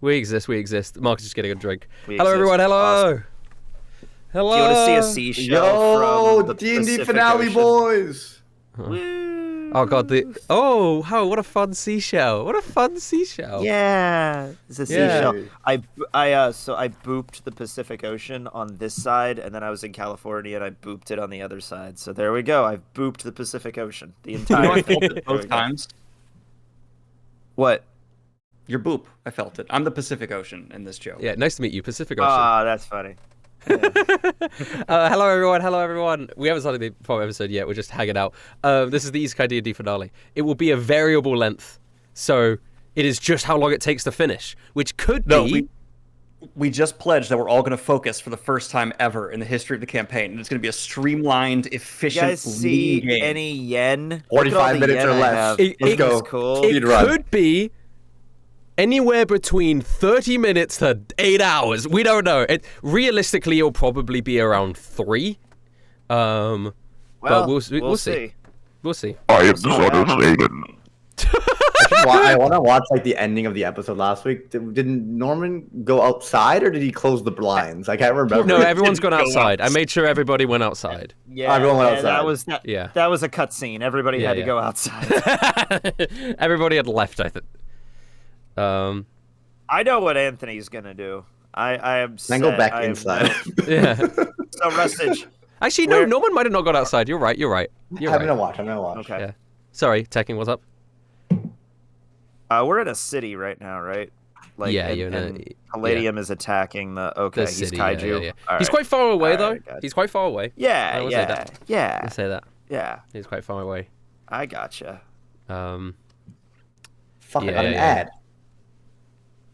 We exist. Mark is just getting a drink. Hello, everyone. Hello. Awesome. Hello. Do you want to see a seashell from the D&D Pacific finale, Ocean? boys. Oh god, what a fun seashell. What a fun seashell. Yeah, it's a Yeah. seashell. I booped the Pacific Ocean on this side, and then I was in California and I booped it on the other side. So there we go. I've booped the Pacific Ocean. The entire I felt thing. it both times. What? Your boop. I felt it. I'm the Pacific Ocean in this joke. Yeah, nice to meet you, Pacific Ocean. Ah, that's funny. Yeah. Hello everyone. We haven't started the full episode yet. We're just hanging out. This is the Isekai D&D finale. It will be a variable length, so it is just how long it takes to finish, which could be. We just pledged that we're all going to focus for the first time ever in the history of the campaign, and it's going to be a streamlined, efficient. You guys see game. any yen? 45 minutes or less. Let's go. Cool. It could be anywhere between 30 minutes to 8 hours. We don't know. Realistically, it'll probably be around 3. But we'll see. We'll see. I am the son of Satan. I want to watch like the ending of the episode last week. Did Norman go outside or did he close the blinds? I can't remember. No, everyone's gone outside. I made sure everybody went outside. Yeah, everyone went outside. That was a cutscene. Everybody had to go outside. Everybody had left, I think. I know what Anthony's gonna do. I am. Then go back inside. Yeah. So Rustage. Actually, no. Norman might have not gone outside. You're right. I'm gonna watch. Okay. Yeah. Sorry, Tekken. What's up? We're in a city right now, right? Like, yeah, and Palladium is attacking the. Okay, he's kaiju. Yeah. He's quite far away though. Gotcha. He's quite far away. Yeah. I say that. Yeah. He's quite far away. I gotcha. Fuck! I got an ad.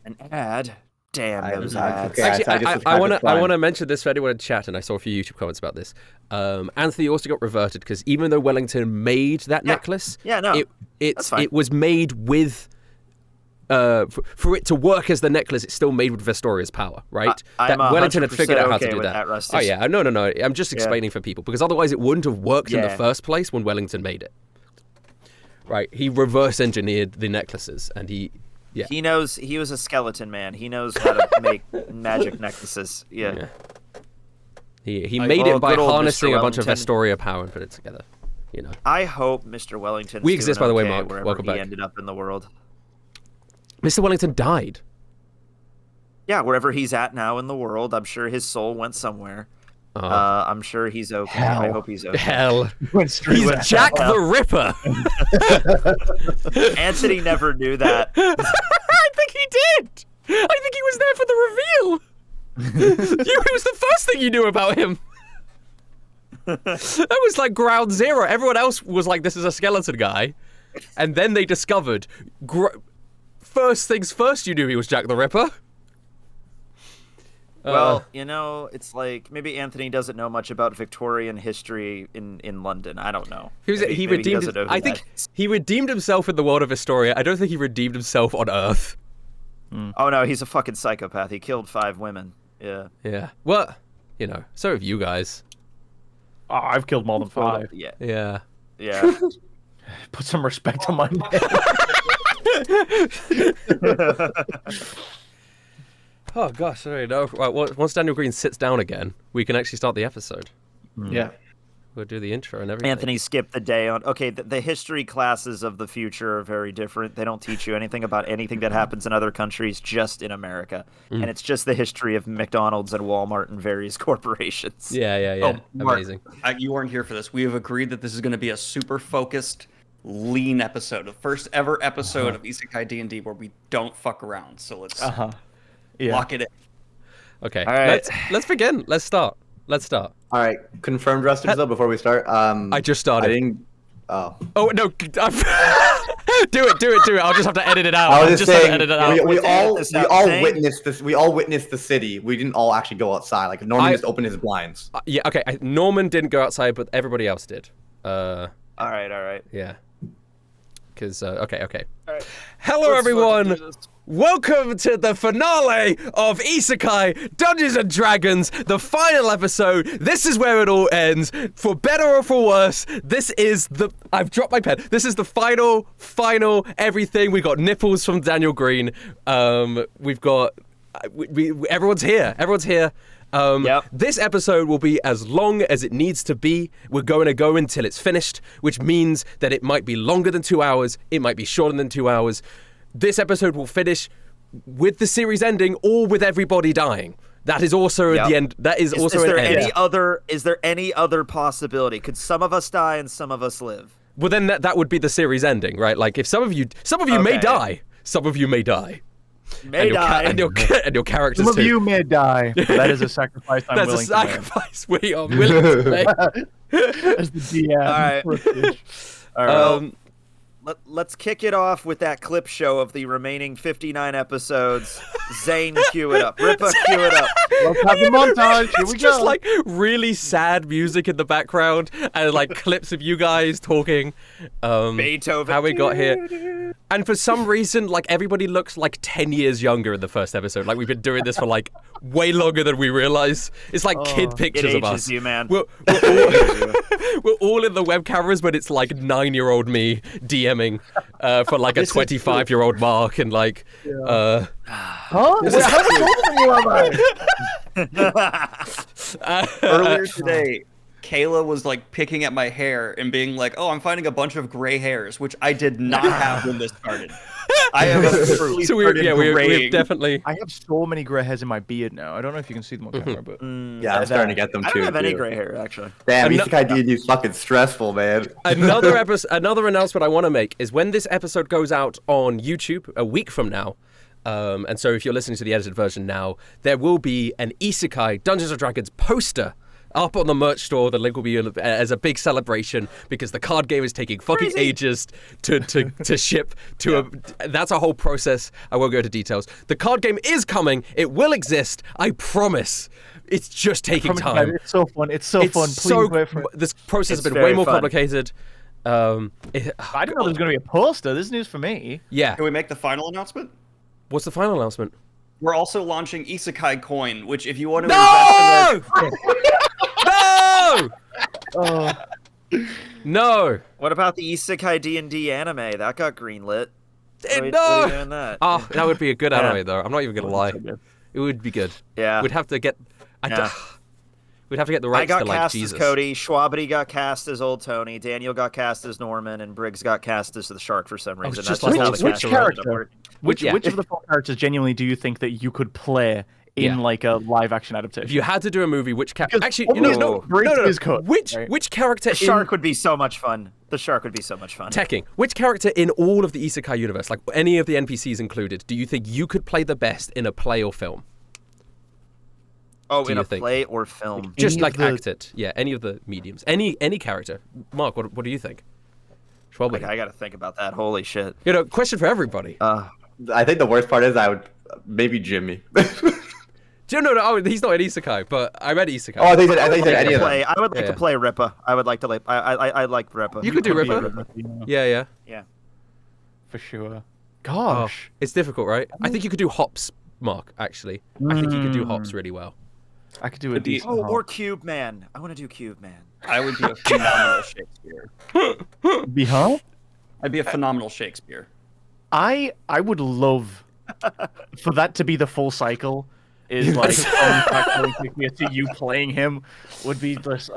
An ad. Damn those ads. Okay, actually, I want to mention this for anyone in chat, and I saw a few YouTube comments about this. Anthony also got reverted because even though Wellington made that necklace, it was made with. For it to work as the necklace, it's still made with Vestoria's power, right? Wellington had figured out how to do that. Oh yeah, no. I'm just explaining for people because otherwise it wouldn't have worked in the first place when Wellington made it. Right? He reverse engineered the necklaces, and he. Yeah. He knows. He was a skeleton man. He knows how to make magic necklaces. Yeah. He made it by harnessing a bunch of Vestoria power and put it together. You know. I hope Mr. Wellington. We exist, by the way, Mark. Welcome back. He ended up in the world. Mr. Wellington died. Yeah, wherever he's at now in the world, I'm sure his soul went somewhere. I'm sure he's okay. Hell. I hope he's okay. Hell. He's Jack the Ripper. Anthony never knew that. I think he did. I think he was there for the reveal. It was the first thing you knew about him. That was like ground zero. Everyone else was like, this is a skeleton guy. And then they discovered... First things first, you knew he was Jack the Ripper. Well, you know, it's like maybe Anthony doesn't know much about Victorian history in London. I don't know. He redeemed. I think he redeemed himself in the world of Historia. I don't think he redeemed himself on Earth. Oh no, he's a fucking psychopath. He killed 5 women. Yeah. Yeah. Well, you know, so have you guys. Oh, I've killed more than 5. Yeah. Yeah. Yeah. Put some respect on my name. Oh gosh, sorry, no. Right, once Daniel Green sits down again, we can actually start the episode. Yeah. We'll do the intro and everything. Anthony skipped the day on. Okay, the history classes of the future are very different. They don't teach you anything about anything that happens in other countries, just in America. And it's just the history of McDonald's and Walmart and various corporations. Yeah. Oh, Mark, amazing. You weren't here for this. We have agreed that this is going to be a super focused, lean episode. The first ever episode of Isekai D&D where we don't fuck around. So let's lock it in. Okay, all right. Let's begin. Let's start. All right, confirmed Rustage though before we start. I just started. I didn't. Oh. Oh no! Do it! I'll just have to edit it out. I was just saying. Edit it out. We all witnessed this. We all witnessed the city. We didn't all actually go outside. Like Norman just opened his blinds. Yeah. Okay. Norman didn't go outside, but everybody else did. All right. Yeah. Because okay. All right. Hello, everyone. Welcome to the finale of Isekai Dungeons and Dragons, the final episode. This is where it all ends. For better or for worse, this is the... I've dropped my pen. This is the final everything. We got nipples from Daniel Green. We've got... everyone's here. This episode will be as long as it needs to be. We're going to go until it's finished, which means that it might be longer than 2 hours. It might be shorter than 2 hours. This episode will finish with the series ending or with everybody dying. That is also the end. That is also an end. Is there any other possibility? Could some of us die and some of us live? Well, then that would be the series ending, right? Like if some of you may die, some of you may die. And your characters Some of too. you may die. But that is a sacrifice I'm willing to make. That's a sacrifice we are willing to make. As the DM. All right. Let's kick it off with that clip show of the remaining 59 episodes. Zane, cue it up. Rippa, cue it up. Let's have the montage. Here we It's just go. like really sad music in the background and like clips of you guys talking. Beethoven. How we got here. And for some reason, like everybody looks like 10 years younger in the first episode. Like we've been doing this for like way longer than we realize. It's like kid pictures of us. You, man. We're all in the web cameras, but it's like 9-year-old me DMing for like a 25-year-old Mark and like. Huh? How much older am I? Earlier today, Kayla was like picking at my hair and being like, "Oh, I'm finding a bunch of gray hairs," which I did not have when this started. I have truly we're definitely. I have so many gray hairs in my beard now. I don't know if you can see them on camera, but Yeah, I'm starting to get them too. I don't have any gray hair, actually. Damn, Isekai D&D is fucking stressful, man. Another announcement I want to make is when this episode goes out on YouTube a week from now. And so if you're listening to the edited version now, there will be an Isekai Dungeons & Dragons poster up on the merch store. The link will be as a big celebration because the card game is taking fucking ages to ship to that's a whole process. I won't go into details. The card game is coming. It will exist. I promise. It's just taking time. It's so fun. It's so fun. Please wait for it. This process has been way more complicated. I didn't know there was going to be a poster. This is news for me. Yeah. Can we make the final announcement? What's the final announcement? We're also launching Isekai Coin, which if you want to invest in No! What about the Isekai D&D anime? That got greenlit. What are you doing that? Oh, that would be a good anime, though. I'm not even going to lie. It would be good. Yeah. We'd have to get... We'd have to get the rights to, like, cast Jesus. as Cody, Schwabity got cast as Old Tony, Daniel got cast as Norman, and Briggs got cast as the Shark for some reason. Just That's like just how the which casting character? ended up working. Which of the 4 characters genuinely do you think that you could play in like a live action adaptation? If you had to do a movie, which character... Actually, Briggs is Cody, Which character The Shark would be so much fun. The Shark would be so much fun. Teching. Which character in all of the Isekai universe, like any of the NPCs included, do you think you could play the best in a play or film? Oh, in a play or film? Just like act it. Yeah, any of the mediums. Any character. Mark, what do you think? Like, I got to think about that. Holy shit. Question for everybody. I think the worst part is I would maybe Jimmy. No, he's not an Isekai, but I read Isekai. Oh, I think any of them. I would like to play Rippa. I would like to like. I like Rippa. You could do Rippa. Yeah. For sure. Gosh. It's difficult, right? I think you could do Hops, Mark, actually. I think you could do Hops really well. I could do a decent or Cube Man. I want to do Cube Man. I would be a phenomenal Shakespeare. Be huh? I'd be a phenomenal Shakespeare. I would love for that to be the full cycle. Is like to you playing him would be just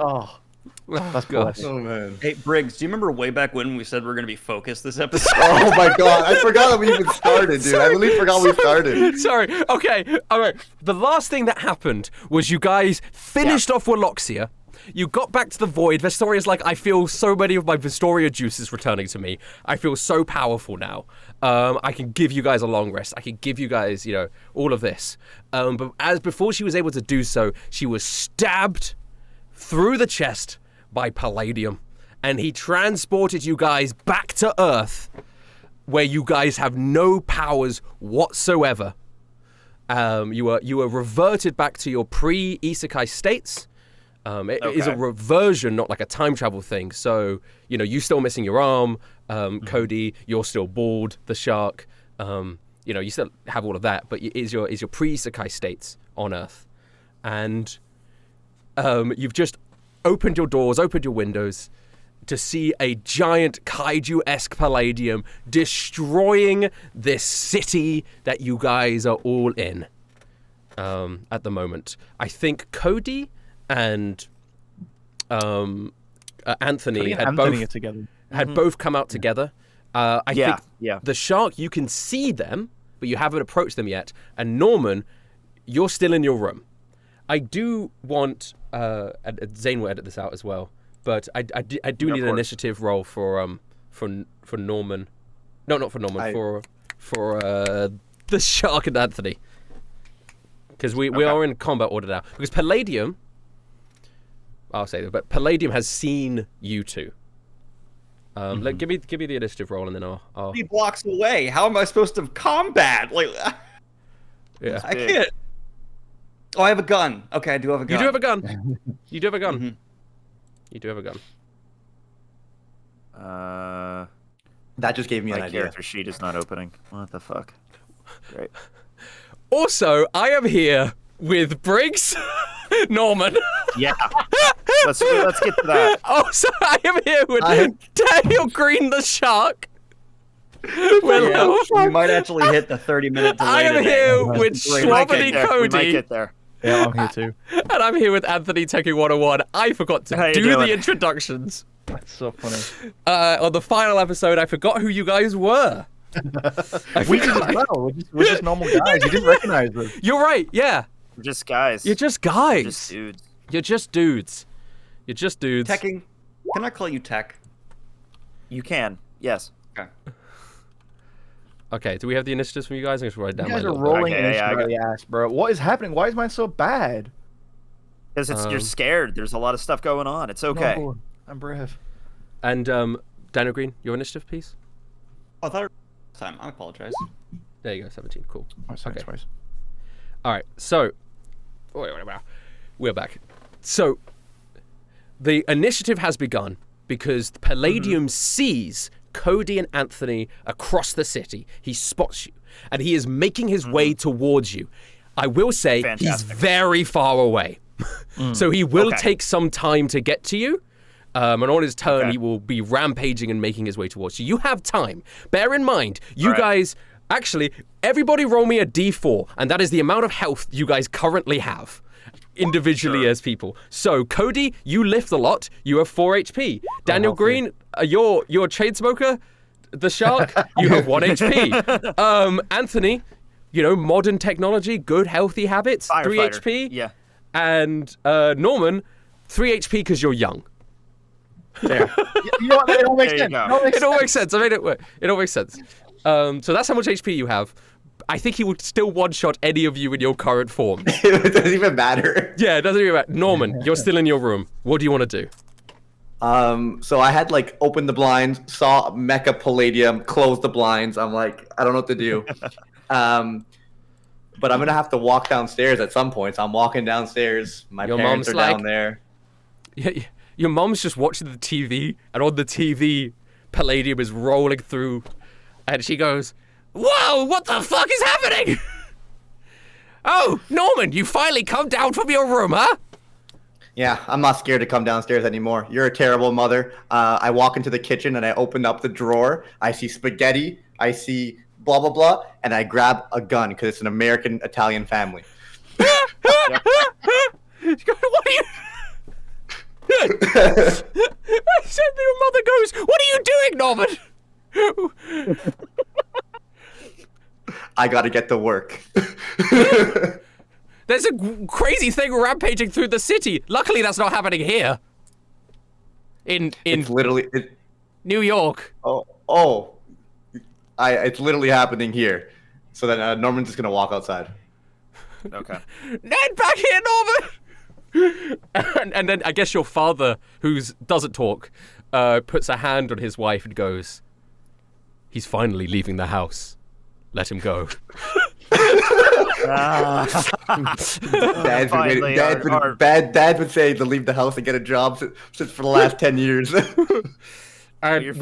that's blessed. Oh man. Hey Briggs, do you remember way back when we said we are going to be focused this episode? Oh my god, I forgot that we even started, dude. I really forgot we started. Sorry. Okay. All right. The last thing that happened was you guys finished off Waloxia. You got back to the Void. Vestoria's like, I feel so many of my Vestoria juices returning to me. I feel so powerful now. I can give you guys a long rest. I can give you guys, all of this. But before she was able to do so, she was stabbed through the chest by Palladium. And he transported you guys back to Earth, where you guys have no powers whatsoever. You were reverted back to your pre-Isekai states. It is a reversion, not like a time travel thing. So, you still missing your arm. Cody, you're still bald, the shark. you still have all of that, but is your pre-Isekai states on Earth, and you've just opened your doors, opened your windows to see a giant kaiju-esque Palladium destroying this city that you guys are all in at the moment. I think Cody and Anthony had both come out together. I think the shark, you can see them, but you haven't approached them yet. And Norman, you're still in your room. I do want Zane will edit this out as well, but I do need an initiative roll for Norman. No, not for Norman. For the shark and Anthony, because we are in combat order now. Because Palladium, I'll say that, but Palladium has seen you two. Give me the initiative roll, and then I'll 3 blocks away. How am I supposed to combat? Like, yeah, I can't. Oh, I have a gun. Okay, I do have a gun. You do have a gun. You do have a gun. Mm-hmm. You do have a gun. That just gave me an My idea. character sheet is not opening. What the fuck? Great. Also, I am here with Briggs, Norman. Yeah. Let's get to that. Also, I am here with Daniel Green the shark. We might actually hit the 30-minute delay. I am today. here with Schwabany Cody. We might get there. Yeah, I'm here too. And I'm here with Anthony Tekken 101. I forgot to do the introductions. That's so funny. On the final episode, I forgot who you guys were. We did as well. We're just normal guys. You didn't recognize us. You're right, yeah. We're just guys. You're just guys. We're just dudes. You're just dudes. You're just dudes. Teching. Can I call you Tech? You can. Yes. Okay. Okay, do we have the initiatives from you guys? I'm just write down. You guys my are little rolling Okay, in the ass, bro. What is happening? Why is mine so bad? Because you're scared. There's a lot of stuff going on. It's okay. No, I'm brave. And Daniel Green, your initiative piece? Oh, I thought it was time. I apologize. There you go, 17. Cool. Okay. Twice. All right, so we're back. So the initiative has begun because the Palladium sees Cody and Anthony across the city. He spots you, and he is making his way towards you. I will say he's very far away, so he will take some time to get to you. And on his turn, he will be rampaging and making his way towards you. You have time. Bear in mind, you guys... Actually, everybody roll me a d4, and that is the amount of health you guys currently have individually as people. So, Cody, you lift a lot. You have 4 HP. Daniel Green, you're a chain smoker. The shark, you have 1 HP. Anthony, modern technology, good healthy habits, 3 HP. Yeah. And Norman, 3 HP because you're young. There. You know what? It all makes sense. It all makes sense. I made it work. It all makes sense. So that's how much HP you have. I think he would still one-shot any of you in your current form. It doesn't even matter. Yeah, it doesn't even matter. Norman, you're still in your room. What do you want to do? So I had opened the blinds, saw Mecha Palladium, closed the blinds. I'm like, I don't know what to do. But I'm gonna have to walk downstairs at some point. So I'm walking downstairs. Your parents are down there. Yeah, your mom's just watching the TV, and on the TV, Palladium is rolling through, and she goes, "Whoa, what the fuck is happening?" Oh, Norman, you finally come down from your room, huh? Yeah, I'm not scared to come downstairs anymore. You're a terrible mother. I walk into the kitchen and I open up the drawer. I see spaghetti. I see blah, blah, blah. And I grab a gun because it's an American-Italian family. What are you... I said your mother goes, "What are you doing, Norman?" I gotta get to work. There's a crazy thing rampaging through the city. Luckily, that's not happening here. It's literally New York. It's literally happening here. So then Norman's just gonna walk outside. Okay. Ned, back here, Norman. and then I guess your father, who doesn't talk, puts a hand on his wife and goes, "He's finally leaving the house. Let him go." Dad would say to leave the house and get a job since for the last 10 years. And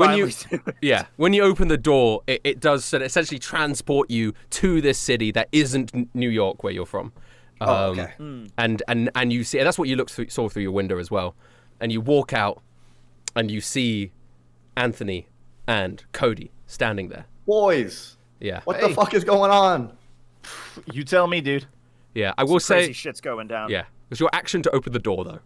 when you open the door, it does essentially transport you to this city that isn't New York, where you're from. Okay. And you see, and that's what you saw through your window as well. And you walk out, and you see Anthony and Cody standing there. Boys. Yeah. What the fuck is going on? You tell me, dude. Yeah, I will say. Crazy shit's going down. Yeah, it's your action to open the door, though.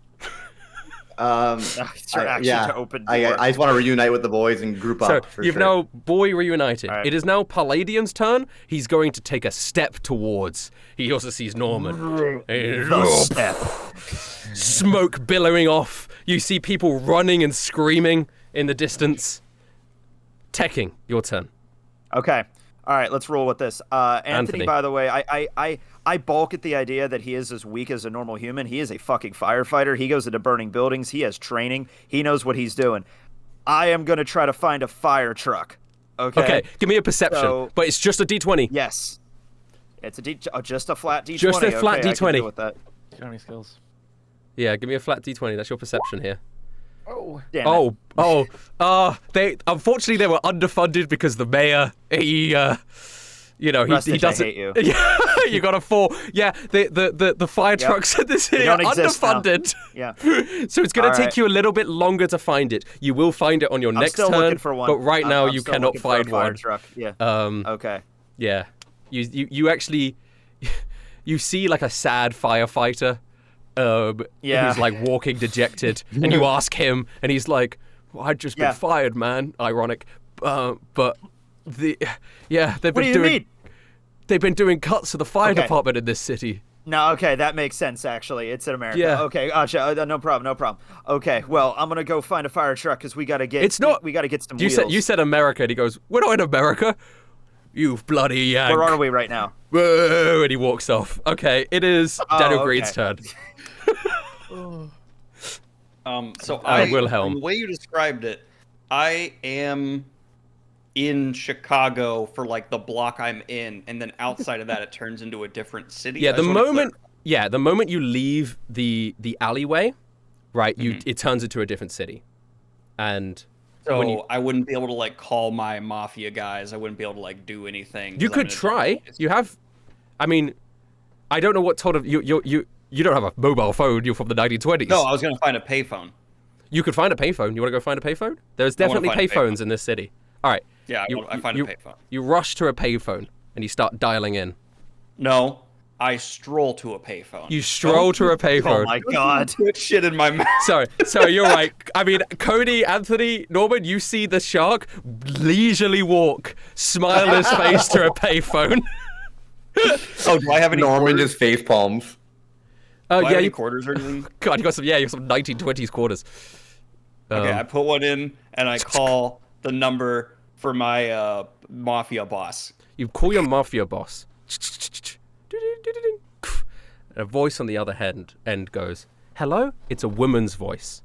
It's your action to open door. I just want to reunite with the boys and group up. So you've now reunited. Right. It is now Palladium's turn. He's going to take a step towards. He also sees Norman. Step. Smoke billowing off. You see people running and screaming in the distance. Tekking, your turn. Okay. All right, let's roll with this. Anthony, by the way, I balk at the idea that he is as weak as a normal human. He is a fucking firefighter. He goes into burning buildings. He has training. He knows what he's doing. I am going to try to find a fire truck. Okay, give me a perception, but it's just a D20. Yes. It's just a flat D20. Just a flat D20. I can deal with that. D20 skills. Yeah, give me a flat D20. That's your perception here. Oh. Damn They unfortunately they were underfunded because the mayor he RUSTAGE, doesn't. I hate you. Yeah, you got a 4. Yeah, the fire trucks in this here are underfunded. Yeah. So it's going to take you a little bit longer to find it. You will find it on your next turn. Looking for one. But right now I'm you still cannot find for a fire one. Truck. Yeah. Okay. Yeah. You actually you see like a sad firefighter. Who's like walking dejected, and you ask him, and he's like, well, "I'd just been fired, man." Ironic, but they've been doing cuts to the fire department in this city. No, okay, that makes sense. Actually, it's in America. Yeah. Okay, gotcha. No problem. Okay, well, I'm gonna go find a fire truck because we gotta get. We gotta get some wheels. You said America, and he goes, "We're not in America. You bloody yank." Where are we right now? Whoa, and he walks off. Okay, it is Daniel Green's turn. Wilhelm. The way you described it, I am in Chicago for like the block I'm in, and then outside of that, it turns into a different city. Yeah, the moment you leave the alleyway, right, it turns into a different city, and so I wouldn't be able to like call my mafia guys. I wouldn't be able to like do anything. You could try. You have, I mean, I don't know what sort of you don't have a mobile phone. You're from the 1920s. No, I was gonna find a payphone. You could find a payphone. You want to go find a payphone? There's definitely payphones in this city. All right. Yeah, I find a payphone. You rush to a payphone and you start dialing in. No, I stroll to a payphone. You stroll to a payphone. Oh my god! Put shit in my mouth. Sorry, you're right. I mean, Cody, Anthony, Norman, you see the shark leisurely walk, smile his face to a payphone. Oh, do I have any? Norman just face palms. Any quarters or anything? God, you got some 1920s quarters. Okay, I put one in and I call the number for my mafia boss. You call your mafia boss. And a voice on the other end goes, "Hello?" It's a woman's voice.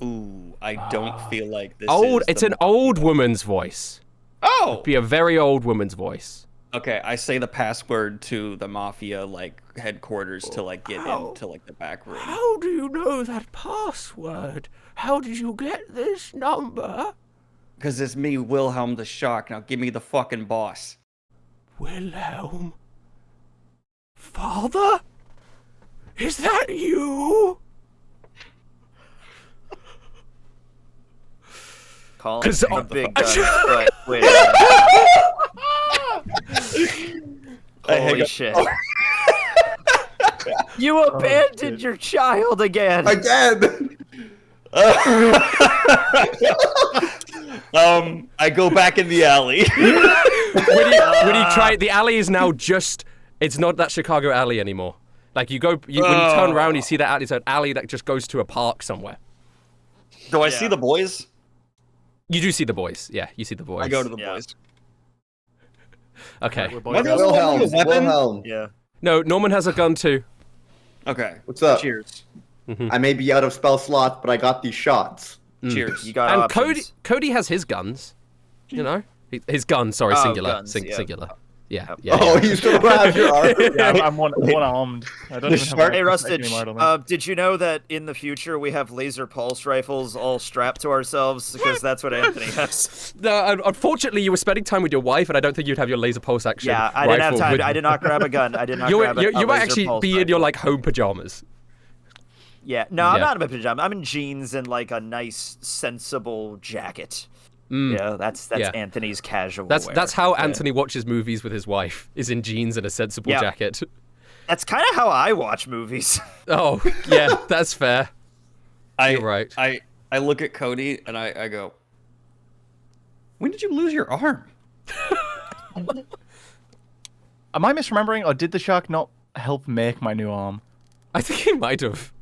Ooh, I don't feel like this It's an old woman's voice. Oh! It'd be a very old woman's voice. Okay, I say the password to the mafia like headquarters to like get into like the back room. How do you know that password? How did you get this number? Because it's me, Wilhelm the Shark. Now give me the fucking boss. Wilhelm? Father? Is that you? Call him a big gun, but wait. Holy shit. You abandoned your child again. I go back in the alley. when you try, the alley is now it's not that Chicago alley anymore. Like when you turn around, you see that alley. It's an alley that just goes to a park somewhere. Do I see the boys? You do see the boys. Yeah, you see the boys. I go to the boys. Okay. Wilhelm. Yeah. No, Norman has a gun too. Okay. What's up? Cheers. I may be out of spell slots, but I got these shots. Cheers. You got and options. Cody has his guns. You know, his guns. Sorry, singular. Guns, Singular. Yeah. You still have your arm. Yeah, I'm one-armed. I don't even have Hey, Rustage, did you know that in the future we have laser pulse rifles all strapped to ourselves? Because that's what Anthony has. No, unfortunately, you were spending time with your wife, and I don't think you'd have your laser pulse action. Yeah, I didn't have time. I did not grab a gun. I did not grab a You might actually be in your, like, home pajamas. Yeah, no, I'm not in my pajamas. I'm in jeans and, like, a nice, sensible jacket. Yeah, that's Anthony's casual wear. That's how Anthony watches movies with his wife, is in jeans and a sensible jacket. That's kind of how I watch movies. Oh, yeah, that's fair. You're right. I look at Cody and I go, when did you lose your arm? Am I misremembering, or did the shark not help make my new arm? I think he might have.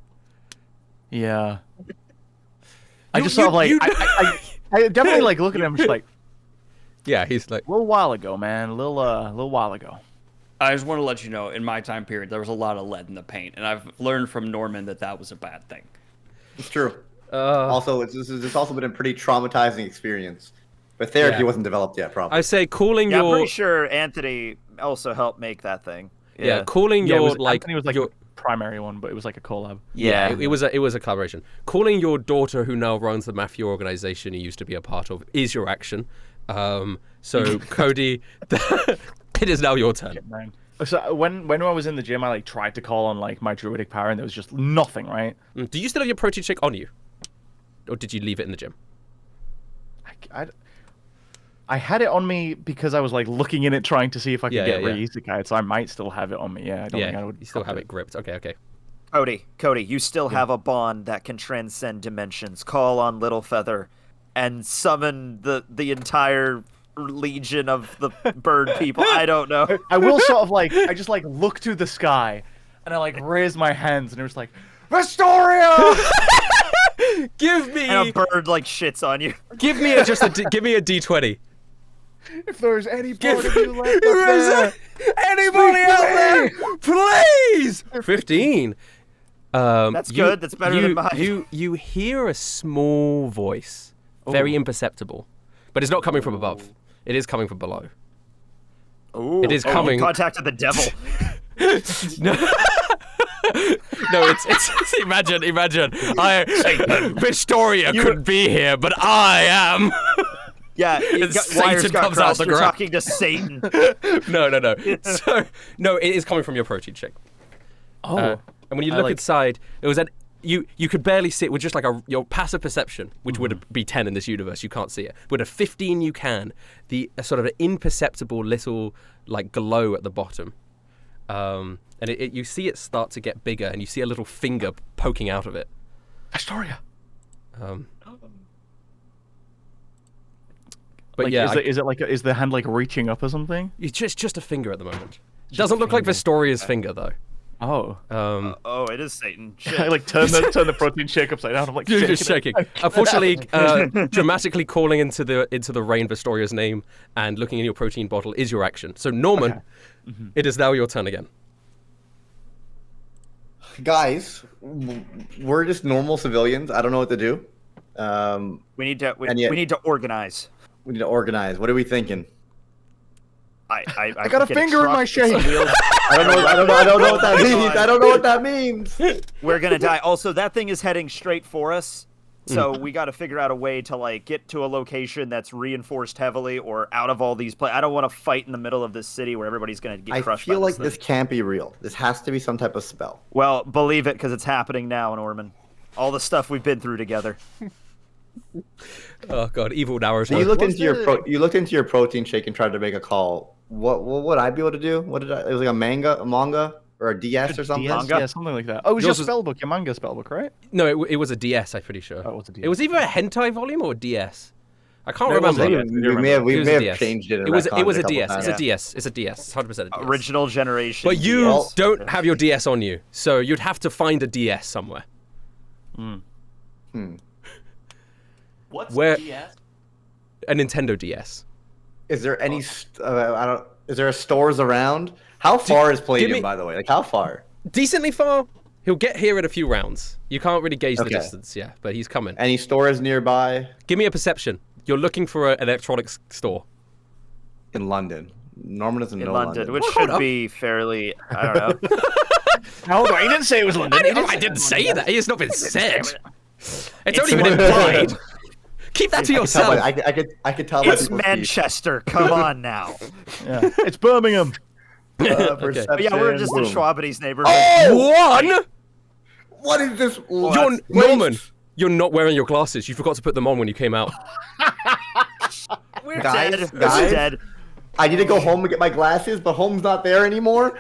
Yeah. I just sort of like... I definitely like look at him just like, yeah, he's like a little while ago, man, a little while ago. I just want to let you know, in my time period, there was a lot of lead in the paint, and I've learned from Norman that was a bad thing. It's true. Also, it's also been a pretty traumatizing experience, but therapy wasn't developed yet. Probably. I say calling your. I'm pretty sure Anthony also helped make that thing. Yeah, calling your like. Anthony was like your primary one, but it was like a collab. Yeah, it was a collaboration. Calling your daughter, who now runs the mafia organization you used to be a part of, is your action. So Cody, it is now your turn. Shit, man. So when I was in the gym, I like tried to call on like my druidic power, and there was just nothing. Right? Do you still have your protein shake on you, or did you leave it in the gym? I had it on me because I was like looking in it, trying to see if I could get Isekai, so I might still have it on me. Yeah, I don't think I would. You still have it gripped. Okay. Cody, you still have a bond that can transcend dimensions. Call on Little Feather, and summon the entire legion of the bird people. I don't know. I will sort of like I just like look to the sky, and I like raise my hands, and it was like Vestoria. Give me. And a bird like shits on you. Give me a D20. If there's any part of you left up there, anybody out there, please. 15. That's good. That's better than mine. You hear a small voice, very imperceptible, but it's not coming from above. It is coming from below. Ooh, it is coming. You contacted the devil. No, it's imagine. Victoria couldn't be here, but I am. Yeah, Satan comes out the ground. Talking to Satan. No. So it is coming from your protein shake. And when you look inside, it was you could barely see it with just like your passive perception, which would be 10 in this universe. You can't see it. With a 15, you can. A sort of an imperceptible little like glow at the bottom, and you see it start to get bigger, and you see a little finger poking out of it. Astoria. But like, yeah, is the hand like reaching up or something? It's just a finger at the moment. It doesn't look like Vestoria's finger though. Oh. It is Satan. Shit. I like turn the protein shake upside down. I'm like You're just shaking. Unfortunately, dramatically calling into the rain Vestoria's name and looking in your protein bottle is your action. So Norman, it is now your turn again. Guys, we're just normal civilians. I don't know what to do. We need to organize. We need to organize. What are we thinking? I got a finger in my shake. I don't know what that means. I don't know what that means. We're gonna die. Also, that thing is heading straight for us. So we got to figure out a way to like get to a location that's reinforced heavily or out of all these places. I don't want to fight in the middle of this city where everybody's gonna get crushed. I feel like this can't be real. This has to be some type of spell. Well, believe it, because it's happening now, Norman. All the stuff we've been through together. Oh god, evil hours. So you looked into your protein shake and tried to make a call. What would I be able to do? It was like a manga, or a DS or something. Yeah, something like that. Oh, it was your spellbook, your manga spellbook, right? No, it was a DS. I'm pretty sure. Oh, it was a DS. It was either a hentai volume or a DS. I can't remember. We may have changed it. It was a DS. It's a DS. It's a DS. 100% a DS. Original generation. But you don't have your DS on you, so you'd have to find a DS somewhere. What's DS? A Nintendo DS. Is there any? Is there stores around? How far is Palladium, by the way? Like how far? Decently far. He'll get here in a few rounds. You can't really gauge the distance, but he's coming. Any stores nearby? Give me a perception. You're looking for an electronics store. In London. Norman doesn't know London, which should be fairly. I don't know. Hold on, he didn't say it was London. I didn't say that. It's not been said. It's not even implied. Keep that to yourself. I could tell. It's Manchester. Come on now. Yeah. It's Birmingham. Okay. Yeah, we're just in Schwabity's neighborhood. Oh, what is this? Norman, you're not wearing your glasses. You forgot to put them on when you came out. We're guys, dead. Guys, we're dead. I need to go home and get my glasses, but home's not there anymore.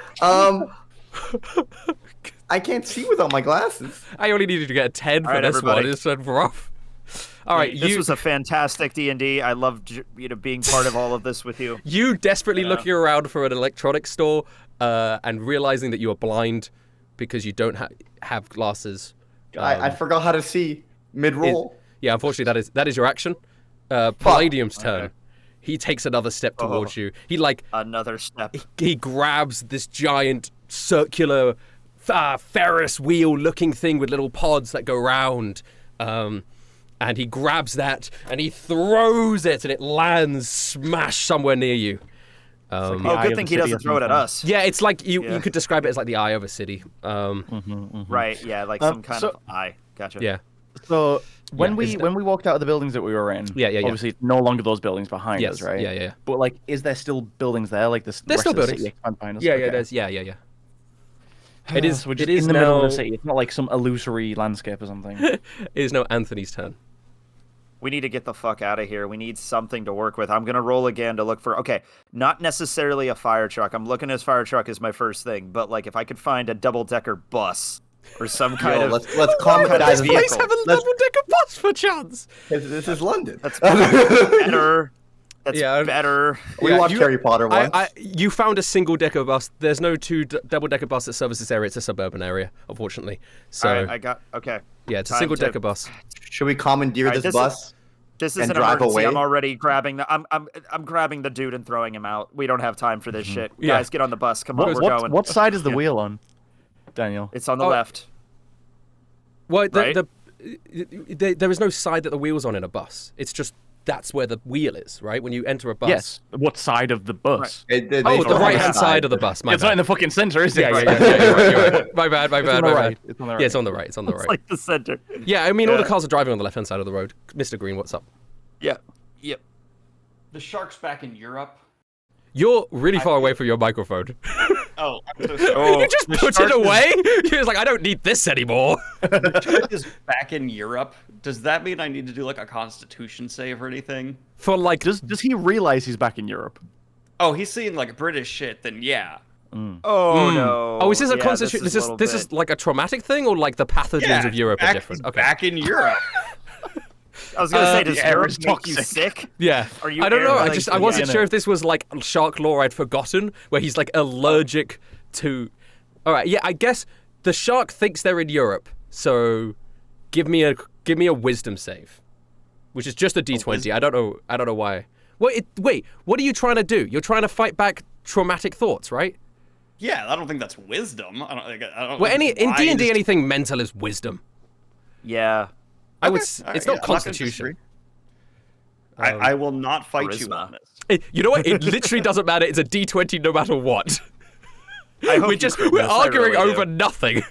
I can't see without my glasses. I only needed to get a 10 for this one. It's rough. All right, this was a fantastic D&D. I loved being part of all of this with you. You desperately looking around for an electronics store and realizing that you are blind because you don't have glasses. I forgot how to see mid-roll. Yeah, unfortunately, that is your action. Palladium's turn. Okay. He takes another step towards you. He another step. He grabs this giant circular Ferris wheel-looking thing with little pods that go round. And he grabs that and he throws it and it lands smash somewhere near you. Good thing he doesn't throw it at us. Yeah, it's like you could describe it as like the eye of a city. Right, yeah, like some kind of eye. Gotcha. Yeah. So when we walked out of the buildings that we were in, obviously it's no longer those buildings behind us, right? Yeah. But like, is there still buildings there? Like there's still buildings. Yeah, there's yeah. It is. So we're just it is in the now... middle of the city. It's not like some illusory landscape or something. It is now Anthony's turn. We need to get the fuck out of here. We need something to work with. I'm going to roll again to look for... Okay, not necessarily a fire truck. I'm looking at fire truck as my first thing. But, like, if I could find a double-decker bus or some kind of... Let's comment on this place have a double-decker bus for chance. This is London. That's better. That's better. We watched Harry Potter once. You found a single-decker bus. There's no two double-decker bus that serves this area. It's a suburban area, unfortunately. So, all right, Okay. Yeah, it's a single-decker bus. Should we commandeer this bus? This is an emergency. I'm already grabbing the. I'm grabbing the dude and throwing him out. We don't have time for this shit. Guys, get on the bus. Come on, we're going. What side is the wheel on, Daniel? It's on the left. Well, there is no side that the wheel's on in a bus. It's just that's where the wheel is, right? When you enter a bus. Yes. What side of the bus? Right. The right-hand side of the bus. It's not in the fucking center, is it? Yeah. You're right. My bad. It's on the right. Yeah, it's on the right. It's right. It's like the center. Yeah, I mean, all the cars are driving on the left-hand side of the road. Mr. Green, what's up? Yep. The shark's back in Europe. You're really far away from your microphone. Oh, I'm so sorry. You just put it away? He was like, I don't need this anymore. The shark is back in Europe. Does that mean I need to do like a Constitution save or anything? For like, does he realize he's back in Europe? Oh, he's seeing like British shit. Then yeah. Oh no. Oh, is this a Constitution? This is like a traumatic thing, or like the pathogens of Europe are different? Okay. Back in Europe. I was gonna say, does Europe make you sick? Yeah. I don't know. I wasn't sure if this was like shark lore I'd forgotten, where he's like allergic to. All right. Yeah. I guess the shark thinks they're in Europe, so give me a wisdom save, which is just a D20. I don't know why. Wait. What are you trying to do? You're trying to fight back traumatic thoughts, right? Yeah. I don't think that's wisdom. I don't. Well, in D&D, anything mental is wisdom. Yeah. It's not Constitution. I will not fight you on this. You know what? It literally doesn't matter. It's a D20 no matter what. We're arguing over nothing.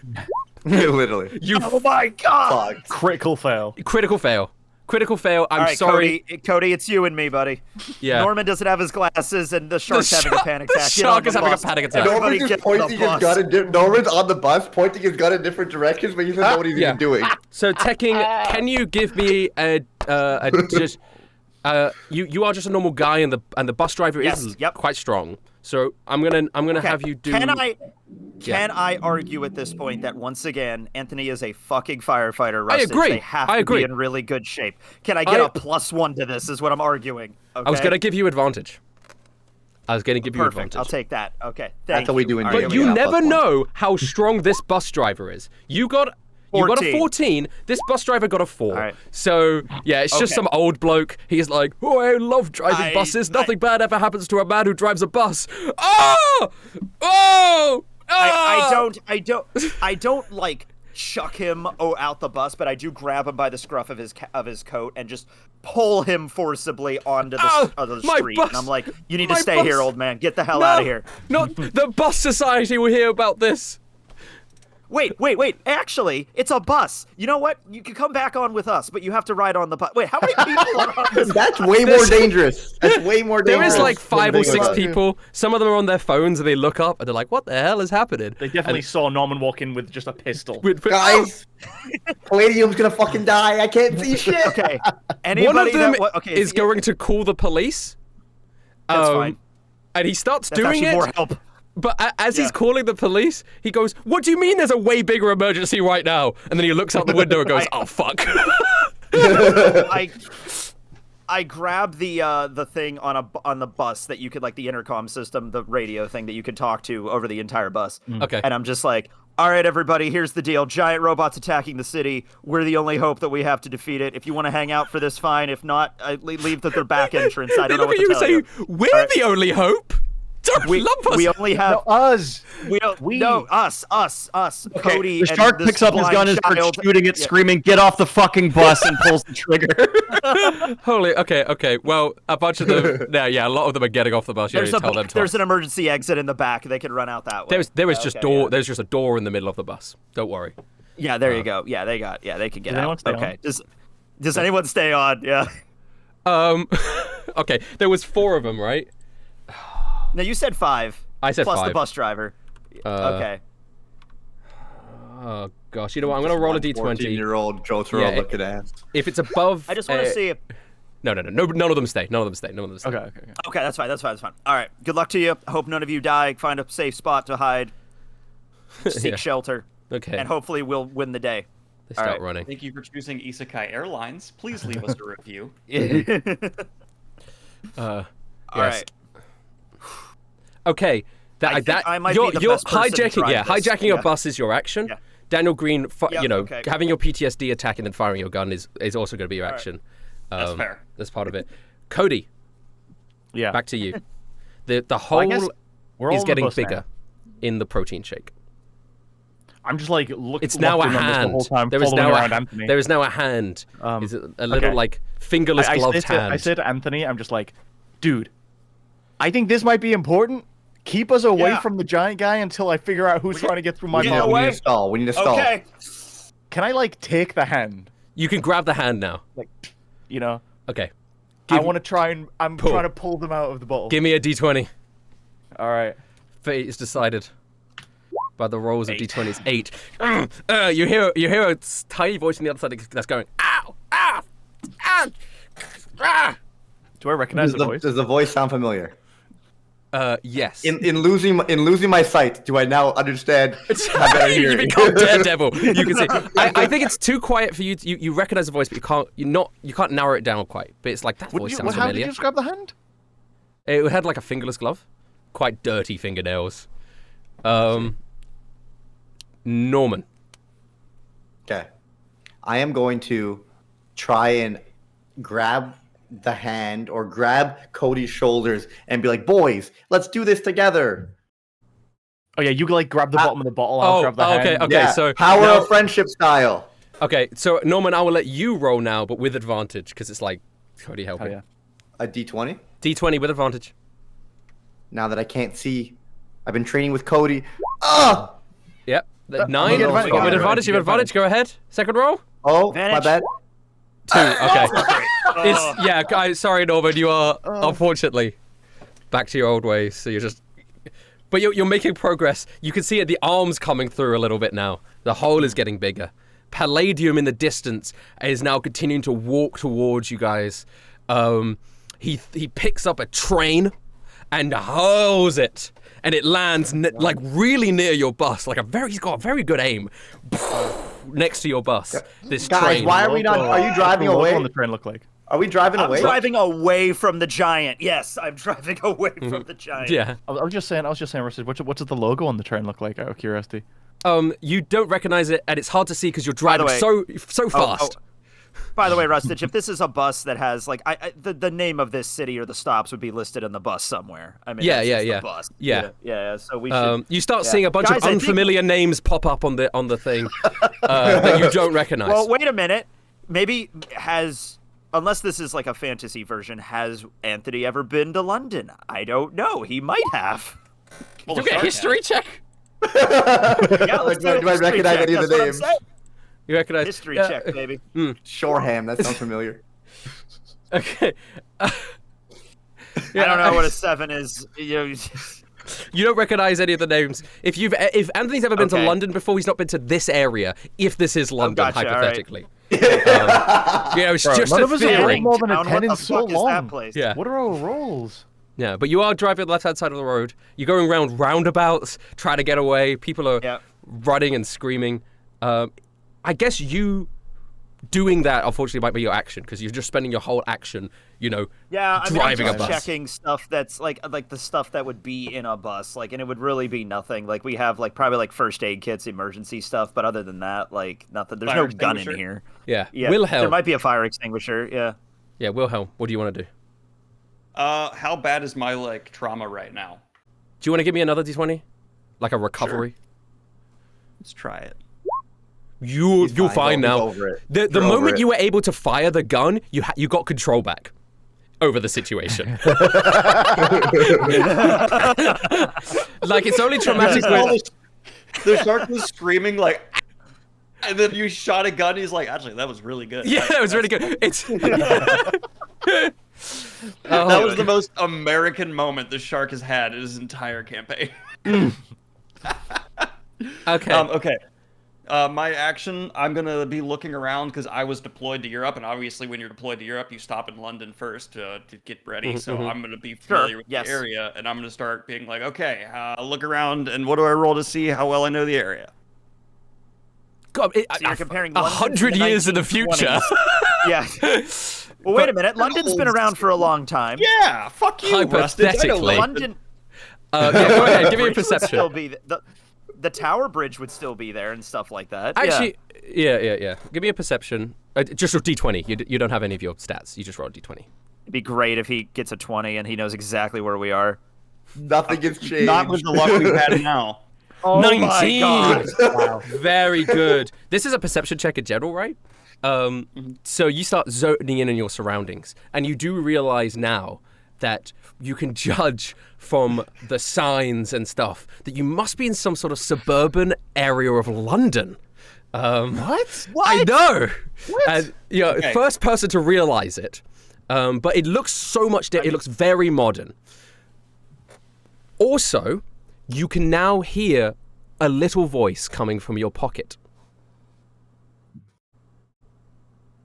Literally. Oh my god! Critical fail. Critical fail. I'm sorry. Cody, it's you and me, buddy. Yeah. Norman doesn't have his glasses, and the shark's having a panic attack. The shark is having a panic attack. Norman's just pointing his gun. Norman's on the bus, pointing his gun in different directions, but he doesn't know what he's even doing. So, Tekking, can you give me just you are just a normal guy, and the bus driver is quite strong. So I'm gonna have you do. Can I argue at this point that once again Anthony is a fucking firefighter? Rustage. I agree. They have to be in really good shape. Can I get a +1 to this? Is what I'm arguing. Okay? I was gonna give you advantage. Perfect. I'll take that. Okay. That's what we do in But you never know how strong this bus driver is. You got a 14. This bus driver got a 4. Right. So, yeah, it's just some old bloke. He's like, oh, I love driving buses. Nothing bad ever happens to a man who drives a bus. Oh! I don't like chuck him out the bus, but I do grab him by the scruff of his coat and just pull him forcibly onto the street. Bus. And I'm like, you need to stay here, old man. Get the hell out of here. Not the bus society will hear about this. Wait. Actually, it's a bus. You know what? You can come back on with us, but you have to ride on the bus. Wait, how many people are on this? That's way more dangerous. That's way more dangerous. There is like 5 or 6 people. Some of them are on their phones and they look up and they're like, what the hell is happening? They definitely saw Norman walk in with just a pistol. Guys, Palladium's gonna fucking die. I can't see shit. Okay. One of them is going to call the police. That's fine. And he starts doing it. More help. But as he's calling the police, he goes, what do you mean there's a way bigger emergency right now? And then he looks out the window and goes, oh, fuck. I grab the thing on the bus that you could, like, the intercom system, the radio thing that you could talk to over the entire bus. Okay. And I'm just like, all right, everybody, here's the deal. Giant robots attacking the city. We're the only hope that we have to defeat it. If you want to hang out for this, fine. If not, leave at their back entrance. I don't know what to tell you. We're the only hope? We only have us. Us. Okay, Cody. the shark picks up his gun and starts shooting it, screaming, "Get off the fucking bus!" and pulls the trigger. Okay. Well, a bunch of them. A lot of them are getting off the bus. There's an emergency exit in the back. They can run out that way. There's just a door in the middle of the bus. Don't worry. Yeah, there you go. Yeah, they can get out. Okay. Does anyone stay on? Yeah. Okay. There was 4 of them, right? No, you said 5. I said 5. Plus the bus driver. Okay. Oh gosh, you know what? I'm gonna roll a d20. 14-year-old Jotaro looking ass. If it's above, I just want to see if. No. None of them stay. Okay. Okay, that's fine. All right. Good luck to you. I hope none of you die. Find a safe spot to hide. Seek shelter. Okay. And hopefully we'll win the day. They start running. Thank you for choosing Isekai Airlines. Please leave us a review. All right. Okay, you're hijacking. Yeah, hijacking a bus is your action. Yeah. Daniel Green, having your PTSD attack and then firing your gun is also going to be your action. That's fair. That's part of it. Cody, back to you. The hole is getting bigger in the protein shake. I'm just like looking. It's now a hand. There is now a hand. Is it a little like fingerless gloved hand? I said to Anthony, I'm just like, dude, I think this might be important. Keep us away from the giant guy until I figure out who's trying to get through my mouth. We need to stall. Okay. Can I like take the hand? You can grab the hand now. Like, Okay. I want to try and trying to pull them out of the bottle. Give me a d20. All right. Fate is decided by the rolls of d20s. 8. You hear a tiny voice on the other side that's going, ow, ow, ow, ah. Do I recognize the voice? Does the voice sound familiar? Yes. In losing my sight, do I now understand? I better hear you become Daredevil. You can say. I think it's too quiet for you. You recognize the voice, but you can't narrow it down quite. But it's like that voice sounds familiar. How did you just grab the hand? It had like a fingerless glove, quite dirty fingernails. Norman. Okay, I am going to try and grab the hand or grab Cody's shoulders and be like, boys, let's do this together. Oh yeah, you like grab the bottom of the bottle, I'll grab the hand. Okay, so power of friendship style. Okay, so Norman, I will let you roll now, but with advantage, because it's like Cody helping. Oh, yeah. A d20? D20 with advantage. Now that I can't see, I've been training with Cody. Yep. 9 with advantage. You have advantage. Go ahead. Second roll. Oh, my bad. 2. Okay. Sorry, Norman. You are unfortunately back to your old ways. So you're just, but you're making progress. You can see the arms coming through a little bit now. The hole is getting bigger. Palladium in the distance is now continuing to walk towards you guys. He picks up a train and hurls it, and it lands like really near your bus. He's got a very good aim. Next to your bus, this guys, train. Why are we not? Are you driving away? What does the train look like? Are we driving away? I'm driving away from the giant. Yes, I'm driving away from the giant. Yeah. I was just saying, Rustage, what does the logo on the train look like? Out of curiosity. You don't recognize it, and it's hard to see because you're driving so fast. By the way, Rustage, if this is a bus that has like the name of this city or the stops would be listed in the bus somewhere. I mean, yeah. The bus. Yeah. So we should. You start seeing a bunch of unfamiliar names pop up on the thing that you don't recognize. Well, wait a minute. Maybe unless this is like a fantasy version, has Anthony ever been to London? I don't know. He might have. Well, you get a history check. Yeah, let's do I recognize any of the names? You recognize history check, baby. Shoreham, that sounds familiar. Okay. I don't know what a 7 is. You don't recognize any of the names. If Anthony's ever been to London before, he's not been to this area. If this is London, hypothetically. It's just none a of us theory. have more than a 10 in so long. Yeah. What are our roles? Yeah, but you are driving the left-hand side of the road. You're going around roundabouts, trying to get away. People are running and screaming. I guess you doing that, unfortunately, might be your action, because you're just spending your whole action, driving a bus. Checking stuff that's like the stuff that would be in a bus, and it would really be nothing. Like, we have probably first aid kits, emergency stuff, but other than that, nothing. There's no gun in here. Yeah. Wilhelm. There might be a fire extinguisher. Yeah. Yeah, Wilhelm. What do you want to do? How bad is my trauma right now? Do you want to give me another d20, like a recovery? Sure. Let's try it. You'll fine now. The moment you were able to fire the gun, you got control back over the situation. It's only traumatic when the shark was screaming and then you shot a gun. He's like, actually, that was really good. Yeah, that was really good. That was the most American moment the shark has had in his entire campaign. Okay. My action, I'm going to be looking around because I was deployed to Europe, and obviously when you're deployed to Europe, you stop in London first to get ready. So I'm going to be familiar with the area, and I'm going to start being like, okay, look around, and what do I roll to see how well I know the area? God, you're comparing 100 years in the future. Yeah. Well, wait a minute. London's been around for a long time. Yeah, fuck you, hypothetically. London. Go ahead. Give me a perception. Still be the Tower Bridge would still be there and stuff like that. Actually, yeah. Give me a perception. Just a d20. You don't have any of your stats. You just roll a d20. It'd be great if he gets a 20 and he knows exactly where we are. Nothing gets changed. Not with the luck we've had now. Oh 19. My God. Wow. Very good. This is a perception check in general, right? So you start zoning in on your surroundings, and you do realize now that you can judge from the signs and stuff that you must be in some sort of suburban area of London. What? I know. What? And first person to realize it. But it looks so much it looks very modern. Also, you can now hear a little voice coming from your pocket.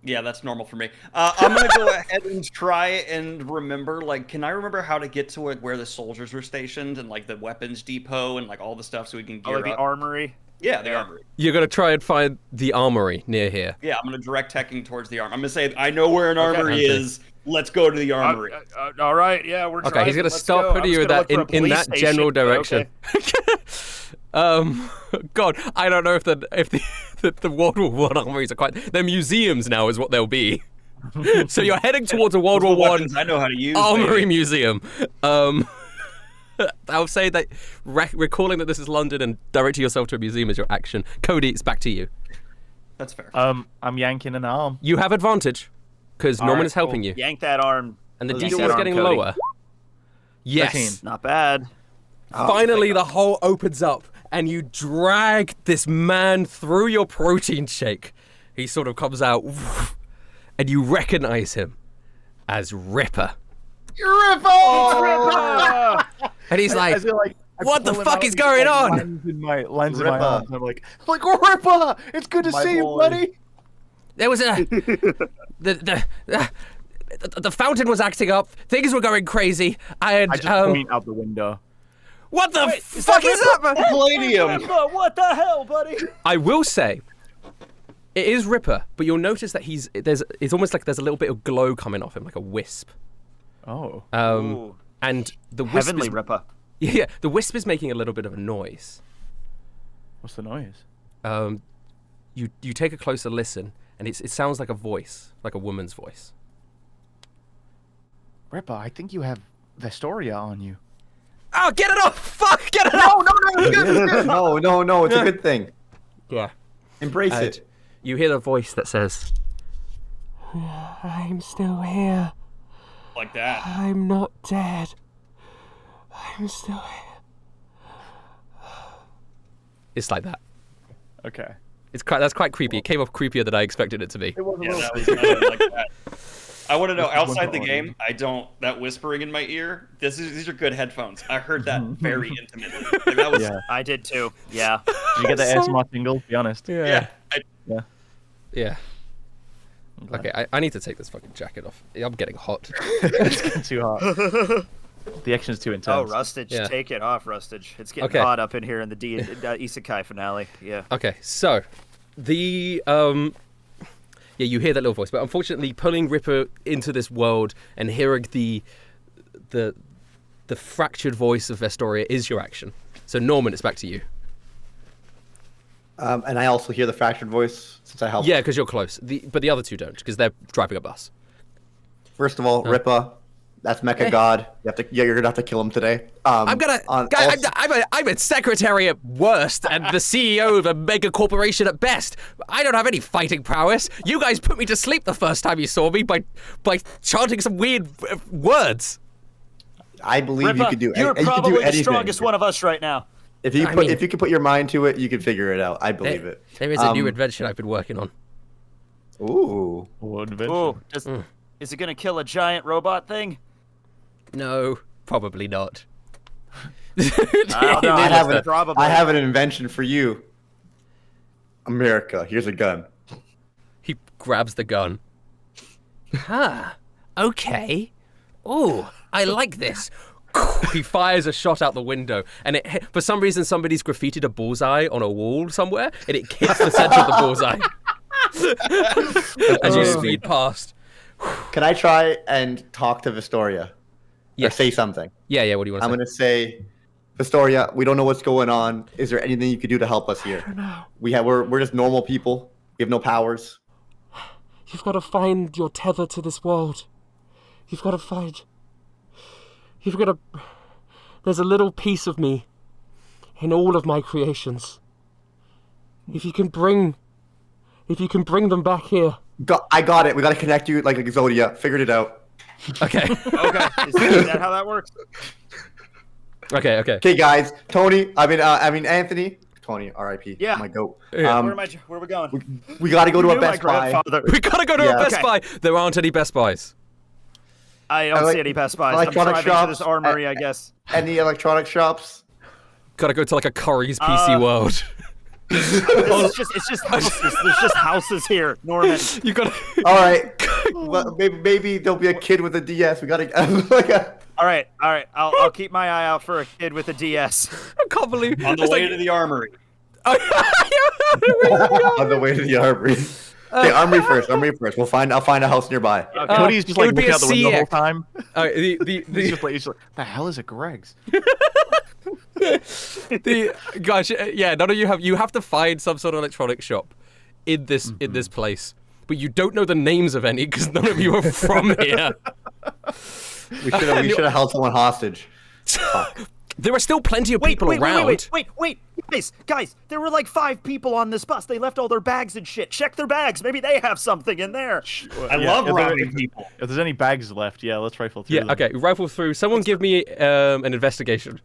Yeah, that's normal for me. I'm going to go ahead and try and remember, can I remember how to get to where the soldiers were stationed and, the weapons depot and, all the stuff so we can gear up? The armory? Yeah, the armory. You're going to try and find the armory near here. Yeah, I'm going to direct teching towards the armory. I'm going to say, I know where an armory is. Let's go to the armory. All right, yeah, we're okay, he's going to start putting you in that general direction. God, I don't know if the World War I armories are quite. They're museums now, is what they'll be. So you're heading towards a World War I. I know how to use armory museum. I'll say that recalling that this is London and directing yourself to a museum is your action. Cody, it's back to you. That's fair. I'm yanking an arm. You have advantage because Norman is helping you. Yank that arm. And the DC is getting lower. Yes. 13. Not bad. Finally, the hole opens up, and you drag this man through your protein shake. He sort of comes out, and you recognize him as Ripper. You're Ripper! Oh! And he's like, what the fuck is going on? Lens in my arms. I'm like, Ripper! It's good to see you, buddy! There was the fountain was acting up. Things were going crazy. I just point out the window. What the fuck is that? Palladium. What the hell, buddy? I will say, it is Ripper, but you'll notice that it's almost like there's a little bit of glow coming off him, like a wisp. Oh. And the wisp Heavenly Ripper. Yeah, the wisp is making a little bit of a noise. What's the noise? you take a closer listen, and it sounds like a voice, like a woman's voice. Ripper, I think you have Vestoria on you. Oh, get it off! Fuck, get it off! No, it's a good thing. Yeah. Embrace it. You hear the voice that says, I'm still here. Like that. I'm not dead. I'm still here. It's like that. Okay. That's quite creepy. It came off creepier than I expected it to be. It was a Yeah, little that was kind of like that. I want to know, outside the game, that whispering in my ear, these are good headphones. I heard that very intimately. Like, that was, I did too. Yeah. Did you get the ASMR tingle? Be honest. Yeah. Yeah. Okay, I need to take this fucking jacket off. I'm getting hot. It's getting too hot. The action is too intense. Oh, Rustage, take it off, Rustage. It's getting hot up in here in the Isekai finale. Yeah. Okay, so the you hear that little voice, but unfortunately, pulling Ripper into this world and hearing the fractured voice of Vestoria is your action. So Norman, it's back to you. And I also hear the fractured voice since I helped. Yeah, because you're close. But the other two don't, because they're driving a bus. First of all, Ripper, that's Mecha God. You're gonna have to kill him today. I'm a secretary at worst and the CEO of a mega corporation at best. I don't have any fighting prowess. You guys put me to sleep the first time you saw me by chanting some weird words. I believe Ripper, you could do. You're you probably could do the strongest one of us right now. If you can put your mind to it, you can figure it out. I believe it. There is a new invention I've been working on. Ooh. What invention? Is it gonna kill a giant robot thing? No, probably not. I have an invention for you. America, here's a gun. He grabs the gun. Okay. Ooh, I like this. He fires a shot out the window, and for some reason somebody's graffitied a bullseye on a wall somewhere, and it hits the center of the bullseye as you speed past. Can I try and talk to Vestoria? Yeah. Or say something? Yeah, what do you want to say? I'm going to say, Vestoria, we don't know what's going on. Is there anything you could do to help us here? I don't know. We're just normal people. We have no powers. You've got to find your tether to this world. There's a little piece of me in all of my creations. If you can bring them back here. I got it. We got to connect you like Exodia. Figured it out. Okay. Is that how that works? Okay. Okay, guys. Anthony. Tony, R.I.P. Yeah. My goat. Yeah. Where are we going? We got to go to a Best Buy. We got to go to a Best Buy. There aren't any Best Buys. I don't see any Best Buys. I'm driving to this armory, I guess. Any electronic shops? Gotta go to like a Curry's PC World. It's just houses. There's just houses here, Norman. You gotta. All right. Well, maybe there'll be a kid with a DS. We gotta. All right. I'll keep my eye out for a kid with a DS. I can't believe on the way to the armory. On the way to the armory. Okay, armory first. I'll find a house nearby. Cody's just like looking out the window the whole time. He's like, the hell is a Greg's? None of you have to find some sort of electronic shop in this place, but you don't know the names of any because none of you are from here. We should have held someone hostage. Fuck. There are still plenty of people around. Wait, guys, there were like 5 people on this bus. They left all their bags and shit. Check their bags. Maybe they have something in there. I love robbing people. If there's any bags left, let's rifle through them. Okay, rifle through. Someone give me an investigation.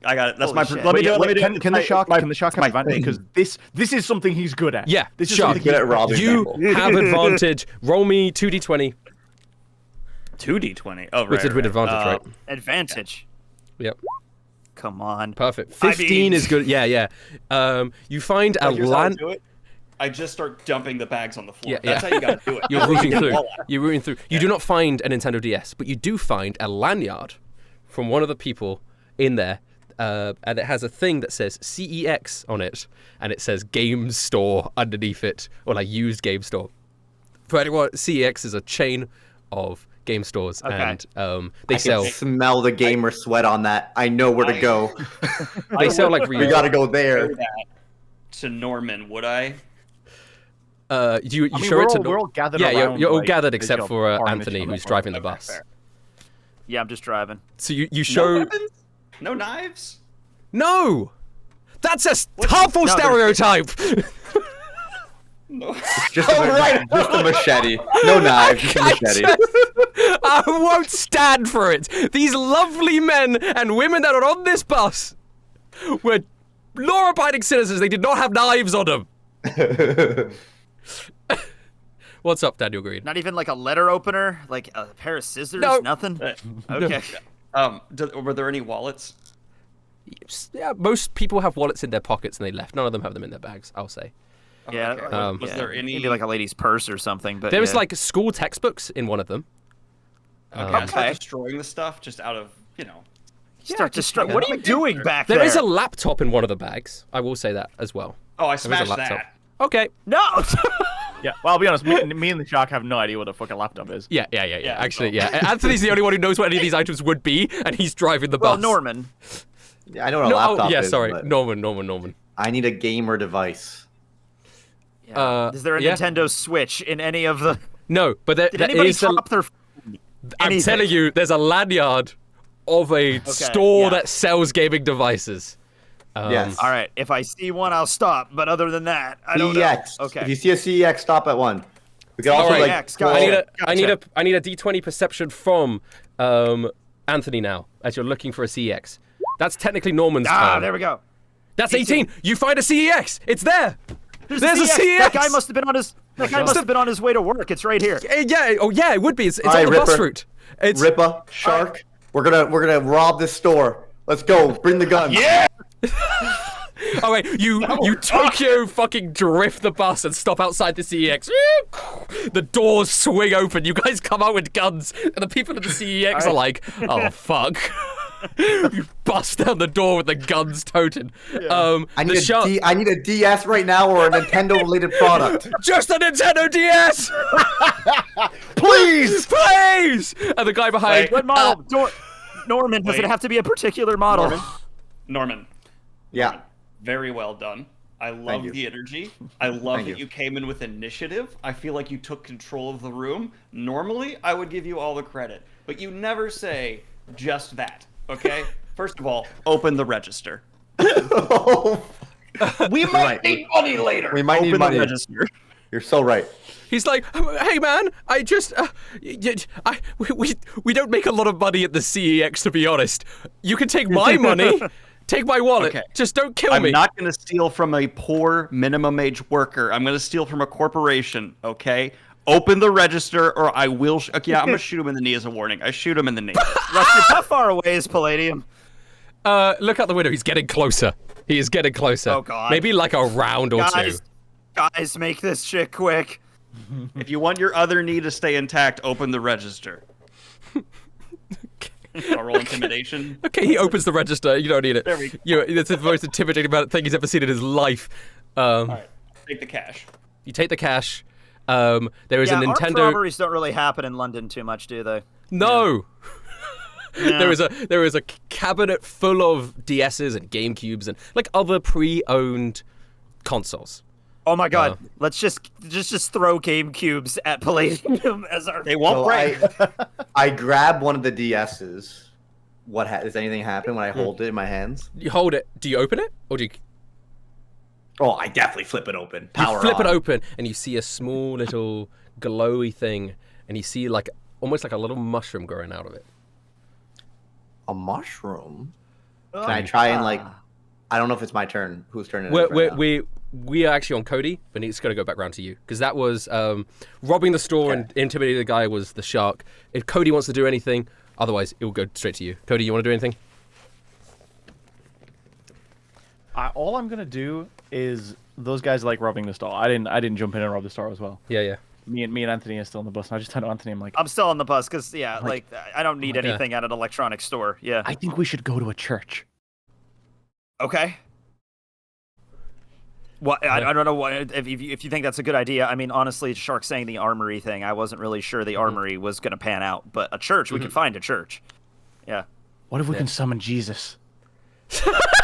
I got it. That's my. Let me do it. Can the shark have advantage? Because this is something he's good at. Yeah, this is shark. something good at robbing people. You have advantage. Roll me 2d20. 2d20. Oh, right. With advantage, right? Advantage. Yep. Come on. Perfect. 15 is good. Yeah. You find a land. I just start dumping the bags on the floor. Yeah. That's how you gotta do it. You're rooting through. You do not find a Nintendo DS, but you do find a lanyard from one of the people in there, and it has a thing that says CEX on it, and it says Game Store underneath it, or like used game store. For anyone, CEX is a chain of game stores, and they sell. I can smell the gamer sweat on that. I know where to go. They sell like we gotta go there. to Norman, would I? You show it to we're all gathered yeah, around, you're all like, gathered except for pouring Anthony, this who's on driving the Okay, bus. fair. Yeah, I'm just driving. So you No show weapons? No knives? no. That's a harmful stereotype. No. Just a machete. No knives, just a machete. I won't stand for it. These lovely men and women that are on this bus were law-abiding citizens. They did not have knives on them. What's up, Daniel Green? Not even like a letter opener, like a pair of scissors, No. nothing. Okay. Were there any wallets? Yeah, most people have wallets in their pockets and they left. None of them have them in their bags, I'll say. Yeah. Okay. Was there any? Maybe like a lady's purse or something, but There was like school textbooks in one of them. Okay. Start destroying the stuff just out of Start destroying. What are you doing back there? There is a laptop in one of the bags. I will say that as well. Oh, I smashed that. Okay. No. Yeah, well, I'll be honest. Me and the shark have no idea what a fucking laptop is. Yeah. Actually, yeah. Anthony's the only one who knows what any of these items would be, and he's driving the bus. Well, Norman. Yeah, I know what a laptop is. Sorry. But Norman. I need a gamer device. Yeah. Is there a Nintendo Switch in any of the? No, but Did anybody drop their? I'm telling you, there's a lanyard of a store that sells gaming devices. Yes. All right. If I see one, I'll stop. But other than that, I don't know. Okay. If you see a CEX, stop at one. We can also I need a D20 perception from Anthony now, as you're looking for a CEX. That's technically Norman's turn. There we go. That's 18. You find a CEX. It's there. There's a CEX. That guy must have been on his. That guy must have been on his way to work. It's right here. Yeah. Oh yeah, it would be. It's on the bus route. It's Ripper, Shark. We're gonna rob this store. Let's go. Bring the gun. Yeah. Oh wait, you Tokyo fucking drift the bus and stop outside the CEX. The doors swing open. You guys come out with guns, and the people at the CEX are like, "Oh fuck." You bust down the door with the guns toted. I need a DS right now or a Nintendo related product. Just a Nintendo DS. Please. And the guy behind. What model? Norman, does it have to be a particular model? Norman. Yeah. Norman. Very well done. I love the energy. I love that you came in with initiative. I feel like you took control of the room. Normally, I would give you all the credit, but you never say just that, okay? First of all, open the register. We might need money later. We might need money. Open the register. You're so right. He's like, hey man, I just, we don't make a lot of money at the CEX, to be honest. You can take my money, take my wallet, just don't kill me. I'm not going to steal from a poor minimum wage worker. I'm going to steal from a corporation, okay? Open the register or I will, I'm going to shoot him in the knee as a warning. I shoot him in the knee. Rusty, how far away is Palladium? Look out the window, he's getting closer. He is getting closer. Oh god. Maybe like a round or two. Guys, make this shit quick. If you want your other knee to stay intact, open the register. I'll roll intimidation. Okay, he opens the register. You don't need it. There we go. It's the most intimidating thing he's ever seen in his life. All right, take the cash. You take the cash. There is a Nintendo. Armed robberies don't really happen in London too much, do they? No. Yeah. There is a cabinet full of DSs and GameCubes and like other pre-owned consoles. Oh my god! Let's just throw GameCubes at Palladium as our. They won't break. I grab one of the DSs. Does anything happen when I hold it in my hands? You hold it. Do you open it or do you? Oh, I definitely flip it open. You flip it open and you see a small little glowy thing, and you see like almost like a little mushroom growing out of it. A mushroom? Can I try and like? I don't know if it's my turn. Whose turn it is? We are actually on Cody, but it's going to go back round to you because that was robbing the store and intimidating the guy was the shark. If Cody wants to do anything, otherwise it will go straight to you. Cody, you want to do anything? All I'm gonna do is those guys like robbing the store. I didn't jump in and rob the store as well. Yeah. Me and Anthony are still on the bus, and I just turned to Anthony. I'm like, I'm still on the bus because like I don't need anything at an electronics store. Yeah. I think we should go to a church. Okay. What I don't know what if you think that's a good idea. I mean, honestly, Shark saying the armory thing, I wasn't really sure the armory was going to pan out, but a church, we could find a church. Yeah. What if we can summon Jesus?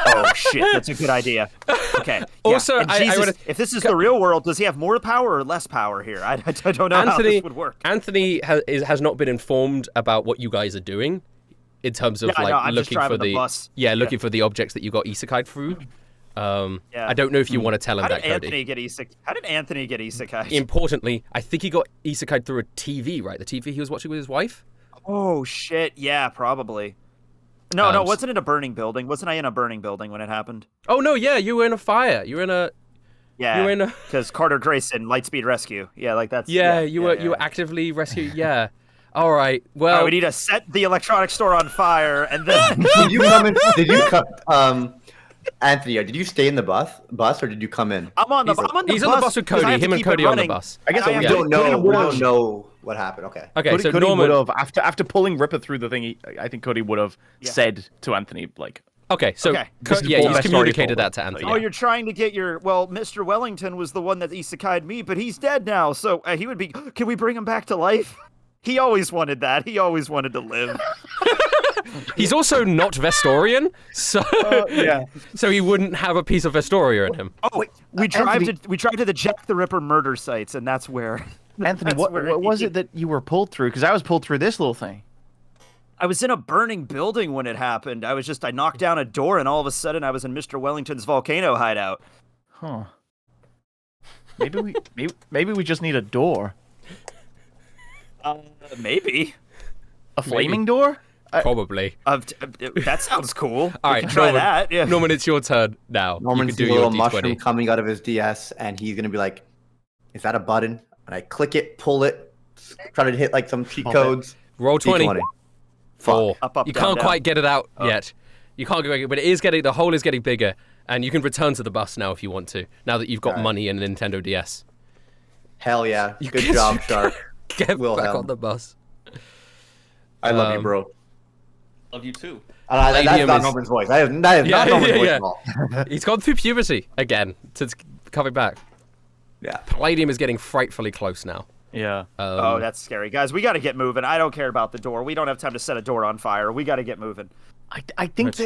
Oh shit, that's a good idea. Okay. Also, if this is the real world, does he have more power or less power here? I don't know how this would work. Anthony has not been informed about what you guys are doing in terms of looking for the bus. Looking for the objects that you got isekai'd through. I don't know if you want to tell him that, Cody. How did Anthony get isekai'd? Importantly, I think he got isekai'd through a TV, right? The TV he was watching with his wife? Oh shit, yeah, probably. No, wasn't it a burning building? Wasn't I in a burning building when it happened? Oh no, yeah, you were in a fire. You were in a because Carter Grayson, Lightspeed Rescue. Yeah, like that's you were actively rescued. Yeah. All right. Well, we need to set the electronics store on fire, and then did you come in? Anthony, did you stay in the bus or did you come in? I'm on the bus. He's on the bus with Cody. Him and Cody are on the bus. I guess we don't know what happened. Okay. So Cody Norman would have after pulling Ripper through the thing. I think Cody would have said to Anthony like. He's communicated that to Anthony. Oh, you're trying to get Mr. Wellington was the one that isekai'd me, but he's dead now, so he would be. Can we bring him back to life? He always wanted that. He always wanted to live. He's also not Vestorian, so so he wouldn't have a piece of Vestoria in him. Oh, wait. We tried to the Jack the Ripper murder sites, and that's where. Anthony, what was it that you were pulled through? Because I was pulled through this little thing. I was in a burning building when it happened. I knocked down a door, and all of a sudden, I was in Mr. Wellington's volcano hideout. Huh. Maybe we just need a door. Maybe. A flaming door? Probably. That sounds cool. All right, try that. Yeah. Norman, it's your turn now. Norman's a little mushroom coming out of his DS, and he's gonna be like, "Is that a button?" And I click it, pull it, try to hit like some cheat codes. Roll 20. 4. Up, you down, can't down. quite get it out yet. You can't get it, but the hole is getting bigger, and you can return to the bus now if you want to. Now that you've got money and a Nintendo DS. Hell yeah! Good job, Shark. Get back on the bus. I love you, bro. Love you too. That's not Norman's voice. That is not Norman's voice at all. He's gone through puberty again since coming back. Yeah. Palladium is getting frightfully close now. Yeah. Oh, that's scary, guys. We got to get moving. I don't care about the door. We don't have time to set a door on fire. We got to get moving. I think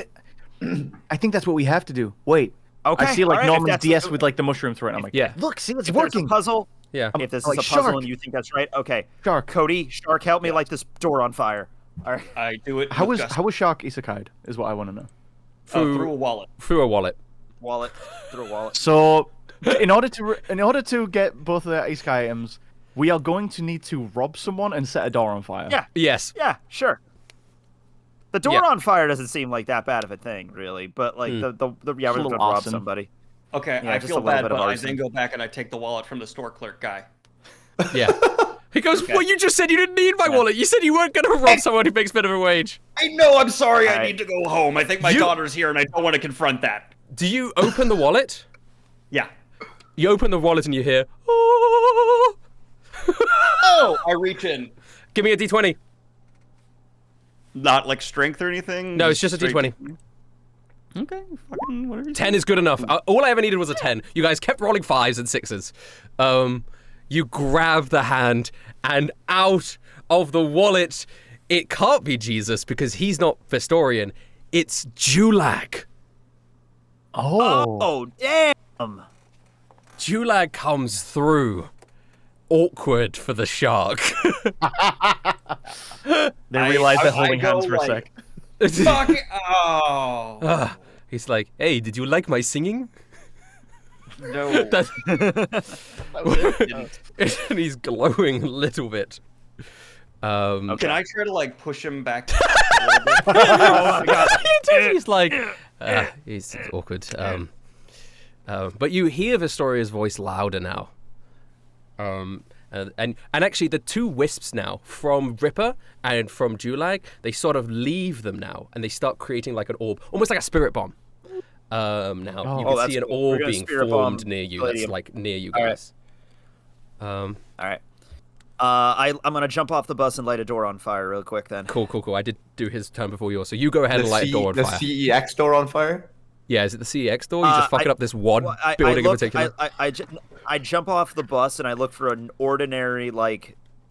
that's what we have to do. Wait. Okay. I see Norman's DS with the mushroom through it. I'm like, yeah. Look, see, it's working. There's a puzzle. Yeah. If this is a puzzle and you think that's right, okay. Shark. Cody, Shark, help me light this door on fire. All right. I do it. How was Shark isekai'd is what I want to know. Through a wallet. Through a wallet. Through a wallet. So, in order to get both of the isekai items, we are going to need to rob someone and set a door on fire. Yeah. Yes. Yeah. Sure. The door on fire doesn't seem like that bad of a thing, really. But we're gonna rob somebody. Okay, I feel bad, but I then go back and I take the wallet from the store clerk guy. Yeah. He goes, well, you just said you didn't need my wallet. You said you weren't going to rob someone who makes minimum wage. I know, I'm sorry, I need to go home. I think my daughter's here and I don't want to confront that. Do you open the wallet? Yeah. You open the wallet and you hear, oh. Oh, I reach in. Give me a D20. Not like strength or anything? No, it's just a D20. Okay, fucking whatever. 10 is good enough. All I ever needed was a 10. You guys kept rolling 5s and 6s. You grab the hand, and out of the wallet, it can't be Jesus because he's not Vestorian. It's Julag. Oh, damn. Julag comes through. Awkward for the shark. They realize they're holding hands for a sec. Fuck it. Oh. He's like, hey, did you like my singing? No. And he's glowing a little bit. Can I try to push him back? Oh my God. He's like, he's awkward. But you hear Vestoria's voice louder now. And actually the two wisps now from Ripper and from Julag, they sort of leave them now and they start creating like an orb, almost like a spirit bomb. Now you can see an orb being formed near you. That's near you guys. All right. I'm gonna jump off the bus and light a door on fire real quick then. Cool. I did do his turn before yours, so you go ahead and light a door on fire. The CEX door on fire? Yeah, is it the CEX door? You just fucking up this one building in particular? I jump off the bus and I look for an ordinary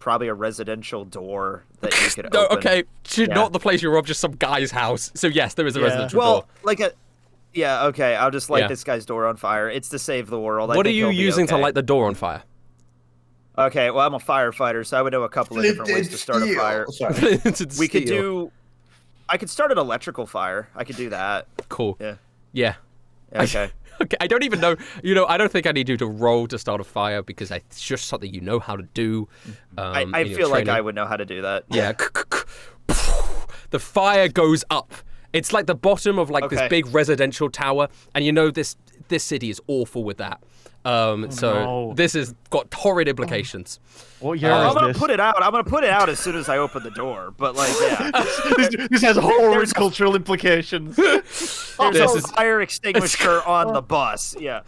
probably a residential door that you could open. Okay, not the place you robbed, just some guy's house. So yes, there is a residential door. Okay, I'll just light this guy's door on fire. It's to save the world. What are you using to light the door on fire? Okay, well, I'm a firefighter, so I would know a couple of different ways to start a fire. I could start an electrical fire. I could do that. Cool. Yeah. Okay. Okay, I don't even know. I don't think I need you to roll to start a fire because it's just something you know how to do. I feel like I would know how to do that. Yeah. The fire goes up. It's like the bottom of this big residential tower, and this city is awful with that. This has got horrid implications. What year I'm gonna put it out. I'm gonna put it out as soon as I open the door. But this has horrid cultural implications. There's a fire extinguisher on the bus. Yeah.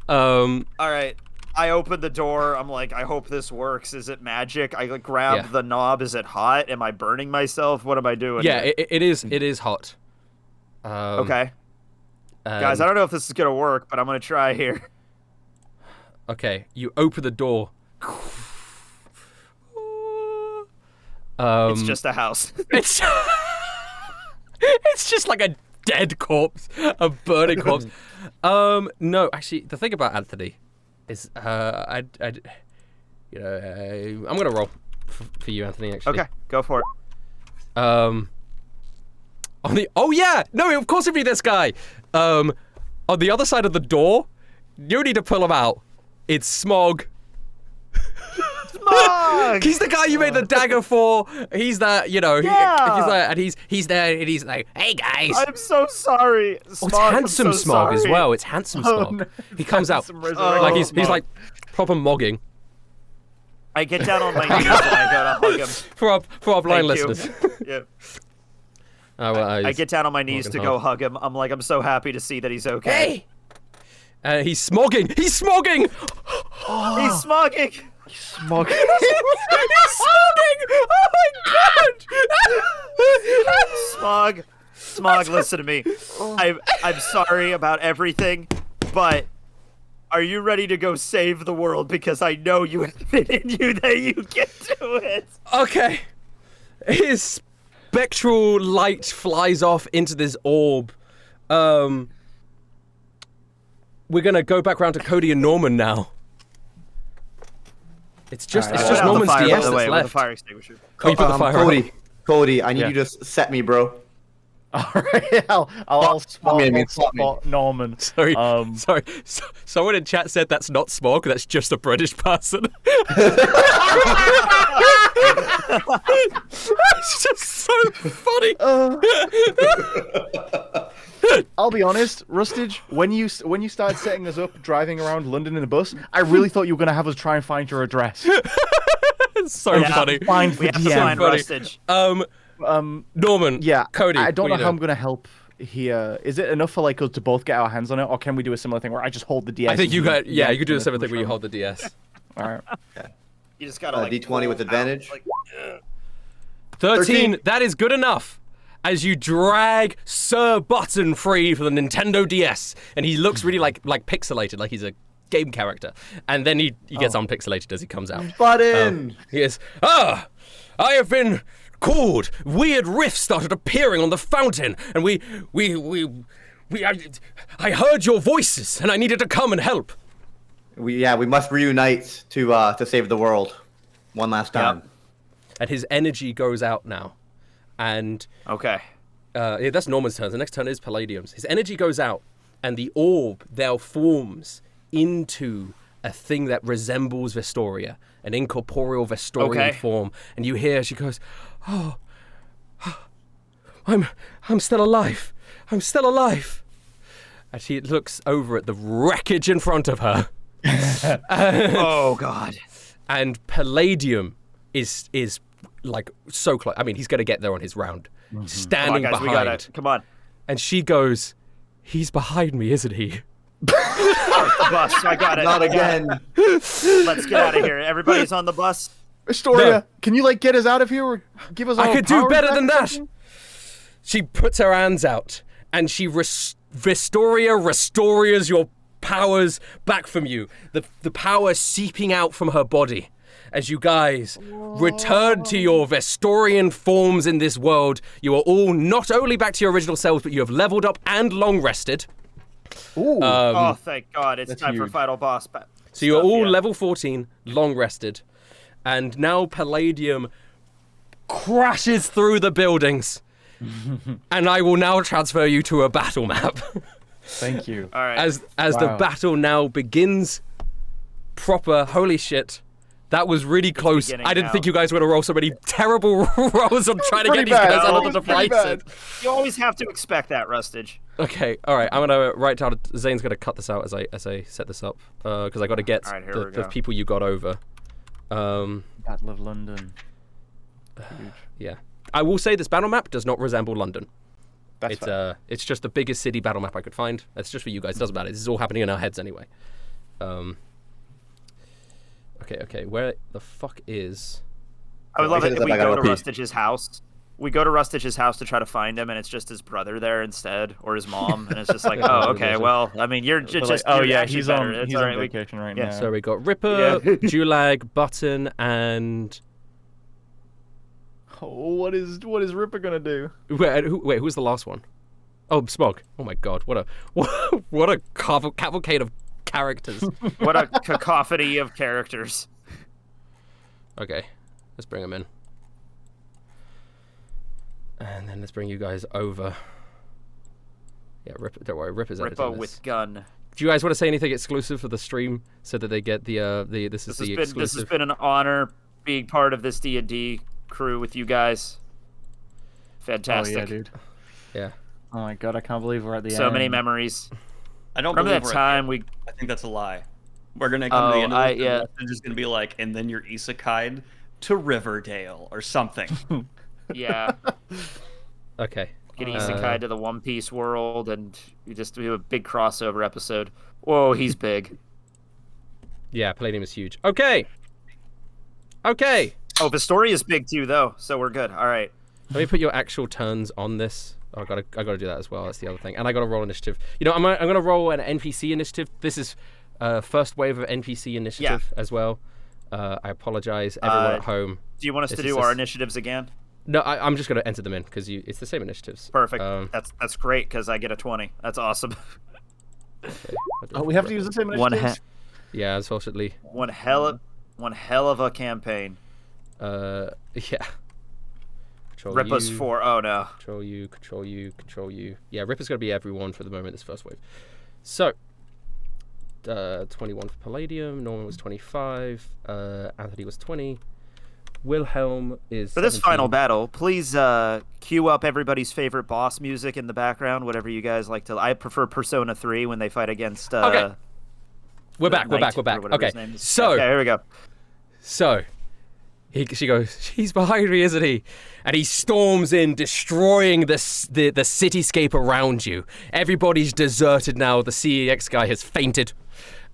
All right. I open the door. I'm like, I hope this works. Is it magic? I grab the knob. Is it hot? Am I burning myself? What am I doing? Yeah, it is. It is hot. Okay. Guys, I don't know if this is gonna work, but I'm gonna try here. Okay, you open the door. It's just a house. It's just like a dead corpse, a burning corpse. No, actually, the thing about Anthony is, I'm gonna roll for you, Anthony. Actually, okay, go for it. Of course it'd be this guy. On the other side of the door, you need to pull him out. It's Smog. Smog! He's the guy you made the dagger for. He's that, he's there, and he's like, hey guys. I'm so sorry. Smog, it's handsome Smog as well. It's handsome Smog. No. He comes out like he's like proper mogging. I get down on my knees and I go to hug him. For our blind listeners. Yeah. I get down on my knees to go hug him. I'm like, I'm so happy to see that he's okay. Hey! He's smogging! He's smogging! He's smogging! He's smogging! He's smogging! Oh my god! Smog, listen to me. I'm sorry about everything, but are you ready to go save the world? Because I know you have it in you that you can do it. Okay. His spectral light flies off into this orb. We're gonna go back around to Cody and Norman now. It's just Norman's DS that's left. With the fire extinguisher. Cody, put the fire Cody, I need you to set me, bro. All right, I'll spot Norman. Sorry. Someone in chat said that's not Smog. That's just a British person. It's just so funny. I'll be honest, Rustage, when you started setting us up driving around London in a bus, I really thought you were gonna have us try and find your address. It's so funny. We have to find Rustage. Norman. Yeah. Cody. I don't know how I'm gonna help here. Is it enough for us to both get our hands on it, or can we do a similar thing where I just hold the DS? I think you could do a similar thing where you hold the DS. All right. Okay. You just gotta D20 with advantage. 13. That is good enough. As you drag Sir Button free from the Nintendo DS, and he looks really like pixelated, like he's a game character, and then he gets unpixelated as he comes out. Button. He is. I have been called. Weird rifts started appearing on the fountain, and I heard your voices, and I needed to come and help. We must reunite to save the world one last time. Yep. And his energy goes out now. And that's Norman's turn. The next turn is Palladium's. His energy goes out, and the orb now forms into a thing that resembles Vestoria, an incorporeal Vestorian form. And you hear she goes, "Oh, I'm still alive. I'm still alive." And she looks over at the wreckage in front of her. Oh God! And Palladium is like so close. I mean, he's gonna get there on his round. Standing come on, guys, behind. We got it. Come on. And she goes, "He's behind me, isn't he?" The bus. I got it. Not again. Let's get out of here. Everybody's on the bus. Astoria, can you get us out of here or give us all I could do better than that. She puts her hands out and she Vestoria restores your powers back from you. The power seeping out from her body. as you guys return to your Vestorian forms in this world. You are all not only back to your original selves, but you have leveled up and long rested. Ooh. Oh, thank God. It's time for final boss. So you're all level 14, long rested. And now Palladium crashes through the buildings. And I will now transfer you to a battle map. Thank you. All right. As the battle now begins proper, holy shit. That was really close. I didn't think you guys were going to roll so many terrible rolls on trying to get these guys out of the devices. You always have to expect that, Rustage. Okay, all right. I'm going to write down. Zane's going to cut this out as I set this up because I got to get the people you got over. Battle of London. Huge. Yeah. I will say this battle map does not resemble London. It's just the biggest city battle map I could find. That's just for you guys. It doesn't matter. This is all happening in our heads anyway. Okay. Where the fuck is... I would love it if we go to Rustage's house. We go to Rustage's house to try to find him, and it's just his brother there instead, or his mom, and it's just like, oh, okay, well, I mean, you're just... Like, oh, yeah, he's on vacation right now. So we got Ripper, Julag, Button, and... Oh, what is Ripper gonna do? Wait, who's the last one? Oh, Smog. Oh my God, what a cavalcade of characters. What a cacophony of characters. Okay, let's bring them in. And then let's bring you guys over. Yeah, Ripper, don't worry, Ripper's editing Ripper this. with gun. Do you guys want to say anything exclusive for the stream so that they get this is the exclusive? This has been an honor being part of this D&D crew with you guys. Fantastic. Oh yeah, dude. Yeah. Oh my God, I can't believe we're at the end. So many memories. I don't remember believe that time we. I think that's a lie. We're gonna come to the end of this. Yeah. It's just gonna be like, and then you're isekai'd to Riverdale or something. Yeah. Okay. Get isekai to the One Piece world, and you just do a big crossover episode. Whoa, he's big. Yeah, Palladium is huge. Okay. Oh, Vestoria is big too, though, so we're good. All right. Let me put your actual turns on this. Oh, I gotta do that as well. That's the other thing. And I gotta roll initiative. You know, I'm gonna roll an NPC initiative. This is first wave of NPC initiative as well. I apologize, everyone at home. Do you want us to do our initiatives again? No, I'm just gonna enter them in because it's the same initiatives. Perfect. That's great because I get a 20. That's awesome. Okay, we have to use the same initiatives. Yeah, unfortunately. One hell of a campaign. Yeah. Ripper's 4. Oh no. Control you. Yeah, Ripper's gonna be everyone for the moment. This first wave. So, 21 for Palladium. Norman was 25. Anthony was 20. Wilhelm is for this 17. Final battle. Please cue up everybody's favorite boss music in the background. Whatever you guys like to. I prefer Persona 3 when they fight against. Okay. We're back. Okay. So here we go. So. She goes, he's behind me, isn't he? And he storms in, destroying the cityscape around you. Everybody's deserted now. The CEX guy has fainted.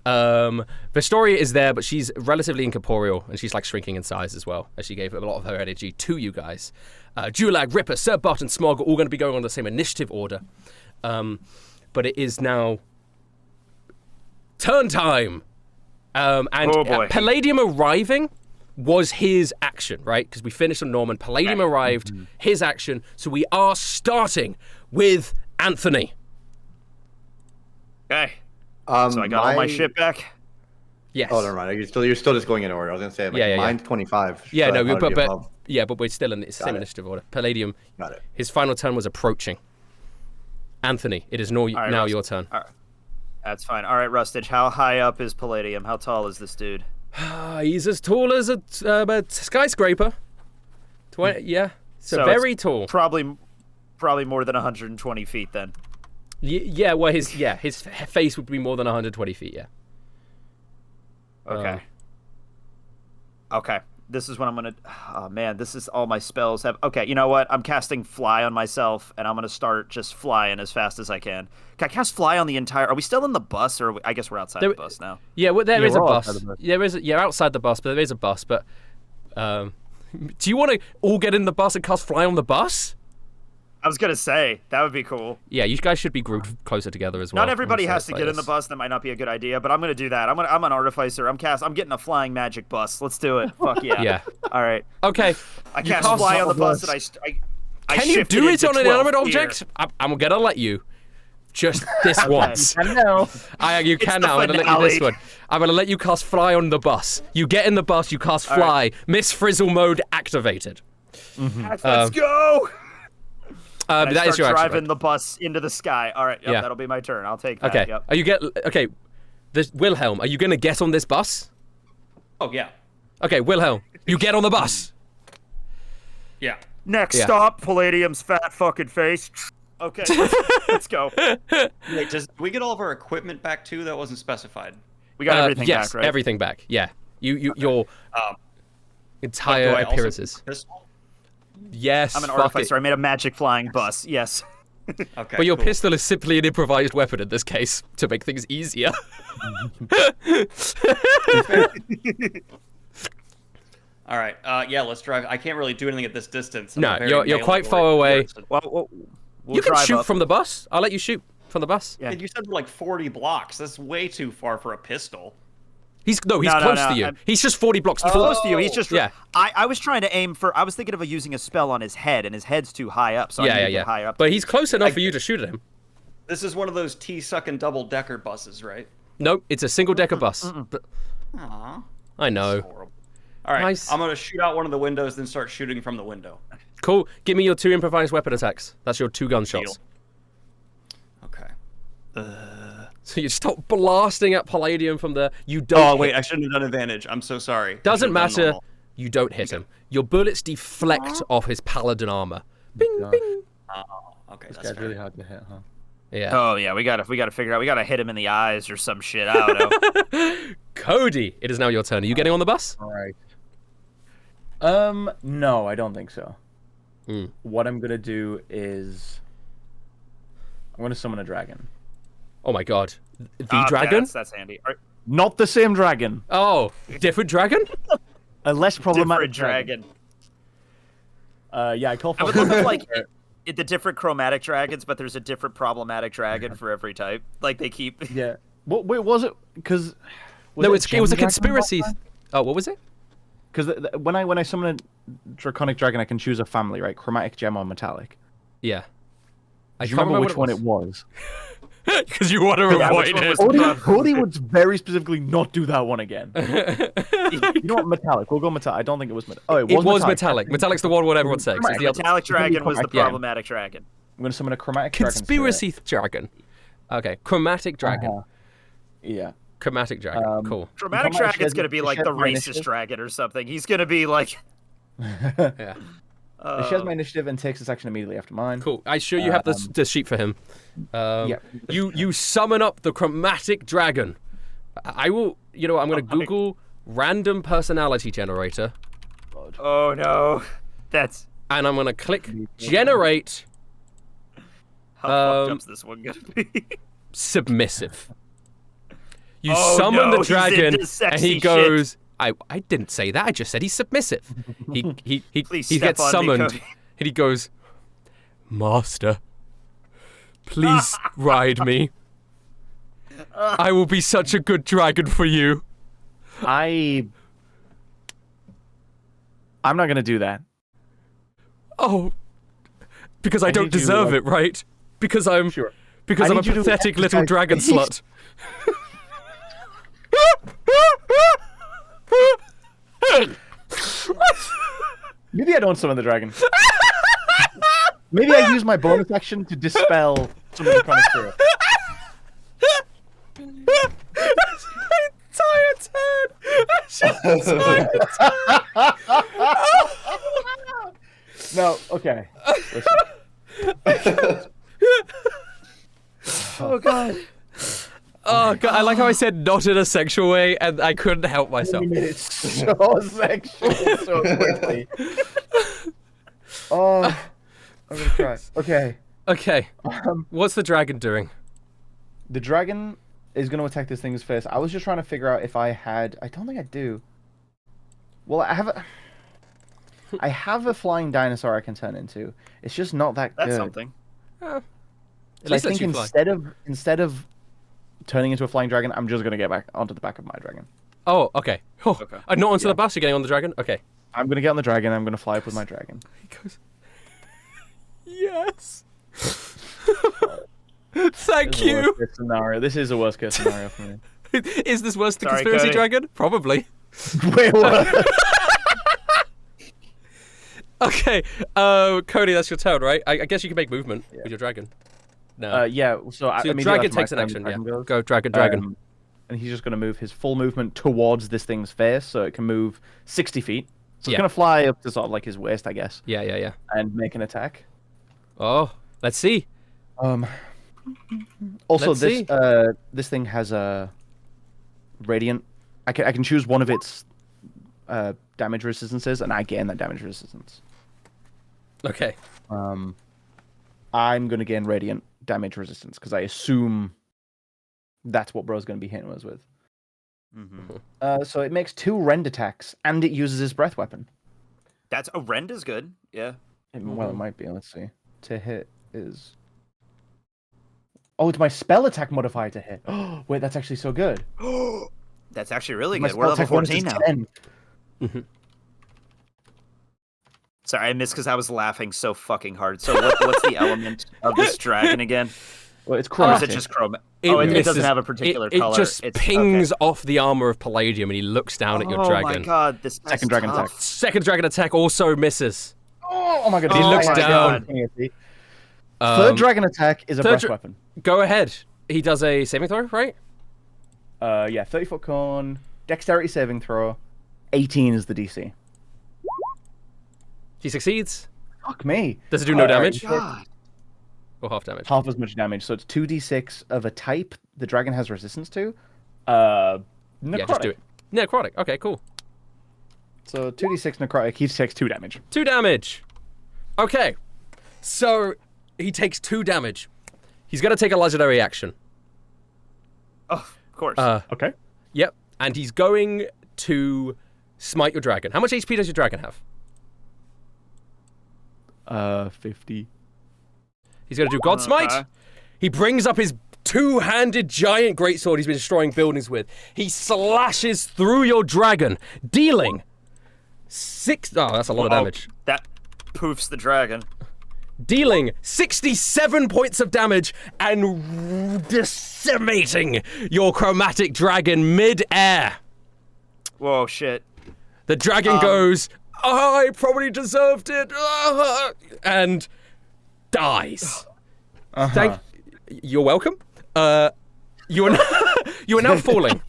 Vestoria is there, but she's relatively incorporeal, and she's like shrinking in size as well, as she gave a lot of her energy to you guys. Julag, Ripper, Sir Bot, and Smog are all going to be going on the same initiative order. But it is now turn time. And Palladium arriving was his action, right? Because we finished on Norman. Palladium arrived, his action. So we are starting with Anthony. Okay. So I got all my shit back? Yes. Oh, never mind. You're still just going in order. I was going to say, mine's 25. Yeah, no, but we're still in the same initiative order. Palladium, got it. His final turn was approaching. Anthony, it is now your turn. All right. That's fine. All right, Rustage, how high up is Palladium? How tall is this dude? He's as tall as a skyscraper. Yeah, so very tall. Probably more than 120 feet then. Yeah, well, his face would be more than 120 feet. Yeah. Okay. Okay. This is what I'm gonna. Oh man, this is all my spells have. Okay, you know what? I'm casting Fly on myself, and I'm gonna start just flying as fast as I can. Can I cast Fly on the entire? Are we still in the bus, or I guess we're outside the bus now? Yeah, well, there is a bus. You're outside the bus, but there is a bus. But do you want to all get in the bus and cast Fly on the bus? I was gonna say that would be cool. Yeah, you guys should be grouped closer together as well. Not everybody has to get in the bus. That might not be a good idea, but I'm gonna do that. I'm an artificer. I'm getting a flying magic bus. Let's do it. Fuck yeah. Yeah. All right. Okay. I cast fly on the bus, and I can you do it on an inanimate object? I'm gonna let you. Just this once. I know. You can now. I'm gonna let you this one. I'm gonna let you cast fly on the bus. You get in the bus. You cast fly. Right. Miss Frizzle mode activated. Let's go. That is your action. Driving the bus into the sky. All right. Yep, yeah. That'll be my turn. I'll take that. Okay. Yep. This Wilhelm. Are you gonna get on this bus? Oh yeah. Okay, Wilhelm. You get on the bus. Yeah. Next stop, Palladium's fat fucking face. Okay, let's go. Wait, do we get all of our equipment back too? That wasn't specified. We got everything back, right? Everything back. Yeah. Your entire appearances. Yes. I'm an artificer. I made a magic flying bus. Yes. Okay. But your pistol is simply an improvised weapon in this case to make things easier. All right. Yeah, let's drive. I can't really do anything at this distance. No, you're quite far away. Well, you can shoot from the bus. I'll let you shoot from the bus. Yeah. You said we're like 40 blocks. That's way too far for a pistol. He's close to you. He's just 40 blocks close to you. He's just I was trying to aim for. I was thinking of using a spell on his head, and his head's too high up. So I need to get high up. But he's close enough for you to shoot at him. This is one of those tea-sucking double-decker buses, right? Nope, it's a single-decker bus. Aww. I know. All right, nice. I'm gonna shoot out one of the windows, then start shooting from the window. Cool. Give me your 2 improvised weapon attacks. That's your 2 gunshots. Okay. So you stop blasting at Palladium from there. You don't. Oh wait, I shouldn't have done advantage. I'm so sorry. Doesn't matter. You don't hit him. Your bullets deflect off his paladin armor. Bing, bing. Oh, okay. This guy's really hard to hit, huh? Yeah. Oh yeah, we gotta figure out. We gotta hit him in the eyes or some shit. I don't know. Cody, it is now your turn. Are you getting on the bus? All right. No, I don't think so. What I'm gonna do is I'm gonna summon a dragon. Oh my god, the dragon? That's handy. Not the same dragon. Oh, different dragon? A less problematic dragon. Yeah, I call for. I would love like the different chromatic dragons, but there's a different problematic dragon for every type. Like they keep. Yeah. Wait, was it? Because. No, it was a conspiracy. Oh, what was it? Because when I summon a draconic dragon, I can choose a family, right? Chromatic, gem, or metallic. Yeah. I can't remember which one it was. Because you want to avoid it. Cody would very specifically not do that one again. You know what? Metallic. We'll go metallic. I don't think it was metallic. Oh, it was metallic. Metallic's the one everyone says. Metallic dragon was the problematic dragon. I'm going to summon a chromatic conspiracy dragon. Okay, chromatic dragon. Yeah. Chromatic dragon. Cool. Chromatic dragon's going to be like the racist dragon or something. He's going to be like... Yeah. It shares my initiative and takes its action immediately after mine. Cool. I sure you have the sheet for him. Yeah. You summon up the chromatic dragon. I will. You know, I'm going to Google random personality generator. Oh no, And I'm going to click generate. How fucked up's this one going to be? Submissive. You summon the dragon, and he goes. Shit. I didn't say that. I just said he's submissive. He gets summoned, and he goes, "Master, please ride me. I will be such a good dragon for you." I'm not gonna do that. Oh, because I don't deserve it, right? Because I'm because I'm a pathetic little dragon slut. Maybe I don't summon the dragon. Maybe I use my bonus action to dispel some of the chronic spirit. No, okay. Oh god. Oh god, I like how I said not in a sexual way, and I couldn't help myself. You made it so sexual so quickly. Oh, I'm gonna cry. Okay. Okay. What's the dragon doing? The dragon is going to attack this thing's face. I was just trying to figure out if I had... I don't think I do. Well, I have a... I have a flying dinosaur I can turn into. It's just not that good. That's something. So I think instead of turning into a flying dragon, I'm just gonna get back onto the back of my dragon. Oh, okay. Oh, okay. Not onto the bus. You're getting on the dragon. Okay. I'm gonna get on the dragon. I'm gonna fly up with my dragon. He goes. Yes. Thank you. This is a worst case scenario for me. Is this worse than Conspiracy Cody. Dragon? Probably. Wait, what? Okay, Cody, that's your turn, right? I guess you can make movement with your dragon. No. Yeah. So your dragon takes an action. Yeah. Go, dragon. And he's just going to move his full movement towards this thing's face, so it can move 60 feet. So it's going to fly up to sort of like his waist, I guess. Yeah. And make an attack. Oh, let's see. Also, this thing has a radiant. I can choose one of its damage resistances, and I gain that damage resistance. Okay. I'm gonna gain radiant damage resistance because I assume that's what bro's gonna be hitting us with. Mm-hmm. So it makes 2 rend attacks, and it uses his breath weapon. That's a rend is good. Yeah. Well, it might be. Let's see. To hit is. Oh, it's my spell attack modifier to hit. Oh, wait, that's actually so good. That's actually really good. We're level 14 now. Mm-hmm. Sorry, I missed because I was laughing so fucking hard. So what's the element of this dragon again? Well, it's chromatic. Or is it just chromatic? It doesn't have a particular color. It just pings off the armor of Palladium, and he looks down at your dragon. Oh my god, this second dragon attack. Second dragon attack also misses. Oh my god. He looks down. Third dragon attack is a breath weapon. Go ahead. He does a saving throw, right? 30-foot cone, dexterity saving throw, 18 is the DC. He succeeds. Fuck me. Does it do no damage? God. Or half damage? Half as much damage. So it's 2d6 of a type the dragon has resistance to. Necrotic. Yeah, just do it. Necrotic. Okay, cool. So 2d6 necrotic. He takes 2 damage. 2 damage. Okay. So he takes 2 damage. He's going to take a legendary action. Oh, of course. Okay. Yep. And he's going to smite your dragon. How much HP does your dragon have? 50. He's going to do God Smite. Okay. He brings up his 2-handed giant greatsword he's been destroying buildings with. He slashes through your dragon, dealing 6... Oh, that's a lot of damage. That poofs the dragon. Dealing 67 points of damage and decimating your chromatic dragon mid-air. Whoa, shit. The dragon goes, I probably deserved it, and dies. You're welcome. You are now falling.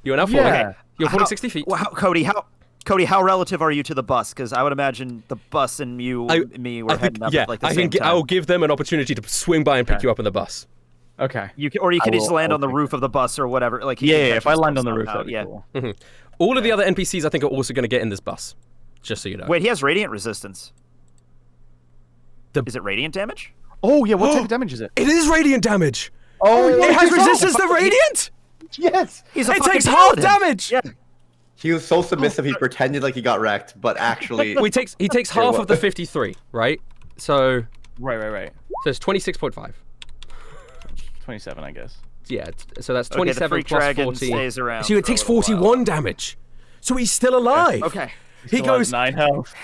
You are now falling. Yeah. You're falling 60 feet. Wow, Cody, how relative are you to the bus? Because I would imagine the bus and me were heading up at like the same time. I'll give them an opportunity to swing by and pick you up on the bus. Okay. You could just land on the roof of the bus or whatever. Like if I land on the roof, that'd be cool. Mm-hmm. All of the other NPCs, I think, are also going to get in this bus. Just so you know. Wait, he has radiant resistance. Is it radiant damage? Oh yeah, what type of damage is it? It is radiant damage. Oh, it has resistance to radiant. Yes, it takes half damage. Yeah. He was so submissive, he pretended like he got wrecked, but actually... he takes half of the 53, right? So... Right. So it's 26.5. 27, I guess. Yeah, so that's 27 plus 14. Stays around so it takes 41 damage. So he's still alive. Okay. He goes, 9 health.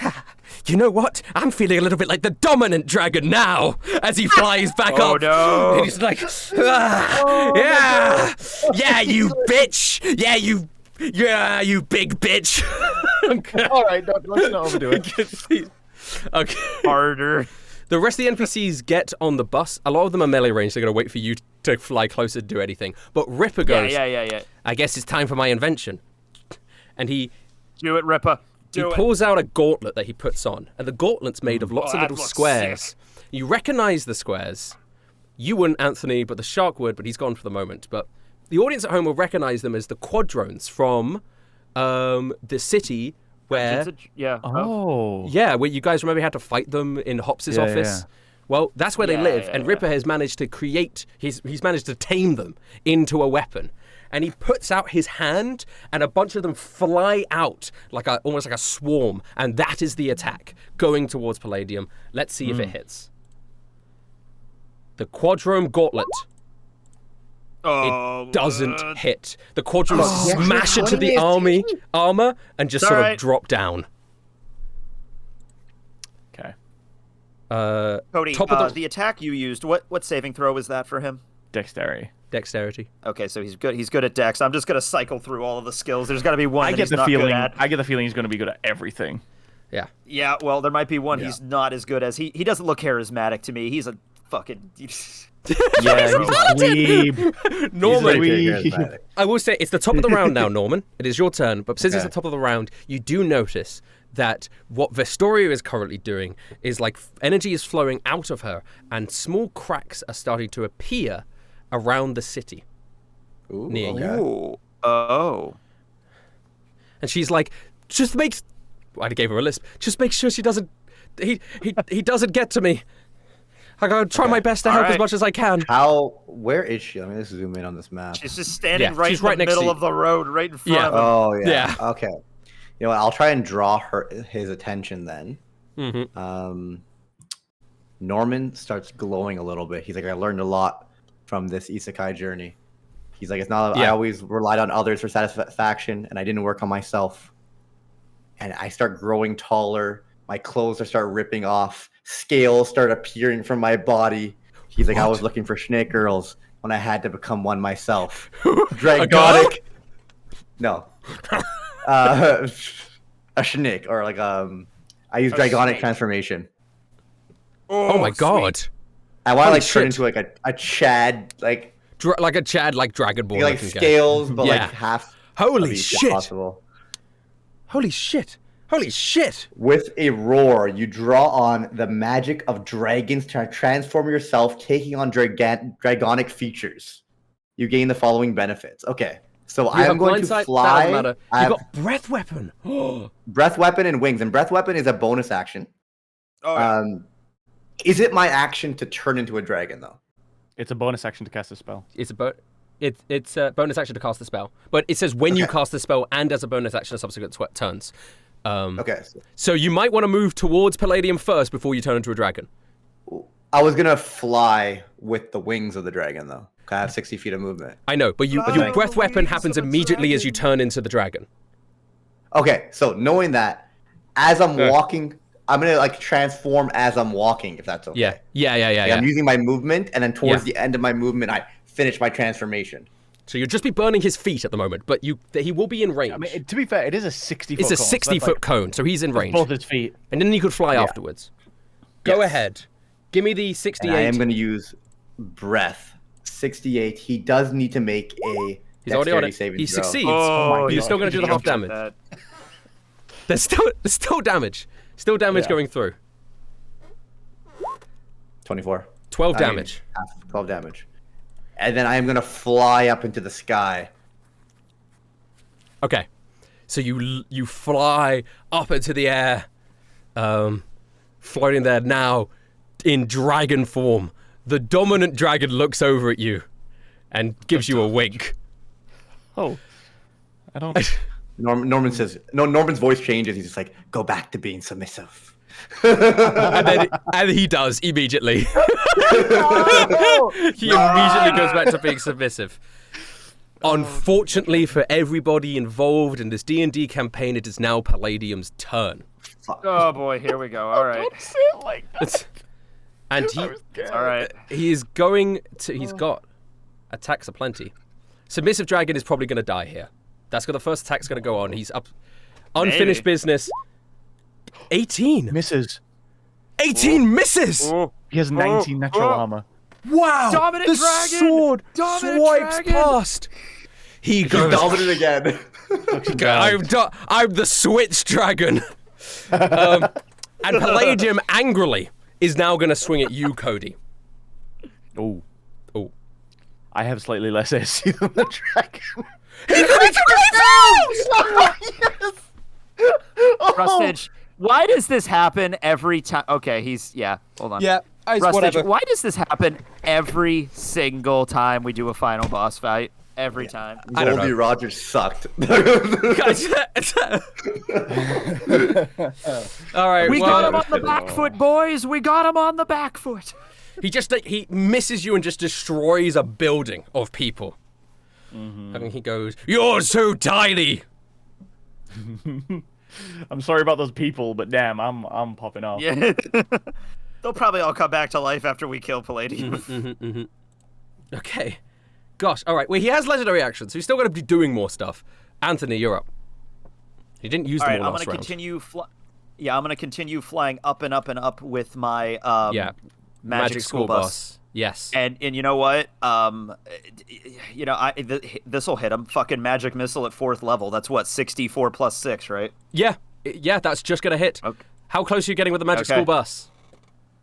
You know what? I'm feeling a little bit like the dominant dragon now, as he flies back up. Oh no! And he's like, yeah, you bitch. Yeah, you big bitch. All right, let's not overdo it. Okay. Harder. The rest of the NPCs get on the bus. A lot of them are melee range. They're going to wait for you to fly closer to do anything. But Ripper goes, Yeah. I guess it's time for my invention. And he... Do it, Ripper. He pulls out a gauntlet that he puts on. And the gauntlet's made of lots of little squares. Sick. You recognize the squares. You wouldn't, Anthony, but the shark would, but he's gone for the moment. But the audience at home will recognize them as the quadrones from the city where... where you guys remember had to fight them in Hops' office? Yeah. Well, that's where they live, and Ripper has managed to create... He's managed to tame them into a weapon. and he puts out his hand, and a bunch of them fly out almost like a swarm, and that is the attack going towards Palladium. Let's see if it hits. The Quadrome Gauntlet. It doesn't hit. The Quadrome smash into the armor and just sort of drop down. Okay. Cody, the attack you used, what saving throw was that for him? Dexterity. Okay, so he's good. He's good at Dex. I'm just gonna cycle through all of the skills. There's got to be one he's not good at. I get the feeling he's gonna be good at everything. Yeah. Yeah. Well, there might be one he's not as good as. He doesn't look charismatic to me. He's a fucking. Yeah, he's a dweeb. Norman, I will say it's the top of the round now, Norman. It is your turn, but since it's the top of the round, you do notice that what Vestoria is currently doing is like energy is flowing out of her, and small cracks are starting to appear around the city. Near you. Oh. And she's like, I gave her a lisp. Just make sure she doesn't. He doesn't get to me. I gotta try my best to help as much as I can. Where is she? Let me just zoom in on this map. She's just standing right in the middle of the road, right in front of him. Oh, yeah. Okay. You know what? I'll try and draw his attention then. Mm-hmm. Norman starts glowing a little bit. He's like, I learned a lot from this Isekai journey. He's like, it's not. I always relied on others for satisfaction, and I didn't work on myself. And I start growing taller. My clothes start ripping off. Scales start appearing from my body. He's like, I was looking for snake girls when I had to become one myself. Dragonic. No. A snake, or like I use dragonic transformation. Oh my god! I want to turn into like a Chad, like a Chad, like Dragonborn, like scales, but like half. Holy shit! Possible. Holy shit! Holy shit! With a roar, you draw on the magic of dragons to transform yourself, taking on dragonic features. You gain the following benefits. Okay, so I'm going to fly. You got breath weapon. Breath weapon and wings, and breath weapon is a bonus action. Oh. Yeah. Is it my action to turn into a dragon though? It's a bonus action to cast a spell. It's a bonus action to cast the spell, but it says when you cast the spell and as a bonus action of subsequent turns. Okay. So you might want to move towards Palladium first before you turn into a dragon. I was gonna fly with the wings of the dragon though. I have 60 feet of movement. I know, but your breath weapon happens immediately as you turn into the dragon. Okay, so knowing that, as I'm walking, I'm gonna like transform as I'm walking, if that's okay. Yeah. I'm using my movement, and then towards the end of my movement, I finish my transformation. So you'll just be burning his feet at the moment, but he will be in range. I mean, to be fair, it is a 60-foot cone. It's a 60-foot cone, so he's in range. Both his feet. And then you could fly afterwards. Go ahead. Give me the 68. And I am going to use breath. 68. He does need to make a dexterity saving throw. He succeeds. But you're still going to do the half damage. There's still damage. Still damage going through. 24. 12 damage. 12 damage. And then I am going to fly up into the sky. Okay. So you fly up into the air, floating there now in dragon form. The dominant dragon looks over at you and gives you a wink. Oh. I don't... Norman says... No, Norman's voice changes. He's just like, go back to being submissive. and he does immediately. He immediately goes back to being submissive. Unfortunately for everybody involved in this D&D campaign, it is now Palladium's turn. Oh boy, here we go. All right. Don't say it like that. And all right. He's got attacks aplenty. Submissive dragon is probably going to die here. That's the first attack's going to go on. He's up. Unfinished business. 18 misses. 18 misses. He has 19 natural armor. Wow! Dominant the dragon! sword Dominant swipes dragon! past. He goes dominant again. I'm the switch dragon. And Palladium angrily is now going to swing at you, Cody. Oh. I have slightly less AC than the dragon. He's going to Rustage, why does this happen every time? Okay, hold on. Yeah, Rustage, why does this happen every single time we do a final boss fight? every time. Goldie Rogers sucked. All right, we got him on the back foot, boys. We got him on the back foot. He misses you and just destroys a building of people. And he goes, "You're so tiny." I'm sorry about those people, but damn, I'm popping off. Yeah. They'll probably all come back to life after we kill Palladium. Okay. Gosh, all right. Well, he has legendary actions, so he's still going to be doing more stuff. Anthony, you're up. He didn't use them all last round. I'm going to continue flying up and up and up with my magic school bus. Yes. And you know what? This will hit him. Fucking magic missile at 4th level. That's what, 64 plus 6, right? Yeah. Yeah, that's just going to hit. Okay. How close are you getting with the magic school bus?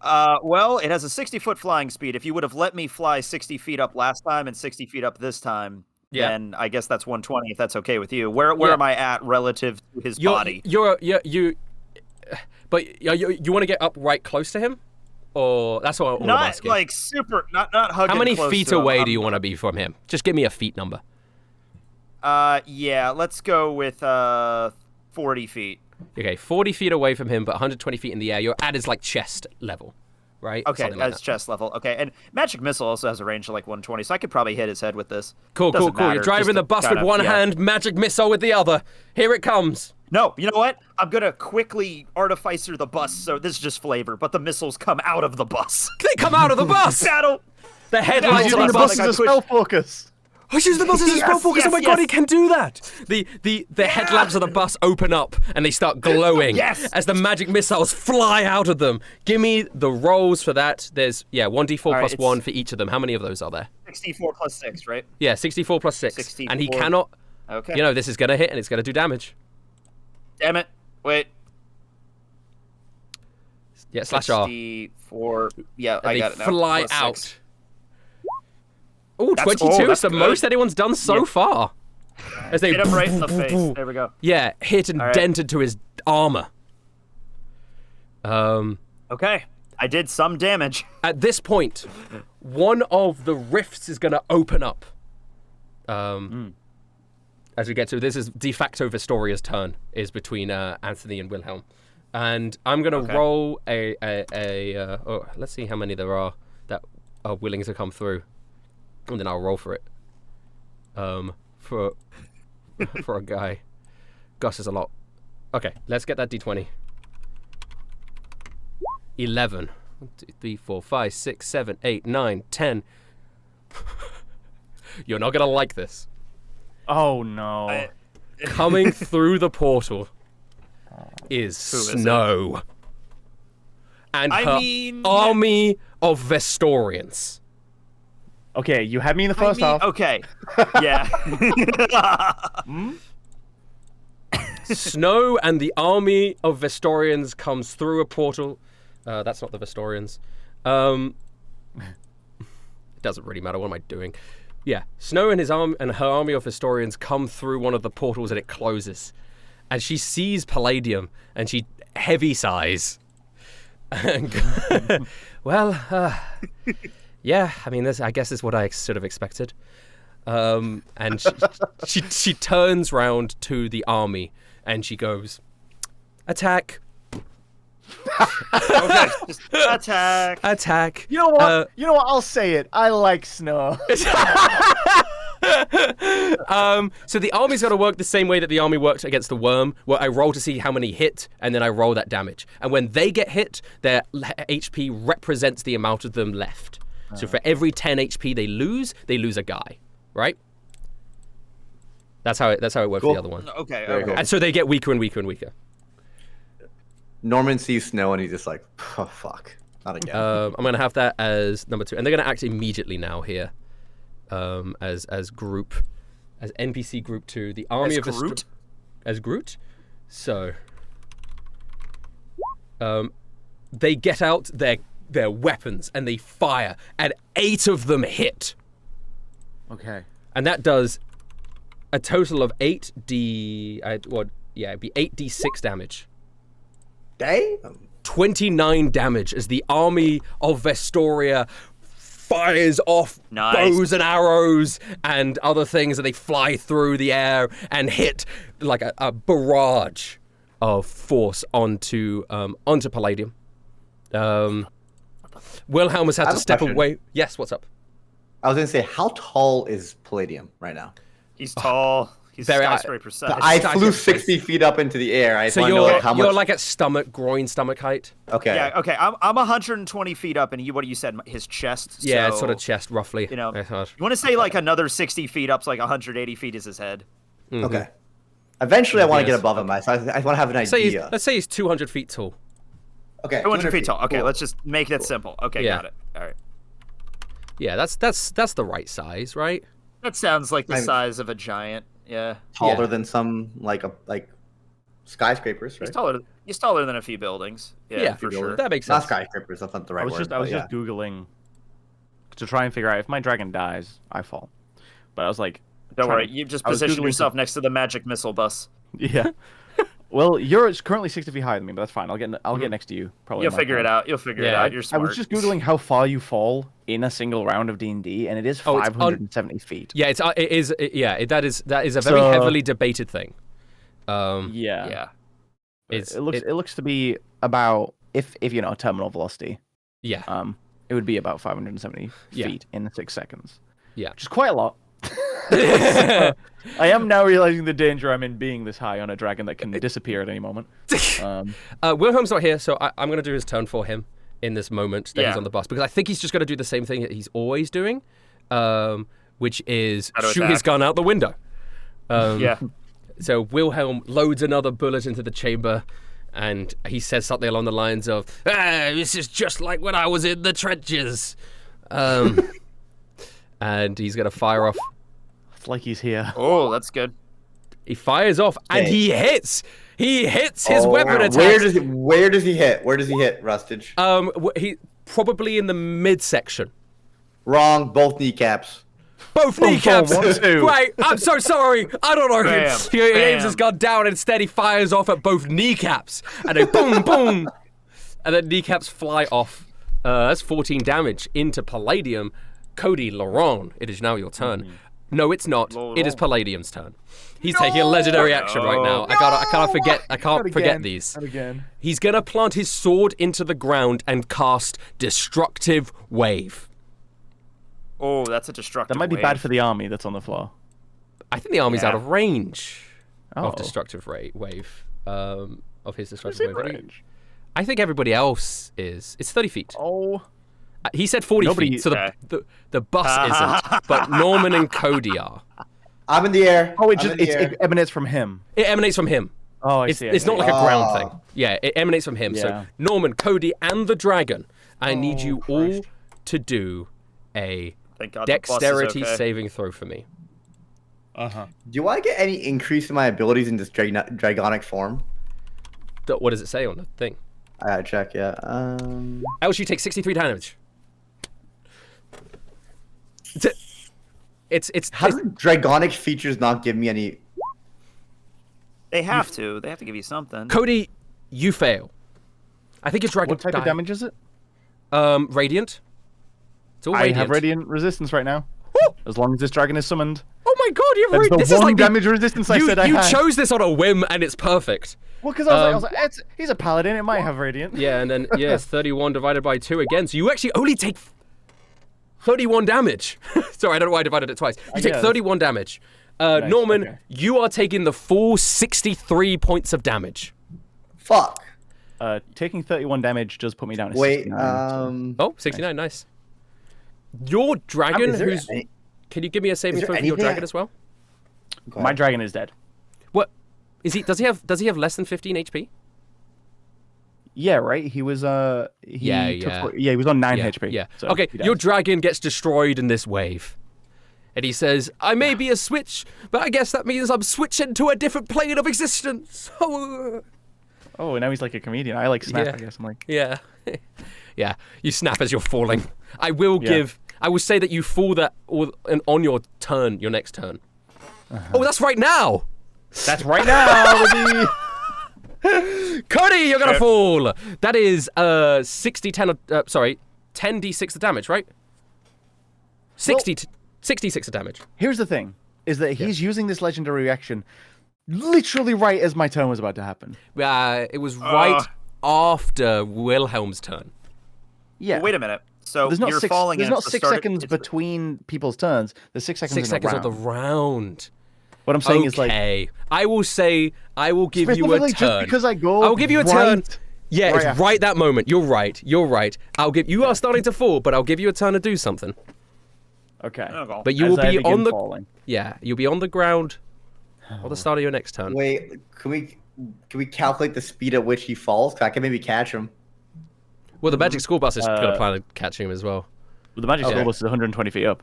Well, it has a 60-foot flying speed. If you would have let me fly 60 feet up last time and 60 feet up this time, then I guess that's 120 if that's okay with you. Where am I at relative to his body? But you want to get up right close to him? Or that's what I'm asking. Not like super, not hugging. How many feet away do you want to be from him? Just give me a feet number. Yeah, let's go with 40 feet. Okay, 40 feet away from him, but 120 feet in the air. You're at his, like, chest level, right? Okay, that's chest level. Okay, and Magic Missile also has a range of, like, 120, so I could probably hit his head with this. Cool. You're driving the bus with one hand, Magic Missile with the other. Here it comes. No, you know what? I'm going to quickly artificer the bus, so this is just flavor, but the missiles come out of the bus. They come out of the bus! Battle! The headlights of the bus is a spell focus. I choose the bus as a spell focus. Oh my god, he can do that! The headlamps of the bus open up and they start glowing as the magic missiles fly out of them. Give me the rolls for that. There's 1d4 plus 1 for each of them. How many of those are there? 64 plus 6, right? Yeah, 64 plus 6. 64. And he cannot. Okay. You know, this is gonna hit and it's gonna do damage. Damn it! Wait. Yeah, slash R. 64. Yeah, I got it now. Fly plus out. 6. Oh, 22 is the most anyone's done so far. As they hit him right in the face. There we go. Yeah, hit and dented to his armor. Okay, I did some damage. At this point, one of the rifts is going to open up. As we get to this is de facto Vestoria's turn, is between Anthony and Wilhelm. And I'm going to roll let's see how many there are that are willing to come through. And then I'll roll for it. For a guy. Gosh, there's a lot. Okay, let's get that d20. 11. 1, 2, 3, 4, 5, 6, 7, 8, 9, 10. You're not gonna like this. Oh no. Coming through the portal is Snow. And her army of Vestorians. Okay, you had me in the first half. Okay, yeah. Snow and the army of Vestorians comes through a portal. That's not the Vestorians. It doesn't really matter. What am I doing? Yeah, Snow and her army of Vestorians come through one of the portals and it closes. And she sees Palladium and she heavy sighs. Well, yeah, I mean, I guess is what I sort of expected. And she turns round to the army and she goes, "Attack!" Okay, just attack! Attack! You know what? I'll say it. I like Snow. So the army's got to work the same way that the army worked against the worm, where I roll to see how many hit, and then I roll that damage. And when they get hit, their HP represents the amount of them left. So for every 10 HP they lose a guy, right? That's how it works for the other one. Okay. Cool. And so they get weaker and weaker and weaker. Norman sees Snow and he's just like, oh fuck, not again. I'm gonna have that as number 2, and they're gonna act immediately now here, as NPC group 2, the army of Groot? As Groot. So, they get out their weapons and they fire, and 8 of them hit. Okay. And that does a total of it'd be 8d6 damage. Damn. 29 damage as the army of Vestoria fires off bows and arrows and other things, and they fly through the air and hit like a barrage of force onto Palladium. Wilhelm has had to step away. Yes, what's up? I was going to say, how tall is Palladium right now? He's tall. He's skyscraper size. I flew 60 feet up into the air. So you're like at groin stomach height. Okay. Yeah. Okay. I'm 120 feet up, and what you said, his chest. Yeah, it's sort of chest, roughly. You want to say like another 60 feet up, so like 180 feet is his head. Mm-hmm. Okay. Eventually, I want to get above him. I want to have an idea. Let's say he's 200 feet tall. Okay. 200 feet tall. Okay. Cool. Let's just make it simple. Okay. Yeah. Got it. All right. Yeah, that's the right size, right? That sounds like the size of a giant. Yeah. Taller than some like skyscrapers, right? He's taller than a few buildings. Yeah, for sure. That makes sense. Not skyscrapers. That's not the right word. I was just googling to try and figure out if my dragon dies, I fall. But I was like, don't worry, you just position yourself next to the magic missile bus. Yeah. Well, you're currently 60 feet higher than me, but that's fine. I'll get next to you. Probably. You'll figure it out. You're smart. I was just googling how far you fall in a single round of D&D, and it is 570 feet. Yeah, that is a very heavily debated thing. Yeah. It looks to be about if terminal velocity. Yeah. It would be about 570 feet in 6 seconds. Yeah. Which is quite a lot. I am now realizing the danger I'm in being this high on a dragon that can disappear at any moment. Wilhelm's not here, so I'm going to do his turn for him in this moment that he's on the bus, because I think he's just going to do the same thing that he's always doing, which is shoot his gun out the window. So Wilhelm loads another bullet into the chamber, and he says something along the lines of, this is just like when I was in the trenches. And he's going to fire off. It's like he's here. Oh, that's good. He fires off, and he hits. He hits his weapon attack. Where does he hit? Where does he hit, Rustage? He probably in the midsection. Wrong. Both kneecaps. Both kneecaps. Right. I'm so sorry. I don't know. He aims his gun down. Instead, he fires off at both kneecaps, and then boom, boom, and then kneecaps fly off. That's 14 damage into Palladium. Cody, Laurent, it is now your turn. No, it's not. Laurent. It is Palladium's turn. He's taking a legendary action right now. I can't forget these. He's gonna plant his sword into the ground and cast Destructive Wave. Oh, that's a destructive That might be bad for the army that's on the floor. I think the army's out of range of Destructive Wave. Of his Destructive Wave. Range? I think everybody else is. It's 30 feet. Oh. He said 40 feet, so the bus isn't, but Norman and Cody are. I'm in the air. Oh, it emanates from him. It emanates from him. Oh, I it's, see. It's not like a ground thing. Yeah, it emanates from him. Yeah. So Norman, Cody, and the dragon, I need you all to do a dexterity saving throw for me. Do I get any increase in my abilities in this dragonic form? What does it say on the thing? I gotta check, yeah. Else you take 63 damage. How do dragonic features not give me any? They have to. They have to give you something. Cody, you fail. I think your dragon. What type of damage is it? Radiant. It's all radiant. I have radiant resistance right now. Woo! As long as this dragon is summoned. Oh my god, you have this is like damage resistance I said I had. You chose this on a whim, and it's perfect. Well, because I was like, he's a paladin. It might have radiant. Yeah, and then it's 31 divided by 2 again. So you actually only take 31 damage. Sorry, I don't know why I divided it twice. You take 31 damage. Nice, Norman, you are taking the full 63 points of damage. Fuck. Taking 31 damage does put me down to 69. 69, nice. Your dragon, can you give me a saving throw for your dragon as well? My dragon is dead. What? Is he? Does he have less than 15 HP? Yeah, right. He was he was on 9 HP. Yeah. So okay, your dragon gets destroyed in this wave. And he says, I may be a switch, but I guess that means I'm switching to a different plane of existence. Oh, and now he's like a comedian. I like snap, I guess. I'm like... Yeah. Yeah, you snap as you're falling. I will say that you fall on your turn, your next turn. Oh, that's right now! That's right now! Cody, you're gonna fall! That is 10d6 of damage, right? 66 damage. Here's the thing, is that he's using this legendary reaction literally right as my turn was about to happen. It was right after Wilhelm's turn. Yeah. Well, wait a minute. So there's not you're six, falling. There's not 6 seconds between people's turns. There's 6 seconds. 6 seconds in of the round. What I'm saying is like. I will give you a turn. Just because I go. I'll give you a turn. Yeah, it's right that moment. You're right. You are starting to fall, but I'll give you a turn to do something. Okay. But you will be on the falling. Yeah, you'll be on the ground at the start of your next turn. Wait, can we calculate the speed at which he falls? 'Cause I can maybe catch him. Well, the magic school bus is going to plan on catching him as well. Well, the magic school bus is 120 feet up.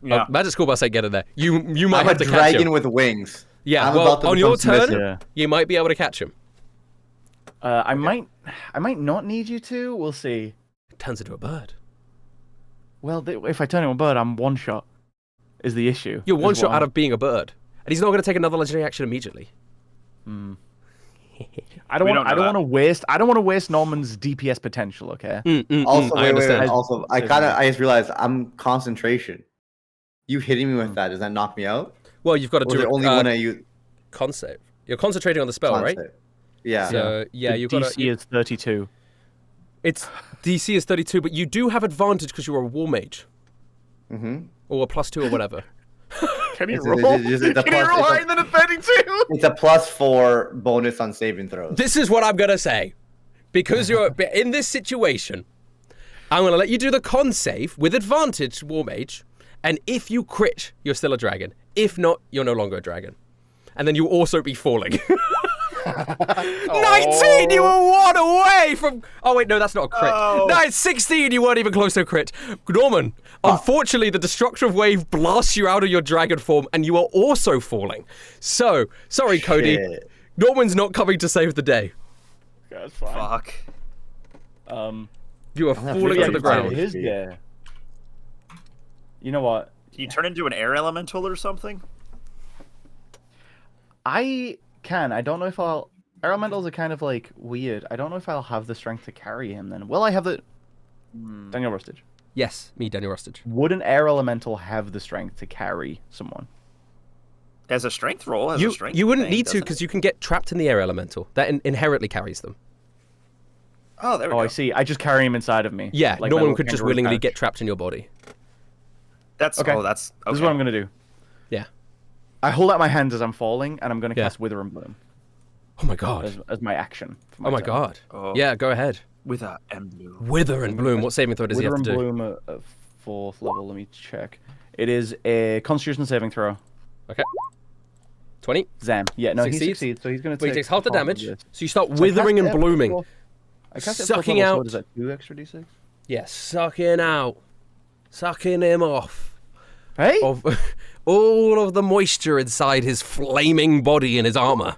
Yeah. Magic school bus ain't getting there. You might have to catch him. I'm a dragon with wings. Yeah, well, on your turn, you might be able to catch him. I might not need you to. We'll see. It turns into a bird. Well, if I turn into a bird, I'm one shot. Is the issue? You're one shot out of being a bird, and he's not going to take another legendary action immediately. I don't want to waste Norman's DPS potential. Okay. I understand. Also, I just realized I'm concentration. You hitting me with that, does that knock me out? Well, you've got to do it. Only one I use. Con save. You're concentrating on the spell, right? Yeah. So you've got DC is 32. It's DC is 32, but you do have advantage because you're a war mage. Or a +2 or whatever. Can you roll? Can you roll higher than a 32? It's a +4 bonus on saving throws. This is what I'm gonna say, because you're in this situation. I'm gonna let you do the con save with advantage, war mage, and if you crit, you're still a dragon. If not, you're no longer a dragon, and then you'll also be falling. 19, you were 1 away from... Oh, wait, no, that's not a crit. No, it's 16, you weren't even close to a crit. Norman, unfortunately, the destructive wave blasts you out of your dragon form, and you are also falling. So, sorry, Cody. Norman's not coming to save the day. That's fine. Fuck. You are falling to the ground. You know what? Can you turn into an air elemental or something? I can. I don't know if I'll... Air elementals are kind of like weird. I don't know if I'll have the strength to carry him then. Will I have the... Daniel Rustage. Yes, me, Daniel Rustage. Would an air elemental have the strength to carry someone? As a strength roll? You wouldn't need to because you can get trapped in the air elemental. That inherently carries them. Oh, there we go. I see. I just carry him inside of me. Yeah, like no one could just willingly get trapped in your body. That's okay. This is what I'm going to do. Yeah. I hold out my hands as I'm falling, and I'm going to cast Wither and Bloom. Oh my god. As my action. Oh my god. Yeah, go ahead. Wither and Bloom. Wither and Bloom. What saving throw does he have to do? Wither and Bloom at 4th level. Let me check. It is a Constitution saving throw. Okay. 20. Zam. Yeah, no, he succeeds, so he's going to take... He takes half the damage, so you start withering and blooming. I cast sucking out... Is that 2 extra d6? Yeah, sucking out. Sucking him off. Hey? Of all of the moisture inside his flaming body and his armor.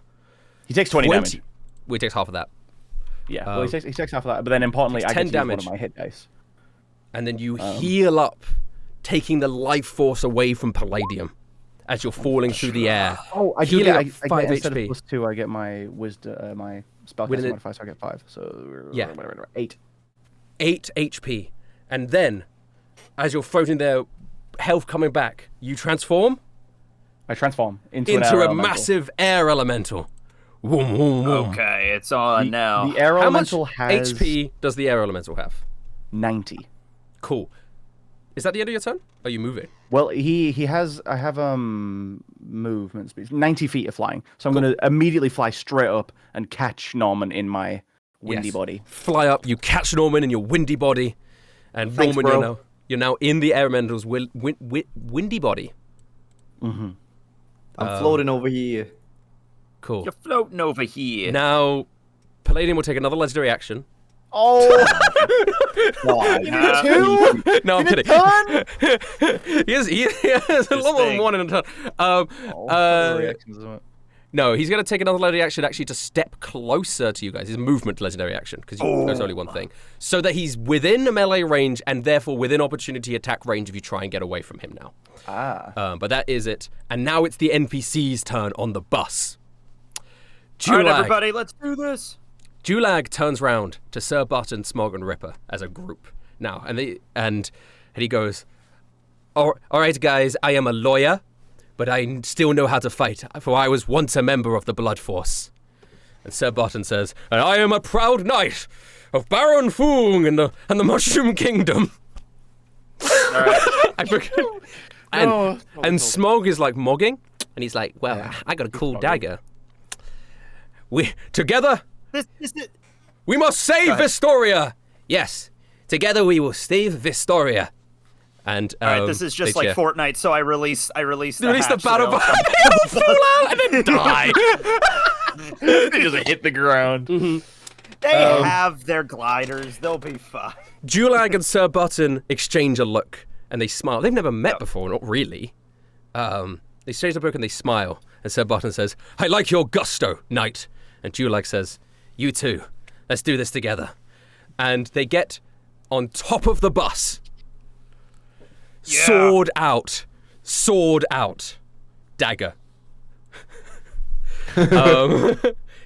He takes 20 damage. We takes half of that. Yeah, well, he takes half of that, but then importantly, I get to use one of my hit dice. And then you heal up, taking the life force away from Palladium as you're falling through the air. Oh, I do get 5 HP. Instead of +2, I get my wisdom, my spellcasting modifier, so I get 5. So yeah, 8. 8 HP, and then as you're floating there, health coming back, you transform. I transform into a massive air elemental. Vroom, vroom, vroom. Okay, it's on now. The air elemental has... How much HP does the air elemental have? 90. Cool. Is that the end of your turn? Are you moving? Well, he has... I have movement speed. 90 feet of flying. So I'm going to immediately fly straight up and catch Norman in my windy body. Fly up, you catch Norman in your windy body. And Thanks, Norman, you're now in the air elemental's windy body. Mm-hmm. I'm floating over here. Cool. You're floating over here. Now, Palladium will take another legendary action. Oh! No, I'm kidding. He has a lot more than one in a turn. No, he's going to take another legendary action actually to step closer to you guys. His movement legendary action, because there's only one thing. So that he's within a melee range and therefore within opportunity attack range if you try and get away from him now. But that is it. And now it's the NPC's turn on the bus. All right, everybody, let's do this. Julag turns round to Sir Button, Smog, and Ripper as a group now, and he goes, All right, guys, I am a lawyer, but I still know how to fight, for I was once a member of the Blood Force. And Sir Bottom says, and I am a proud knight of Baron Foong and the Mushroom Kingdom. All right. I forget. And Smog is like mogging, and he's like, well, I got a cool dagger. We together, we must save Vistoria. Yes, together we will save Vistoria. And all right, this is just like Fortnite, so I release the battle bus. They'll fall out and then die. They just hit the ground. Mm-hmm. They have their gliders. They'll be fine. Julag and Sir Button exchange a look, and they smile. They've never met before, not really. They exchange a look and they smile. And Sir Button says, I like your gusto, knight. And Julag says, you too. Let's do this together. And they get on top of the bus. Yeah. Sword out. Dagger.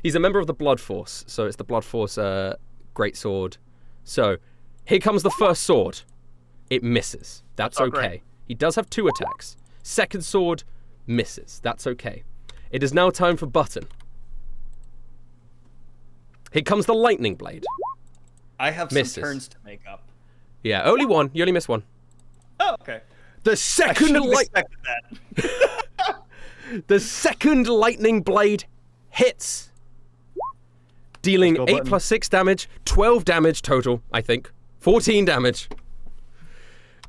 He's a member of the Blood Force, so it's the Blood Force great sword. So, here comes the first sword. It misses. That's okay. Great. He does have 2 attacks. Second sword misses. That's okay. It is now time for Button. Here comes the lightning blade. I have some turns to make up. Yeah, only one. You only missed one. Oh, okay. The second the second lightning blade hits, dealing 8 plus 6 damage, 12 damage total, I think. 14 damage.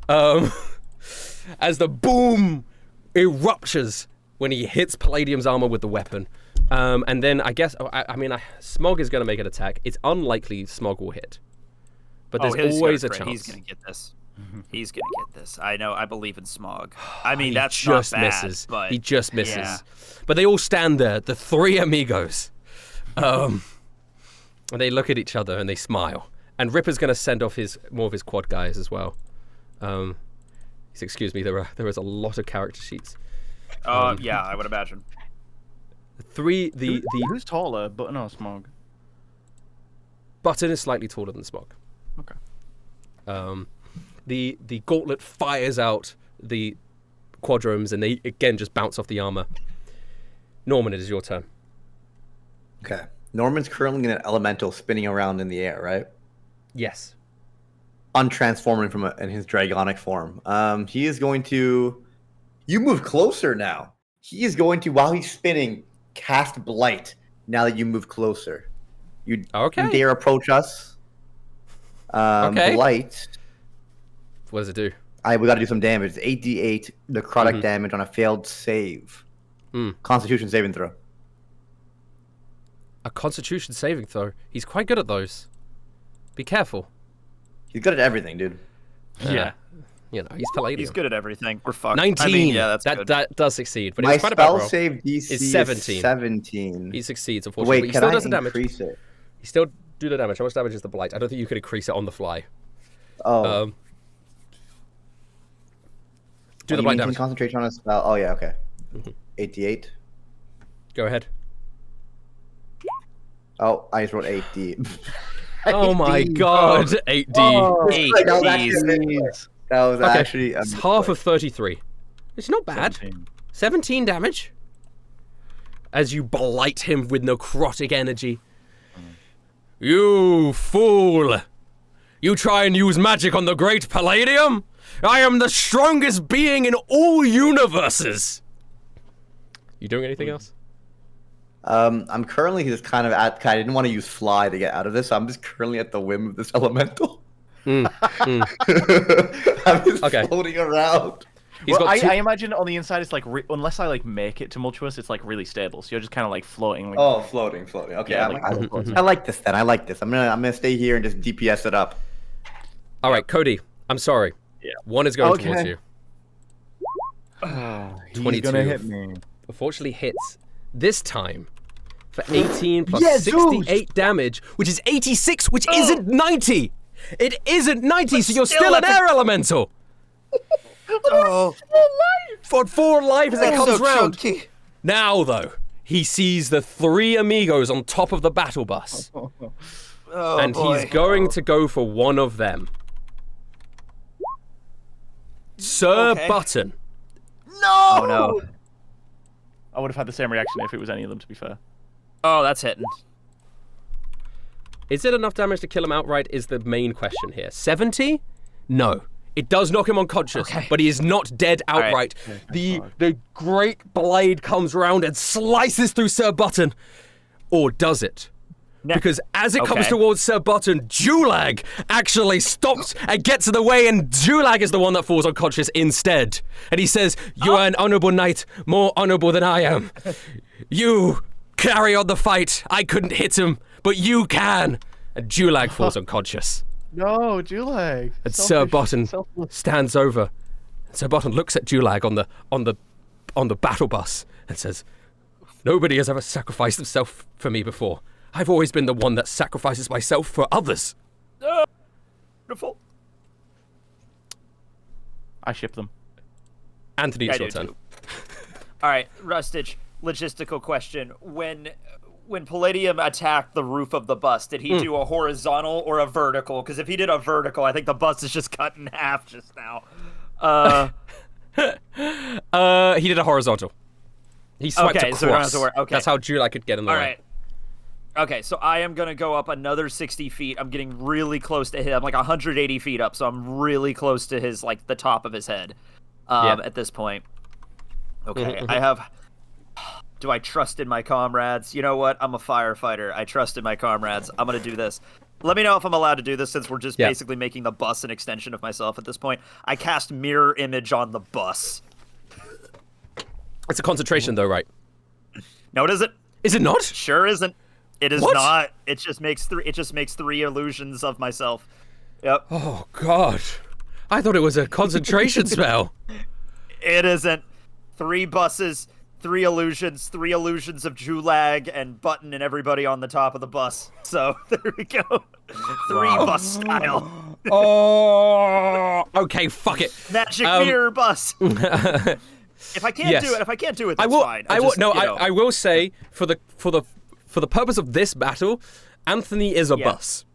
As the boom erupts when he hits Palladium's armor with the weapon. And then I guess, Smog is going to make an attack. It's unlikely Smog will hit. But there's always a chance. He's going to get this. He's going to get this. I know. I believe in Smog. I mean, that's just not bad, misses. But he just misses. Yeah. But they all stand there, the 3 amigos. And they look at each other and they smile. And Ripper's going to send off more of his quad guys as well. Excuse me, there is a lot of character sheets. Yeah, I would imagine. Who's taller? Button or Smog? Button is slightly taller than Smog. Okay. The gauntlet fires out the quadrums, and they again just bounce off the armor. Norman, it is your turn. Okay. Norman's currently in an elemental spinning around in the air, right? Yes. Untransforming in his dragonic form. He is going to... You move closer now. He is going to, while he's spinning, cast Blight now that you move closer. You dare approach us. Blight. What does it do? We got to do some damage. It's 8d8 necrotic damage on a failed save. Constitution saving throw. A Constitution saving throw. He's quite good at those. Be careful. He's good at everything, dude. Yeah. He's Palladium. He's good at everything. We're fucked. 19. I mean, yeah, that's good. That does succeed. But my it's quite a bad roll. spell save DC is 17. He succeeds, unfortunately. Wait, he can still I does the damage. increase it? He still do the damage. How much damage is the Blight? I don't think you could increase it on the fly. Oh. Do the Blight damage. Concentration on a spell. Oh, yeah, okay. 8d8. Go ahead. Oh, I just wrote 8d. Oh my god, 8d. Oh, 8d. That was actually... It's half of 33. It's not bad. 17 damage. As you blight him with necrotic energy. You fool! You try and use magic on the great Palladium? I am the strongest being in all universes! You doing anything else? I'm currently just kind of I didn't want to use fly to get out of this, so I'm just currently at the whim of this elemental. I'm just floating around. Well, I imagine on the inside it's like, unless I like make it tumultuous, it's like really stable. So you're just kind of like floating. Like, floating. Okay, yeah, I like this then. I like this. I'm gonna stay here and just DPS it up. All right, Cody. I'm sorry. Yeah. One is going towards you. 22. He's gonna hit me. Unfortunately, hits this time for 18 plus 68 damage, which is 86, which isn't 90. It isn't 90, so you're still an air elemental. For 4 life as it comes round. Chunky. Now, though, he sees the 3 amigos on top of the battle bus. He's going to go for one of them. Sir Button. No! Oh, no. I would have had the same reaction if it was any of them, to be fair. Oh, that's hitting. Is it enough damage to kill him outright is the main question here. 70? No. It does knock him unconscious, but he is not dead outright. Right. The great blade comes around and slices through Sir Button. Or does it? No. Because as it comes towards Sir Button, Julag actually stops and gets in the way, and Julag is the one that falls unconscious instead. And he says, "You are an honorable knight, more honorable than I am. You carry on the fight. I couldn't hit him, but you can." And Julag falls unconscious. No, Julag. And Sir Button stands over. Sir Button looks at Julag on the battle bus and says, "Nobody has ever sacrificed himself for me before. I've always been the one that sacrifices myself for others." Beautiful. I ship them. Anthony, it's your turn. All right, Rustage. Logistical question: When Palladium attacked the roof of the bus, did he do a horizontal or a vertical? Because if he did a vertical, I think the bus is just cut in half just now. He did a horizontal. He swiped across. So we don't have to worry. Okay. That's how Julag could get in the way. All right. Okay, so I am going to go up another 60 feet. I'm getting really close to him. I'm like 180 feet up, so I'm really close to his, like, the top of his head at this point. Okay, I have... Do I trust in my comrades? You know what? I'm a firefighter. I trust in my comrades. I'm going to do this. Let me know if I'm allowed to do this, since we're just basically making the bus an extension of myself at this point. I cast Mirror Image on the bus. It's a concentration, though, right? No, it isn't. Is it not? Sure isn't. It is not. It just makes three illusions of myself. Yep. Oh, God. I thought it was a concentration spell. It isn't. 3 buses... 3 illusions of Julag and Button and everybody on the top of the bus. So there we go. 3 bus style. Oh, okay, fuck it. Magic mirror bus. If I can't do it, that's fine. I will say for the purpose of this battle, Anthony is a bus.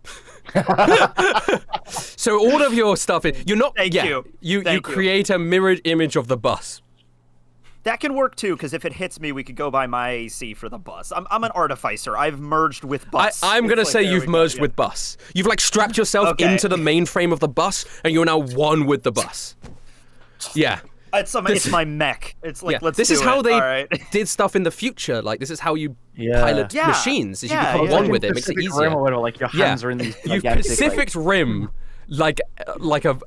So all of your stuff you're not. Thank you. You create a mirrored image of the bus. That can work too, because if it hits me, we could go by my AC for the bus. I'm an artificer. I've merged with bus. I'm gonna say you've merged with bus. You've like strapped yourself into the mainframe of the bus, and you're now one with the bus. Yeah. It's my mech. It's like let's. This do is how it. they did stuff in the future. Like this is how you pilot machines. Is you become one with it. It makes it easier. Like your hands are in these. You Pacific Rim, like a.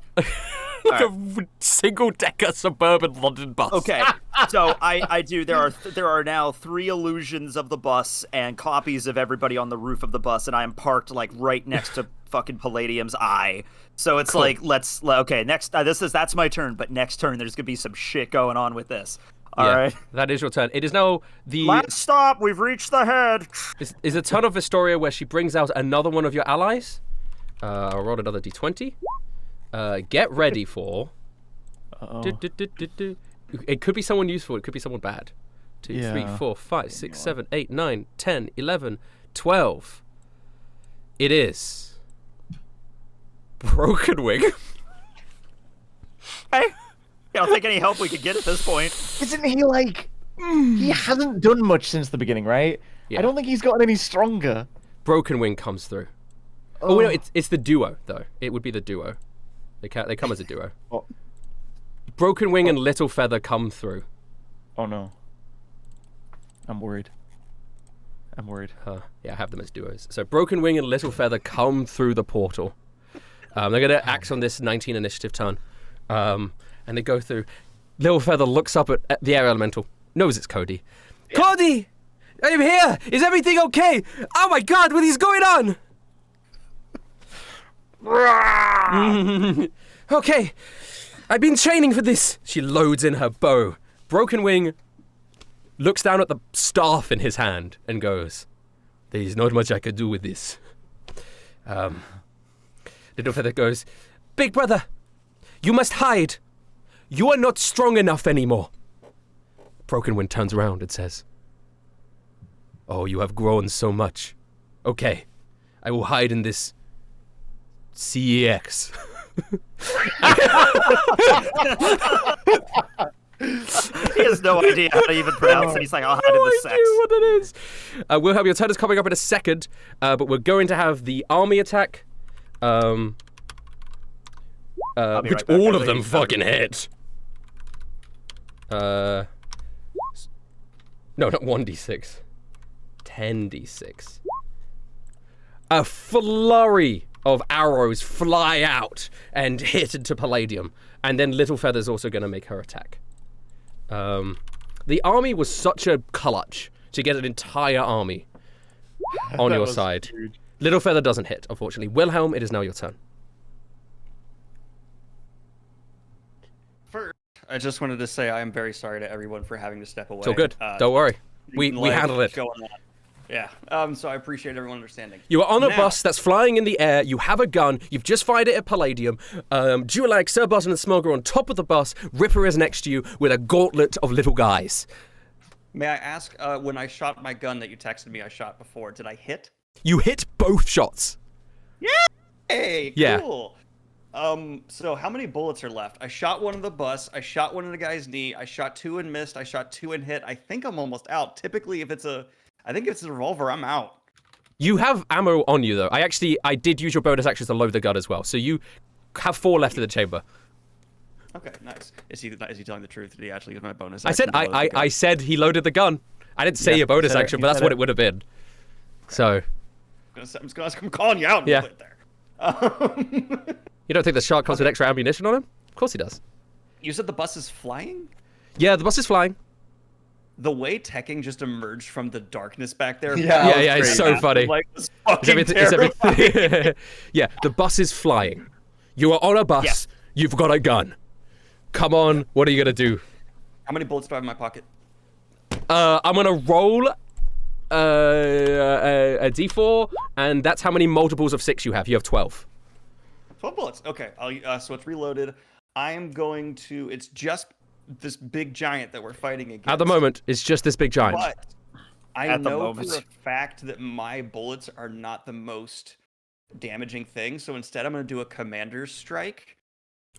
Like a single-decker suburban London bus. Okay, so I do. There are now 3 illusions of the bus and copies of everybody on the roof of the bus, and I am parked like right next to fucking Palladium's eye. So it's like next. That's my turn, but next turn there's gonna be some shit going on with this. All right, that is your turn. It is now the last stop. We've reached the head. Is a ton of Historia where she brings out another one of your allies. I'll roll another d20. Get ready for... It could be someone useful, it could be someone bad. 2, 3, 4, 5, 6, 7, 8, 9, 10, 11, 12. It is... Broken Wing. Hey, I'll take any help we could get at this point. Isn't he like... He hasn't done much since the beginning, right? Yeah. I don't think he's gotten any stronger. Broken Wing comes through. Oh, no, it's the duo, though. It would be the duo. They come as a duo. Oh. Broken Wing and Little Feather come through. Oh no. I'm worried. Yeah, I have them as duos. So Broken Wing and Little Feather come through the portal. They're going to act on this 19 initiative turn. And they go through. Little Feather looks up at the air elemental. Knows it's Cody. Yeah. Cody! I'm here! Is everything okay? Oh my god, what is going on? Okay, I've been training for this. She loads in her bow. Broken Wing looks down at the staff in his hand and goes, "There's not much I could do with this." Little Feather goes, "Big brother, you must hide. You are not strong enough anymore." Broken Wing turns around and says, "Oh, you have grown so much. Okay, I will hide in this CEX." He has no idea how to even pronounce it. He's like, I'll hide in the sex. What it is. Wilhelm, your turn is coming up in a second, but we're going to have the army attack, which right all of them fucking hit. No, not 1d6. 10d6. A flurry of arrows fly out and hit into Palladium, and then Little Feather's also going to make her attack. The army was such a clutch to get an entire army on your side. Huge. Little Feather doesn't hit, unfortunately. Wilhelm, it is now your turn. First, I just wanted to say I am very sorry to everyone for having to step away. It's all good. Don't worry. We handled it. Yeah. So I appreciate everyone understanding. You are on a bus that's flying in the air. You have a gun. You've just fired it at Palladium. Duelag, Sir Buzz, and the Smogger are on top of the bus. Ripper is next to you with a gauntlet of little guys. May I ask, when I shot my gun that you texted me I shot before, did I hit? You hit both shots. Yay! Yeah. Cool. So how many bullets are left? I shot one in the bus. I shot one in the guy's knee. I shot 2 and missed. I shot 2 and hit. I think I'm almost out. Typically, if it's a revolver, I'm out. You have ammo on you, though. I did use your bonus actions to load the gun as well. So you have 4 left in the chamber. Okay, nice. Is he telling the truth? Did he actually use my bonus action? I said he loaded the gun. I didn't say a bonus action, but that's what it would have been. Okay. So. I'm calling you out. Yeah. There. You don't think the shark comes with extra ammunition on him? Of course he does. You said the bus is flying? Yeah, the bus is flying. The way Tekking just emerged from the darkness back there. Yeah, it's so funny. Like, it's everything. Yeah, the bus is flying. You are on a bus. Yes. You've got a gun. Come on, what are you going to do? How many bullets do I have in my pocket? I'm going to roll a d4, and that's how many multiples of 6 you have. You have 12. 12 bullets. Okay, so it's reloaded. I am going to... It's just this big giant that we're fighting against. At the moment, it's just this big giant. But I know for a fact that my bullets are not the most damaging thing, so instead I'm going to do a commander's strike.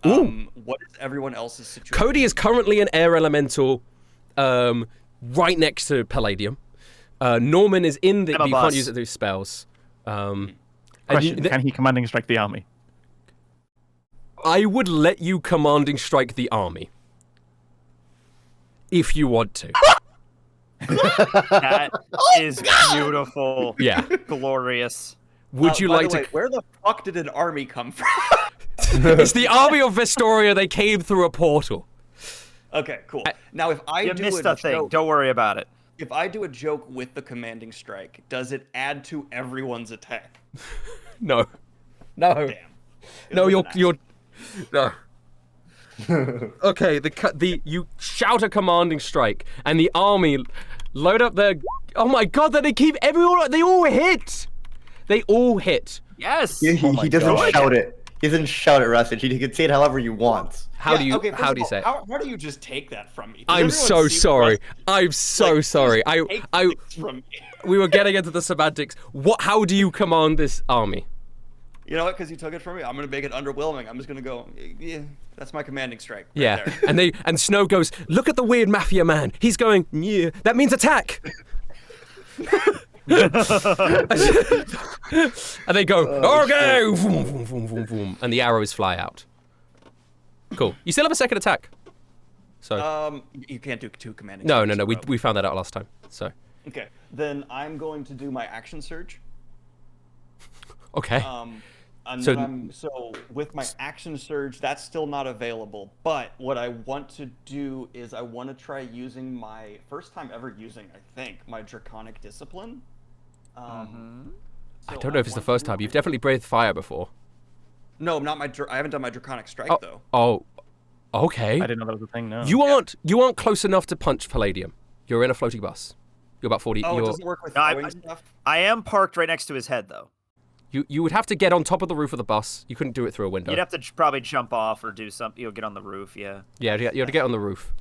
What is everyone else's situation? Cody is currently an air elemental right next to Palladium. Norman is in the... You can't use it through spells. Question, can he commanding strike the army? I would let you commanding strike the army. If you want to. That is beautiful. Yeah. Glorious. Would you like to... Where the fuck did an army come from? It's the army of Vestoria. They came through a portal. Okay, cool. Now, if I do missed a thing. Don't worry about it. If I do a joke with the commanding strike, does it add to everyone's attack? No. No. Damn. No, you're... No. Okay, you shout a commanding strike, and the army load up their... Oh my god, they keep everyone... They all hit! They all hit. Yes! He doesn't shout it. He doesn't shout it, Rustage. He can say it however you want. How do you say it? How do you just take that from me? I'm so sorry. I'm so sorry. We were getting into the semantics. How do you command this army? You know what? Because you took it from me, I'm gonna make it underwhelming. I'm just gonna go. Yeah, that's my commanding strike. Right yeah, there. and Snow goes, look at the weird mafia man. He's going, yeah. That means attack. And they go, okay, vroom, vroom, vroom, vroom, vroom, and the arrows fly out. Cool. You still have a second attack. So. You can't do 2 commanding. No. We found that out last time. So. Okay, then I'm going to do my action surge. Okay. So with my action surge, that's still not available. But what I want to do is I want to try using my first time ever using, I think, my draconic discipline. I don't know if it's the first time. You've definitely breathed fire before. No, not I haven't done my draconic strike though. Oh, okay. I didn't know that was a thing. No. You aren't close enough to punch Palladium. You're in a floating bus. You're about 40. Oh, it doesn't work with throwing stuff. I am parked right next to his head though. You would have to get on top of the roof of the bus. You couldn't do it through a window. You'd have to probably jump off or do something. Get on the roof. Yeah. Yeah, you have to get on the roof.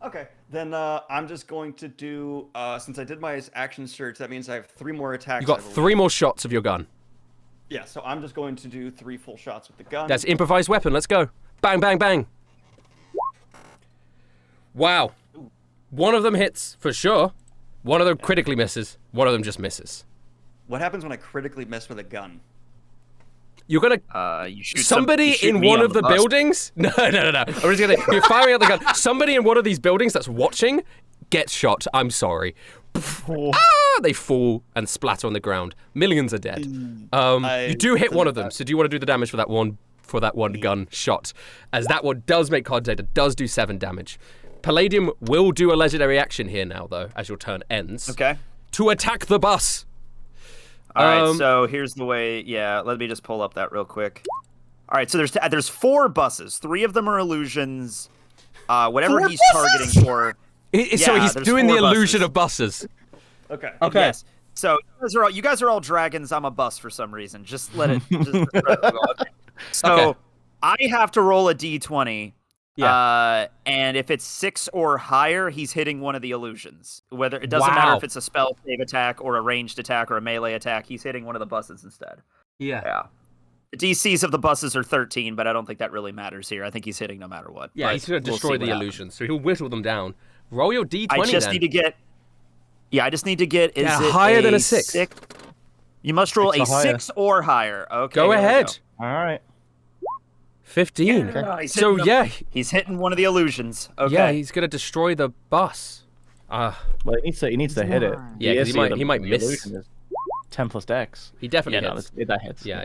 Okay, then I'm just going to do. Since I did my action surge, that means I have 3 more attacks. You got 3 more shots of your gun. Yeah, so I'm just going to do 3 full shots with the gun. That's improvised weapon. Let's go. Bang, bang, bang. Wow. One of them hits for sure. One of them critically misses. One of them just misses. What happens when I critically miss with a gun? You're gonna you shoot somebody in one of the buildings. No. I'm just gonna. You're firing out the gun. Somebody in one of these buildings that's watching gets shot. I'm sorry. They fall and splatter on the ground. Millions are dead. You do hit one of them. So do you want to do the damage for that one gun shot? As that one does make card data, does do 7 damage. Palladium will do a legendary action here now, though, as your turn ends. Okay. To attack the bus. All right, so here's the way. Yeah, let me just pull up that real quick. All right, so there's 4 buses. 3 of them are illusions. Whatever he's targeting for. So he's doing the illusion of buses. Okay. Yes. So you guys are all dragons. I'm a bus for some reason. Just let it. So I have to roll a d20. Yeah. And if it's 6 or higher, he's hitting one of the illusions. Whether it doesn't matter if it's a spell save attack or a ranged attack or a melee attack, he's hitting one of the buses instead. Yeah. The DCs of the buses are 13, but I don't think that really matters here. I think he's hitting no matter what. Yeah, he's going to destroy the illusions, so he'll whittle them down. Roll your d20 I just need to get. Yeah, I just need to get. Is it higher than a 6? You must roll a 6 or higher. Okay. Go ahead. All right. 15. Yeah, he's hitting one of the illusions. Okay. Yeah, he's gonna destroy the bus. Well, he needs to hit it. Yeah, he might miss. 10 plus dex. He definitely hits. That hits. Yeah.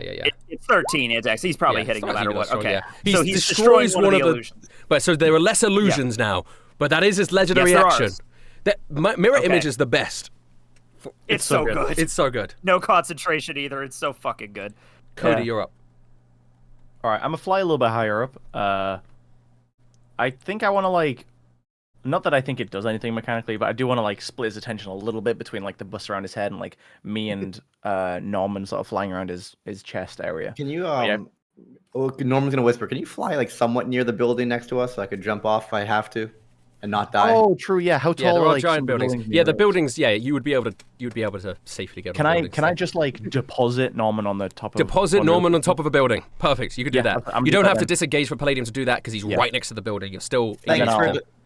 It's 13 his dex. He's probably hitting no matter what. Okay. So he destroys one of the illusions. But so there are less illusions now. But that is his legendary action. That mirror image is the best. It's so good. It's so good. No concentration either. It's so fucking good. Cody, you're up. All right, I'm gonna fly a little bit higher up. I think I want to not that I think it does anything mechanically, but I do want to split his attention a little bit between the bus around his head and me and Norman sort of flying around his chest area. Can you Norman's gonna whisper. Can you fly somewhat near the building next to us so I could jump off if I have to, and not die? Oh, true. Yeah. How tall? There are giant buildings. Yeah, the buildings. Yeah, you would be able to safely get. Can I just deposit Norman on the top of? Deposit Norman on top of a building. Perfect. You could do that. You don't have to disengage for Palladium to do that because he's right next to the building. You're still.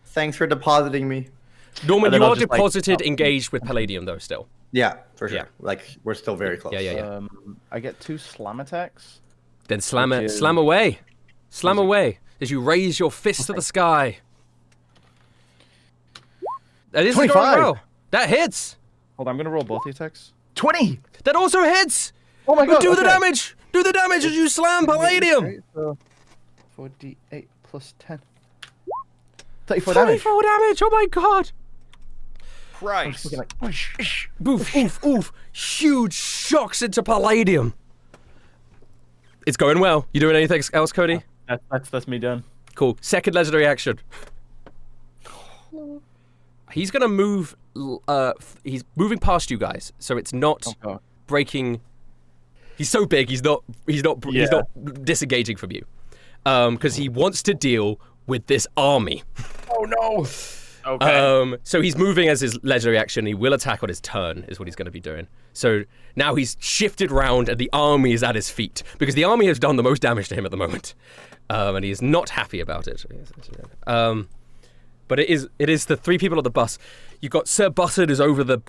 Thanks for depositing me. Norman, you are deposited, engaged with Palladium though. Still. Yeah, for sure. We're still very close. Yeah. I get 2 slam attacks. Then slam away. Slam away as you raise your fist to the sky. That is 25. That hits. Hold on, I'm gonna roll both the attacks. 20. That also hits. Oh my god! Do the damage. Do the damage as you slam Palladium. 4d8 plus 10. 34 damage. 34 damage. Oh my god. Christ. Oof. Huge shocks into Palladium. It's going well. You doing anything else, Cody? That's me done. Cool. Second legendary action. He's gonna move. He's moving past you guys, so it's not breaking. He's so big. He's not disengaging from you, because he wants to deal with this army. Oh no. Okay. So he's moving as his legendary action. He will attack on his turn, is what he's going to be doing. So now he's shifted round, and the army is at his feet because the army has done the most damage to him at the moment, and he is not happy about it. But it is the 3 people on the bus. You've got Sir Bussard is over the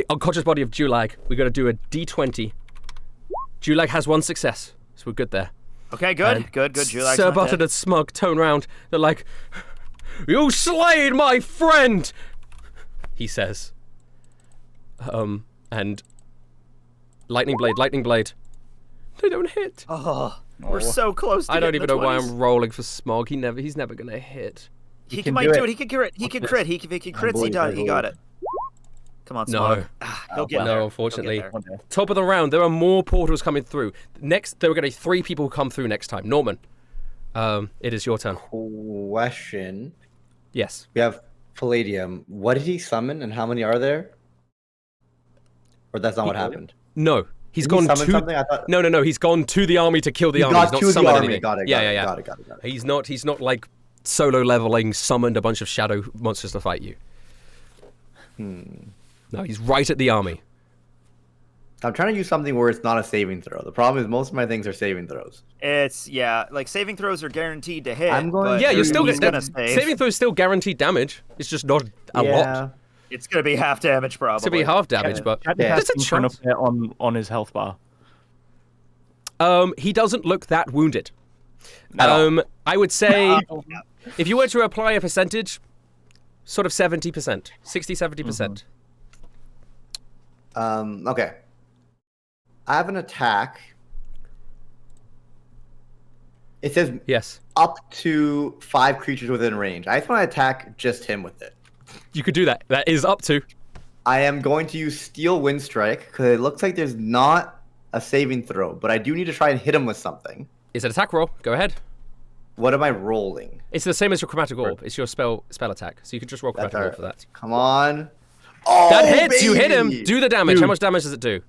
unconscious body of Julag. We're going to do a d20. Julag has 1 success, so we're good there. Okay, good. Julag's Sir Bussard and Smug turn round. They're like, "You slayed my friend," he says. And lightning blade. They don't hit. Oh, we're so close to I don't even know why I'm rolling for Smog. He's never going to hit. He might do it. He can crit. He can crit. He crits. He got it. Come on, Smog. No. He'll get there. No, unfortunately. Top of the round, there are more portals coming through. Next, there are going to be 3 people who come through next time. Norman, it is your turn. Question. Yes. We have Palladium. What did he summon, and how many are there? Or that's not what happened? No. He's gone to... No. He's gone to the army to kill the army. He's not summoned anything. Got it. He's not solo leveling, summoned a bunch of shadow monsters to fight you. No, he's right at the army. I'm trying to use something where it's not a saving throw. The problem is most of my things are saving throws. It's like saving throws are guaranteed to hit. You're still gonna save. Saving throws still guaranteed damage. It's just not a lot. It's gonna be half damage probably. It's gonna be half damage, but there's a chance on his health bar. He doesn't look that wounded. I would say if you were to apply a percentage, sort of 70%, 60-70%. Okay. I have an attack. It says yes, up to 5 creatures within range. I just want to attack just him with it. You could do that. That is up to. I am going to use Steel Wind Strike because it looks like there's not a saving throw, but I do need to try and hit him with something. It's an attack roll. Go ahead. What am I rolling? It's the same as your Chromatic Orb. It's your spell attack. So you can just roll Chromatic Orb for that. Come on. Oh, that hits. Baby! You hit him. Do the damage. Dude. How much damage does it do?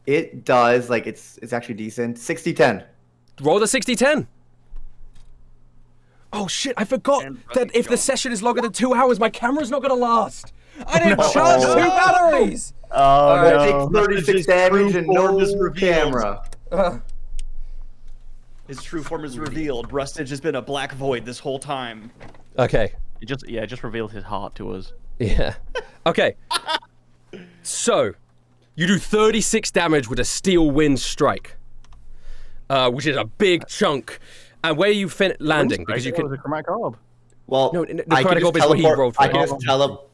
It does, like, it's actually decent. 60-10. Roll the 60-10. Oh, shit. I forgot that if the session is longer than 2 hours, my camera's not going to last. I didn't charge 2 batteries. Oh, no. Take 36 damage and no camera. His true form is revealed. Rustage has been a black void this whole time. Okay. It just revealed his heart to us. Yeah. Okay. So, you do 36 damage with a Steel Wind Strike, which is a big chunk. And where you landing? Because you can. The Chromatic Orb. Well, no, the Chromatic Orb is what he rolled for. I can just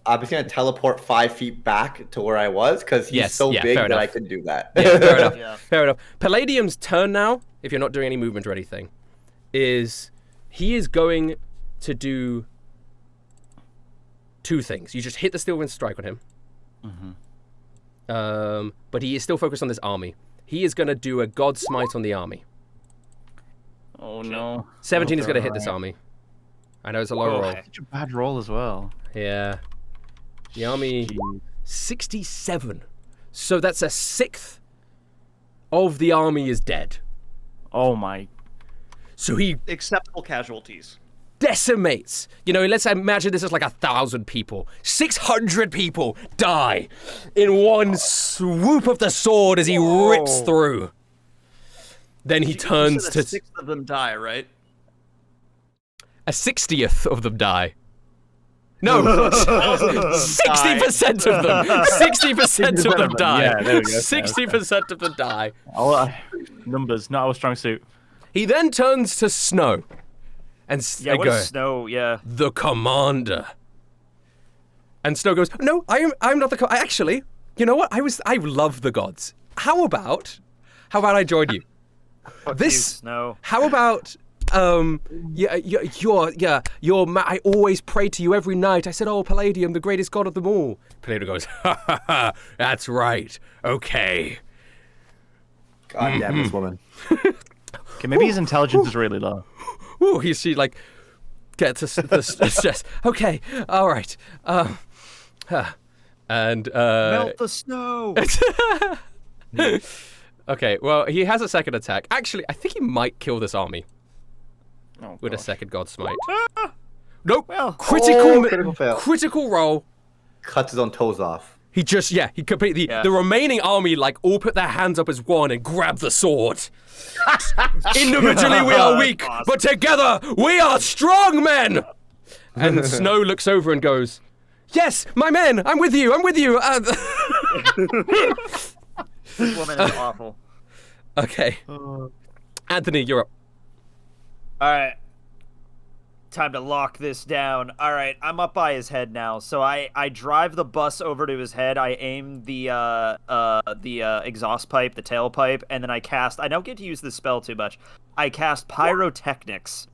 I'm just gonna teleport 5 feet back to where I was because he's so big that I can do that. Yeah, fair enough. Yeah. Fair enough. Palladium's turn now, if you're not doing any movement or anything, is he is going to do 2 things. You just hit the Steel Wind Strike on him. Mm-hmm. But he is still focused on this army. He is going to do a God Smite on the army. Oh no. 17 is going to hit this army. I know it's a low roll. Such a bad roll as well. Yeah. The army 67. So that's a sixth of the army is dead. Oh my. So he acceptable casualties. Decimates. You know, let's imagine this is like 1,000 people. 600 people die in one swoop of the sword as he rips through. Then he turns to... 6 of them die, right? A 60th of them die. No, 60% of them. 60% of them die. Yeah, there we go. 60% of them die. Numbers, not our strong suit. He then turns to Snow. And what is Snow? Yeah. The commander. And Snow goes, no, I'm not the commander. Actually, you know what? I love the gods. How about I join you? Snow. How about I always pray to you every night. I said, oh, Palladium, the greatest god of them all. Palladium goes, ha ha ha, that's right. Okay. God damn this woman. Okay, maybe his intelligence is really low. Ooh, you see, like, get to the stress. Okay, all right. And melt the snow. Okay, well, he has a second attack. Actually, I think he might kill this army with a second God Smite. Nope. Well, critical roll. Cuts his own toes off. He just, he completely, the remaining army, like, all put their hands up as one and grab the sword. Individually we are weak, but together we are strong men. And Snow looks over and goes, yes, my men, I'm with you. This woman is awful. Okay. Anthony, you're up. All right. Time to lock this down. All right, I'm up by his head now. So I drive the bus over to his head. I aim the exhaust pipe, the tailpipe, and then I cast. I don't get to use this spell too much. I cast Pyrotechnics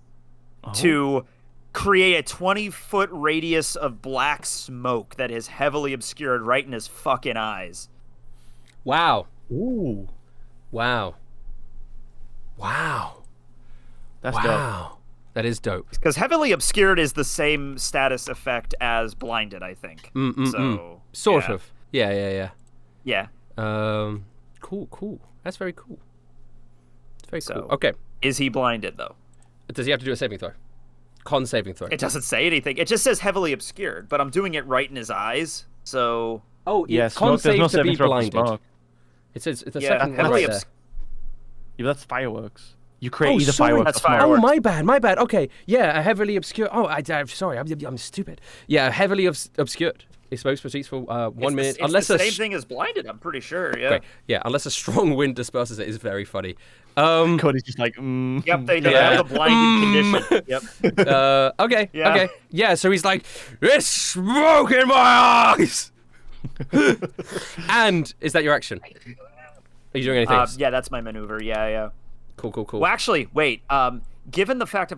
to create a 20-foot radius of black smoke that is heavily obscured right in his fucking eyes. Wow. Ooh. Wow. That's dope. That is dope. Because heavily obscured is the same status effect as blinded, I think. Sort of. Yeah. Yeah. Cool. That's very cool. It's very cool. So, okay. Is he blinded, though? Does he have to do a saving throw? Con saving throw. It doesn't say anything. It just says heavily obscured, but I'm doing it right in his eyes, so... Oh, yeah. Con save to be blinded. It's the second one right there. Yeah, that's fireworks. You create either fireworks. That's fireworks. Oh, my bad. Okay, yeah, a heavily obscured. Oh, I'm sorry, I'm stupid. Yeah, heavily obscured. Exposed proceeds for 1 minute. It's the same thing as blinded. I'm pretty sure. Yeah. Okay. Yeah, unless a strong wind disperses it, is very funny. Cody's just like. Yep, they have the blinded condition. Yep. Okay. Yeah. Okay. Yeah. So he's like, "There's smoke in my eyes." And is that your action? Are you doing anything else? Yeah, that's my maneuver. Yeah. Cool. Well, actually, wait. Given the fact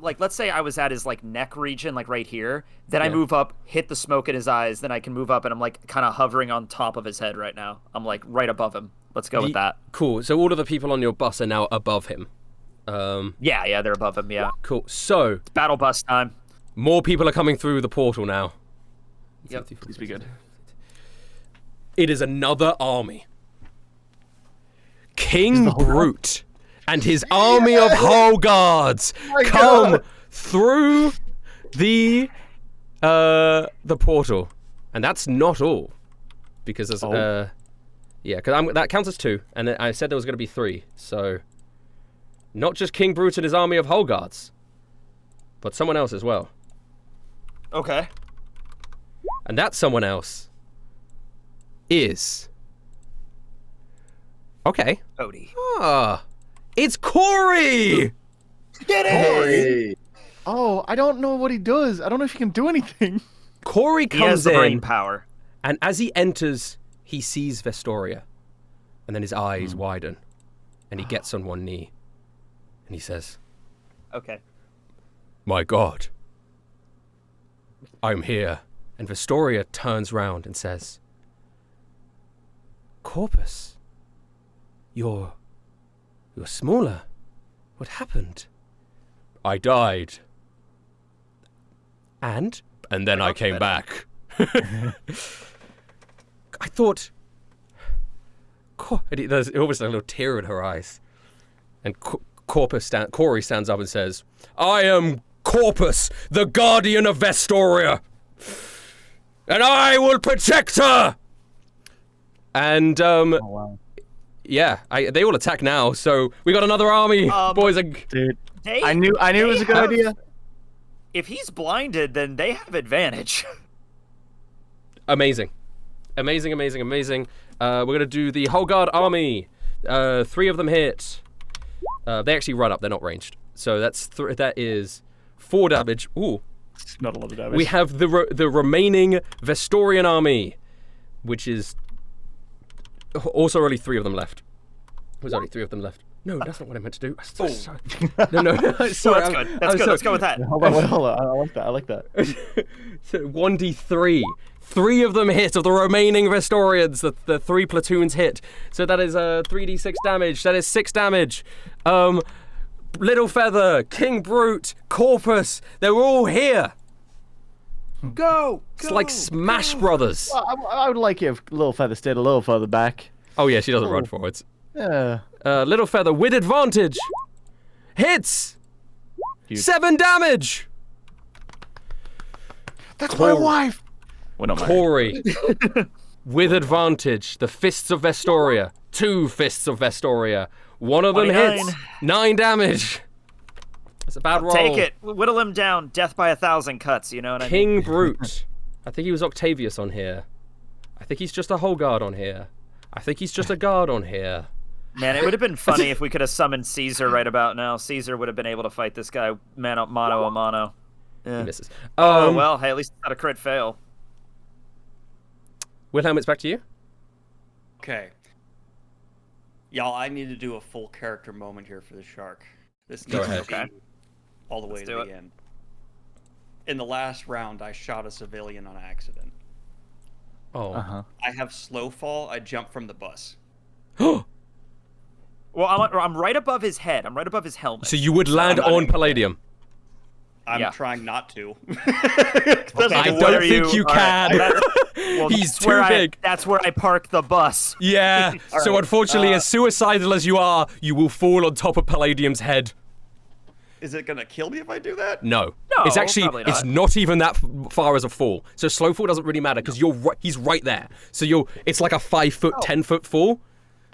like, let's say I was at his like neck region, like right here. Then I move up, hit the smoke in his eyes. Then I can move up, and I'm like kind of hovering on top of his head right now. I'm like right above him. Let's go with that. Cool. So all of the people on your bus are now above him. Yeah, they're above him. Yeah. Cool. So it's battle bus time. More people are coming through the portal now. Yep. Please be good. It is another army. King Brute and his army of Hull Guards come through the portal, and that's not all, because there's because that counts as 2, and I said there was going to be 3, so not just King Brute and his army of Hull Guards, but someone else as well. Okay. And that someone else is Cody. It's Corey! Get it! Oh, I don't know what he does. I don't know if he can do anything. Corey comes in. He has the brain power. And as he enters, he sees Vestoria. And then his eyes widen. And he gets on one knee. And he says, "Okay. My God. I'm here." And Vestoria turns round and says, "Corpus, you're smaller. What happened?" "I died. And then I came back." I thought... There's almost a little tear in her eyes. And Corey stands up and says, "I am Corpus, the guardian of Vestoria. And I will protect her!" And, yeah, they all attack now, so we got another army, boys. Dude, I knew it was a good idea. If he's blinded, then they have advantage. Amazing. We're gonna do the Hull Guard army. 3 of them hit. They actually run up, they're not ranged. So that is 4 damage. Ooh. It's not a lot of damage. We have the remaining Vestorian army, which is also only 3 of them left. There's only 3 of them left. No, that's not what I meant to do. Sorry. No. Sorry. That's good. That's good. Let's go with that. Hold on. I like that. So 1d3. 3 of them hit of the remaining Vestorians. The 3 platoons hit. So that is 3d6 damage. That is 6 damage. Little Feather, King Brute, Corpus, they're all here. Go! It's like Smash Brothers. Well, I would like it if Little Feather stayed a little further back. Oh yeah, she doesn't run forwards. Yeah. Little Feather with advantage. Hits! Huge. 7 damage! That's my wife! We're not Corey. With advantage. The Fists of Vestoria. 2 Fists of Vestoria. One of them 29. hits. 9 damage. That's a bad roll. Take it. Whittle him down. Death by 1,000 cuts, you know what I mean? King Brute. I think he was Octavius on here. I think he's just a Hull Guard on here. I think he's just a guard on here. Man, it would have been funny if we could have summoned Caesar right about now. Caesar would have been able to fight this guy mano a mano. Yeah. He misses. Well, hey, at least it's not a crit fail. Wilhelm, it's back to you. Okay. Y'all, I need to do a full character moment here for the shark. This needs to be all the way to the end. In the last round, I shot a civilian on accident. Oh. I have slow fall. I jump from the bus. Well, I'm right above his head. I'm right above his helmet. So you would land on Palladium? I'm trying not to. I don't think you can. Well, he's too big. That's where I park the bus. Yeah. So unfortunately, as suicidal as you are, you will fall on top of Palladium's head. Is it gonna kill me if I do that? No. It's actually it's not even that far as a fall. So slow fall doesn't really matter because he's right there. So it's like a 5 foot, 10 foot fall.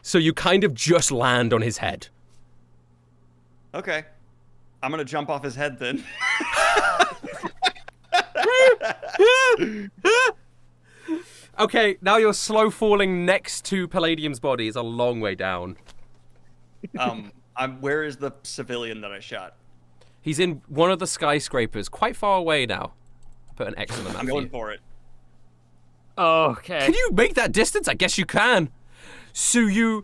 So you kind of just land on his head. Okay. I'm gonna jump off his head then. Okay, now you're slow falling next to Palladium's body. It's a long way down. Where is the civilian that I shot? He's in one of the skyscrapers, quite far away now. Put an X on the map. I'm going for it. Okay. Can you make that distance? I guess you can. So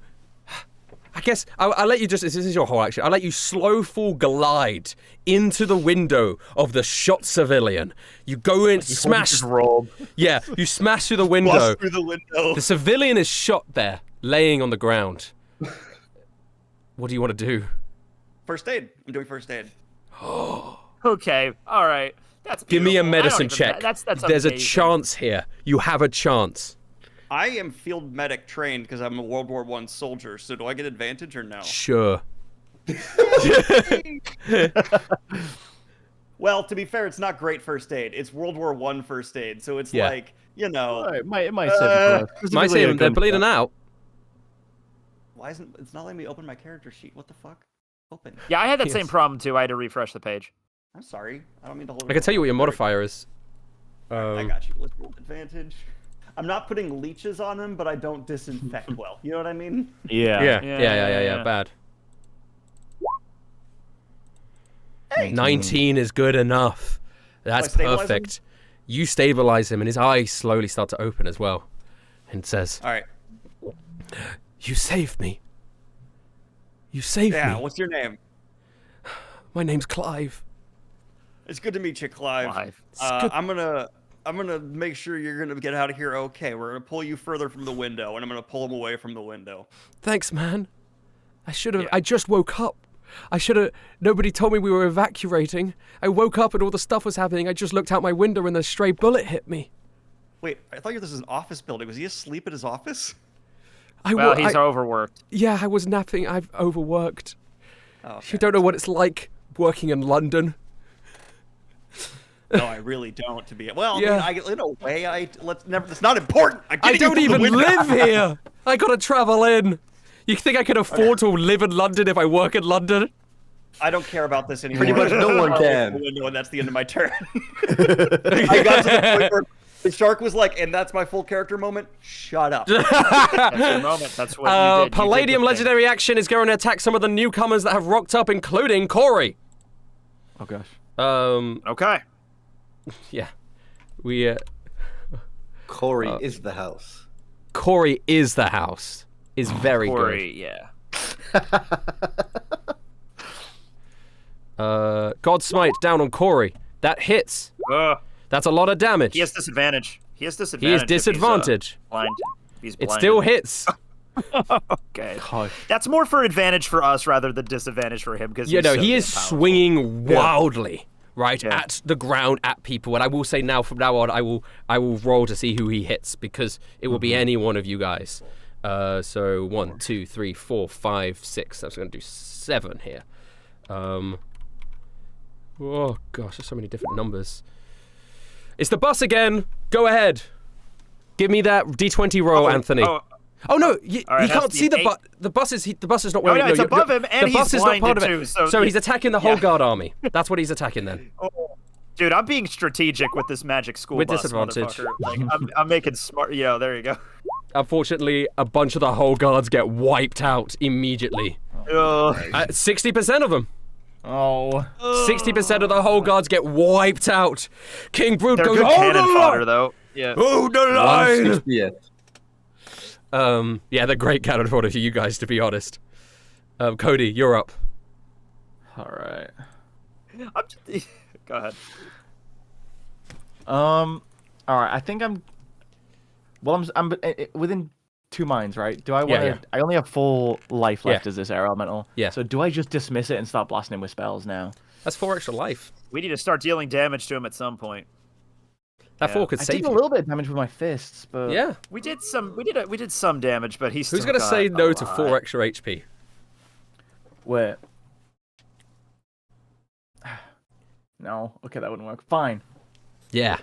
I guess I'll let you this is your whole action. I'll let you slow fall glide into the window of the shot civilian. You go in, smash. Yeah, you smash through the window. Bust through the window. The civilian is shot there, laying on the ground. What do you want to do? First aid. I'm doing first aid. Okay. All right. That's beautiful. Give me a medicine check. That's There's amazing. a chance here. You have a chance. I am field medic trained because I'm a World War I soldier, so do I get advantage or no? Sure. Well, to be fair, it's not great first aid. It's World War I first aid, so it's like, you know. It might save it. Might save him. They're bleeding out. Why isn't it's not letting me open my character sheet? What the fuck? Open. Yeah, I had that same problem too. I had to refresh the page. I'm sorry. I don't mean to hold it. I can tell you what your modifier is. I got you. Let's roll advantage. I'm not putting leeches on him, but I don't disinfect well. You know what I mean? Yeah. Bad. Hey. 19 is good enough. That's perfect. You stabilize him, and his eyes slowly start to open as well. And says, "All right, you saved me. You saved me. Yeah. What's your name? My name's Clive. It's good to meet you, Clive. I'm gonna make sure you're gonna get out of here okay. We're gonna pull you further from the window, and I'm gonna pull him away from the window." Thanks, man. I should have. Yeah. I just woke up. I should have. Nobody told me we were evacuating. I woke up and all the stuff was happening. I just looked out my window and a stray bullet hit me. Wait, I thought this was an office building. Was he asleep at his office? He's overworked. Yeah, I was napping. I've overworked. Oh, okay. You don't know what it's like working in London. No, I really don't. To be well, yeah. I mean, in a way, it's not important. I don't even live here. I gotta travel in. You think I can afford to live in London if I work in London? I don't care about this anymore. Pretty much no one can. And that's the end of my turn. I got to the point where the shark was like, and that's my full character moment. Shut up. That's your moment. That's what you did. Palladium legendary action is going to attack some of the newcomers that have rocked up, including Corey. Oh gosh. Okay. Yeah. Corey is the house. Corey is the house. Is very Corey, good. Yeah. God Smite down on Corey. That hits. That's a lot of damage. He has disadvantage. He is disadvantage. Blind. He's blind. It still hits. Okay. Gosh. That's more for advantage for us rather than disadvantage for him because he is swinging wildly at the ground at people, and I will say now from now on I will roll to see who he hits because it will be any one of you guys. So 1, 2, 3, 4, 5, 6. I was going to do 7 here. Oh gosh, there's so many different numbers. It's the bus again. Go ahead. Give me that D20 roll, Anthony. Oh no, you can't see the bus. The bus is not where. No, it's above him, and the bus he's is not part of it. Too, so he's attacking the whole guard army. That's what he's attacking then. Dude, I'm being strategic with this magic school with bus, disadvantage. Like, I'm making smart. There you go. Unfortunately, a bunch of the whole guards get wiped out immediately. 60% of them. 60% of the whole guards get wiped out. King Brute goes, good cannon fodder, though. Yeah. Hold the line! They're great cannon fodder for you guys, to be honest. Cody, you're up. All right. Go ahead. All right. I think I'm within 2 minds, right? Do I want to? I only have 4 life left as this air elemental. Yeah. So do I just dismiss it and start blasting him with spells now? That's 4 extra life. We need to start dealing damage to him at some point. That 4 could save you. I did a little bit of damage with my fists, but we did some damage, but he's. Who's gonna say no to 4 extra HP? Where? No. Okay, that wouldn't work. Fine. Yeah.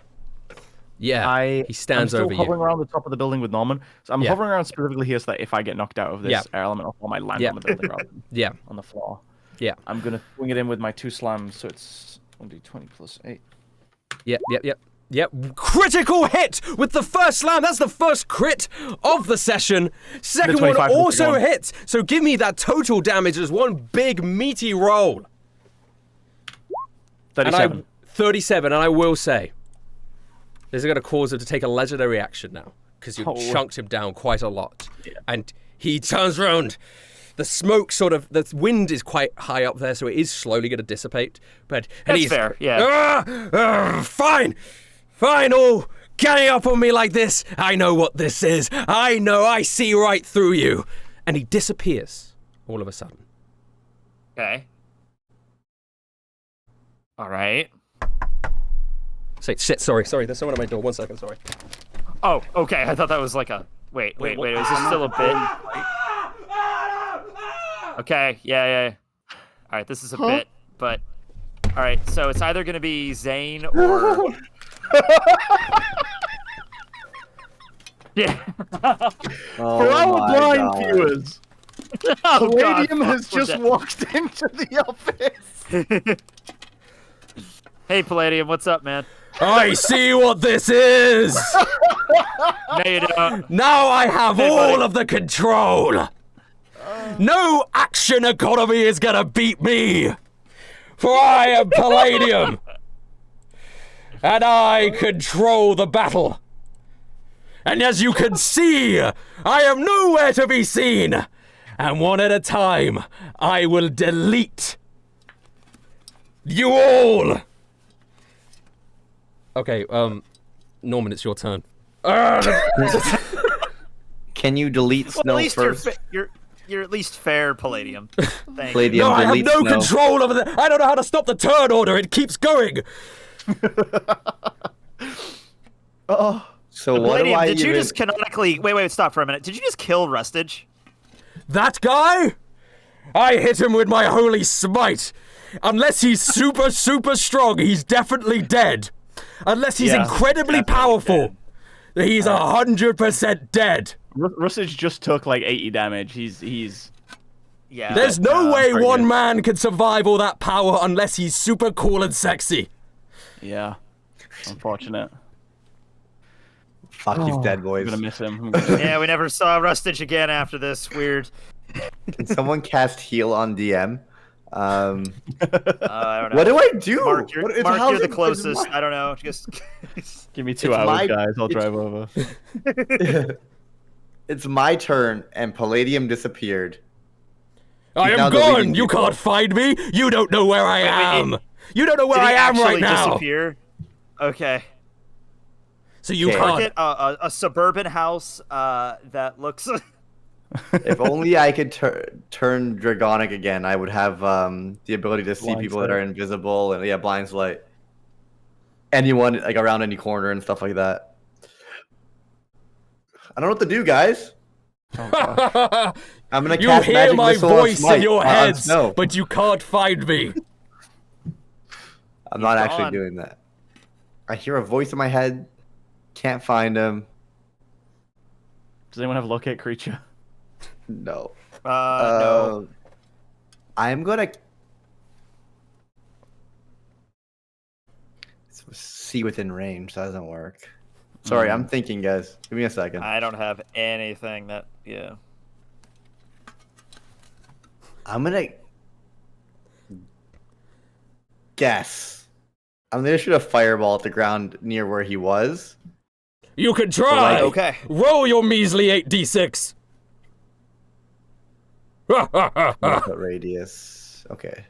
Yeah. He stands over you. I'm still hovering around the top of the building with Norman. So I'm hovering around specifically here so that if I get knocked out of this air element, I might land on the building rather than on the floor. Yeah. I'm going to swing it in with my 2 slams, so it's 1d20 plus 8. Yep. Critical hit with the first slam. That's the first crit of the session. Second one also hits. So give me that total damage as one big meaty roll. 37. 37, and I will say, this is going to cause him to take a legendary action now, because you chunked him down quite a lot. Yeah. And he turns around. The smoke the wind is quite high up there, so it is slowly going to dissipate. That's fair, yeah. Fine, all getting up on me like this. I know what this is. I see right through you. And he disappears all of a sudden. Okay. All right. Shit, sorry, there's someone at my door. 1 second, sorry. Oh, okay, I thought that was like a... Wait, is this still a bit? Okay, yeah. All right, this is a bit, but... All right, so it's either going to be Zane or... Yeah. For our blind viewers, Palladium has just walked into the office. Hey, Palladium, what's up, man? I see what this is! No, you don't. Now I have all of the control! No action economy is gonna beat me! For I am Palladium! And I control the battle! And as you can see, I am nowhere to be seen! And one at a time, I will delete you all! Okay, Norman, it's your turn. Can you delete Snow first? You're at least fair, Palladium. Thanks. Palladium, no, I have no control over I don't know how to stop the turn order. It keeps going. So what Palladium, do I did you just canonically... Wait, stop for a minute. Did you just kill Rustage? That guy? I hit him with my holy smite. Unless he's super strong, he's definitely dead. Unless he's incredibly powerful, he's 100% dead. Rustage just took like 80 damage. He's. Yeah. There's no way one man can survive all that power unless he's super cool and sexy. Yeah. Unfortunate. Fuck, he's dead, boys. I'm gonna miss him. Yeah, we never saw Rustage again after this. Weird. Can someone cast heal on DM? I don't know. What do I do? Mark, you're the closest. I don't know. Just give me 2 hours, guys. I'll drive over. It's my turn, and Palladium disappeared. I am gone. You can't find me. You don't know where I am. You don't know where I am right now. Disappear? Okay. So you can't. Get a suburban house that looks. If only I could turn Dragonic again, I would have the ability to see people that are invisible and blind light. Anyone like around any corner and stuff like that. I don't know what to do, guys. Oh, I'm gonna cast You hear my voice in your heads, but you can't find me. I'm not actually doing that. I hear a voice in my head. Can't find him. Does anyone have locate creature? No. No. I'm gonna see within range. That doesn't work. Sorry, I'm thinking, guys. Give me a second. I don't have anything that. Yeah. I'm gonna guess. I'm gonna shoot a fireball at the ground near where he was. You can try. Okay. Roll your measly 8d6. Radius. Okay.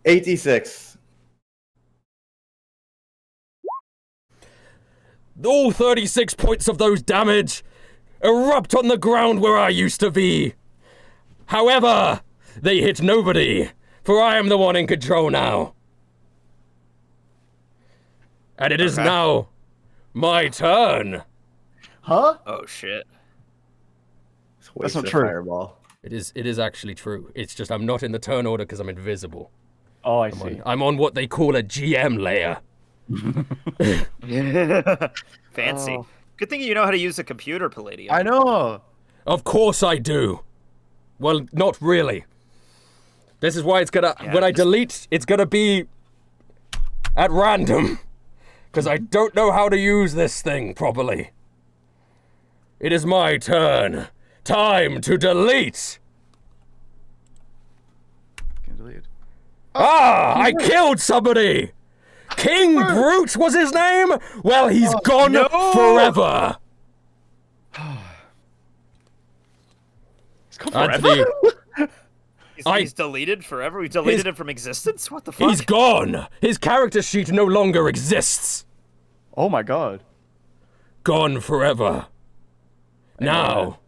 86. All 36 points of those damage erupt on the ground where I used to be. However, they hit nobody, for I am the one in control now. And it is now my turn. Huh? Oh shit. That's not true. Fireball. It is actually true. It's just I'm not in the turn order because I'm invisible. Oh, I see. I'm on what they call a GM layer. Fancy. Oh. Good thing you know how to use a computer, Palladium. I know. Of course I do. Well, not really. This is why it's gonna, when I delete, it's gonna be at random. Because I don't know how to use this thing properly. It is my turn. Time to delete. Can delete. I killed somebody. King Brute was his name? Well, he's gone forever. He's gone forever? He's deleted forever? We deleted him from existence? What the fuck? He's gone. His character sheet no longer exists. Oh my god. Gone forever. Now,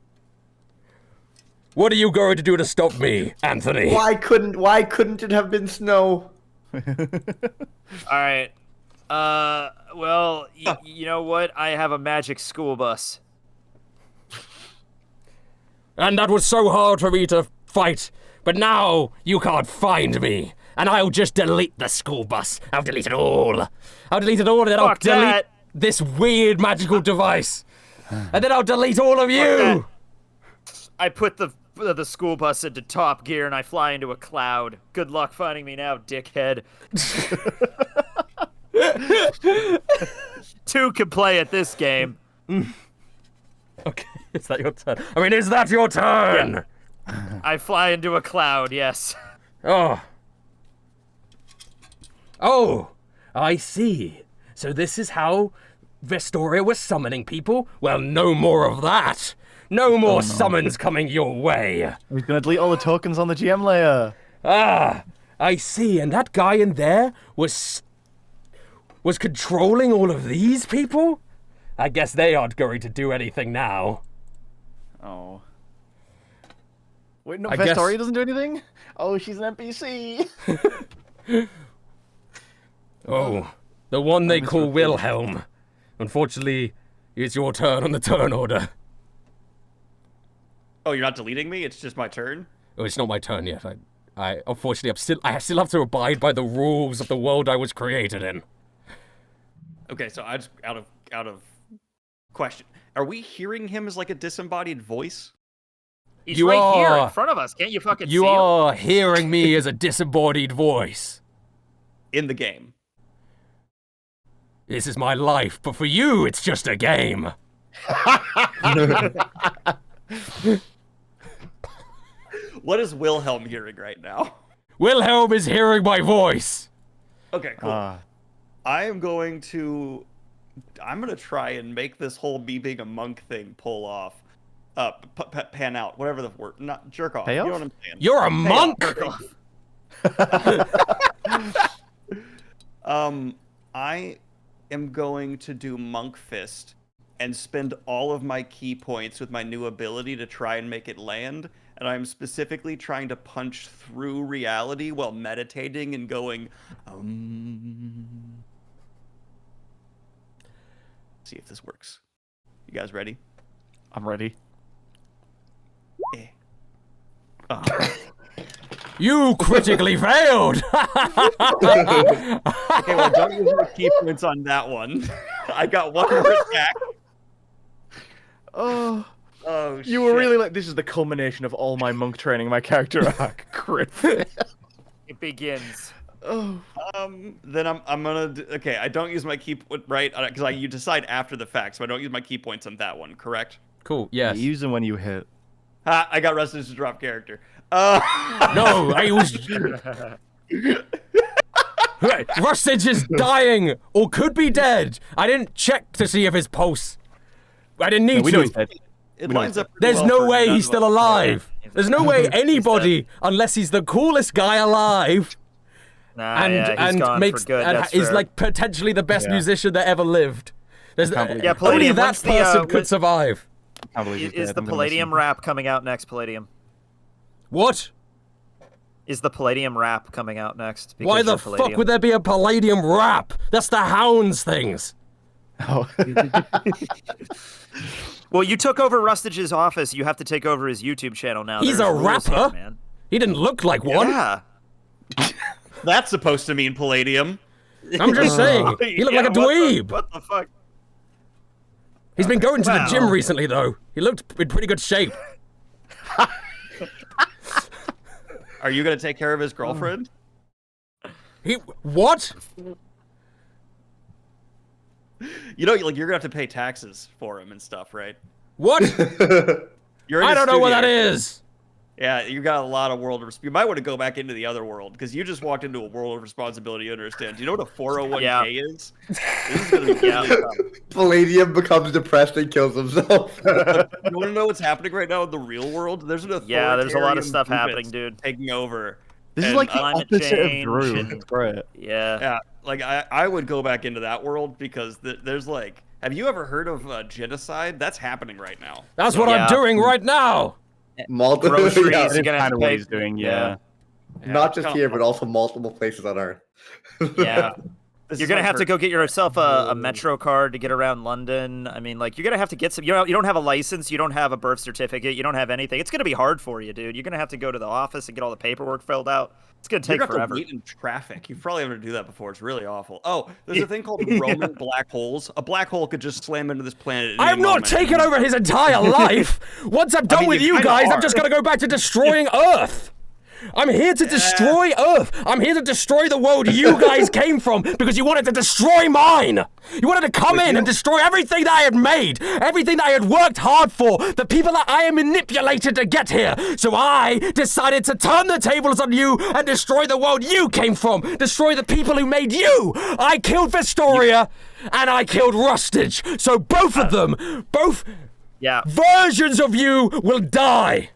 what are you going to do to stop me, Anthony? Why couldn't it have been snow? Alright. Well, you know what? I have a magic school bus. And that was so hard for me to fight, but now you can't find me. And I'll just delete the school bus. I'll delete it all. I'll delete it all, and then I'll delete this weird magical device. And then I'll delete all of you! I put the school bus into top gear and I fly into a cloud. Good luck finding me now, dickhead. Two can play at this game. Okay, is that your turn? I mean, is that your turn? Yeah. I fly into a cloud, yes. Oh, I see. So this is how Vestoria was summoning people? Well, no more of that. No more summons coming your way. He's gonna delete all the tokens on the GM layer. I see. And that guy in there was controlling all of these people? I guess they aren't going to do anything now. Oh. Wait, no, Vestoria doesn't do anything? Oh, she's an NPC. Oh, the one they call Wilhelm. Unfortunately, it's your turn on the turn order. Oh, you're not deleting me? It's just my turn? Oh, it's not my turn yet. I unfortunately, I still have to abide by the rules of the world I was created in. Okay, so I just out of question. Are we hearing him as like a disembodied voice? He's right here in front of us. Can't you fucking see him? You are hearing me as a disembodied voice. In the game. This is my life, but for you, it's just a game. What is Wilhelm hearing right now? Wilhelm is hearing my voice. Okay, cool. I'm gonna try and make this whole me being a monk thing pull off. Pan out, whatever the word, not jerk off. Pay off? You know what I'm saying? You're a monk? I am going to do Monk Fist and spend all of my key points with my new ability to try and make it land. And I'm specifically trying to punch through reality while meditating and going, See if this works. You guys ready? I'm ready. You critically failed! Okay, well, don't use my key points on that one. I got one more attack. Oh, you were really like, this is the culmination of all my monk training, my character arc. Crit. It begins. Oh. Then I'm gonna okay. I don't use my key right because you decide after the fact, so I don't use my key points on that one. Correct? Cool. Yes. You use them when you hit. I got Rustage to drop character. No, I was. Rustage is dying or could be dead. I didn't check to see if his pulse. I didn't need to. It lines up. There's no way he's still alive. There's no way anybody, unless he's the coolest guy alive, is like potentially the best musician that ever lived. There's only that person could survive. Is the Palladium rap coming out next, Palladium? What? Is the Palladium rap coming out next? Why the fuck would there be a Palladium rap? That's the Hounds things. Oh. Well, you took over Rustage's office. You have to take over his YouTube channel now. He's a rapper? Here, man. He didn't look like one. Yeah. That's supposed to mean Palladium. I'm just saying. He looked like a dweeb. What the fuck? He's been going to the gym recently, though. He looked in pretty good shape. Are you gonna take care of his girlfriend? What? You know, like you're gonna have to pay taxes for him and stuff, right? What? I don't know what that is. Yeah, you got a lot of you might want to go back into the other world because you just walked into a world of responsibility. You understand? Do you know what a 401k is? This is gonna be really tough. Palladium becomes depressed and kills himself. You want to know what's happening right now in the real world? There's an authoritarian there's a lot of stuff happening, dude. Taking over. This is like the opposite of Drew. It's great. Yeah. Like I would go back into that world because there's like, have you ever heard of genocide? That's happening right now. That's what I'm doing right now. Multiple groceries. yeah. You're gonna kind of what he's doing. Yeah. Not just here, but also multiple places on Earth. Yeah. You're gonna have to go get yourself a Metro card to get around London. I mean, like, you're gonna have to get some. You don't have a license. You don't have a birth certificate. You don't have anything. It's gonna be hard for you, dude. You're gonna have to go to the office and get all the paperwork filled out. It's gonna take forever. Have to wait in traffic. You probably have to do that before. It's really awful. Oh, there's a thing called Roman black holes. A black hole could just slam into this planet. I'm not taking over his entire life. Once I'm done with you guys, I'm just gonna go back to destroying Earth. I'm here to destroy Earth. I'm here to destroy the world you guys came from because you wanted to destroy mine. You wanted to come in and destroy everything that I had made, everything that I had worked hard for, the people that I manipulated to get here. So I decided to turn the tables on you and destroy the world you came from, destroy the people who made you. I killed Vestoria and I killed Rustage. So both of them, both versions of you will die.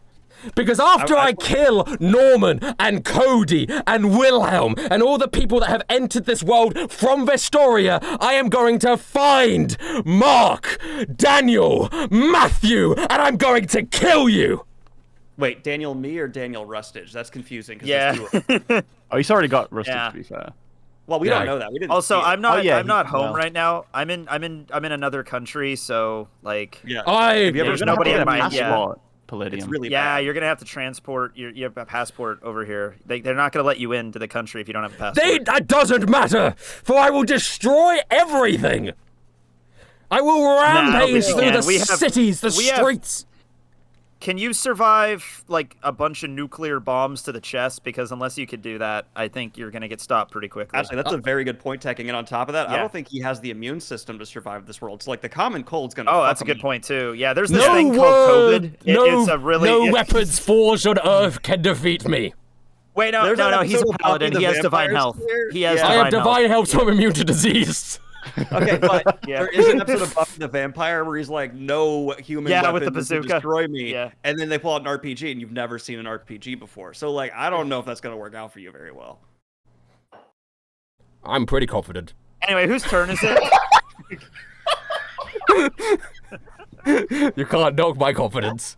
Because after I kill Norman and Cody and Wilhelm and all the people that have entered this world from Vestoria, I am going to find Mark, Daniel, Matthew, and I'm going to kill you. Wait, Daniel me or Daniel Rustage? That's confusing. Yeah. Oh, he's already got Rustage, to be fair. Well, we don't know that. We didn't. Also, I'm not home right now. I'm in another country, so like there's nobody in my Palladium. It's really bad. You're gonna have to transport your passport over here. They're not gonna let you into the country if you don't have a passport. That doesn't matter, for I will destroy everything. I will rampage through the cities, the streets. Can you survive like a bunch of nuclear bombs to the chest? Because unless you could do that, I think you're gonna get stopped pretty quickly. Actually, that's a very good point, Teching. And on top of that, I don't think he has the immune system to survive this world. It's like the common cold's gonna. Oh, that's a good point too. Yeah, there's this thing called COVID. No weapons forged on Earth can defeat me. Wait, no, he's a paladin. He has divine health. I have divine health, so I'm immune to disease. Okay, but there is an episode of Buffy the Vampire where he's like, no human weapon with the bazooka. Can destroy me. Yeah. And then they pull out an RPG, and you've never seen an RPG before. So, like, I don't know if that's going to work out for you very well. I'm pretty confident. Anyway, whose turn is it? You can't knock my confidence.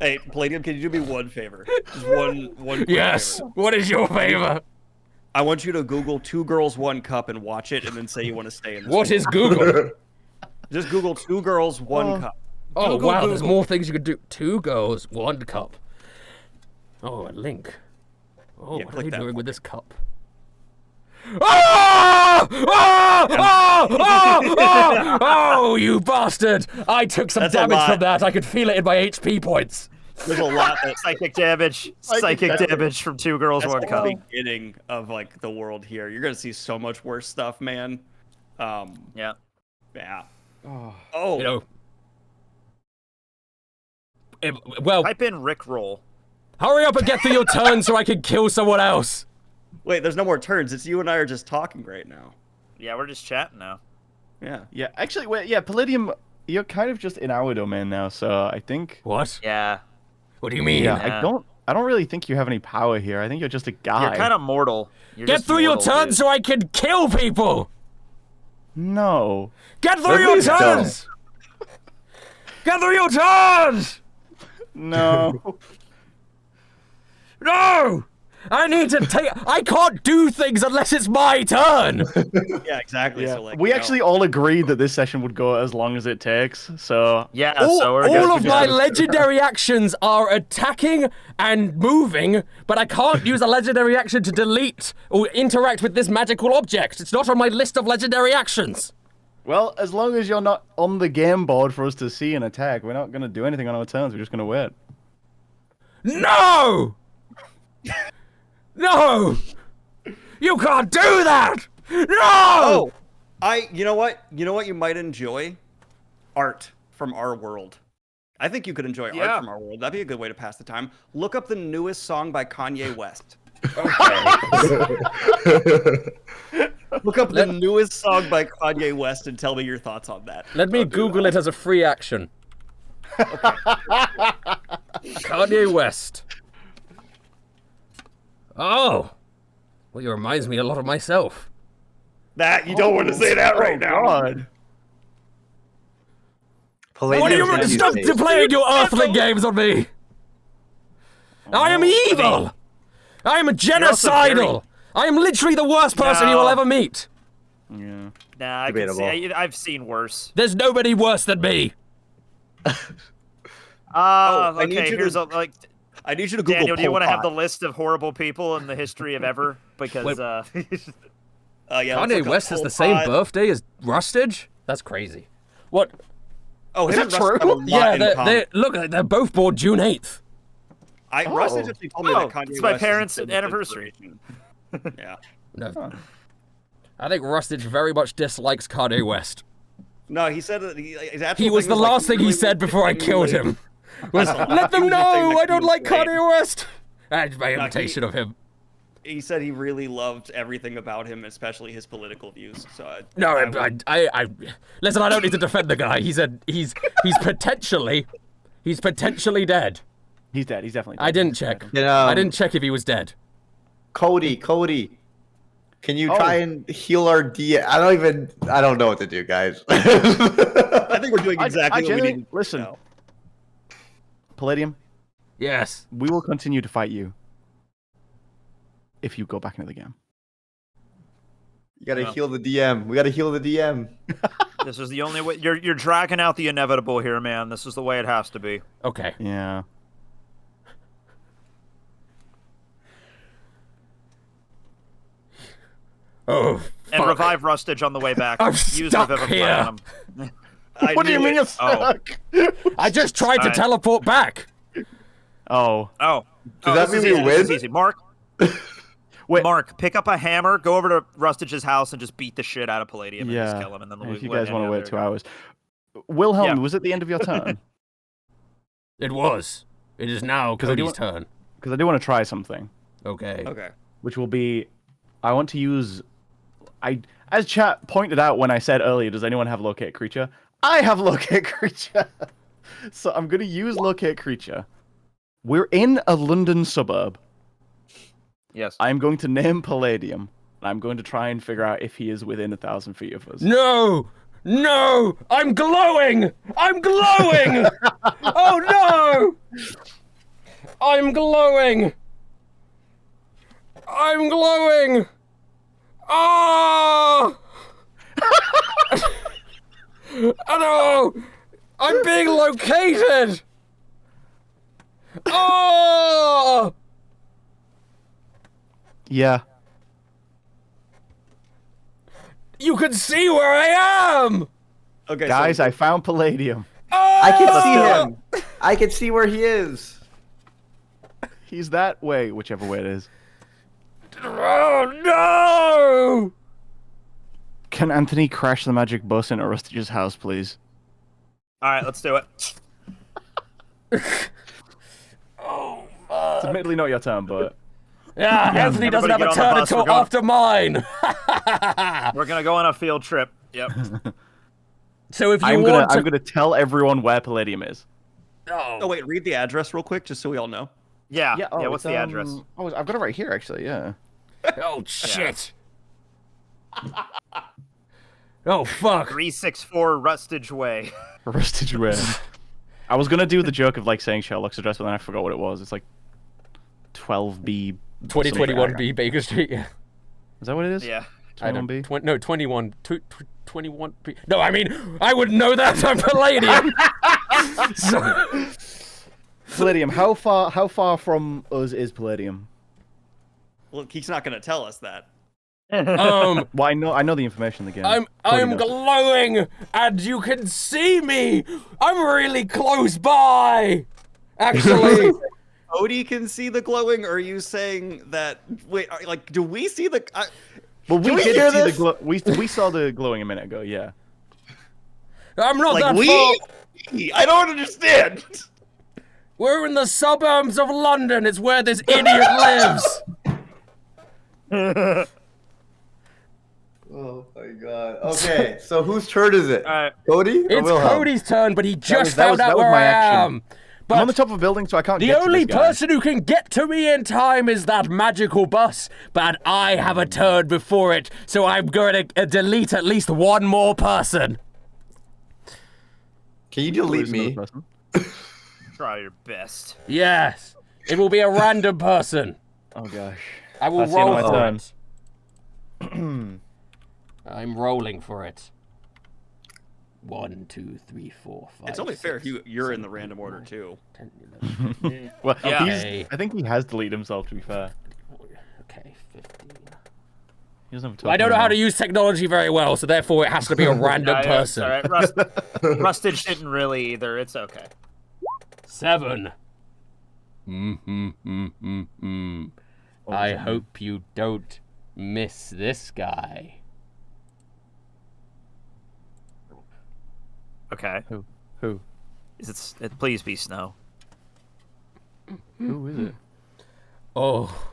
Hey, Palladium, can you do me one favor? Just one Yes. favor. What is your favor? I want you to Google 2 Girls, 1 Cup and watch it and then say you want to stay in this What is Google? Just Google 2 Girls, 1 Cup. Oh, wow, there's more things you could do. 2 girls, 1 cup. Oh, a link. Oh, what are you doing with this cup? Oh, you bastard! I took some damage from that. I could feel it in my HP points. There's a lot of psychic damage. Psychic damage from 2 girls, 1 cup. That's the beginning of like the world here. You're gonna see so much worse stuff, man. Yeah. Oh. You know. Well. Type in Rickroll. Hurry up and get through your turn so I can kill someone else. Wait, there's no more turns. It's you and I are just talking right now. Yeah, we're just chatting now. Yeah. Yeah, actually, Palladium, you're kind of just in our domain now, so I think... What? Yeah. What do you mean? Yeah, I don't really think you have any power here. I think you're just a guy. You're kind of mortal. Get through your turn so I can kill people! No. Get through your turns! Get through your turns! No. No! I need to take. I can't do things unless it's my turn. Yeah, exactly. Yeah. So like, we actually all agreed that this session would go as long as it takes. So Yeah. All of my legendary actions are attacking and moving, but I can't use a legendary action to delete or interact with this magical object. It's not on my list of legendary actions. well, as long as you're not on the game board for us to see an attack, we're not going to do anything on our turns. We're just going to wait. No! No! You can't do that! No! Oh, you know what? You know what you might enjoy? Art from our world. I think you could enjoy art from our world. That'd be a good way to pass the time. Look up the newest song by Kanye West. Okay. Look up the newest song by Kanye West and tell me your thoughts on that. Let me Google it as a free action. Okay. Kanye West. Oh. Well, you reminds me a lot of myself. That you don't want to say that right now. God. What do you mean? Stop playing your earthling games on me! I am evil! I am genocidal! I am literally the worst person you will ever meet! Yeah. Nah, I can see, I've seen worse. There's nobody worse than me! Okay, here's I need you to Google Daniel, do you want to have the Pol list of horrible people in the history of ever? Because, yeah, Kanye West has the same birthday as Rustage? That's crazy. What? Oh, is that true? Yeah, they're both born June 8th. Rustage actually told me that Kanye it's my West parents' anniversary. Yeah. No. Huh. I think Rustage very much dislikes Kanye West. No, he said that he was the last thing he said before I killed him. Was, let them know I don't like Kanye West. That's my imitation of him. He said he really loved everything about him, especially his political views. So listen. I don't need to defend the guy. He said he's potentially dead. He's dead. He's definitely dead. I didn't check. I didn't check if he was dead. Cody, can you try and heal our D? I don't know what to do, guys. I think we're doing exactly what we need. Listen, Palladium. Yes. We will continue to fight you if you go back into the game. You gotta heal the DM. We gotta heal the DM. This is the only way. You're dragging out the inevitable here, man. This is the way it has to be. Okay. Yeah. Oh, and revive Rustage on the way back. I'm stuck here. What do you mean you're stuck? I just tried to teleport back. Oh. Does that mean we win? This is easy. Mark. Wait. Mark, pick up a hammer, go over to Rustage's house, and just beat the shit out of Palladium and just kill him. And then if you guys want to wait 2 hours. Wilhelm, was it the end of your turn? It was. It is now Cody's turn. Because I do want to try something. Okay. Okay. Which will be, I want to use... as chat pointed out when I said earlier, does anyone have locate creature? I have locate creature. So I'm going to use locate creature. We're in a London suburb. Yes. I'm going to name Palladium. I'm going to try and figure out if he is within 1,000 feet of us. No! No! I'm glowing! I'm glowing! Oh no! I'm glowing! I'm glowing! Oh! Oh no! I'm being located! Oh! Yeah. You can see where I am! Okay, guys, I found Palladium. Oh! I can see him. I can see where he is. He's that way, whichever way it is. Oh no! Can Anthony crash the magic bus into Rustage's house, please? All right, let's do it. Oh, it's admittedly not your turn, but... Yeah, Anthony doesn't have a turn until after mine. We're gonna go on a field trip. Yep. So if you I'm gonna tell everyone where Palladium is. Oh wait, read the address real quick, just so we all know. Yeah. What's the address? Oh, I've got it right here, actually. Yeah. Oh shit. Oh fuck. 364 Rustage Way. Rustage Way. I was gonna do the joke of like saying Sherlock's address, but then I forgot what it was. It's like 12B 2021B Baker Street. Yeah. Is that what it is? Yeah. 21B? No, 21B. No, I mean, I would know that. I'm Palladium. Palladium. How far from us is Palladium? Well, he's not going to tell us that. Well, I know the information in the game. I'm glowing, and you can see me. I'm really close by. Actually, Odie can see the glowing, or are you saying that? Wait, like, do we see the? Well, we did see the glow. We saw the glowing a minute ago. Yeah. I'm not like that far. I don't understand. We're in the suburbs of London. It's where this idiot lives. Oh my god. Okay, so whose turn is it? Cody? It's Cody's turn, but he just found out that was where my I action. am. But I'm on the top of a building, so I can't the get to only this guy. person who can get to me in time is that magical bus, but I have a turn before it, so I'm going to delete at least one more person. Can you delete me? Try your best. Yes. It will be a random person. Oh gosh. I will That's roll my for turn. it. I'm rolling for it. 1, 2, 3, 4, 5. It's only fair if you're in the random order too. 10, 11, Well, yeah. I think he has deleted himself. To be fair. Okay, 15. He doesn't have I don't know how to use technology very well, so therefore it has to be a random person. All right. Rustage didn't really either. It's okay. 7. I hope you don't miss this guy. Okay. Who? Is it? Please be Snow. Who is it? Oh,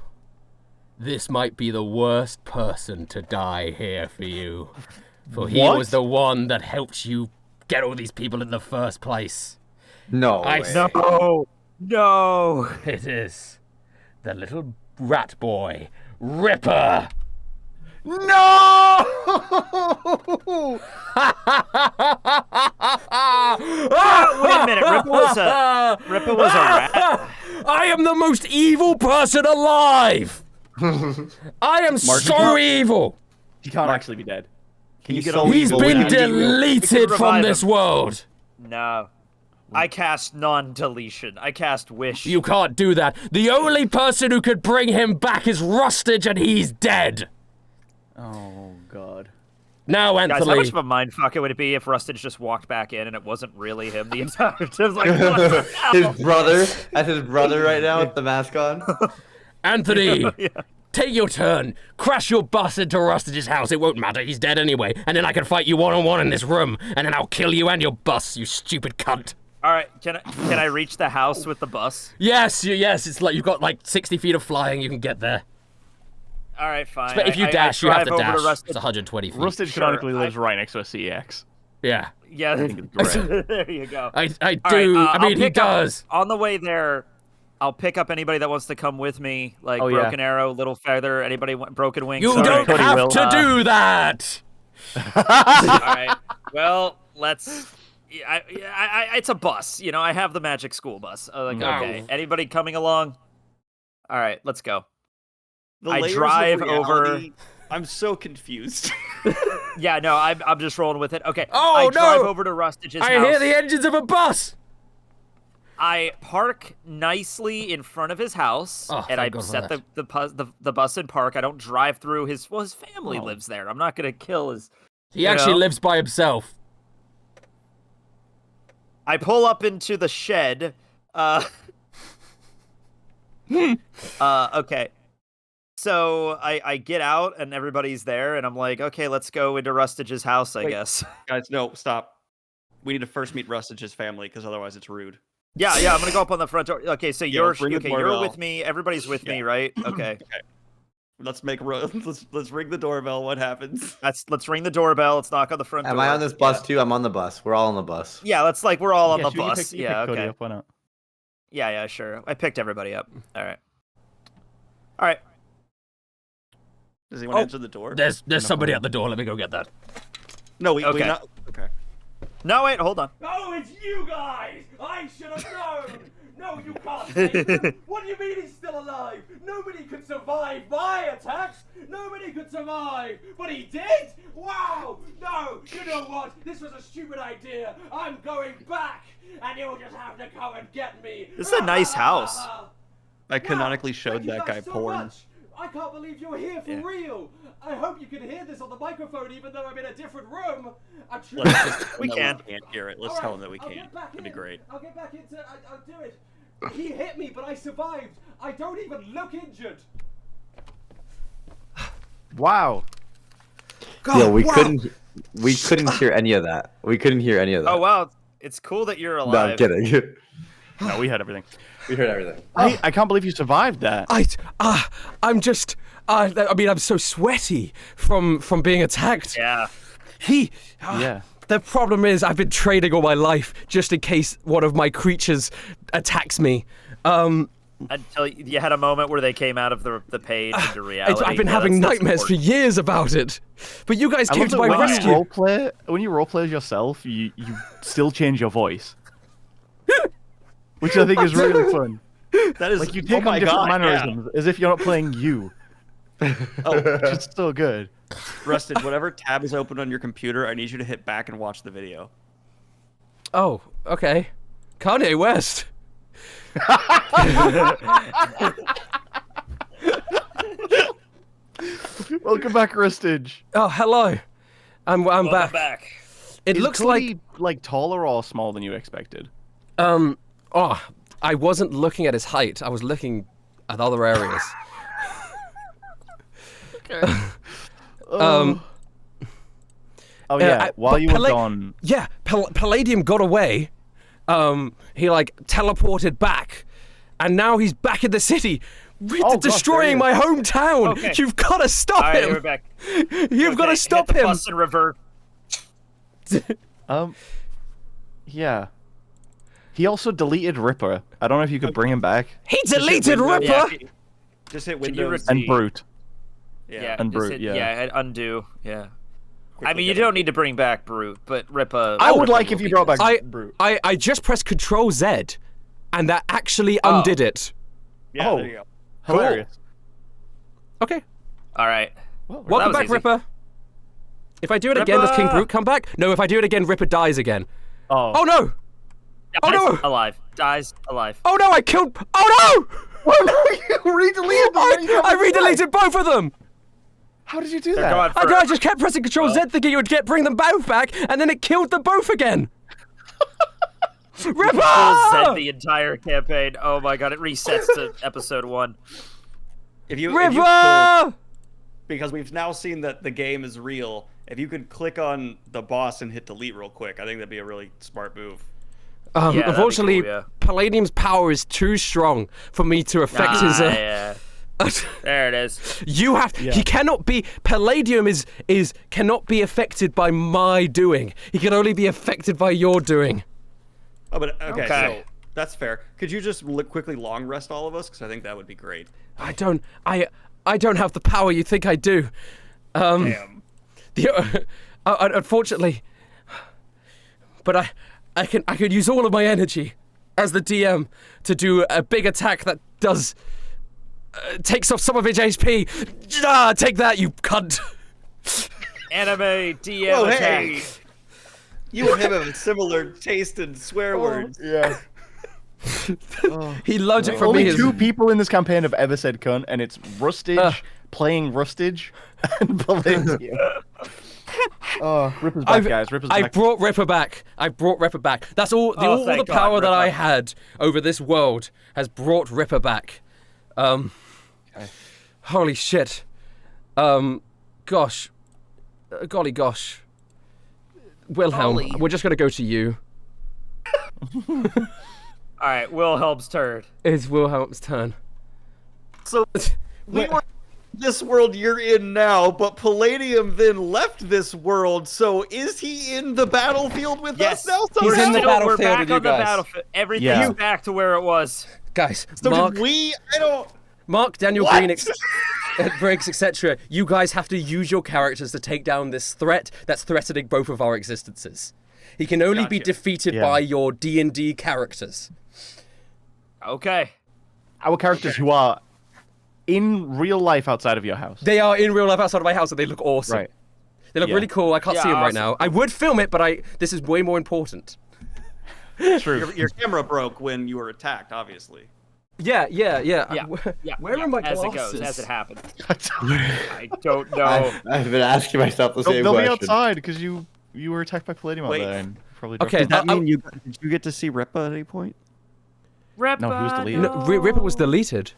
this might be the worst person to die here for you. For he was the one that helped you get all these people in the first place. No. No. It is the little rat boy, Ripper. No! Wait a minute. Ripper was a rat. I am the most evil person alive. I am so evil. He can't actually be dead. Can you get so on? He's evil, been we can deleted from revive this him. world. No. I cast non-deletion. I cast wish. You can't do that. The only person who could bring him back is Rustage, and he's dead. Oh god. Now, Anthony. Guys, how much of a mindfuck it would it be if Rustage just walked back in and it wasn't really him the entire time? Like, what the hell? His brother. That's his brother right now with the mask on. Anthony, take your turn. Crash your bus into Rustage's house. It won't matter. He's dead anyway. And then I can fight you one-on-one in this room. And then I'll kill you and your bus, you stupid cunt. All right, can I reach the house with the bus? Yes. It's like you've got like 60 feet of flying. You can get there. All right, fine. But if you dash, you have to dash. It's 120 feet. Rustage canonically lives right next to a CEX. Yeah. Yeah, there you go. I do. Right, I mean, he does. On the way there, I'll pick up anybody that wants to come with me, like Broken Arrow, Little Feather, anybody Broken Wings. You don't have to do that. All right. Well, let's. It's a bus. You know, I have the magic school bus. Okay. Anybody coming along? All right, let's go. I drive over. I'm so confused. Yeah, no, I'm just rolling with it. Okay. Oh, I drive over to Rustage's house. I hear the engines of a bus. I park nicely in front of his house, and I set the bus in park. I don't drive through his. Well, his family lives there. I'm not gonna kill his. He actually lives by himself. I pull up into the shed. Okay. So I get out and everybody's there, and I'm like, okay, let's go into Rustage's house, I guess. Guys, no, stop. We need to first meet Rustage's family, because otherwise it's rude. Yeah, I'm gonna go up on the front door. Okay, so you're with me. Everybody's with me, right? Okay. Let's ring the doorbell. What happens? Let's ring the doorbell. Let's knock on the front door. Am I on this bus too? I'm on the bus. We're all on the bus. Yeah, we're all on the sure, bus. you pick okay. Cody up, why not? Yeah, sure. I picked everybody up. All right. Does anyone answer the door? There's somebody at the door. Let me go get that. No, we okay. Okay. No, wait, hold on. Oh, it's you guys! I should have known! No, you can't save him! What do you mean he's still alive? Nobody could survive my attacks! Nobody could survive! But he did? Wow! No! You know what? This was a stupid idea! I'm going back! And you'll just have to come and get me! This is a nice house. I canonically showed Thank you that guy guys so porn. much. I can't believe you're here for real! I hope you can hear this on the microphone even though I'm in a different room! We can't hear it. Let's tell him that we can't. That'd be great. I'll get back into I'll do it. He hit me, but I survived. I don't even look injured. Wow. God, yeah, we couldn't hear any of that. We couldn't hear any of that. Oh wow, it's cool that you're alive. No, I'm kidding. No, we had everything. We heard everything. I can't believe you survived that. I'm just I mean I'm so sweaty from being attacked. Yeah. Yeah. The problem is I've been training all my life just in case one of my creatures attacks me. Until you had a moment where they came out of the page into reality. I've been having nightmares for years about it. But you guys came to my rescue. When you roleplay as yourself, you still change your voice. Which I think is really fun. That is like you take on different mannerisms as if you're not playing you. It's so good. Rusted, whatever tab is open on your computer, I need you to hit back and watch the video. Oh, okay. Kanye West. Welcome back, Rustage. Oh, hello. I'm back. It looks like taller or smaller than you expected. I wasn't looking at his height. I was looking at other areas. Okay. While you were gone. Yeah, Palladium got away. He teleported back, and now he's back in the city, destroying my hometown. Okay. You've got to stop him. We're back. You've got to stop him. Bus in reverse. Yeah. He also deleted Ripper. I don't know if you could bring him back. He deleted Ripper. Yeah, just hit Windows and Brute. Yeah, and Brute. Undo. Yeah. I mean, you don't need to bring back Brute, but Ripper. I would like if you brought back Brute. I just pressed Control Z, and that actually undid it. Yeah, there you go. Hilarious. Okay. All right. Well, welcome back, easy. Ripper. If I do it again, does King Brute come back? No, if I do it again, Ripper dies again. Oh no! Oh no! Alive. Dies alive. Oh no! I killed. Oh no! Oh no! You redeleted them. I redeleted both of them. How did you do that? I just kept pressing Control Z, thinking it would bring them both back, and then it killed them both again. Ripper! Control Z the entire campaign. Oh my god! It resets to episode 1. Ripper! Because we've now seen that the game is real. If you could click on the boss and hit delete real quick, I think that'd be a really smart move. Unfortunately, cool, Palladium's power is too strong for me to affect his. There it is. You have. He cannot be. Palladium cannot be affected by my doing. He can only be affected by your doing. Oh, but okay. So that's fair. Could you just quickly long rest all of us? Because I think that would be great. I don't have the power you think I do. Damn. Unfortunately, but I could use all of my energy as the DM to do a big attack that does takes off some of his HP. Take that, you cunt! Anime DM attack. Hey. You and him have a similar taste in swear words. Yeah. He loves it from me. Only 2 people in this campaign have ever said cunt, and it's Rustage playing Rustage and Palladium. Ripper's back, guys. Ripper's back. I brought Ripper back. That's all. All the power that I had over this world has brought Ripper back. Holy shit. Gosh. Golly gosh. Wilhelm, we're just gonna go to you. All right, Wilhelm's turn. It's Wilhelm's turn. So we were this world you're in now, but Palladium then left this world. So is he in the battlefield with us now? He's in the battlefield. We're back with you on guys. the battlefield. Everything's back to where it was. Guys, so Mark, Mark, Daniel Green, Briggs, etc. You guys have to use your characters to take down this threat that's threatening both of our existences. He can only be defeated by your D&D characters. Okay. Our characters who are in real life outside of your house. They are in real life outside of my house, and they look awesome. Right. They look really cool. I can't see them right now. I would film it, but this is way more important. True. Your camera broke when you were attacked, obviously. Yeah. Where are my As glasses? it goes, as it happens. I don't know. I've been asking myself the same They'll question. be outside because you were attacked by Palladium out there. And probably okay. Does that mean did you get to see Rippa at any point? Rippa, no, he was deleted. No, Ripper was deleted.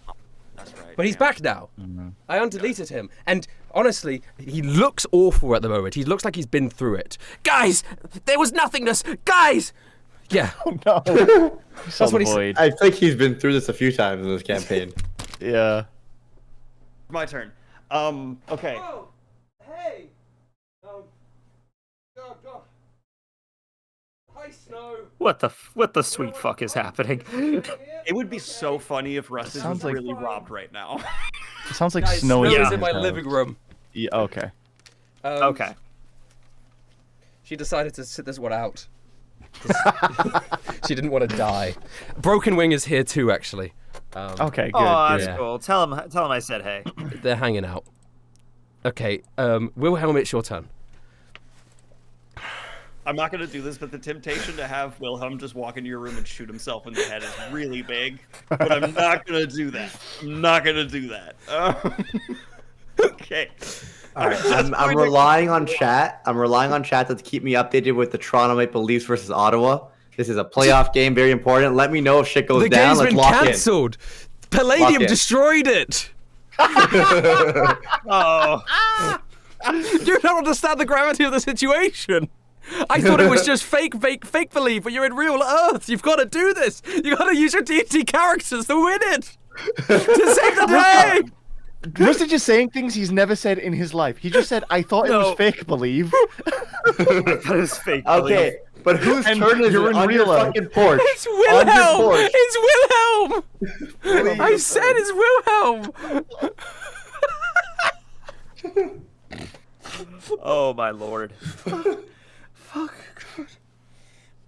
That's right. But he's back now. Mm-hmm. I undeleted him. And honestly, he looks awful at the moment. He looks like he's been through it. Guys, there was nothingness. Guys! Yeah. Oh, no. That's what he said. I think he's been through this a few times in this campaign. Yeah. My turn. Okay. Oh, hey. God. Hi, Snow. What the sweet fuck is happening? It would be so funny if Rustage was like- really robbed right now. It sounds like Guys, Snow is in my living room. Yeah, okay. Okay. She decided to sit this one out. She didn't want to die. Broken Wing is here too, actually. Okay, good. Oh, good. that's cool. Tell him I said hey. They're hanging out. Okay, Wilhelm, it's your turn. I'm not going to do this, but the temptation to have Wilhelm just walk into your room and shoot himself in the head is really big. But I'm not going to do that. Okay. All right, I'm relying on chat. I'm relying on chat to keep me updated with the Toronto Maple Leafs versus Ottawa. This is a playoff game, very important. Let me know if shit goes down. The game's been cancelled. Palladium destroyed it. Oh. You don't understand the gravity of the situation. I thought it was just fake believe, but you're in real Earth. You've got to do this. You got to use your D&D characters to win it. To save the day. Rustage is saying things he's never said in his life. He just said, I thought it was fake believe. That is fake. Okay, but whose turn is it on your fucking porch? It's Wilhelm. On your porch. It's Wilhelm. I said it's Wilhelm. Oh my lord. Fuck.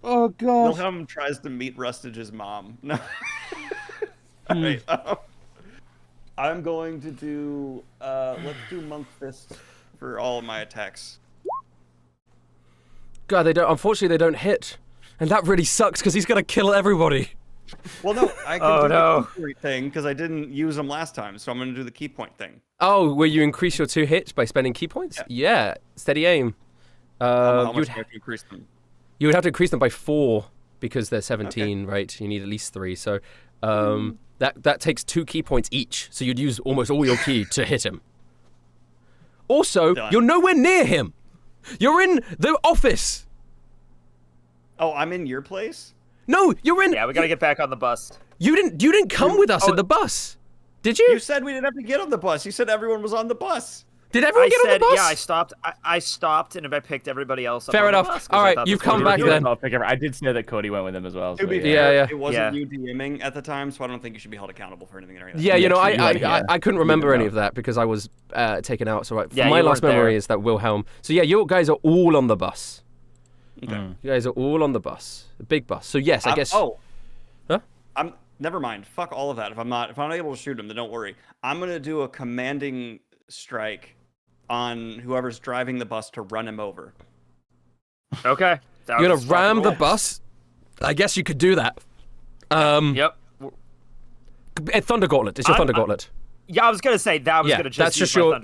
Oh god. Wilhelm tries to meet Rustage's mom. No. Alright, I'm going to do let's do Monk Fist for all of my attacks. God, unfortunately they don't hit. And that really sucks because he's gonna kill everybody. Well, no, I can do the key point thing because I didn't use them last time, so I'm going to do the key point thing. Oh, where you increase your 2 hits by spending key points? Yeah, steady aim. How much do you have to increase them? You would have to increase them by 4 because they're 17, right? You need at least 3. So that takes 2 key points each. So you'd use almost all your key to hit him. Also, you're nowhere near him. You're in the office. Oh, I'm in your place? No, you're in. Yeah, we gotta get back on the bus. You didn't come with us in the bus, did you? You said we didn't have to get on the bus. You said everyone was on the bus. Did everyone get on the bus? Yeah, I stopped, and I picked everybody else up. Fair on enough. The bus, all right, you've come back then. I did say that Cody went with him as well. So Yeah. It wasn't you DMing at the time, so I don't think you should be held accountable for anything. Yeah, you know, I couldn't remember any of that because I was taken out. So my last memory is that Wilhelm. So yeah, you guys are all on the bus. Okay. You guys are all on the bus, the big bus. So yes, I guess. Oh. Huh? Never mind. Fuck all of that. If I'm not able to shoot him, then don't worry. I'm gonna do a commanding strike on whoever's driving the bus to run him over. Okay. You're gonna ram the bus? I guess you could do that. Yep. Thunder Gauntlet. It's your Thunder Gauntlet. Yeah, I was gonna say that was gonna just. That's just your.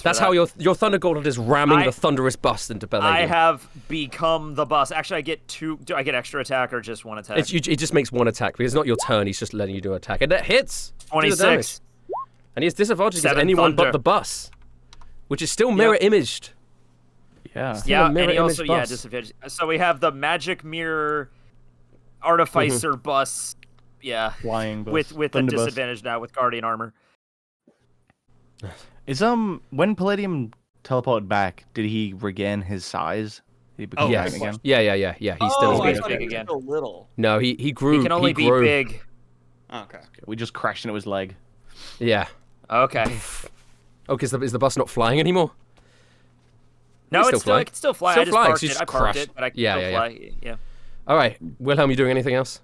That's how your Thunder Gauntlet is ramming the thunderous bus into Palladium. I have become the bus. Actually, I get 2. Do I get extra attack or just 1 attack? It just makes 1 attack because it's not your turn. He's just letting you do an attack, and it hits. 26. And he has disadvantage against anyone but the bus, which is still mirror imaged. Yeah. Yeah, and he also disadvantage. So we have the magic mirror artificer bus. Yeah. Flying bus. With a disadvantage now with guardian armor. Is when Palladium teleported back, did he regain his size? Did he become big again? Yeah. He's still he's big again. Still little. No, he grew. He can only be big. Okay. We just crashed into his leg. Yeah. Okay. Oh, because is the bus not flying anymore? No, it can still fly. I just parked it. I parked crashed. it, but I can still fly. Yeah. All right, Wilhelm, you doing anything else?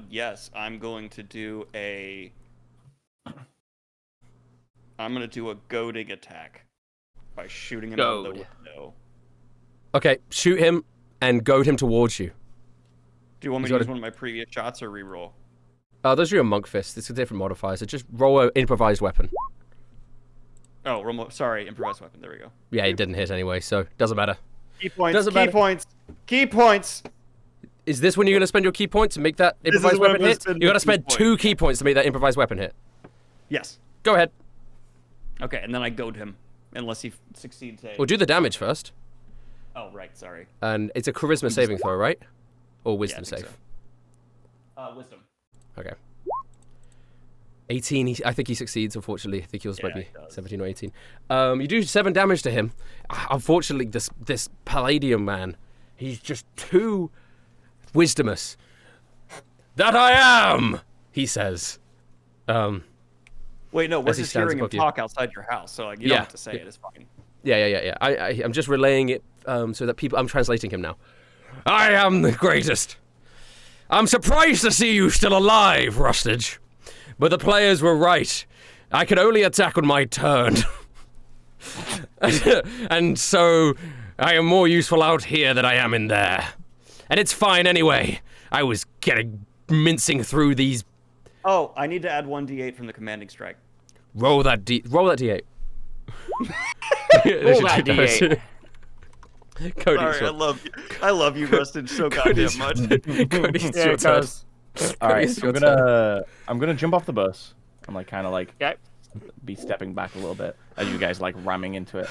Yes, I'm going to do a goading attack by shooting him out of the window. Okay, shoot him and goad him towards you. Do you want me to use one of my previous shots or reroll? Those are your monk fists. It's a different modifier, so just roll an improvised weapon. Oh, sorry, improvised weapon. There we go. Yeah, it didn't hit anyway, so doesn't matter. Key points. Key points. Is this when you're going to spend your key points to make that improvised weapon hit? You got to spend 2 key points to make that improvised weapon hit. Yes. Go ahead. Okay, and then I goad him, unless he succeeds. We'll do the damage first. Oh, right. Sorry. And it's a charisma saving throw, right? Or wisdom save? So. Wisdom. Okay. 18, I think he succeeds, unfortunately. I think yours might be 17 or 18. You do 7 damage to him. Unfortunately, this Palladium man, he's just too wisdomous. That I am, he says. Wait, no, we're just hearing him talk outside your house, so like, you don't have to say it, it's fine. Yeah. I'm just relaying it so that I'm translating him now. I am the greatest. I'm surprised to see you still alive, Rustage. But the players were right. I can only attack on my turn. And so I am more useful out here than I am in there. And it's fine anyway. I was mincing through these. Oh, I need to add 1d8 from the commanding strike. Roll that d8. Roll that d8. Cody, sorry, I love you, Rustin, so goddamn much. Cody's your turn. All right, I'm gonna jump off the bus. I'm like kind of be stepping back a little bit as you guys like ramming into it.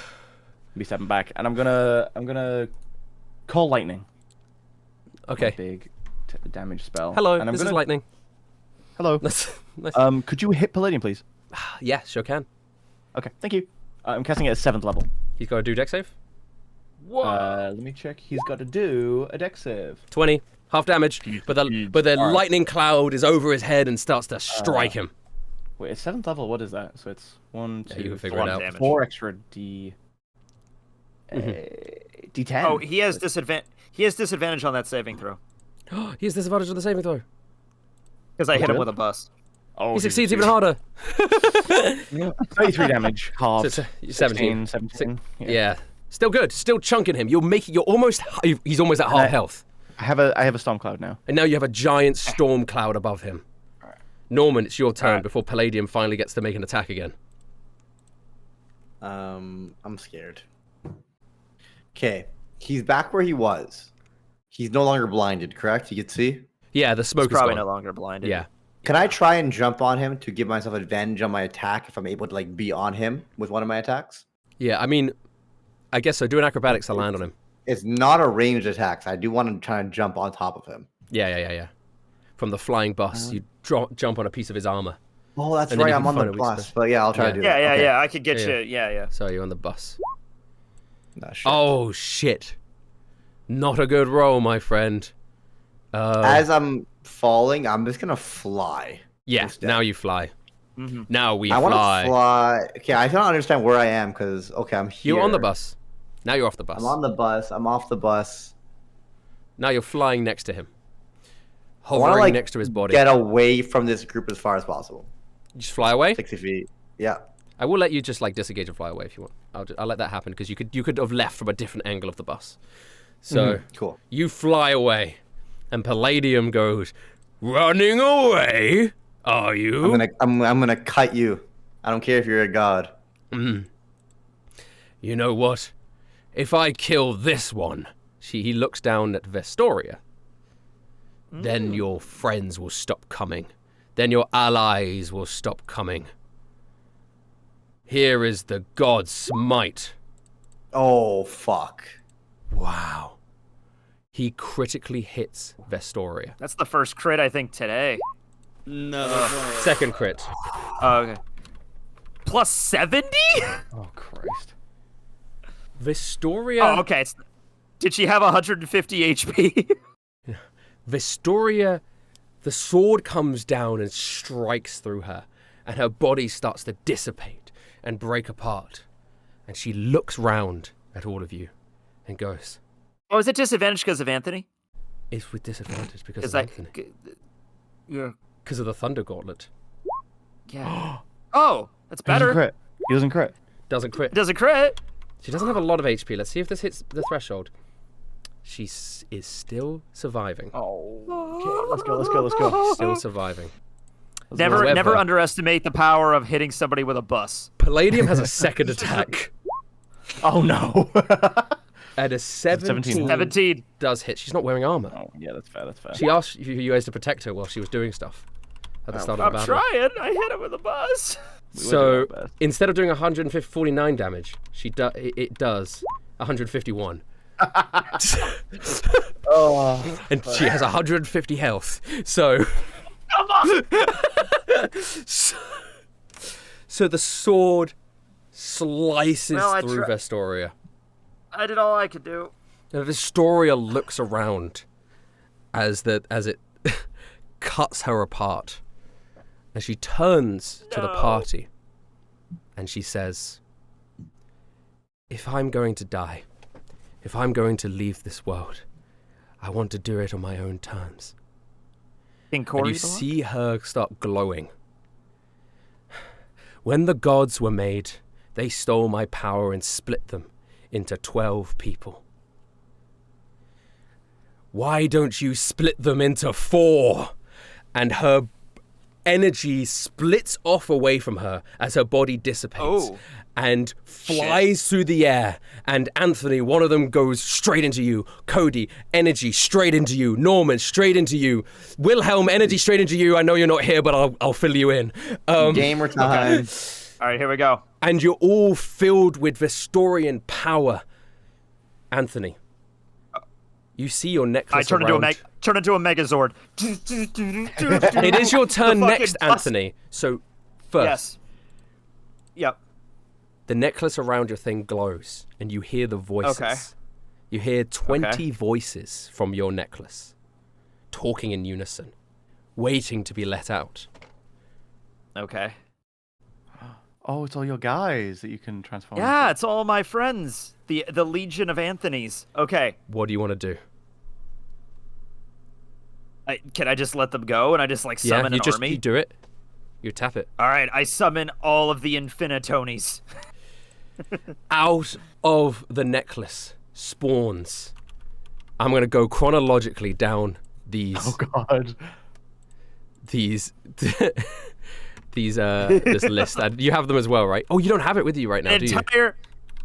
Be stepping back, and I'm gonna call lightning. Okay. Big damage spell. Hello, and this is lightning. Hello. Nice. Could you hit Palladium, please? Yeah, sure can. Okay, thank you. I'm casting it at 7th level. He's got to do dex save? Whoa. Let me check. He's got to do a dex save. 20. Half damage. But the lightning cloud is over his head and starts to strike him. Wait, it's 7th level. What is that? So it's 1, 2, you can figure it out. 4 extra D. D10. Oh, he has disadvantage on that saving throw. He has disadvantage on the saving throw. Because I hit him with a bus. Oh, he succeeds even harder. 33 damage. Half. So 17. 17. Yeah. Still good. Still chunking him. He's almost at half health. I have a storm cloud now. And now you have a giant storm cloud above him. Right. Norman, it's your turn before Palladium finally gets to make an attack again. I'm scared. Okay. He's back where he was. He's no longer blinded, correct? You can see? Yeah, the smoke is probably gone. no longer blinded. Yeah. Can I try and jump on him to give myself advantage on my attack if I'm able to be on him with one of my attacks? Yeah, I mean, I guess so. Do an acrobatics to land on him. It's not a ranged attack, so I do want to try and jump on top of him. Yeah. From the flying bus, you jump on a piece of his armor. Oh, that's right. I'm on the bus. But yeah, I'll try to do that. Yeah. I could get you. Yeah. So you're on the bus. Nah, shit. Oh, shit. Not a good roll, my friend. As I'm falling, I'm just going to fly. Yeah, now you fly. Mm-hmm. Now we fly. I want to fly. Okay, I don't understand where I am because, I'm here. You're on the bus. Now you're off the bus. I'm on the bus. I'm off the bus. Now you're flying next to him. Hovering next to his body. Get away from this group as far as possible. You just fly away? 60 feet. Yeah. I will let you just disengage and fly away if you want. I'll let that happen because you could have left from a different angle of the bus. So cool. You fly away, and Palladium goes, "Running away? Are you?" I'm gonna cut you. I don't care if you're a god. You know what? If I kill this one, he looks down at Vestoria. Then your friends will stop coming. Then your allies will stop coming. Here is the god's smite. Oh, fuck. Wow. He critically hits Vestoria. That's the first crit, I think, today. No. Second crit. Oh, okay. Plus 70? Oh, Christ. Vestoria... Oh, okay. Did she have 150 HP? Vestoria, the sword comes down and strikes through her, and her body starts to dissipate and break apart. And she looks round at all of you and goes... Oh, is it disadvantage because of Anthony? It's with disadvantage because of Anthony. Yeah. Because of the Thunder Gauntlet. Yeah. Oh, that's better. He doesn't crit. Doesn't crit. Doesn't crit. She doesn't have a lot of HP. Let's see if this hits the threshold. She is still surviving. Oh, okay. Let's go. Still surviving. Never underestimate the power of hitting somebody with a bus. Palladium has a second attack. Oh no. And a 17 does hit. She's not wearing armor. Oh, yeah, that's fair. She asked you guys to protect her while she was doing stuff at the start of the battle. I'm trying. I hit her with a bus. So instead of doing 149 damage, it does 151. And she has 150 health. So come on. So the sword slices through Vestoria. I did all I could do. Now Vestoria looks around as it cuts her apart, and she turns to the party, and she says, "If I'm going to die, if I'm going to leave this world, I want to do it on my own terms." And you see her start glowing. "When the gods were made, they stole my power and split them into 12 people. Why don't you split them into 4? And her energy splits off away from her as her body dissipates and flies through the air. And Anthony, one of them goes straight into you. Cody, energy straight into you. Norman, straight into you. Wilhelm, energy straight into you. I know you're not here, but I'll fill you in. Gamer time. All right, here we go. And you're all filled with Vestorian power. Anthony, you see your necklace turn into a Megazord. It is your turn next, Anthony. So, first. Yes. Yep. The necklace around your thing glows, and you hear the voices. Okay. You hear 20 voices from your necklace, talking in unison, waiting to be let out. Okay. Oh, it's all your guys that you can transform. Yeah, into. it's all my friends. The Legion of Anthonys. Okay. What do you want to do? Can I just let them go and I just summon an army? You do it. You tap it. All right, I summon all of the Infinitonys. Out of the necklace spawns. I'm going to go chronologically down these. Oh God. This list. You have them as well, right? Oh, you don't have it with you right now, do you?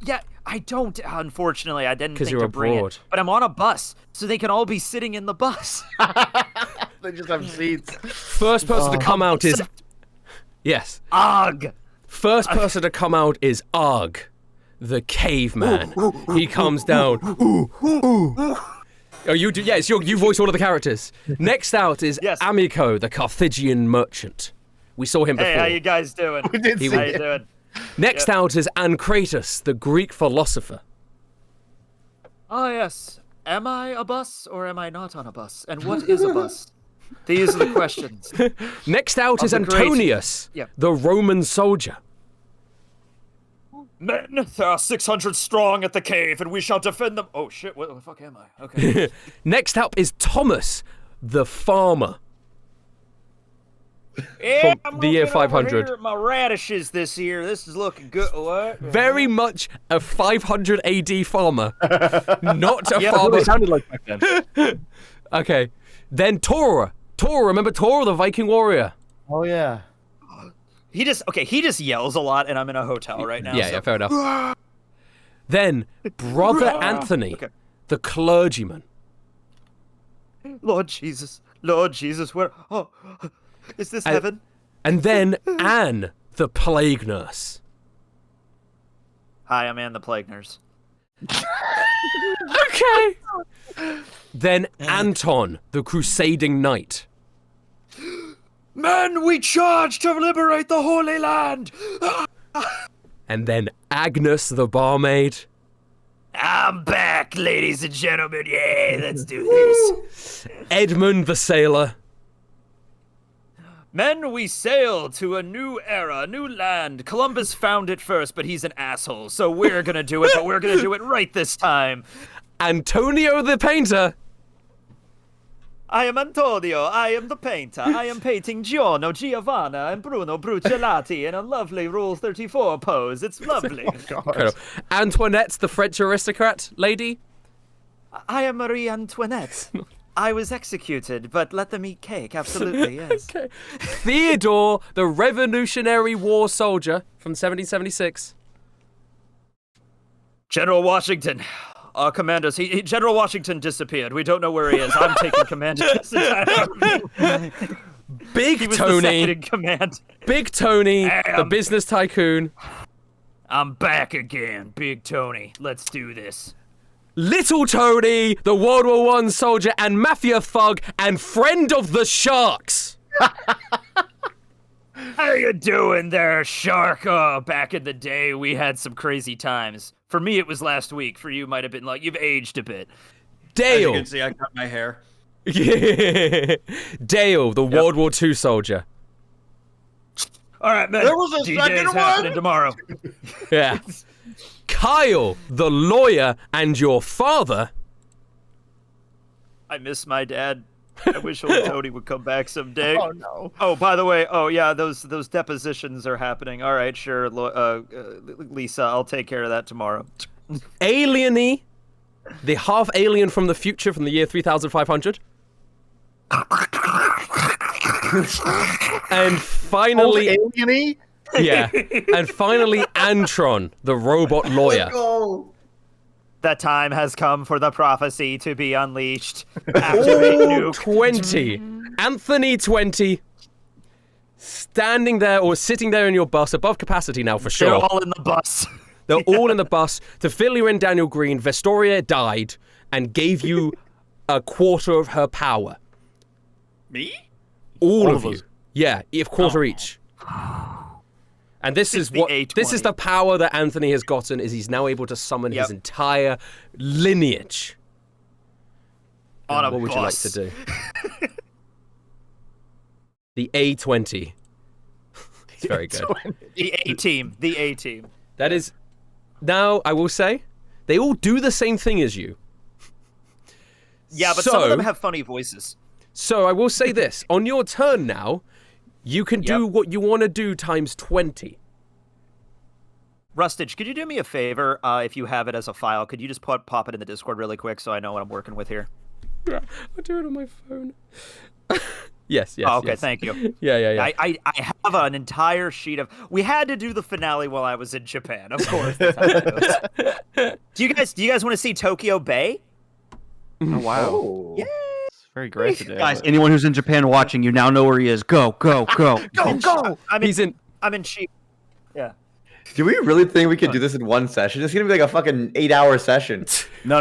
Yeah, I don't. Unfortunately, I didn't think you're to bring abroad. it. But I'm on a bus, so they can all be sitting in the bus. They just have seats. First person to come out is... Yes. Ugh. First person to come out is Ugh, the caveman. He comes down. Oh, you do? Yes, you voice all of the characters. Next out is Amico, the Carthaginian merchant. We saw him before. Hey, how you guys doing? We did see How you doing? Next out is Ancratus, the Greek philosopher. Oh, yes. Am I a bus or am I not on a bus? And what is a bus? These are the questions. Next out is Antonius, the Roman soldier. Men, there are 600 strong at the cave, and we shall defend them. Oh, shit, where the fuck am I? Okay. Next up is Thomas, the farmer. Yeah, from the year 500. Over here, my radishes this year. This is looking good. What? Very much a 500 AD farmer, not a farmer. It sounded like back then. Okay, then Tora. Remember Tora, the Viking warrior? Oh yeah. He just yells a lot, and I'm in a hotel right now. Yeah, fair enough. Then Brother Anthony, the clergyman. Lord Jesus, where? Oh. Is this heaven? And then Anne, the plague nurse. Hi, I'm Anne the plague nurse. Okay. Then Anton, the crusading knight. Men, we charge to liberate the Holy Land! And then Agnes, the barmaid. I'm back, ladies and gentlemen. Yeah, let's do this. Edmund, the sailor. Men, we sail to a new era, a new land. Columbus found it first, but he's an asshole, so we're gonna do it, but we're gonna do it right this time. Antonio the painter. I am Antonio. I am the painter. I am painting Giorno, Giovanna, and Bruno Bruciolati in a lovely Rule 34 pose. It's lovely. Antoinette, the French aristocrat lady. I am Marie Antoinette. I was executed, but let them eat cake. Absolutely, yes. Okay. Theodore, the Revolutionary War soldier from 1776. General Washington. Our commanders. General Washington disappeared. We don't know where he is. I'm taking command of this entire Big he was Tony. The second in command. Big Tony, the business tycoon. I'm back again, Big Tony. Let's do this. Little Tony, the World War I soldier and mafia thug and friend of the Sharks. How you doing there, Shark? Oh, back in the day, we had some crazy times. For me, it was last week. For you, might have been like, you've aged a bit. Dale. As you can see, I cut my hair. Dale, the World War II soldier. All right, man. There was a D-Day's happening tomorrow. Yeah. Kyle, the lawyer and your father. I miss my dad. I wish old Tony would come back someday. Oh no. Oh, by the way, those depositions are happening. All right, sure, Lisa, I'll take care of that tomorrow. Alieny, the half alien from the future from the year 3500. And finally, Alieny? yeah, and finally, Antron, the robot lawyer. The time has come for the prophecy to be unleashed. Activate nuke. 20. Anthony 20. Standing there or sitting there in your bus, above capacity now for sure. They're all in the bus. They're all in the bus. To fill you in, Daniel Green, Vestoria died and gave you a quarter of her power. Me? All of you. Yeah, a quarter each. And this is the power that Anthony has gotten, is he's now able to summon his entire lineage. On a what would you like to do? The A20. It's very good. The A-team. The A-team. That is, now I will say, they all do the same thing as you. Yeah, but some of them have funny voices. So I will say this, on your turn now, you can do what you want to do times 20. Rustage, could you do me a favor if you have it as a file? Could you just pop it in the Discord really quick so I know what I'm working with here? Yeah, I'll do it on my phone. Yes. Oh, okay, yes. thank you. Yeah. I have an entire sheet of... We had to do the finale while I was in Japan, of course. That's how it goes. Do you guys want to see Tokyo Bay? Oh, wow. Oh. Yeah. Very great today. Guys, anyone who's in Japan watching, you now know where he is. Go. Go. He's in... I'm in Shiba. Yeah. Do we really think we could do this in one session? It's gonna be like a fucking 8-hour session. No.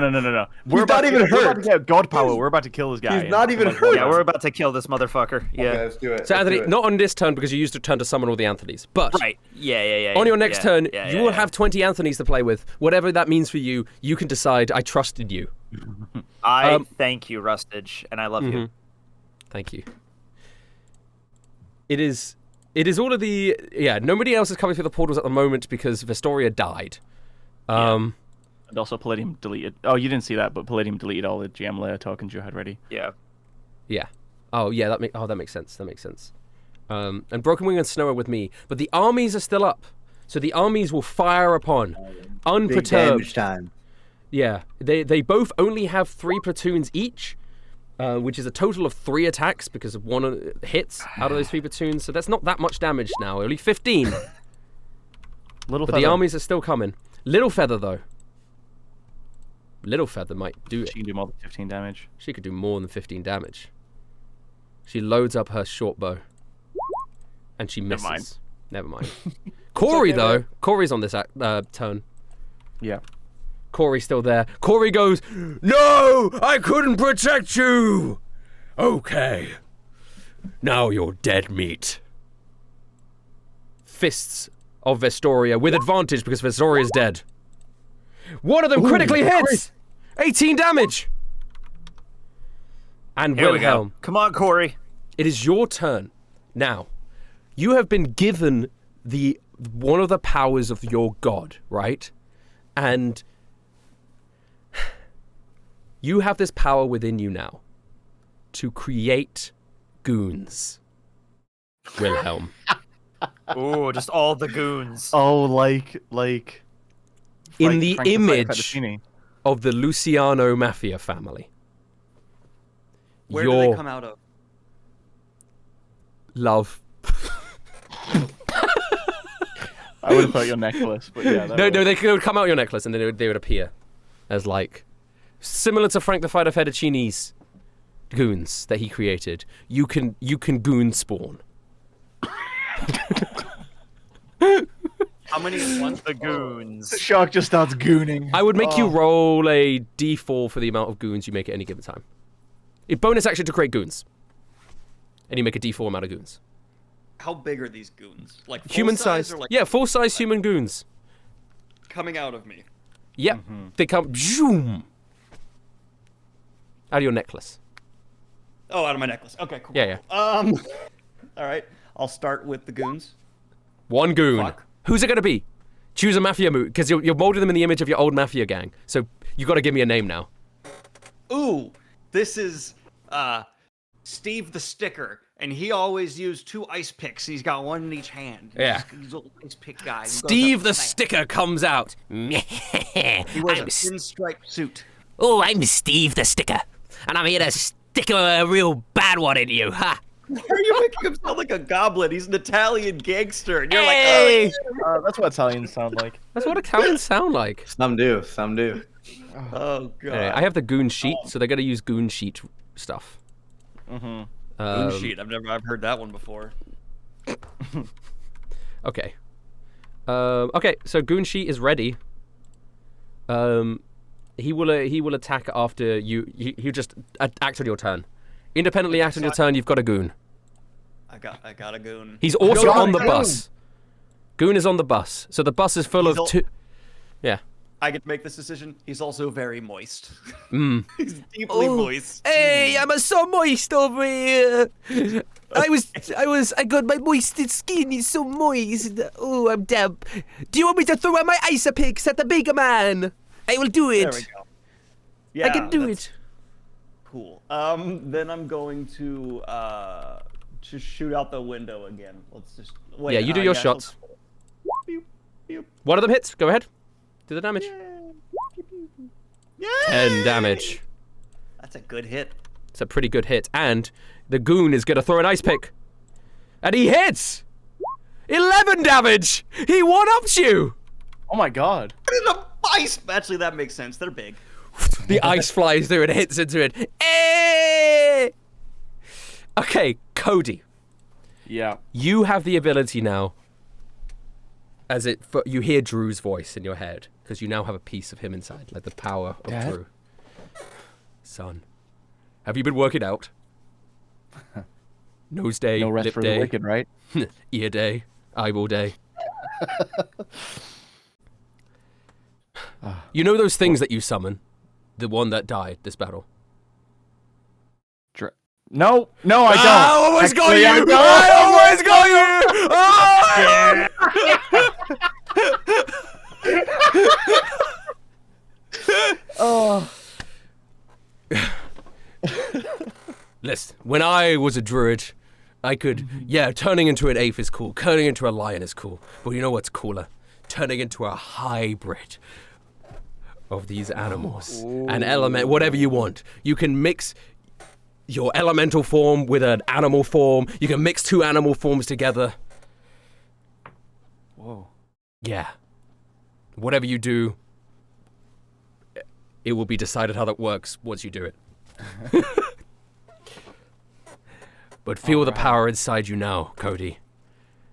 We're not even hurt. We're about to get god power. We're about to kill this guy. He's not even hurt. Yeah, we're about to kill this motherfucker. Yeah. Okay, let's do it. So Anthony, not on this turn because you used a turn to summon all the Anthonys, but Right. Yeah. on your next turn, you will have 20 Anthonys to play with. Whatever that means for you, you can decide. I trusted you. I thank you, Rustage, and I love you. Thank you. It is all of the... Yeah, nobody else is coming through the portals at the moment because Vestoria died. And also Palladium deleted... Oh, you didn't see that, but Palladium deleted all the GM layer tokens you had ready. Yeah. Yeah. Oh, yeah, that makes sense. That makes sense. And Broken Wing and Snow are with me. But the armies are still up. So the armies will fire upon. Unperturbed. Big damage time. Yeah. They both only have 3 platoons each. Which is a total of 3 attacks because of 1 hits out of those 3 platoons. So that's not that much damage now. Only 15. But the armies are still coming. Little Feather, though. Little Feather might do it. She can do more than 15 damage. She could do more than 15 damage. She loads up her short bow. And she misses. Never mind. Corey, though. Corey's on this turn. Yeah. Corey's still there. Corey goes, "No! I couldn't protect you! Okay. Now you're dead meat." Fists of Vestoria with advantage because Vestoria's dead. One of them critically hits! 18 damage! And Here we Wilhelm. go. Come on, Corey. It is your turn. Now, you have been given one of the powers of your god, right? And you have this power within you now. to create goons. Wilhelm. Ooh, just all the goons. Oh, like in the Frank image of the Luciano mafia family. Where do they come out of? Love. I would have thought your necklace, but yeah. No, they would come out your necklace, and then they would appear as like similar to Frank the Fighter Fettuccine's goons that he created. You can goon spawn. How many want the goons? Shark just starts gooning. I would make you roll a d4 for the amount of goons you make at any given time. A bonus action to create goons, and you make a d4 amount of goons. How big are these goons? Like human size? Or like full size human goons. Coming out of me. Yep, they come zoom out of your necklace. Oh, out of my necklace. Okay, cool. Yeah. All right. I'll start with the goons. One goon. Fuck. Who's it gonna be? Choose a mafia move, because you're molding them in the image of your old mafia gang. So you got to give me a name now. Ooh, this is Steve the Sticker, and he always used 2 ice picks. He's got one in each hand. Yeah. He's a little ice pick guy. Steve the Sticker comes out. He wears a pinstripe suit. Oh, I'm Steve the Sticker, and I'm here to stick a real bad one in you, ha! Why are you making him sound like a goblin? He's an Italian gangster, and you're Hey! like, That's what Italians sound like. That's what Italians sound like. Some do. oh god. Anyway, I have the goon sheet, so they're gonna use goon sheet stuff. Goon sheet. I've heard that one before. Okay. Okay. So goon sheet is ready. He will attack after you. He'll just act on your turn. Independently act on your turn. You've got a goon. I got a goon. He's also on the bus. Goon is on the bus, so the bus is full of two. Yeah. I get to make this decision. He's also very moist. He's deeply moist. Hey, I'm so moist over here. I got my moisted skin is so moist. Oh, I'm damp. Do you want me to throw out my ice picks at the bigger man? I will do it. There we go. Yeah, I can do it. Cool. Then I'm going to just shoot out the window again. Let's just wait. Yeah, you do your shots. One of them hits. Go ahead. Do the damage. Yeah. 10 damage. That's a good hit. It's a pretty good hit. And the goon is going to throw an ice pick. And he hits! 11 damage! He one-ups you! Oh my god. Ice! Actually, that makes sense. They're big. The ice flies through and hits into it. Eh! Okay, Cody. Yeah. You have the ability now, you hear Drew's voice in your head, because you now have a piece of him inside, like the power of Dad? Drew. Son, have you been working out? Nose day, No rest lip for day, the wicked, right? ear day, eyeball day. You know those things that you summon? The one that died this battle? No, I don't. I almost got you! I almost got you! Listen, when I was a druid, I could, turning into an ape is cool, turning into a lion is cool, but you know what's cooler? Turning into a hybrid of these animals. An element, whatever you want. You can mix your elemental form with an animal form. You can mix 2 animal forms together. Whoa. Yeah. Whatever you do, it will be decided how that works once you do it. But feel the power inside you now, Cody.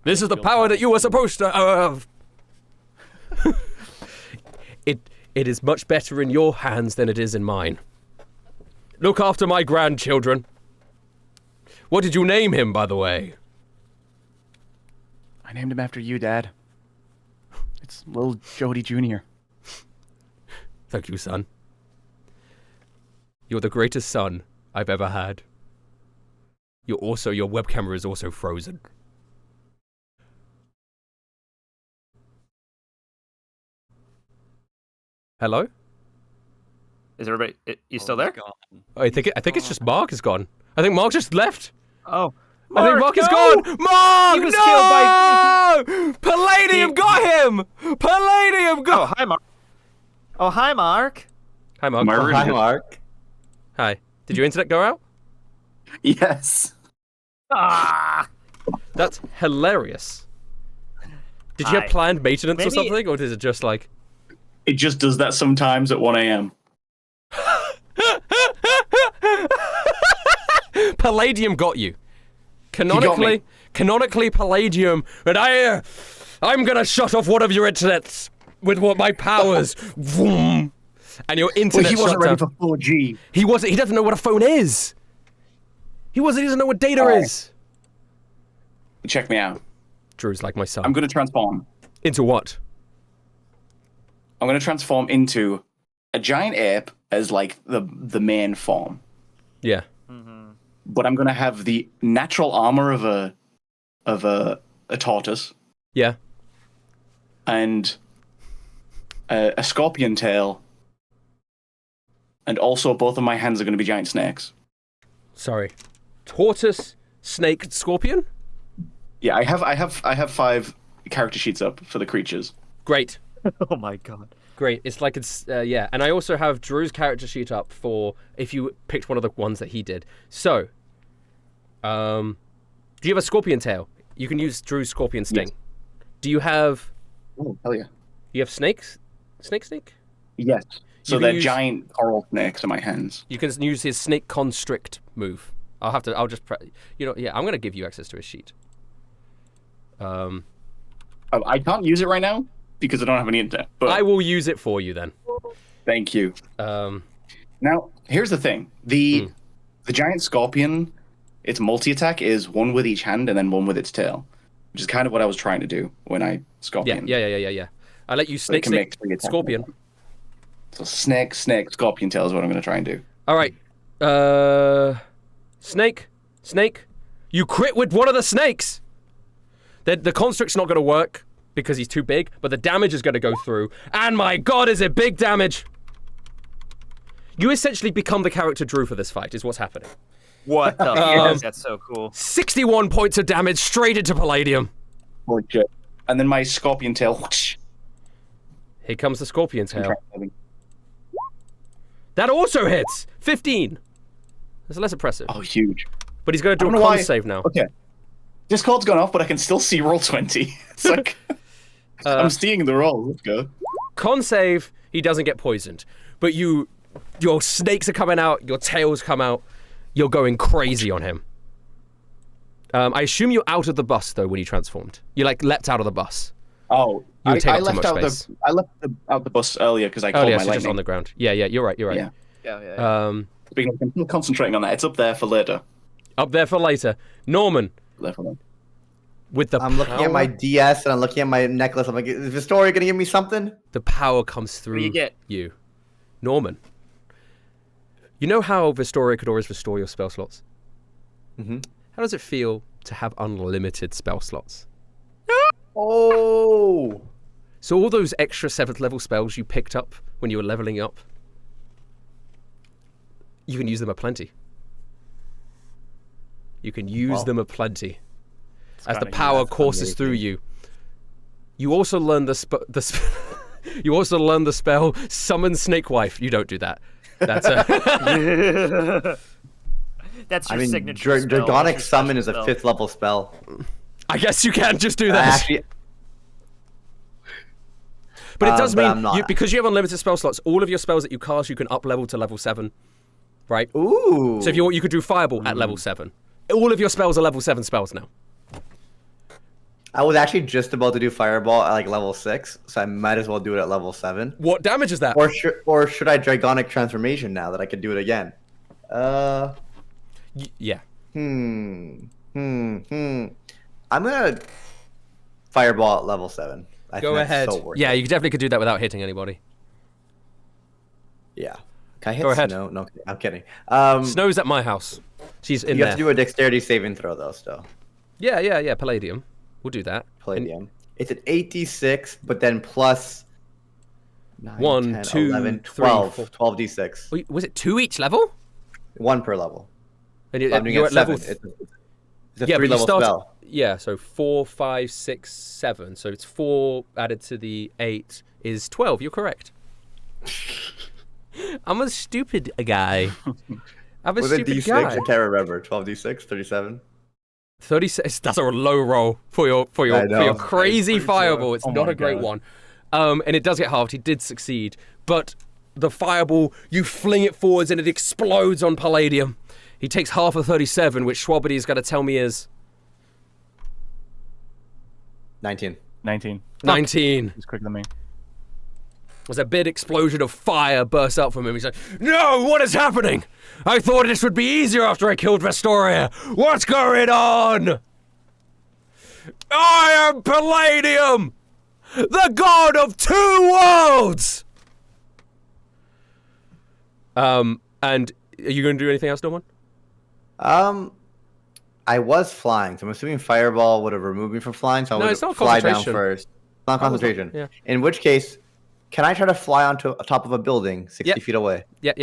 This is the power that you were supposed to have. It is much better in your hands than it is in mine. Look after my grandchildren. What did you name him, by the way? I named him after you, Dad. It's little Jody Jr. Thank you, son. You're the greatest son I've ever had. Your web camera is also frozen. Hello? Is everybody? You still there? I think it's just Mark is gone. I think Mark just left. Oh. I think Mark is gone. Mark, He was no! killed by Palladium got him. Palladium got. Oh, hi, Mark. Oh, hi, Mark. Hi, Mark. Hi, Mark. Hi. Did your internet go out? Yes. Ah. That's hilarious. Did you have planned maintenance or something, or is it just like? It just does that sometimes at 1 a.m. Palladium got you. Canonically, Palladium, and I'm gonna shut off one of your internets with my powers. Vroom. And your internet. Well, he wasn't ready for 4G. He wasn't. He doesn't know what a phone is. He doesn't know what data is. Check me out. Drew's like my son. I'm gonna transform. Into what? I'm gonna transform into a giant ape as like the main form. Yeah. But I'm gonna have the natural armor of a tortoise. Yeah. And a scorpion tail. And also both of my hands are gonna be giant snakes. Sorry. Tortoise, snake, scorpion? Yeah, I have 5 character sheets up for the creatures. Great. Oh my god. Great. It's like yeah. And I also have Drew's character sheet up for if you picked one of the ones that he did. So, do you have a scorpion tail? You can use Drew's scorpion sting. Yes. Do you have? Oh hell yeah. You have snakes? Snake? Yes. So they're giant coral snakes in my hands. You can use his snake constrict move. I'll just yeah, I'm gonna give you access to his sheet. I can't use it right now because I don't have any internet. But I will use it for you then. Thank you. Now, here's the thing. The giant scorpion, its multi-attack is 1 with each hand and then 1 with its tail, which is kind of what I was trying to do when I scorpion. Yeah. I let you snake scorpion. So snake, scorpion tail is what I'm going to try and do. All right. Snake. You crit with one of the snakes. The construct's not going to work because he's too big, but the damage is going to go through. And my god, is it big damage! You essentially become the character Drew for this fight, is what's happening. What the fuck? That's so cool. 61 points of damage straight into Palladium. Holy shit. And then my scorpion tail. Whoosh. Here comes the scorpion tail. That also hits! 15! That's less impressive. Oh, huge. But he's going to do a con save now. Okay. Discord's gone off, but I can still see roll 20. It's like I'm seeing the roll. Let's go. Con save, he doesn't get poisoned. But your snakes are coming out, your tails come out, you're going crazy on him. I assume you're out of the bus though when you transformed. You leapt out of the bus. Oh, I left out the bus earlier because I called my lightning. Just on the ground. Yeah, you're right. Yeah. Yeah. Speaking of, I'm still concentrating on that. It's up there for later. Up there for later. Norman. With the I'm looking at my DS and I'm looking at my necklace. I'm like, is Vistoria gonna give me something? The power comes through you. Norman. You know how Vistoria could always restore your spell slots? Mm-hmm. How does it feel to have unlimited spell slots? Oh! So all those extra 7th level spells you picked up when you were leveling up, you can use them aplenty. You can use them aplenty. As the power courses through you. You also learn you also learn the spell Summon Snake Wife. You don't do that. That's that's your signature spell. Dragonic Summon is a 5th level spell. I guess you can just do that. But it does mean because you have unlimited spell slots, all of your spells that you cast you can up level to level 7. Right? Ooh. So if you could do Fireball at level 7. All of your spells are level 7 spells now. I was actually just about to do Fireball at level 6, so I might as well do it at level 7. What damage is that? Or should I Dragonic Transformation now that I could do it again? Yeah. I'm gonna Fireball at level 7. Go ahead. Yeah, you definitely could do that without hitting anybody. Yeah. Can I hit Snow? No, I'm kidding. Snow's at my house. She's in there. You have to do a dexterity saving throw, though, still. Yeah. Palladium. We'll do that. Palladium. It's an 86, but then plus 9, 1, 10, 2, 11, 3, 12. 4. 12d6. Wait, was it 2 each level? 1 per level. And you're at level... It's a 3-level spell. Yeah, so 4, 5, 6, 7. So it's 4 added to the 8 is 12. You're correct. I'm a stupid guy. I'm a stupid guy. I can't remember. 12d6, 37. 36. That's a low roll for your crazy fireball. It's not a great one. And it does get halved. He did succeed, but the fireball, you fling it forwards and it explodes on Palladium. He takes half of 37, which Schwabberdy's got to tell me is 19. 19. 19. He's quicker than me. As a big explosion of fire bursts out from him. He's like, "No, what is happening? I thought this would be easier after I killed Vestoria. What's going on? I am Palladium, the god of 2 worlds!" And are you going to do anything else, Norman? I was flying, so I'm assuming Fireball would have removed me from flying, so I would fly down first. Not concentration. Yeah. In which case, can I try to fly onto top of a building 60 feet away? Yeah.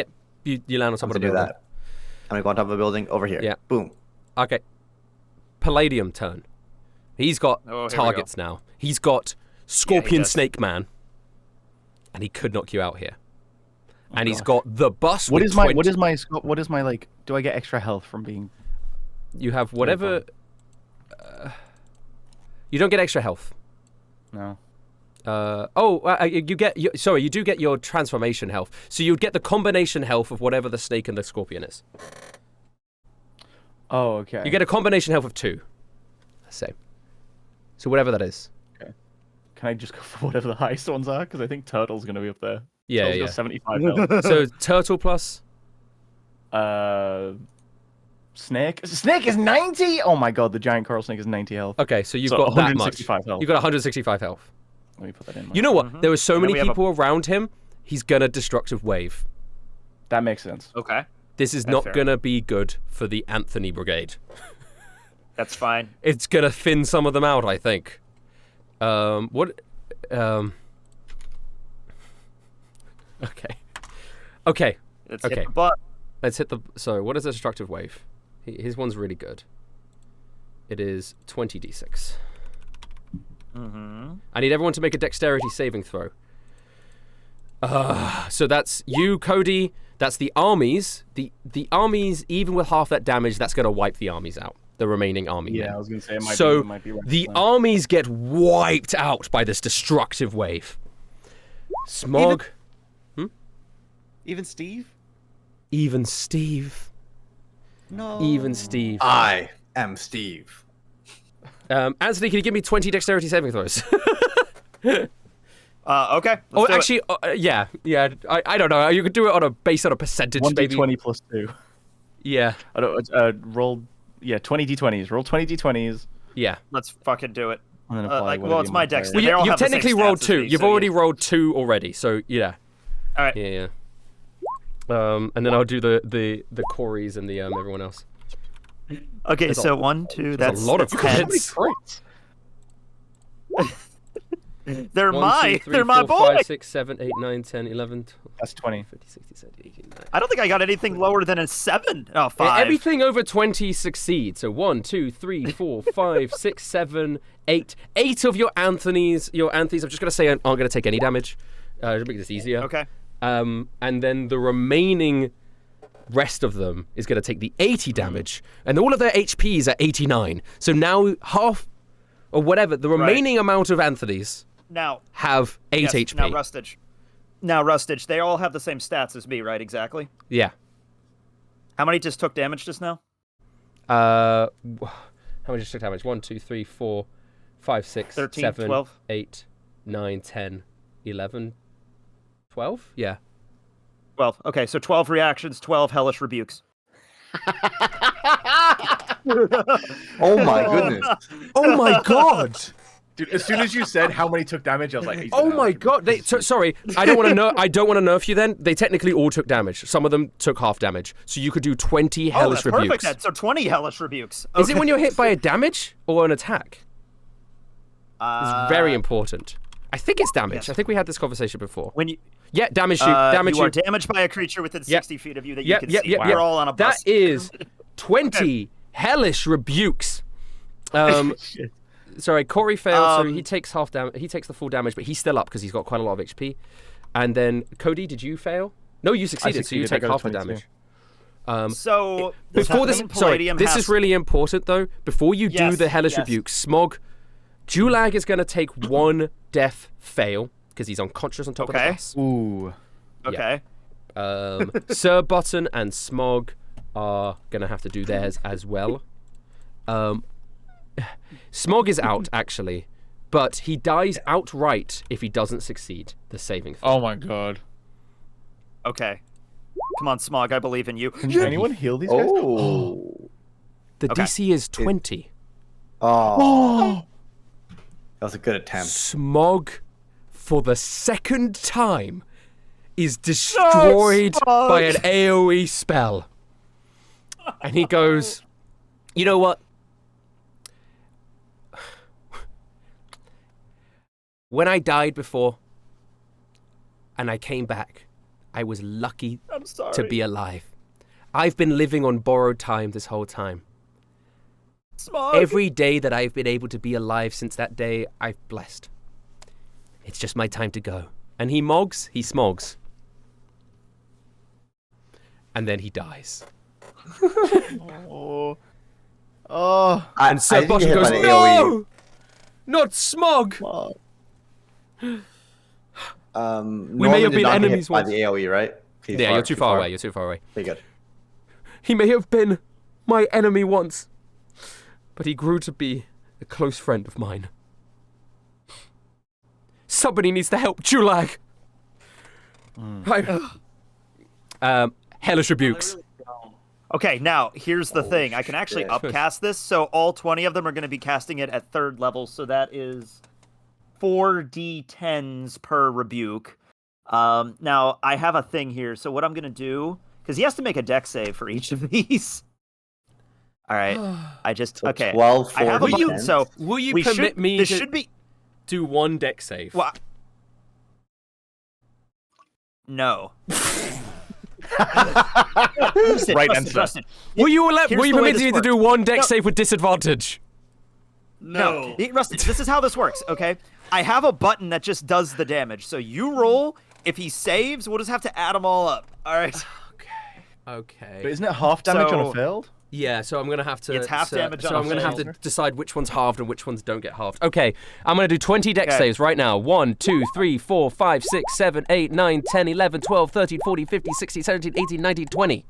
You land on top of a building. That. I'm going to go on top of a building over here. Yeah. Boom. Okay. Palladium turn. He's got targets now. He's got Scorpion Snake Man. And he could knock you out here. And he's got the bus. What is my like? Do I get extra health from being? You have whatever. You don't get extra health. No. You do get your transformation health. So you'd get the combination health of whatever the snake and the scorpion is. Oh, okay. You get a combination health of 2. Let's say. So whatever that is. Okay. Can I just go for whatever the highest ones are? Because I think Turtle's going to be up there. Yeah, Turtle's got 75 health. So Turtle plus? Snake? Snake is 90? Oh my god, the giant coral snake is 90 health. Okay, so you've got that much. 165 health. You've got 165 health. Let me put that in. You know what? There were so many people around him, he's going to Destructive Wave. That makes sense. Okay. This is not going to be good for the Anthony Brigade. That's fine. It's going to thin some of them out, I think. Okay. Let's hit the butt. Let's hit the... So, what is a Destructive Wave? His one's really good. It is 20d6. I need everyone to make a dexterity saving throw. So that's you, Cody. That's the armies. The armies, even with half that damage, that's going to wipe the armies out. The remaining army. Yeah, I was going to say it might be right. The armies get wiped out by this destructive wave. Smog. Even Steve? Even Steve. No. Even Steve. I am Steve. Anthony, can you give me 20 dexterity saving throws? Okay. Actually, yeah. I don't know. You could do it based on a percentage. 1d20 plus 2. Yeah. I don't. Roll. Yeah, 20 d20s. Roll 20 d20s. Yeah. Let's fucking do it. Well, it's my dex. Well, you've technically rolled 2. You've already rolled 2 already. So yeah. All right. Yeah. And then I'll do the Corys and the everyone else. Okay, so 1, 2. That's a lot of crits. They're 1, my 2, 3, they're my 4, boy. 5, 6, 7, 8, 9, 10, 11, 12, That's 20. 15, 16, 17, 18, 19. I don't think I got anything lower than a 7. Oh, 5. Everything over 20 succeeds. So 1, 2, 3, 4, 5, 6, 7, 8. 8 of your Anthony's. I'm just gonna say aren't gonna take any damage. To make this easier. Okay. And then the remaining rest of them is going to take the 80 damage, and all of their HP is at 89. So now half, or whatever, the remaining amount of Anthony's now have 8 HP. Now Rustage, they all have the same stats as me, right? Exactly. Yeah. How many just took damage just now? How many just took damage? 1, 2, 3, 4, 5, 6, 13, 7, 12. 8, 9, 10, 11, 12? Yeah. 12. Okay, so 12 reactions, 12 hellish rebukes. Oh my goodness. Oh my god. Dude, as soon as you said how many took damage, I was like, oh my god. Sorry, I don't want to know. I don't want to nerf you then. They technically all took damage. Some of them took half damage. So you could do 20 hellish rebukes. Perfect. Then. So 20 hellish rebukes. Okay. Is it when you're hit by a damage or an attack? It's very important. I think it's damage. Yes. I think we had this conversation before. When you damage you. You are damaged by a creature within 60 feet of you that you can see. We're all on a bus. That is 20 hellish rebukes. Sorry, Corey failed, so he takes half damage. He takes the full damage, but he's still up because he's got quite a lot of HP. And then Cody, did you fail? No, you succeeded, so you take half the damage. So before this, sorry, this is really important though. Before you do the hellish rebuke, Smog, Julag is going to take 1 death fail because he's unconscious on top of the bus. Ooh. Okay. Sir Button and Smog are going to have to do theirs as well. Smog is out, actually, but he dies outright if he doesn't succeed the saving throw. Oh my god. Okay. Come on, Smog, I believe in you. Can anyone heal these guys? Oh. The DC is 20. Oh. That was a good attempt. Smog, for the second time, is destroyed by an AoE spell. And he goes, you know what? When I died before, and I came back, I was lucky to be alive. I've been living on borrowed time this whole time. Smog. Every day that I've been able to be alive since that day, I've blessed. It's just my time to go. And he smogs. And then he dies. And Sir Button goes, no! Not Smog! We may have been enemies by once. the AoE, right? You're too far away. You're too far away. Pretty good. He may have been my enemy once, but he grew to be a close friend of mine. Somebody needs to help Julag. Hellish rebukes. Okay, now, here's the thing. I can actually upcast this, so all 20 of them are going to be casting it at 3rd level, so that is 4d10s per rebuke. Now, I have a thing here, so what I'm going to do, because he has to make a dex save for each of these. All right, I just, okay. 12, I have a so will you permit me to do 1 dex save? Well, no. Right answer. Will you permit me to do 1 dex save with disadvantage? No. Rustin, this is how this works, okay? I have a button that just does the damage. So you roll. If he saves, we'll just have to add them all up. All right. Okay. But isn't it half damage on a failed? Yeah, so I'm going to have to... It's half damage on So I'm going to have to decide which one's halved and which ones don't get halved. Okay, I'm going to do 20 dex saves right now. 1, 2, 3, 4, 5, 6, 7, 8, 9, 10, 11, 12, 13, 14, 15, 16, 17, 18, 19, 20.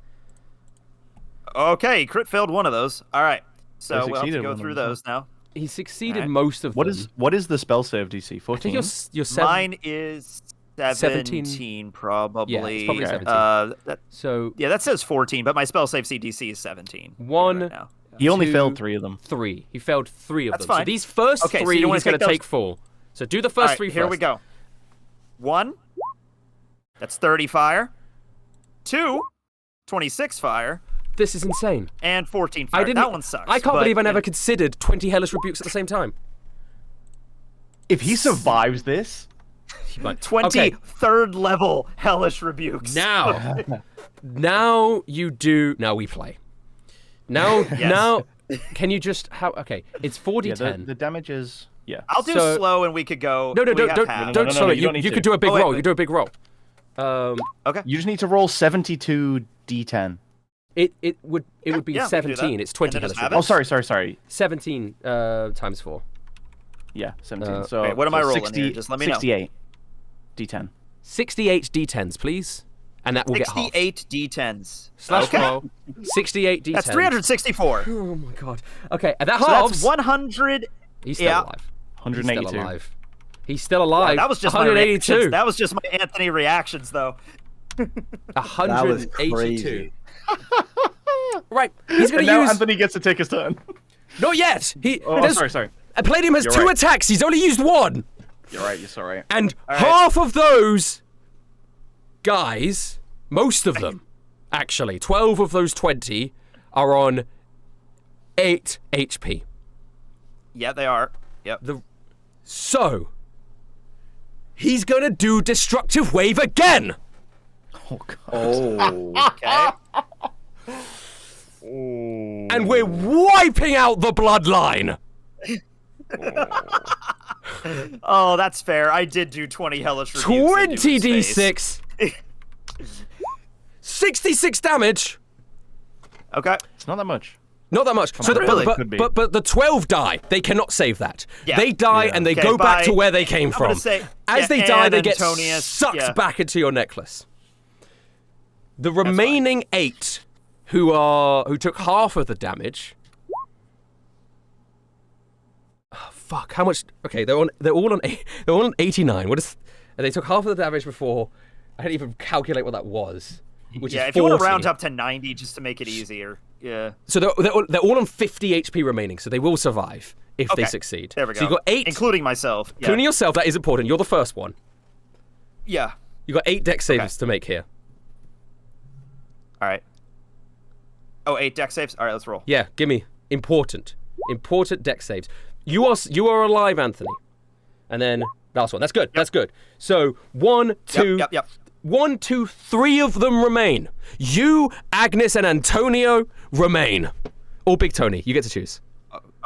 Okay, crit failed one of those. All right. So we'll have to go through those now. He succeeded most of them. What is the spell save DC? 14? I think you're 7. Mine is 17 probably. Yeah, it's probably 17. Yeah, that says 14, but my spell save CDC is 17. 1. Right now. He only failed 3 of them. 3. He failed 3 of That's them. fine. So these first 3 he's going to take full. So do the first 3 first. Here we go. 1. That's 30 fire. 2. 26 fire. This is insane. And 14 fire. That one sucks. I can't believe I never considered 20 hellish rebukes at the same time. If he survives this... 20 3rd level hellish rebukes. Now you do... Now we play. Now, can you just... Okay, it's 4d10. The damage is... Yeah. I'll do slow and we could go... No, don't slow it. You could do a big roll. You do a big roll. Okay. You just need to roll 72 d10. It would be 17. It's 20 hellish rebukes. Oh, sorry. 17 times 4. Yeah, 17. So okay, what am I rolling here? Just let me know. 68 d10. 68 d10s, please. And that will get halved. 68 d10s. Slash roll. 68 d10s. That's 364. Oh my god. Okay, and that halves. halves. That's 100. He's still alive. 182. He's still alive. That was just 182. That was just my Anthony reactions, though. 182. Right. He's going to use... Now Anthony gets to take his turn. Not yet. Sorry. Palladium has 2 attacks. He's only used 1. You're right. You're sorry. And half of those guys, most of them, actually, 12 of those 20 are on 8 HP. Yeah, they are. Yep. So, he's going to do Destructive Wave again. Oh, God. Oh. Okay. And we're wiping out the bloodline. Oh, that's fair. I did do 20 hellish rebukes. 20 d6. 66 damage. Okay. It's not that much. Not that much. So really? but the 12 die. They cannot save that. Yeah. They die and they go back to where they came from. As they die, they get sucked back into your necklace. The remaining 8 who took half of the damage. Oh, fuck. How much? Okay, they're all on 89. What is? And they took half of the damage before. I didn't even calculate what that was. Which is 40. If you want to round up to 90 just to make it easier. Yeah. So they're all on 50 HP remaining, so they will survive if they succeed. There we go. So you got 8, including myself. Yeah. Including yourself. That is important. You're the first one. Yeah. You got 8 dex saves to make here. All right. Oh, 8 dex saves. All right, let's roll. Yeah, give me important dex saves. You are alive, Anthony. And then last one. That's good. Yep. That's good. So 1, 2. Yep. 1, 2, 3 of them remain. You, Agnes, and Antonio remain. Or Big Tony. You get to choose.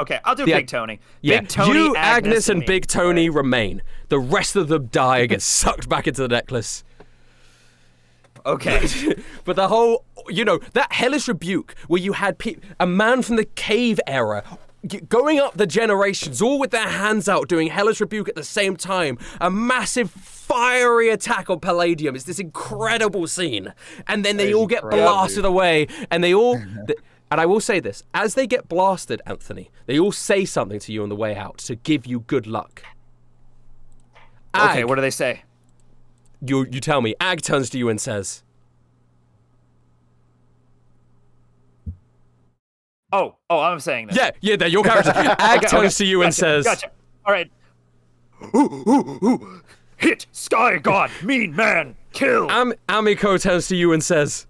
Okay, I'll do Big Tony. Yeah. Big Tony, you, Agnes, and me. Big Tony remain. The rest of them die and get sucked back into the necklace. Okay. But the whole, that hellish rebuke where you had a man from the cave era going up the generations, all with their hands out, doing hellish rebuke at the same time. A massive fiery attack on Palladium. It's this incredible scene. And then they all get blasted away, and they all... And I will say this, as they get blasted, Anthony, they all say something to you on the way out to give you good luck. Okay, what do they say? You tell me. Ag turns to you and says... Oh, I'm saying this. Yeah, they're your character. Ag turns to you and says... Gotcha. All right. Ooh. Hit, Sky God, mean man, kill. Amico turns to you and says...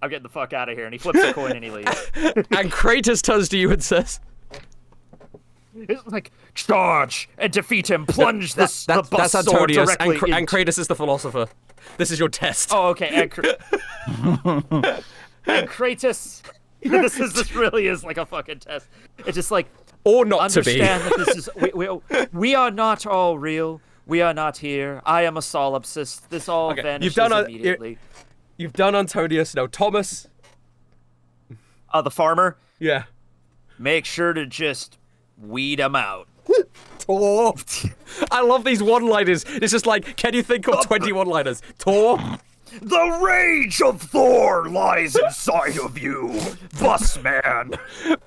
I'm getting the fuck out of here, and he flips a coin and he leaves. And Kratos turns to you and says... It's like, charge and defeat him, plunge the bus sword directly and Kratos is the philosopher. This is your test. Oh, okay. And Kratos... This really is like a fucking test. It's just like... Or not to be. Understand that this is... We are not all real. We are not here. I am a solipsist. This all vanishes immediately. You've done Antonius. Now, Thomas. The farmer? Yeah. Make sure to just weed him out. Tor. I love these one-liners. It's just like, can you think of 20 one-liners? Tor. The rage of Thor lies inside of you, bus man.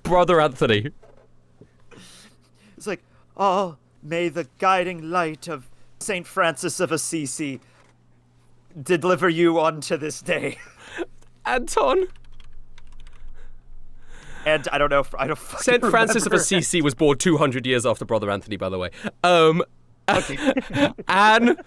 Brother Anthony. It's like, oh, may the guiding light of St. Francis of Assisi deliver you unto this day. Anton. And I don't St. Francis of Assisi was born 200 years after Brother Anthony, by the way. Okay. Anne.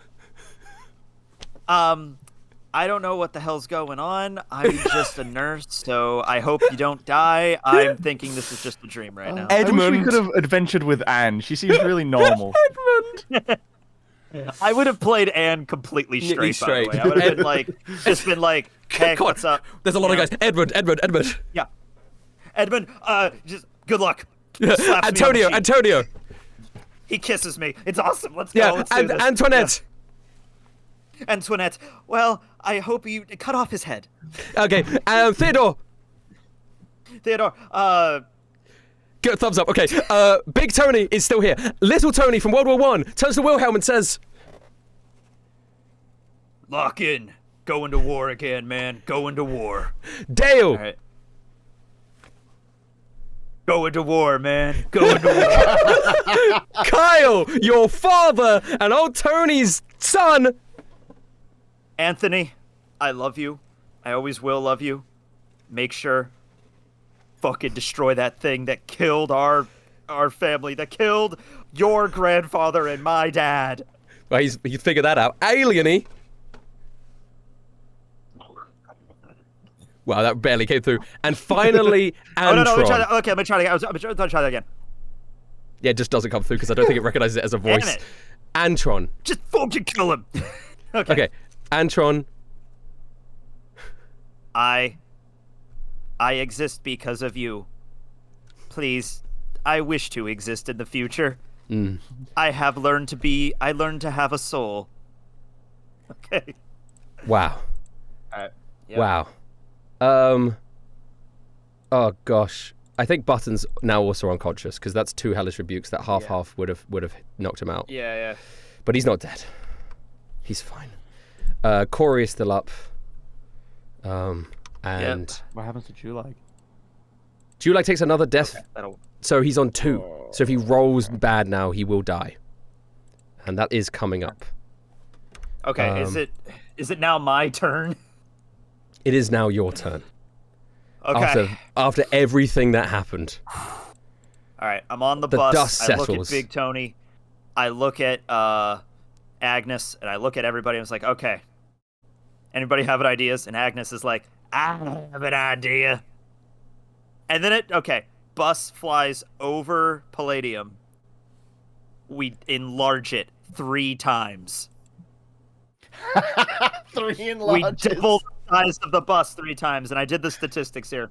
I don't know what the hell's going on. I'm just a nurse, so I hope you don't die. I'm thinking this is just a dream right now. Edmund. I wish we could have adventured with Anne. She seems really normal. Edmund. I would have played Anne completely straight. By the way. I would have been like, hey, what's up? There's a lot of guys. Edmund. Yeah. Edmund, just good luck. Antonio. He kisses me. It's awesome. Let's go. Let's do this. Antoinette. Yeah. Antoinette. Well, I hope you cut off his head. Okay. Theodore. Good thumbs up. Okay. Big Tony is still here. Little Tony from World War I turns to Wilhelm and says, "Lock in. Go into war again, man. Go into war." Dale. All right. Go into war, man. Go into war. Kyle, your father, and old Tony's son. Anthony, I love you. I always will love you. Make sure. Fucking destroy that thing that killed our family, that killed your grandfather and my dad. Well, you figured that out. Alieny. Wow, that barely came through. And finally, Antron. No, let me try that. Okay, let me try that again. Yeah, it just doesn't come through because I don't think it recognizes it as a voice. Damn it. Antron. Just fucking kill him. Okay, Antron. I I exist because of you. Please, I wish to exist in the future. I learned to have a soul. Okay. Wow. Yep. Wow. Oh gosh. I think Button's now also unconscious because that's 2 hellish rebukes that half would have knocked him out. Yeah. But he's not dead. He's fine. Corey is still up. And what happens to Julag? Julag takes another death. Okay, so he's on 2. So if he rolls bad now, he will die. And that is coming up. Okay, is it now my turn? It is now your turn. Okay. After everything that happened. All right, I'm on the bus. Dust settles. I look at Big Tony. I look at Agnes, and I look at everybody. And I was like, okay. Anybody have any ideas? And Agnes is like, I have an idea. And then bus flies over Palladium. We enlarge it 3 times. 3 enlarges. We doubled the size of the bus 3 times, and I did the statistics here.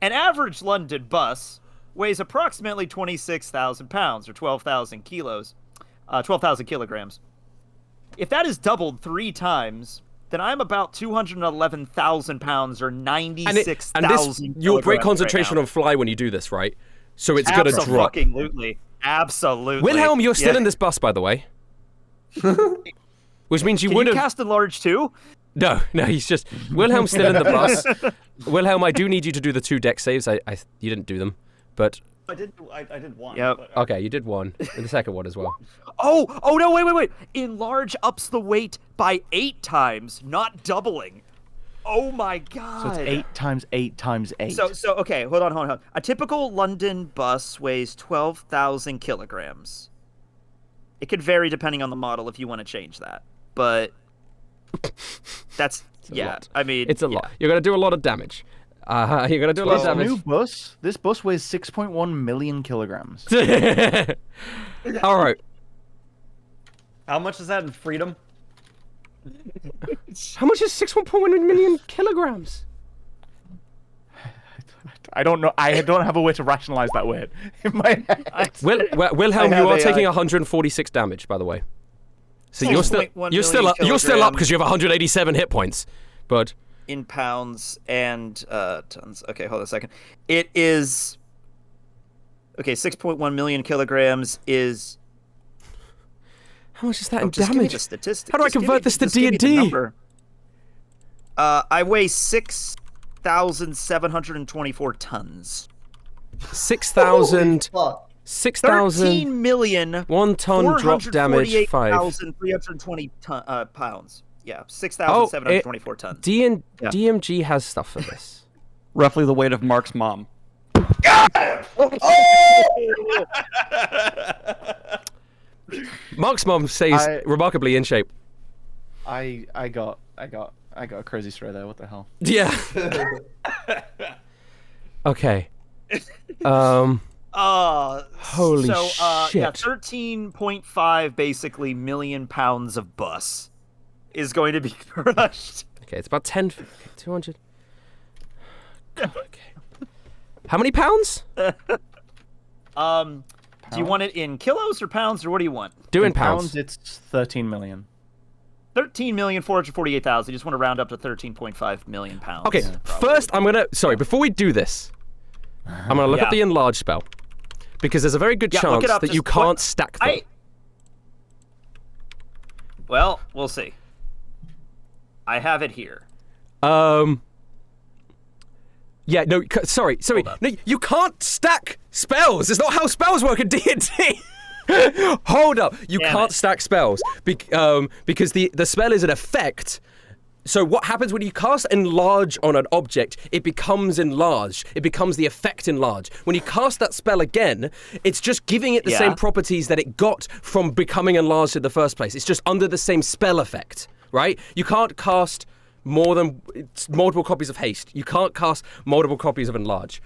An average London bus weighs approximately 26,000 pounds, or 12,000 kilos, 12,000 kilograms. If that is doubled 3 times, then I'm about 211,000 pounds, or 96,000. You'll break concentration on fly when you do this, right? So it's gonna drop. Absolutely. Wilhelm, you're still in this bus, by the way. Which means you would have cast enlarge too. No, he's just Wilhelm's still in the bus. Wilhelm, I do need you to do the 2 deck saves. You didn't do them, but I did 1. Yep. But, okay, you did 1, and the second one as well. Oh no! Wait! Enlarge ups the weight by 8 times, not doubling. Oh my god! So it's 8 times 8 times 8. So okay, hold on. A typical London bus weighs 12,000 kilograms. It could vary depending on the model if you want to change that, but that's lot. I mean, it's a lot. You're gonna do a lot of damage. You're gonna do a lot of damage. New bus. This bus weighs 6.1 million kilograms. All right. how much is that in freedom? How much is 6.1 million kilograms? I don't know. I don't have a way to rationalize that weight in my head. Wilhelm, you are taking 146 damage, by the way. So you're still up because you have 187 hit points, but in pounds and tons. Okay, hold on a second. It is 6.1 million kilograms is. How much is that in just damage? Give me the statistics. How do I convert this to D&D? I weigh 6,724 tons. 6,000. 13 million. 1 ton drop damage. 5,320 pounds. Yeah, 6,724 tons. DMG has stuff for this. Roughly the weight of Mark's mom. Mark's mom stays remarkably in shape. I got a crazy stray there. What the hell? Yeah. Okay. Holy shit. Yeah, 13.5 basically million pounds of bus is going to be crushed. Okay, it's about 200. Okay. How many pounds? Do you want it in kilos or pounds, or what do you want? Do in pounds. It's 13 million. 13,448,000. You just want to round up to 13.5 million pounds. Okay, first before we do this, I'm gonna look at the enlarge spell. Because there's a very good chance that you can't stack them. Well, we'll see. I have it here. Yeah, no, sorry. No, you can't stack spells. It's not how spells work in D&D. Hold up. You can't stack spells because the spell is an effect. So what happens when you cast enlarge on an object, it becomes enlarged. It becomes the effect enlarge. When you cast that spell again, it's just giving it the same properties that it got from becoming enlarged in the first place. It's just under the same spell effect, right? You can't cast more than multiple copies of haste. You can't cast multiple copies of enlarge.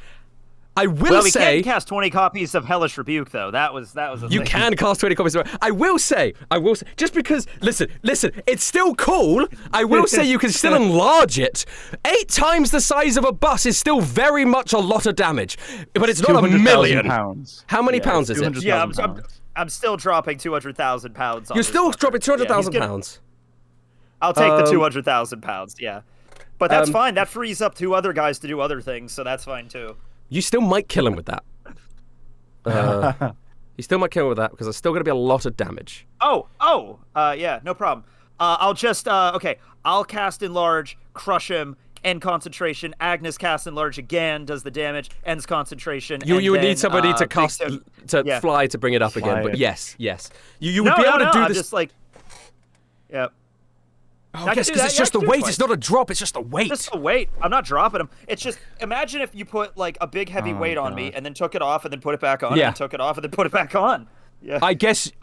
I will say... Well, we can cast 20 copies of Hellish Rebuke, though. That was a You thing. can cast 20 copies of it. I will say, just because, listen, it's still cool. I will say you can still enlarge it. 8 times the size of a bus is still very much a lot of damage. But it's not a million. Pounds. How many pounds is it? Yeah, I'm still dropping 200,000 pounds on You're still dropping 200,000 pounds? I'll take the 200,000 pounds, yeah. But that's fine. That frees up 2 other guys to do other things, so that's fine, too. You still might kill him with that. You still might kill him with that, because there's still going to be a lot of damage. Yeah, no problem. I'll just, okay, I'll cast Enlarge, crush him, end concentration. Agnes casts Enlarge again, does the damage, ends concentration. You would need somebody to cast, fly to bring it up again, but yes. You would be able to do this. Just like, yeah. Oh, yes, because it's just the weight. It's not a drop. It's just the weight. Just the weight. I'm not dropping them. It's just, imagine if you put like a big heavy weight on me and then took it off and then put it back on and then took it off and then put it back on. Yeah. I guess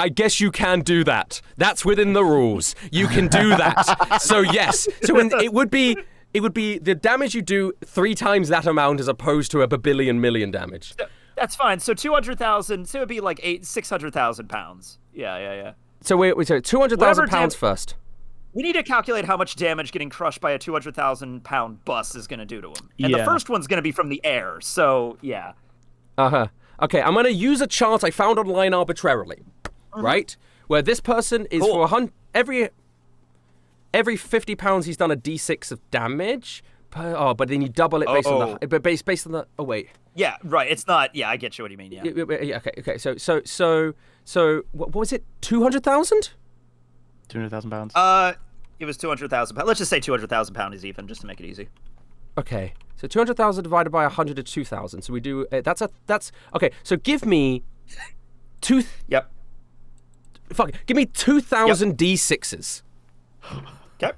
you can do that. That's within the rules. You can do that. So yes. So it would be the damage you do 3 times that amount as opposed to a babillion million damage. That's fine. So 200,000. So it would be like 600,000 pounds. Yeah. So wait. So 200,000 pounds first. We need to calculate how much damage getting crushed by a 200,000 pound bus is going to do to him. And the first one's going to be from the air, so yeah. Okay, I'm going to use a chart I found online arbitrarily, right? Where this person is for every 50 pounds he's done a d6 of damage. But then you double it based on the... based on the... Oh, wait. Yeah, right, it's not... Yeah, I get you what you mean, yeah. Okay, so what was it? 200,000? 200,000 pounds. It was 200,000 pounds. Let's just say 200,000 pounds is even, just to make it easy. Okay, so 200,000 divided by 100 is 2,000. So we do that's okay. So give me Yep. Fuck it. Give me 2,000 d6s. Okay.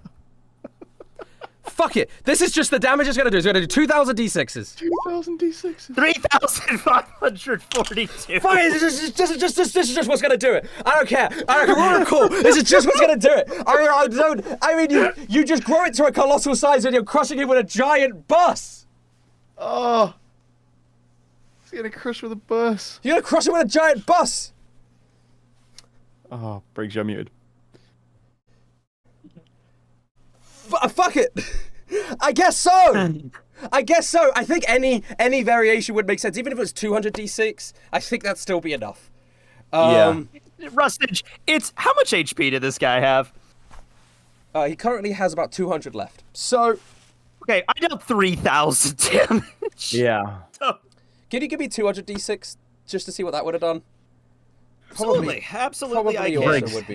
Fuck it. This is just the damage it's gonna do. It's gonna do 2,000 d6s. 2,000 d6s. 3,542. Fine. This is just what's gonna do it. I don't care. We're on a call. This is just what's gonna do it. I mean, you just grow it to a colossal size and you're crushing it with a giant bus. Oh. He's gonna crush with a bus. You're gonna crush it with a giant bus. Oh, Briggs, you're muted. Fuck it. I guess so. I think any variation would make sense. Even if it was 200 d6, I think that'd still be enough. Rustage, it's how much HP did this guy have? He currently has about 200 left. So, okay, I dealt 3,000 damage. Yeah. Can you give me 200 d6 just to see what that would have done? Absolutely, probably I can.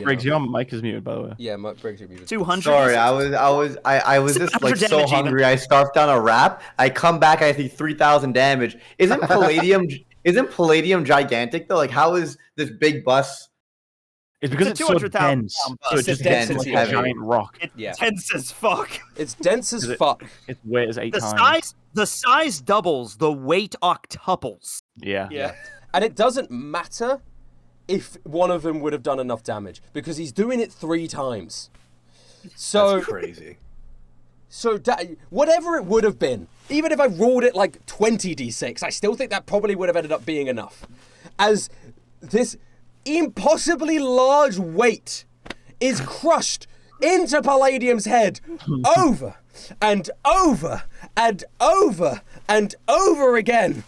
Briggs, your mic is muted, by the way. Yeah, Briggs, you're muted. 200. Sorry, I was just like so hungry. I scarfed down a wrap. I come back, I see 3,000 damage. Isn't palladium gigantic though? Like, how is this big bus? It's because it's so dense. So it's just dense like a giant rock. It's dense as fuck. It's dense as fuck. Its weight is 8 times. The size doubles, the weight octuples. Yeah. And it doesn't matter if one of them would have done enough damage, because he's doing it 3 times. So that's crazy. So whatever it would have been, even if I rolled it like 20 d6, I still think that probably would have ended up being enough. As this impossibly large weight is crushed into Palladium's head over and over and over and over again.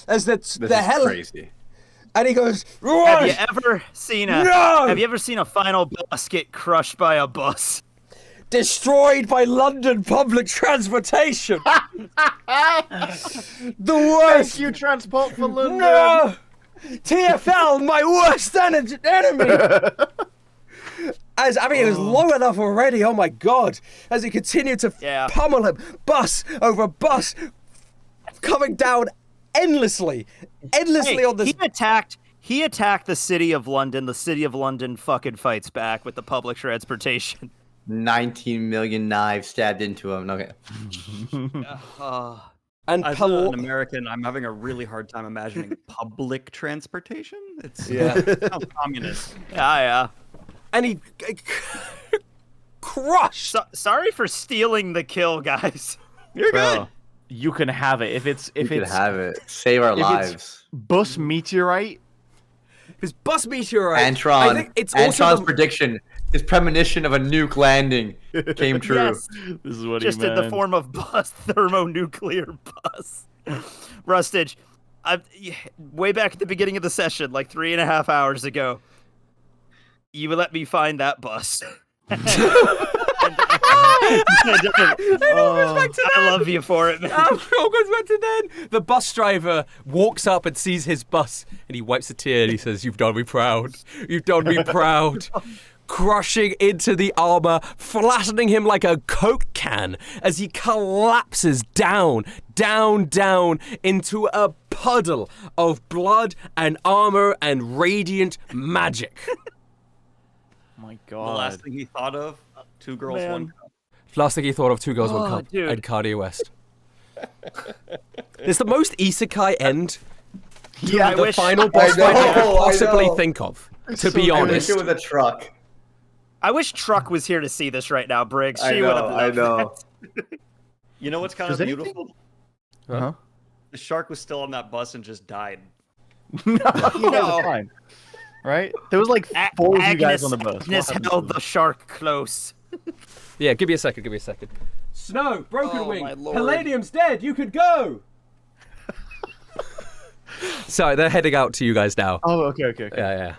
As the hell crazy. And he goes, Have you ever seen a final bus get crushed by a bus? Destroyed by London public transportation. The worst. Thank you, Transport for London. No! TFL, my worst enemy. It was low enough already. Oh my god! As he continued to pummel him, bus over bus, coming down endlessly on this. He attacked the city of London. The city of London fucking fights back with the public transportation. 19 million knives stabbed into him. Okay. And as an American, I'm having a really hard time imagining public transportation. It sounds communist. Yeah. And he crushed. Sorry for stealing the kill, guys. You're good. you can have it. If it's have it. Save our lives. Bus meteorite. If it's bus meteorite. Antron. I think it's Antron's prediction. His premonition of a nuke landing came true. Yes. This is what just he meant. in the form of bus, thermonuclear bus. Rustage, way back at the beginning of the session, like 3.5 hours ago, you let me find that bus. I love you for it, man. It all goes back to then. The bus driver walks up and sees his bus, and he wipes a tear and he says, "You've done me proud. You've done me proud." Crushing into the armor, flattening him like a Coke can as he collapses down into a puddle of blood and armor and radiant magic. My God. The last thing he thought of, 2 girls, 1 cup. Last thing he thought of, 2 girls, 1 cup, dude. and Kanye West. It's the most Isekai end to the final boss fight I could possibly think of, to be honest. With a truck. I wish Truck was here to see this right now, Briggs. I know. You know what's kind of beautiful? Uh-huh. The shark was still on that bus and just died. No, fine. Right? There was like 4 of you guys on the bus. Agnes held the shark close. Yeah, give me a second. Snow, Broken Wing, Palladium's dead. You could go. Sorry, they're heading out to you guys now. Oh, okay. Yeah.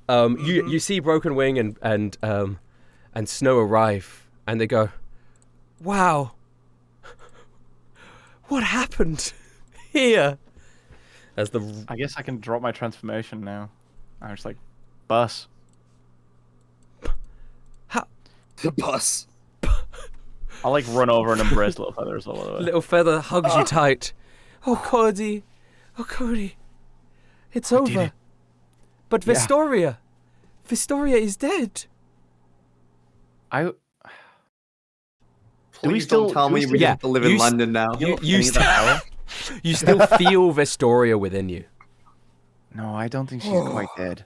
You see Broken Wing and Snow arrive, and they go, "Wow, what happened here?" I guess I can drop my transformation now. I'm just like, bus. How? The bus. I'll like run over and embrace Little Feather as well. Little Feather hugs you tight. Oh, Cody. It's over. But Vestoria is dead. Please don't tell me we have to live in London now. You still feel Vestoria within you. No, I don't think she's quite dead.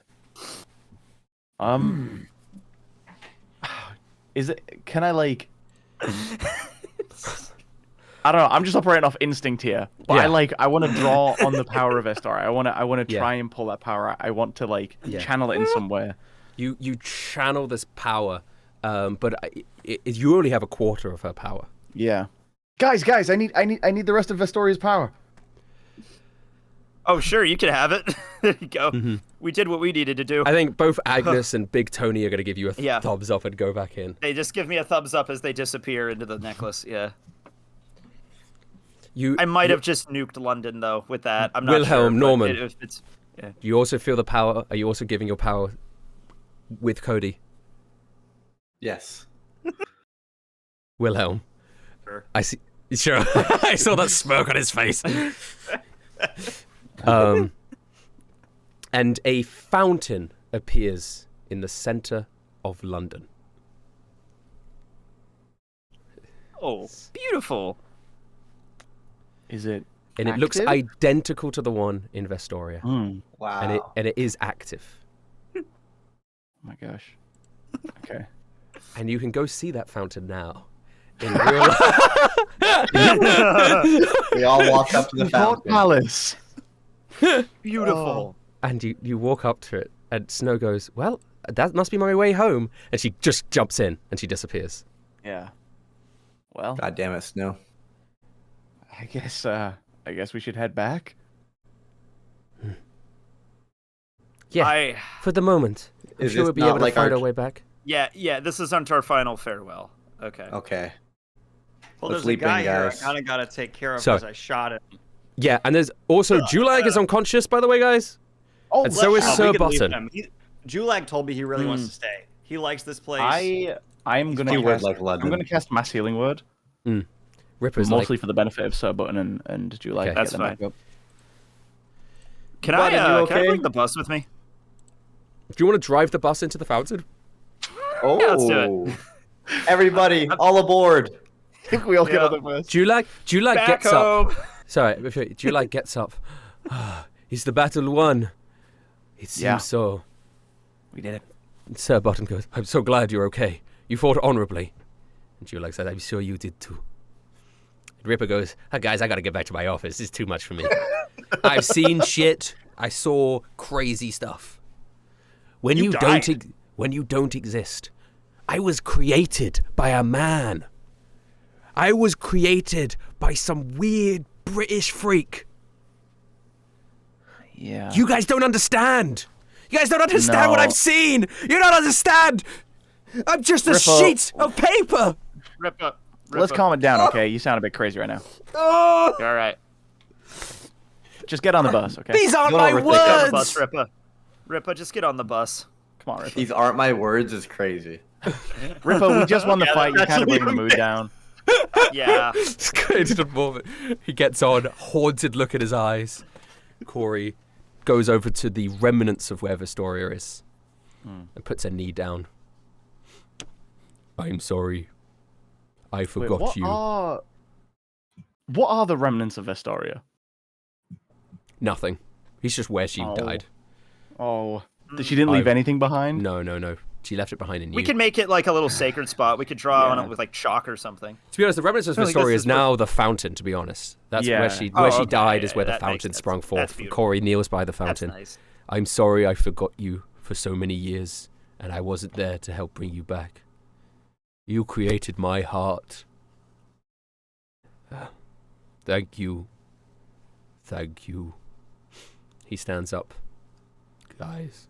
Is it? Can I like? I don't know. I'm just operating off instinct here. But I want to draw on the power of Vestoria. I want to try and pull that power out. I want to channel it in somewhere. You channel this power, but you only have a quarter of her power. Yeah. Guys, I need the rest of Vestoria's power. Oh, sure, you can have it. There you go. Mm-hmm. We did what we needed to do. I think both Agnes and Big Tony are going to give you a thumbs up and go back in. They just give me a thumbs up as they disappear into the necklace, yeah. I might have just nuked London, though, with that. I'm not Wilhelm, sure. Norman, you also feel the power? Are you also giving your power with Cody? Yes. Wilhelm. Sure. I see. Sure. I saw that smirk on his face. And a fountain appears in the center of London. Oh, beautiful. Is it? And active? It looks identical to the one in Vestoria. Wow. And it is active. Oh my gosh. Okay. And you can go see that fountain now. In real life. We all walk up to the fountain. Palace. Beautiful. And you walk up to it, and Snow goes, "Well, that must be my way home." And she just jumps in, and she disappears. Yeah. Well. God damn it, Snow. I guess we should head back. Yeah. For the moment, I'm sure we'll be able to find our way back. Yeah. This isn't our final farewell. Okay. Well, there's a guy here I kind of got to take care of because I shot him. Yeah, and there's also Julag is unconscious, by the way, guys. Oh, and so is Sir Button. Julag told me he really wants to stay. He likes this place. I'm gonna cast Mass Healing Word. Ripper's mostly for the benefit of Sir Button and Julag. Okay, that's fine. Can I bring the bus with me? Do you want to drive the bus into the fountain? Oh, yeah, let's do it. Everybody, all aboard. I think we all get on the bus. Julag Back gets home. up. Sorry, Julag gets up. Is the battle won? It seems so. We did it. And Sir Button goes, "I'm so glad you're okay. You fought honorably." And Julag said, "I'm sure you did too." Ripper goes, "Hey guys, I gotta get back to my office. This is too much for me. I've seen shit. I saw crazy stuff. When you don't exist, I was created by a man. I was created by some weird British freak. Yeah. You guys don't understand. You guys don't understand what I've seen. You don't understand. I'm just a sheet of paper." Ripper. Let's calm it down, okay? You sound a bit crazy right now. All right. Just get on the bus, okay? These aren't my words. Get on the bus, Ripper. Ripper, just get on the bus. Come on, Ripper. These aren't my words is crazy. Ripper, we just won the fight. You kind of bring the mood down. Yeah. It's created a moment. He gets on, haunted look in his eyes. Corey goes over to the remnants of where Vestoria is and puts her knee down. I'm sorry. I forgot you. What are the remnants of Vestoria? Nothing. He's just where she died. Oh. She didn't leave anything behind? No. She left it behind in you. We can make it like a little sacred spot. We could draw on it with like chalk or something. To be honest, the remnants of Vestoria is now the fountain, to be honest. That's where she died is where the fountain sprung forth. Corey kneels by the fountain. That's nice. I'm sorry I forgot you for so many years, and I wasn't there to help bring you back. You created my heart. Thank you. Thank you. He stands up. Guys.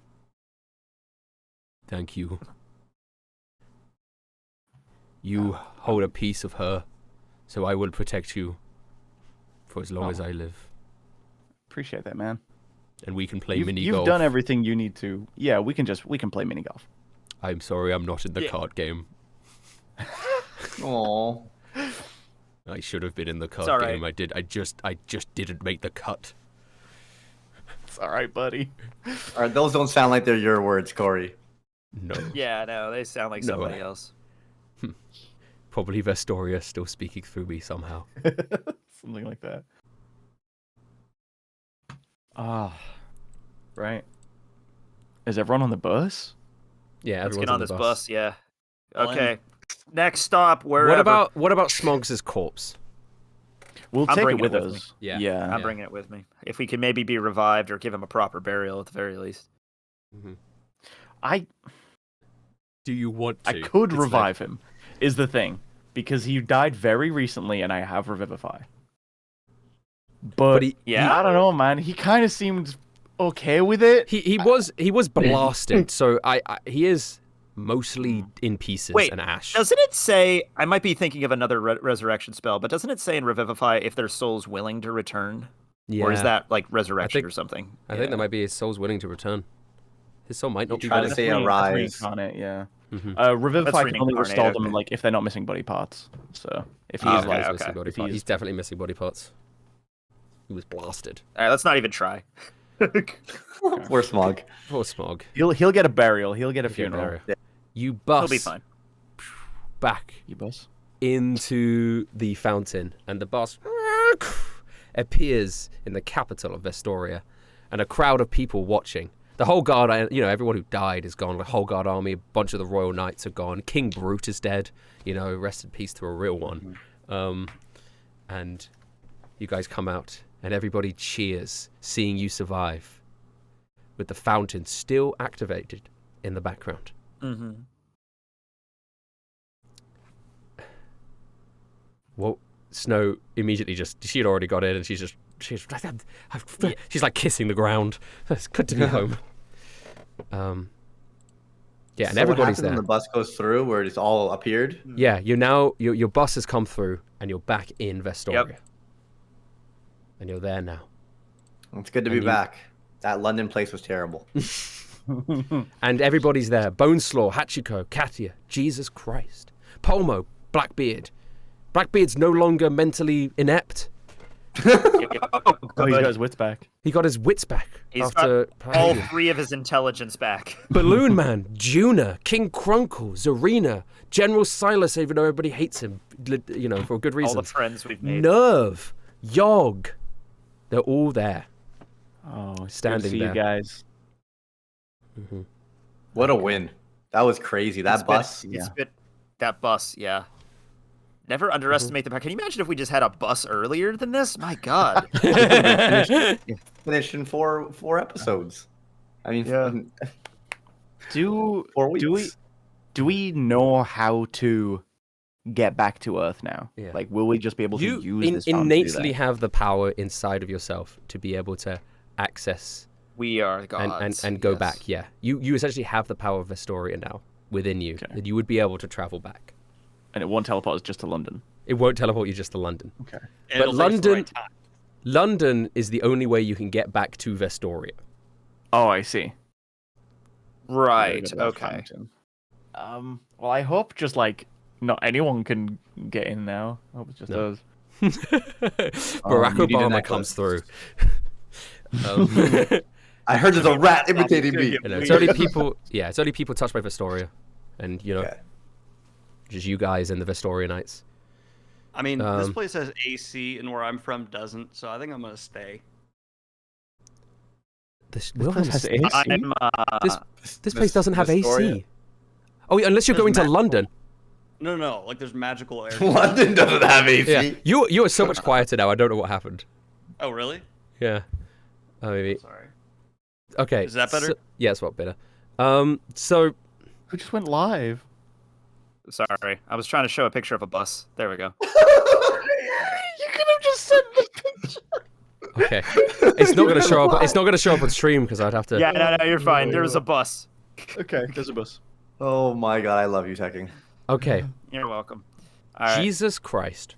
Thank you. You hold a piece of her, so I will protect you for as long as I live. Appreciate that, man. And we can play mini golf. You've done everything you need to. Yeah, we can play mini golf. I'm sorry, I'm not in the card game. Aww. I should have been in the card game. I just didn't make the cut. It's all right, buddy. All right, those don't sound like they're your words, Corey. No. Yeah, no, they sound like somebody else. Probably Vestoria still speaking through me somehow. Something like that. Right. Is everyone on the bus? Yeah, let's get on this bus. Yeah. Okay. Next stop, wherever. What about Smogs' corpse? We'll take it with us. Yeah. I'm bringing it with me. If we can maybe be revived or give him a proper burial at the very least. Mm-hmm. Do you want to? I could revive him, is the thing. Because he died very recently and I have Revivify. But I don't know, man. He kind of seemed okay with it. He was blasted, so he is mostly in pieces and ash. Doesn't it say, I might be thinking of another resurrection spell, but doesn't it say in Revivify if their soul's willing to return? Yeah. Or is that like resurrection or something? I think that might be his soul's willing to return. His soul might not be trying to say arise on it, yeah. Mm-hmm. Revivify can only restore them like if they're not missing body parts. So if he's missing body parts, he's definitely missing body parts. He was blasted. All right, let's not even try. Poor Smog. Poor Smog. He'll get a burial. He'll get a funeral. Yeah. You bus. He'll be fine. Back. You bus into the fountain, and the bus appears in the capital of Vestoria, and a crowd of people watching. The whole guard, everyone who died is gone. The whole guard army, a bunch of the royal knights are gone. King Brute is dead. Rest in peace to a real one. And you guys come out, and everybody cheers, seeing you survive, with the fountain still activated in the background. Mm-hmm. Well, Snow immediately she had already got in, and she's like kissing the ground. It's good to be home. And everybody's there. When the bus goes through, where it's all appeared. Yeah, your bus has come through, and you're back in Vestoria, and you're there now. It's good to be back. That London place was terrible. And everybody's there: Boneslaw, Hachiko, Katia, Jesus Christ, Polmo, Blackbeard. Blackbeard's no longer mentally inept. He's got his wits back. He got his wits back. He's got all 3 of his intelligence back. Balloon Man, Juna, King Crunkle, Zarina, General Silas, even though everybody hates him, for a good reason. All the friends we've made. Nerve, Yog, they're all there. Oh, standing see there. You guys. Mm-hmm. What a win! That was crazy. That bus. That bus, Never underestimate the power. Can you imagine if we just had a bus earlier than this? My God. Finished in four episodes. I mean, yeah. Do we know how to get back to Earth now? Yeah. Like, will we just be able to use this? You innately have the power inside of yourself to be able to access. We are gods. And go back. Yeah, you essentially have the power of Vestoria now within you, that you would be able to travel back. And it won't teleport us just to London. It won't teleport you just to London. Okay. But London is the only way you can get back to Vestoria. Oh, I see. Right. Okay. Well, I hope just like not anyone can get in now. I hope it's just us. Barack Obama comes through. I heard there's a rat imitating me. It's only people. Yeah, it's only people touched by Vestoria, and just you guys and the Vestorianites. I mean, this place has AC, and where I'm from doesn't, so I think I'm gonna stay. This place has AC. This place doesn't have AC. Oh, yeah, unless you're going to London. No. Like there's magical air. London doesn't have AC. Yeah. You are so much quieter now. I don't know what happened. Oh, really? Yeah. Oh, maybe. Sorry. Okay. Is that better? So, yeah, it's a lot better. So. Who just went live? Sorry, I was trying to show a picture of a bus. There we go. You could have just sent the picture. Okay. It's not gonna show up. It's not gonna show up on stream because I'd have to. Yeah, no, you're fine. There was a bus. Okay, there's a bus. Oh my God, I love you, Tekking. Okay. You're welcome. All right. Jesus Christ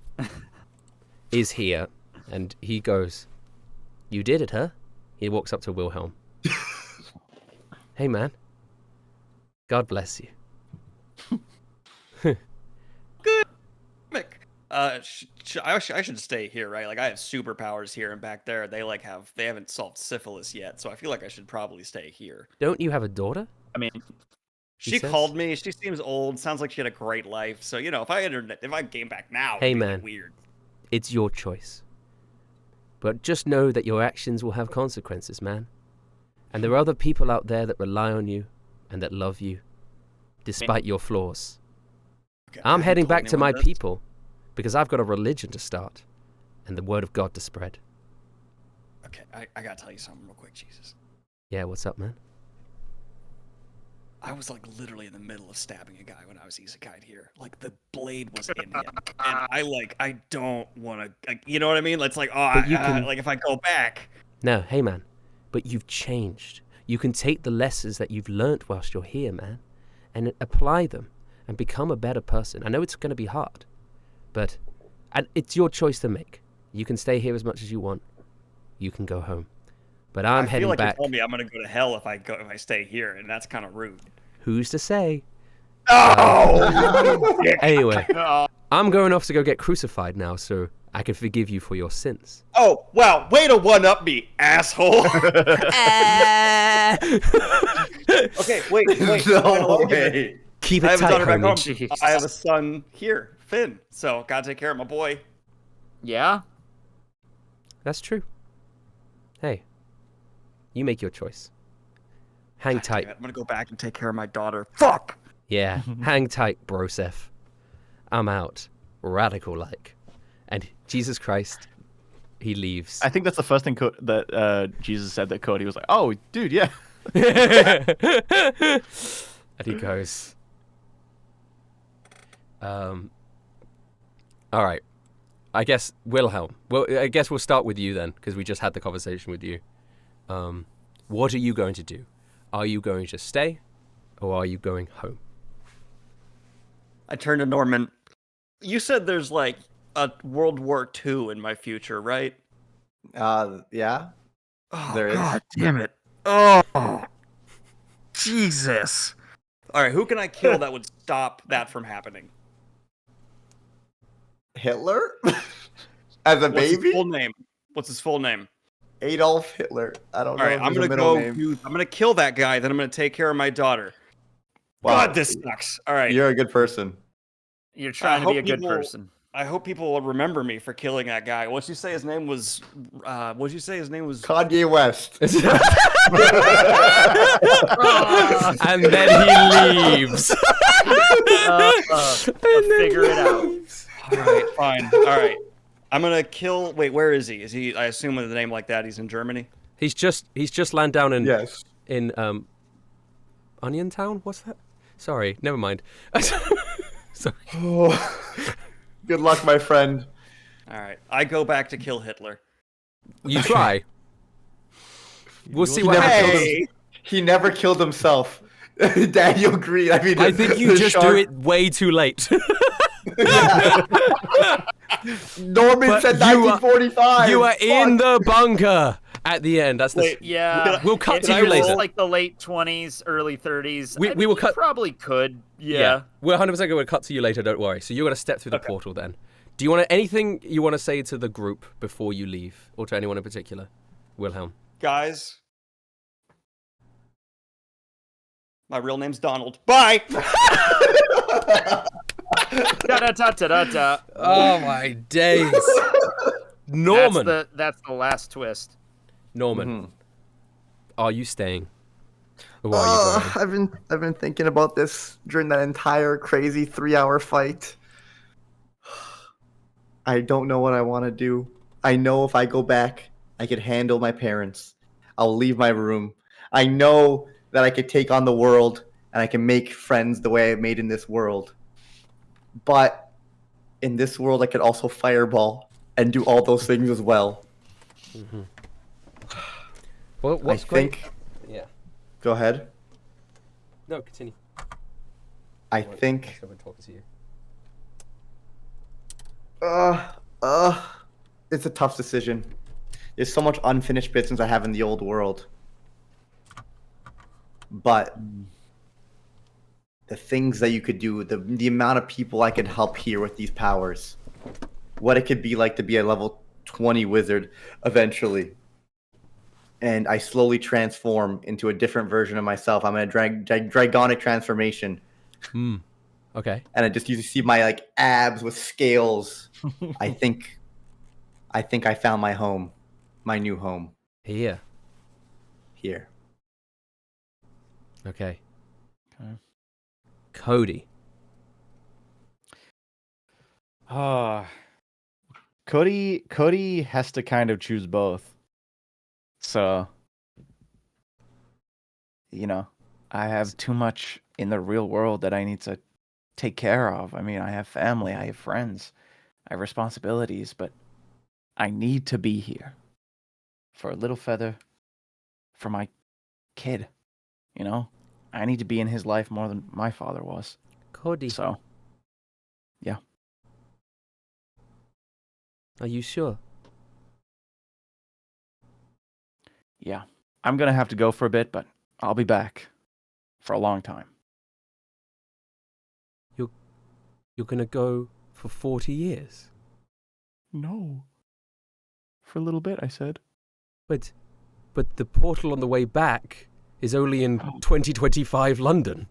is here, and he goes, "You did it, huh?" He walks up to Wilhelm. Hey, man. God bless you. Good. Mick. I should stay here, right? Like I have superpowers here and back there. They haven't solved syphilis yet, so I feel like I should probably stay here. Don't you have a daughter? I mean, she called me. She seems old. Sounds like she had a great life. So if I came back now, hey it'd be man, weird. It's your choice. But just know that your actions will have consequences, man. And there are other people out there that rely on you and that love you, despite your flaws. Okay, I'm heading back to my people because I've got a religion to start and the word of God to spread. Okay, I gotta tell you something real quick, Jesus. Yeah, what's up, man? I was like literally in the middle of stabbing a guy when I was Isekai'd here. Like the blade was in him, and I don't want to. You know what I mean? It's like, like if I go back. No, hey man, but you've changed. You can take the lessons that you've learnt whilst you're here, man, and apply them and become a better person. I know it's going to be hard, but it's your choice to make. You can stay here as much as you want. You can go home. But I'm heading back. I feel like you told me I'm going to go to hell if I stay here, and that's kind of rude. Who's to say? Oh! Anyway, I'm going off to go get crucified now, so I can forgive you for your sins. Oh, wow. Way to one-up me, asshole. Okay, wait. No way. Keep it tight, homie. I have a son here, Finn, so gotta take care of my boy. Yeah? That's true. Hey. You make your choice. Hang tight. I'm gonna go back and take care of my daughter. Fuck! Yeah, hang tight, Broseph. I'm out. Radical-like. And Jesus Christ, he leaves. I think that's the first thing that Jesus said that Cody was like, oh, dude, yeah. And he goes. All right. I guess, Wilhelm. Well, I guess we'll start with you then, because we just had the conversation with you. What are you going to do? Are you going to stay, or are you going home? I turn to Norman. You said there's like a World War II in my future, right? Yeah. Oh, there is. God damn it. Oh, Jesus. All right, who can I kill that would stop that from happening? Hitler? As a baby? What's his full name? Adolf Hitler. I don't know. All right, I'm gonna kill that guy. Then I'm gonna take care of my daughter. Wow. God, this sucks. All right, you're a good person. You're trying to be a good person. I hope people will remember me for killing that guy. What'd you say his name was? Kanye West. And then he leaves. Figure it out. All right, fine. All right. I'm gonna kill. Wait, where is he? Is he? I assume with a name like that, he's in Germany. He's just landed down in Yes. in Onion Town. What's that? Sorry, never mind. Sorry. Oh. Good luck, my friend. All right, I go back to kill Hitler. You try. We'll see what happens. He never killed himself. Daniel Green. I mean, I think you just do it way too late. Norman said 1945. You are in the bunker at the end. That's the. Yeah. We'll cut to you later. It's like the late 20s, early 30s. We will cut. Probably could. Yeah. We're 100% going to cut to you later. Don't worry. So you're going to step through the portal then. Do you want anything you want to say to the group before you leave, or to anyone in particular, Wilhelm? Guys, my real name's Donald. Bye. Da-da-da-da-da-da. Oh my days. Norman. That's the last twist. Norman, are you staying? Or are you going? I've been thinking about this during that entire crazy 3-hour fight. I don't know what I want to do. I know if I go back, I could handle my parents. I'll leave my room. I know that I could take on the world and I can make friends the way I made in this world. But in this world, I could also fireball and do all those things as well. Mm-hmm. Well, what's great? Yeah. Go ahead. No, continue. I think. Someone talking to you. It's a tough decision. There's so much unfinished business I have in the old world. But the things that you could do, the amount of people I could help here with these powers, what it could be like to be a level 20 wizard eventually. And I slowly transform into a different version of myself. I'm in a dragonic transformation. Okay. And I just used to see my like abs with scales. I think I found my home, my new home. Here. Okay. Cody. Cody has to kind of choose both. So, I have too much in the real world that I need to take care of. I mean, I have family, I have friends, I have responsibilities, but I need to be here for a little feather, for my kid, I need to be in his life more than my father was. Cody. So, yeah. Are you sure? Yeah. I'm going to have to go for a bit, but I'll be back for a long time. You're going to go for 40 years? No. For a little bit, I said. But the portal on the way back is only in 2025 London.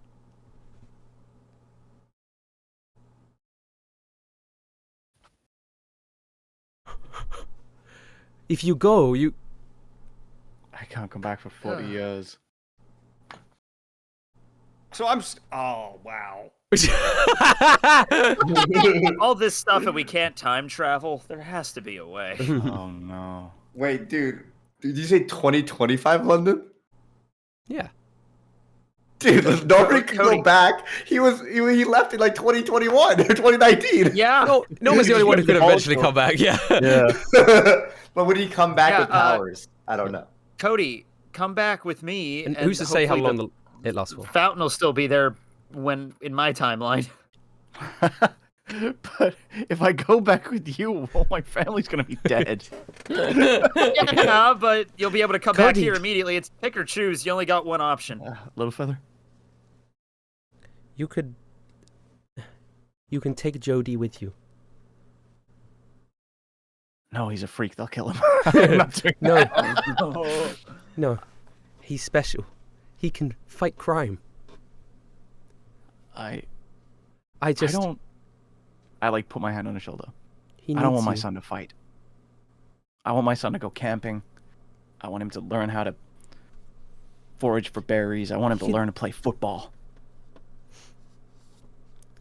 If you go, I can't come back for 40 years. So I'm oh, wow. All this stuff and we can't time travel. There has to be a way. Oh, no. Wait, dude. Did you say 2025 London? Yeah. Dude, nobody could go back. He left in like 2021 or 2019. Yeah. No one's the only one who could eventually come back. Yeah. But would he come back with powers? I don't know. Cody, come back with me. And who's to say how long it lasts for? Fountain will still be there when in my timeline. But if I go back with you, all my family's gonna be dead. Yeah, but you'll be able to come back here immediately. It's pick or choose. You only got one option. Little feather. You can take Jody with you. No, he's a freak. They'll kill him. I'm not doing that. No, he's special. He can fight crime. I like put my hand on his shoulder. I don't want my son to fight. I want my son to go camping. I want him to learn how to forage for berries. I want him to learn to play football.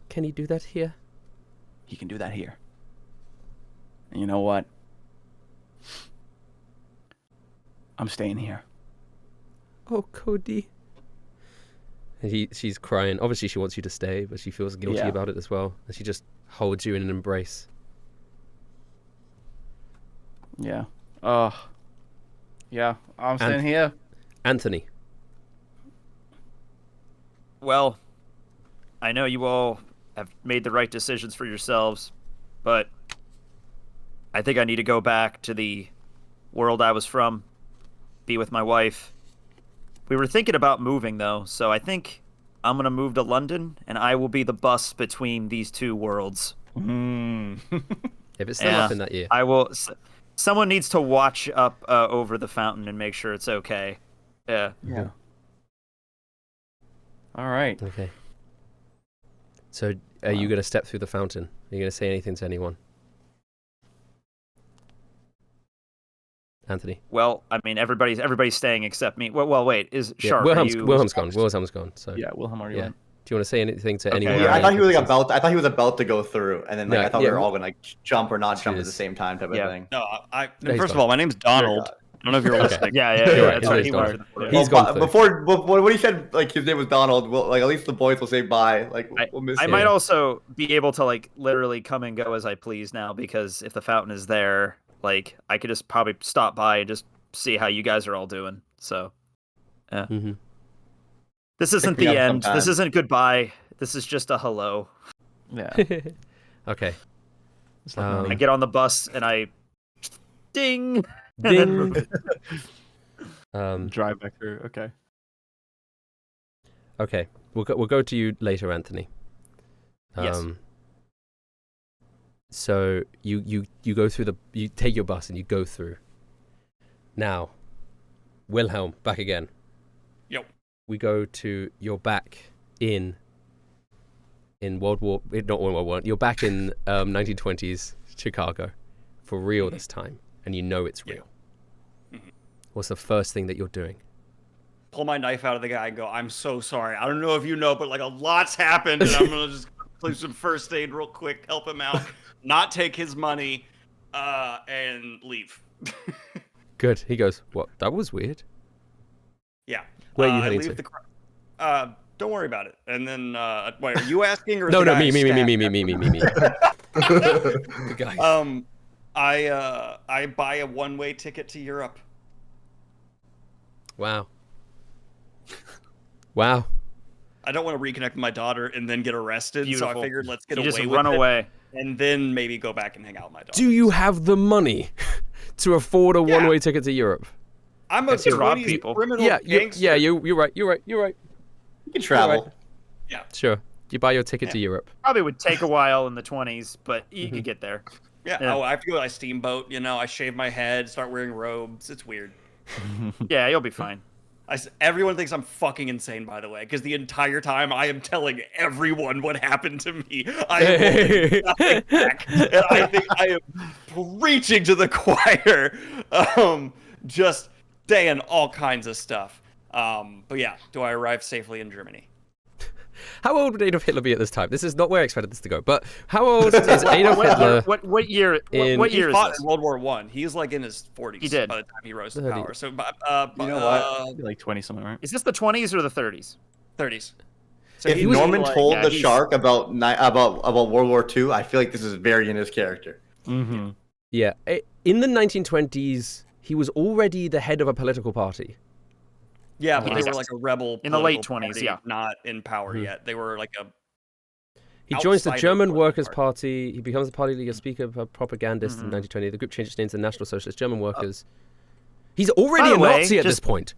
Can he do that here? He can do that here. And you know what? I'm staying here. Oh, Cody. And she's crying. Obviously, she wants you to stay, but she feels guilty about it as well. And she just holds you in an embrace. Yeah. Yeah, I'm staying here. Anthony. Well, I know you all have made the right decisions for yourselves, but I think I need to go back to the world I was from, be with my wife. We were thinking about moving, though, so I think I'm going to move to London, and I will be the bus between these two worlds. If it's still up in that year. I will... Someone needs to watch up over the fountain and make sure it's okay. Yeah. All right. Okay. So, are you going to step through the fountain? Are you going to say anything to anyone? Anthony? Well, I mean, everybody's staying except me. Well, wait. Is Sharp? Wilhelm's gone. Wilhelm's gone. So. Yeah, Wilhelm already went. Do you want to say anything to anyone? Yeah, I thought he was I thought he was about to go through, and then I thought we were all gonna jump or not jump at the same time type of thing. No, first of all, my name's Donald. I don't know if you're listening. Yeah. That's what he wanted. He's gone. Before when he said like his name was Donald, well, at least the boys will say bye. Like we'll miss him. I might also be able to literally come and go as I please now, because if the fountain is there, I could just probably stop by and just see how you guys are all doing. So, yeah. Mm-hmm. This isn't the end. This isn't goodbye. This is just a hello. Yeah. Okay. I get on the bus and I ding. Ding. Drive back through. Okay. Okay. We'll go to you later, Anthony. Yes. So you go through you take your bus and you go through. Now, Wilhelm, back again. Yep. We go to you're back in not World War I. You're back in 1920s Chicago, for real this time, and you know it's real. Mm-hmm. What's the first thing that you're doing? Pull my knife out of the guy and go, I'm so sorry. I don't know if you know, but a lot's happened, and I'm gonna just do some first aid real quick, help him out, not take his money, and leave. Good. He goes, what? That was weird. Yeah. Where are you heading to? Don't worry about it. And then, wait, are you asking or? No, me. The guys. I buy a one-way ticket to Europe. Wow. I don't want to reconnect with my daughter and then get arrested. Beautiful. So I figured let's get away just with run it away. And then maybe go back and hang out with my daughter. Do you have the money to afford a one-way ticket to Europe? I'm a 20s criminal gangster. Yeah, you're right. You can travel. Right. Yeah. Sure. You buy your ticket to Europe. Probably would take a while in the 20s, but you could get there. Yeah. Oh, I have to go to a steamboat. I shave my head, start wearing robes. It's weird. Yeah, you'll be fine. Everyone thinks I'm fucking insane, by the way, because the entire time I am telling everyone what happened to me. I am holding nothing back, and I think I am preaching to the choir, just saying all kinds of stuff. But yeah, do I arrive safely in Germany? How old would Adolf Hitler be at this time? This is not where I expected this to go, but how old is Adolf Hitler? What year? What year he fought is this? in World War I. He's in his 40s. He did. By the time he rose to power. So, you know what? 20 something, right? Is this the 20s or the 30s? 30s. So if Norman told the shark about World War II, I feel like this is very in his character. Mm-hmm. Yeah, in the 1920s, he was already the head of a political party. Yeah, but they were a rebel in the late 20s, party, not in power yet. They were He joins the German Workers' Party. He becomes the party leader, speaker, propagandist in 1920. The group changes names to National Socialist German Workers. He's already a Nazi at this point.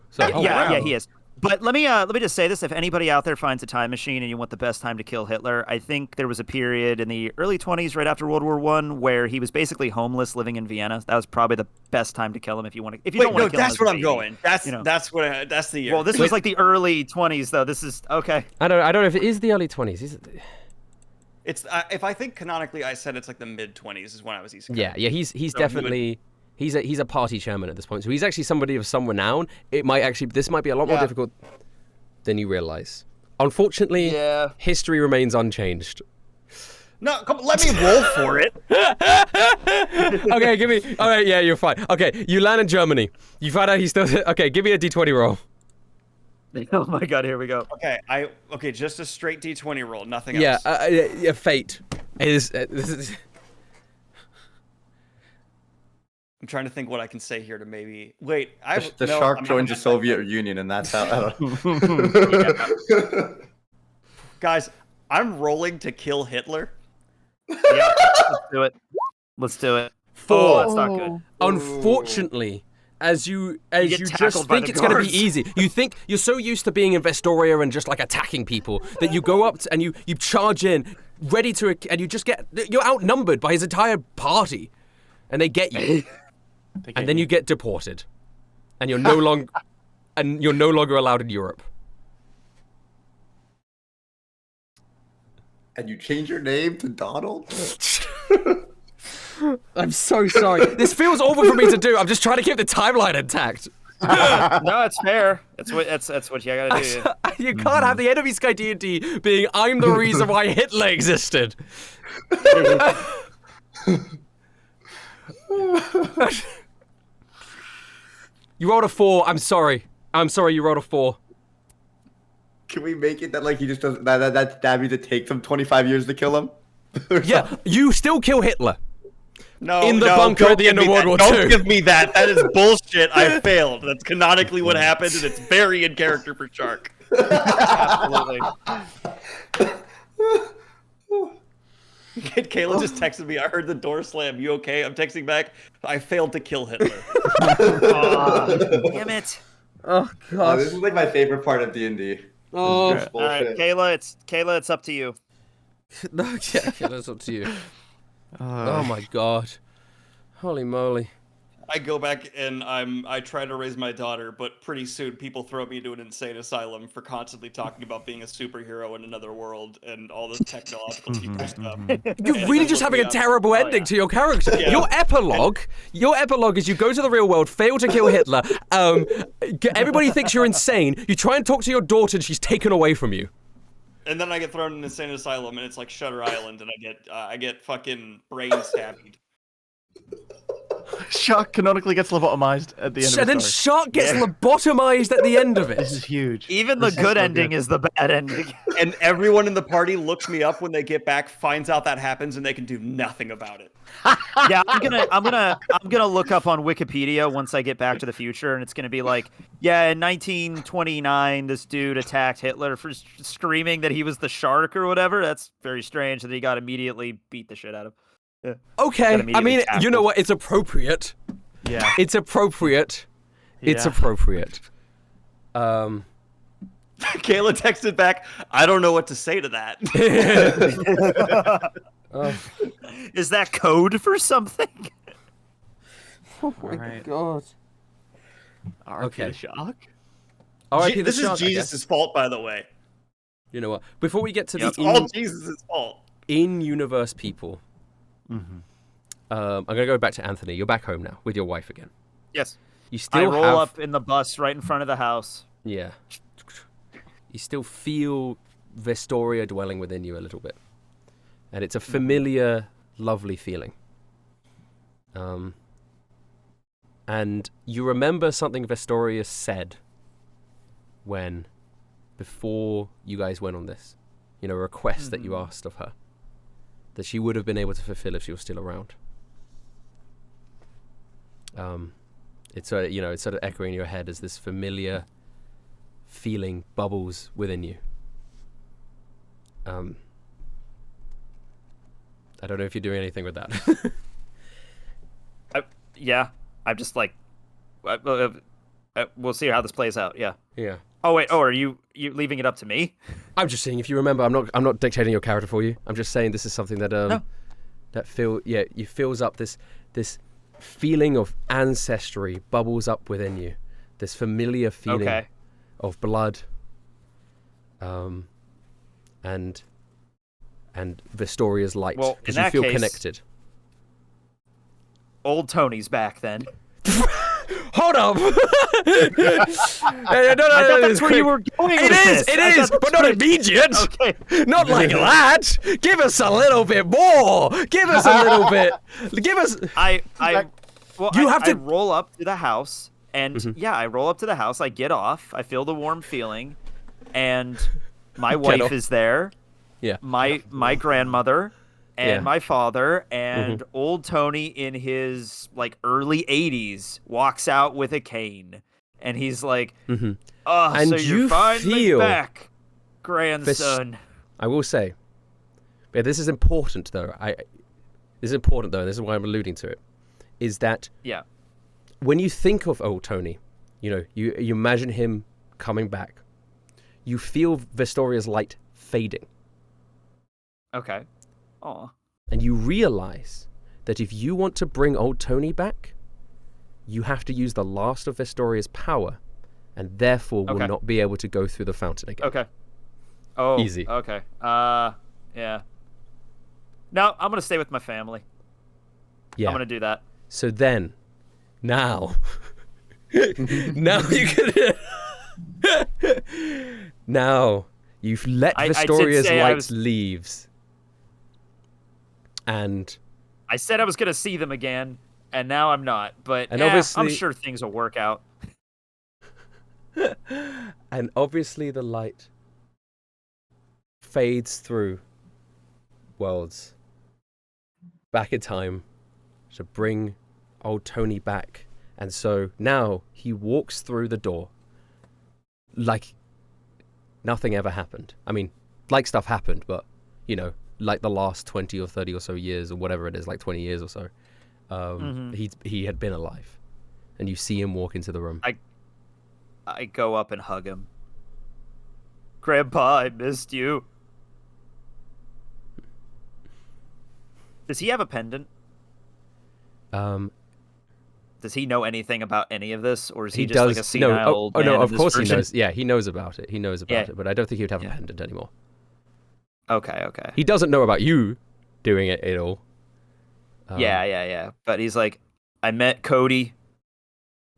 So, yeah, he is. But let me just say this: if anybody out there finds a time machine and you want the best time to kill Hitler, I think there was a period in the early 20s, right after World War I, where he was basically homeless, living in Vienna. That was probably the best time to kill him if you want to. If you don't want to kill him, that's where I'm going. That's the year. Well, this was the early 20s, though. This is okay. I don't know if it is the early 20s. Is it? It's if I think canonically, I said it's the mid 20s is when I was Isekai. Yeah. He's definitely. He's a party chairman at this point, so he's actually somebody of some renown. This might be a lot more difficult than you realize. Unfortunately, history remains unchanged. No, let me roll for it. Okay, give me. All right, yeah, you're fine. Okay, you land in Germany. You find out he's still. Okay, give me a D20 roll. Oh my god, here we go. Okay, just a straight D20 roll, nothing else. Yeah, fate. This is. I'm trying to think what I can say here to maybe wait. The shark joins the Soviet Union, and that's how. Guys, I'm rolling to kill Hitler. Yeah, let's do it. 4. Oh, that's not good. Unfortunately, as you just think it's going to be easy. You think you're so used to being in Vestoria and just like attacking people that you go up and you charge in, ready to, and you're outnumbered by his entire party, and they get you, and then you get deported, and you're no longer allowed in Europe. And you change your name to Donald? I'm so sorry. This feels awful for me to do. I'm just trying to keep the timeline intact. No, it's fair. That's what you gotta do. You can't have the enemy Sky D&D being I'm the reason why Hitler existed. You rolled a 4. I'm sorry. You rolled a 4. Can we make it that like he just doesn't that means it takes him 25 years to kill him? Yeah, you still kill Hitler. No, in the bunker at the end of World War II. Don't give me that. That is bullshit. I failed. That's canonically what happened, and it's very in character for Shark. Absolutely. Kayla just texted me. I heard the door slam. You okay? I'm texting back. I failed to kill Hitler. Damn it. Oh god. This is like my favorite part of D&D. Oh, all right, Kayla. It's up to you. No, yeah, it's up to you. Oh my god. Holy moly. I go back and I try to raise my daughter, but pretty soon people throw me into an insane asylum for constantly talking about being a superhero in another world and all this technological super stuff. You're really just having a terrible ending to your character. Yeah. Your epilogue is you go to the real world, fail to kill Hitler, everybody thinks you're insane, you try and talk to your daughter and she's taken away from you. And then I get thrown in an insane asylum and it's like Shutter Island and I get fucking brain stabbed. Shark canonically gets lobotomized at the end of the story. And then Shark gets lobotomized at the end of it. This is huge. Even the good ending is the bad ending. And everyone in the party looks me up when they get back, finds out that happens, and they can do nothing about it. Yeah, I'm gonna look up on Wikipedia once I get back to the future, and it's gonna be like, yeah, in 1929, this dude attacked Hitler for screaming that he was the shark or whatever. That's very strange that he got immediately beat the shit out of. Yeah. Okay, I mean, you know what? It's appropriate. Yeah. It's appropriate. Yeah. It's appropriate. Kayla texted back, I don't know what to say to that. Is that code for something? Oh my god. Okay, Shark. This is Jesus' fault, by the way. You know what? Before we get to it's all Jesus' fault. In-universe people. I'm gonna go back to Anthony. You're back home now with your wife again. Yes. You still I roll up in the bus right in front of the house. Yeah. You still feel Vestoria dwelling within you a little bit, and it's a familiar, lovely feeling. And you remember something Vestoria said before you guys went on this, a request that you asked of her, that she would have been able to fulfill if she was still around. It's sort of echoing in your head as this familiar feeling bubbles within you. I don't know if you're doing anything with that. I'm just like, we'll see how this plays out. Yeah. Yeah. Oh wait. Oh, are you leaving it up to me? I'm just saying, if you remember, I'm not dictating your character for you. I'm just saying this is something that No. that fills up this feeling of ancestry bubbles up within you. This familiar feeling of blood. And Vestoria's light. Well, because in you that feel case, connected. Old Tony's back then. Hold up! I thought that's where you were It is, but not immediate. Okay. Not like that. Give us a little bit more. Give us a little bit. Give us. I roll up to the house, and I roll up to the house. I get off. I feel the warm feeling, and my wife is there. Yeah. My grandmother. And my father and old Tony in his like early 80s walks out with a cane, and he's like, "Oh, and so you're finally back, grandson." I will say, but this is important though. This is why I'm alluding to it. Is that when you think of old Tony, you imagine him coming back. You feel Vestoria's light fading. Okay. Oh. And you realize that if you want to bring old Tony back, you have to use the last of Vestoria's power, and therefore will not be able to go through the fountain again. Okay. Oh. Easy. Okay. Yeah. No, I'm gonna stay with my family. Yeah. I'm gonna do that. So then, now you can. Now you've let Vestoria's light leaves. And I said I was going to see them again, and now I'm not. But I'm sure things will work out. And obviously the light fades through worlds back in time to bring old Tony back. And so now he walks through the door like nothing ever happened. I mean, like stuff happened, but, like the last 20 or 30 or so years or whatever it is, like 20 years or so, he had been alive. And you see him walk into the room. I go up and hug him. Grandpa, I missed you. Does he have a pendant? Does he know anything about any of this, or is he just like a senile old man? No, of course he knows. Yeah, he knows about it. He knows about it, but I don't think he would have a pendant anymore. Okay. He doesn't know about you doing it at all. Yeah. But he's like, I met Cody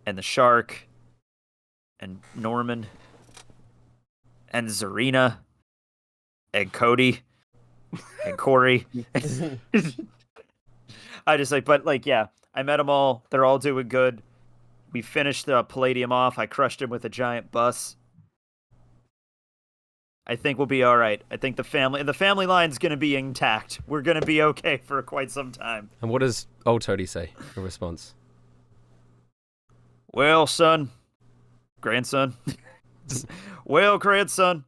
and the shark and Norman and Zarina and Cody and Corey. I just like, but like, yeah, I met them all. They're all doing good. We finished the Palladium off. I crushed him with a giant bus. I think we'll be all right. I think the family line's going to be intact. We're going to be okay for quite some time. And what does old Tony say in response? Well, grandson. Well, grandson,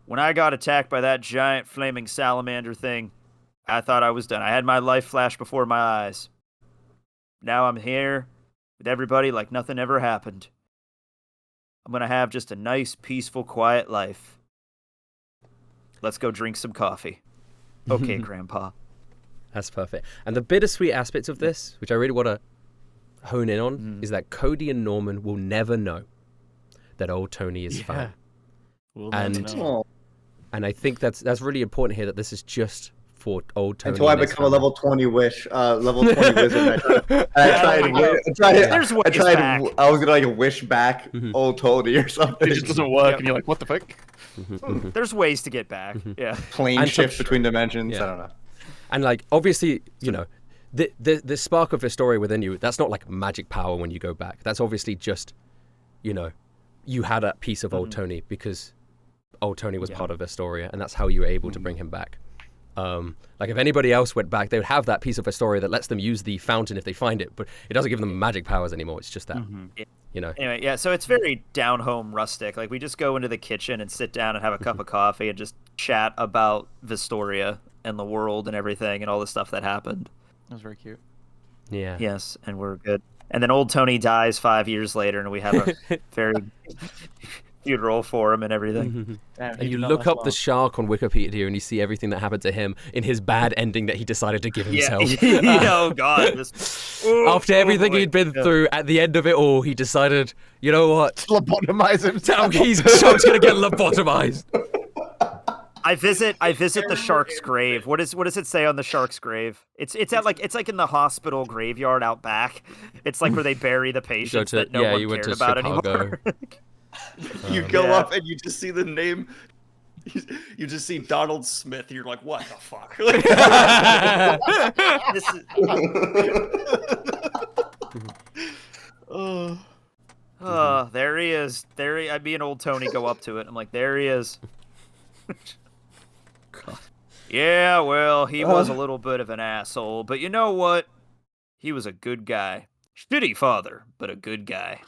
when I got attacked by that giant flaming salamander thing, I thought I was done. I had my life flash before my eyes. Now I'm here with everybody like nothing ever happened. I'm going to have just a nice, peaceful, quiet life. Let's go drink some coffee. Okay, Grandpa. That's perfect. And the bittersweet aspects of this, which I really want to hone in on, is that Cody and Norman will never know that old Tony is found. We'll never know. And I think that's really important here, that this is just for old Tony. Until I become a level 20 wizard. I was gonna like wish back old Tony or something. It just doesn't work, and you're like, what the fuck? There's ways to get back. Yeah. Plane shift between dimensions. I don't know. And like, obviously, the spark of Vestoria within you, that's not like magic power when you go back. That's obviously just, you had that piece of old Tony because old Tony was part of Vestoria, and that's how you were able to bring him back. Like if anybody else went back, they would have that piece of Vestoria that lets them use the fountain if they find it, but it doesn't give them magic powers anymore. It's just that, Anyway, yeah, so it's very down-home rustic. Like we just go into the kitchen and sit down and have a cup of coffee and just chat about Vestoria and the world and everything and all the stuff that happened. That was very cute. Yeah. Yes, and we're good. And then old Tony dies 5 years later, and we have a very funeral for him and everything. And you look up the shark on Wikipedia and you see everything that happened to him in his bad ending that he decided to give himself. Oh God! After everything he'd been through, at the end of it all, he decided, you know what? Lobotomize himself. Shark's gonna get lobotomized. I visit the shark's grave. What does it say on the shark's grave? It's like in the hospital graveyard out back. It's like where they bury the patients that no one cared about anymore. You go up and you just see the name. You just see Donald Smith. You're like, what the fuck? There he is. I'd be an old Tony go up to it. I'm like, there he is. Yeah, well, he was a little bit of an asshole, but you know what? He was a good guy. Shitty father, but a good guy.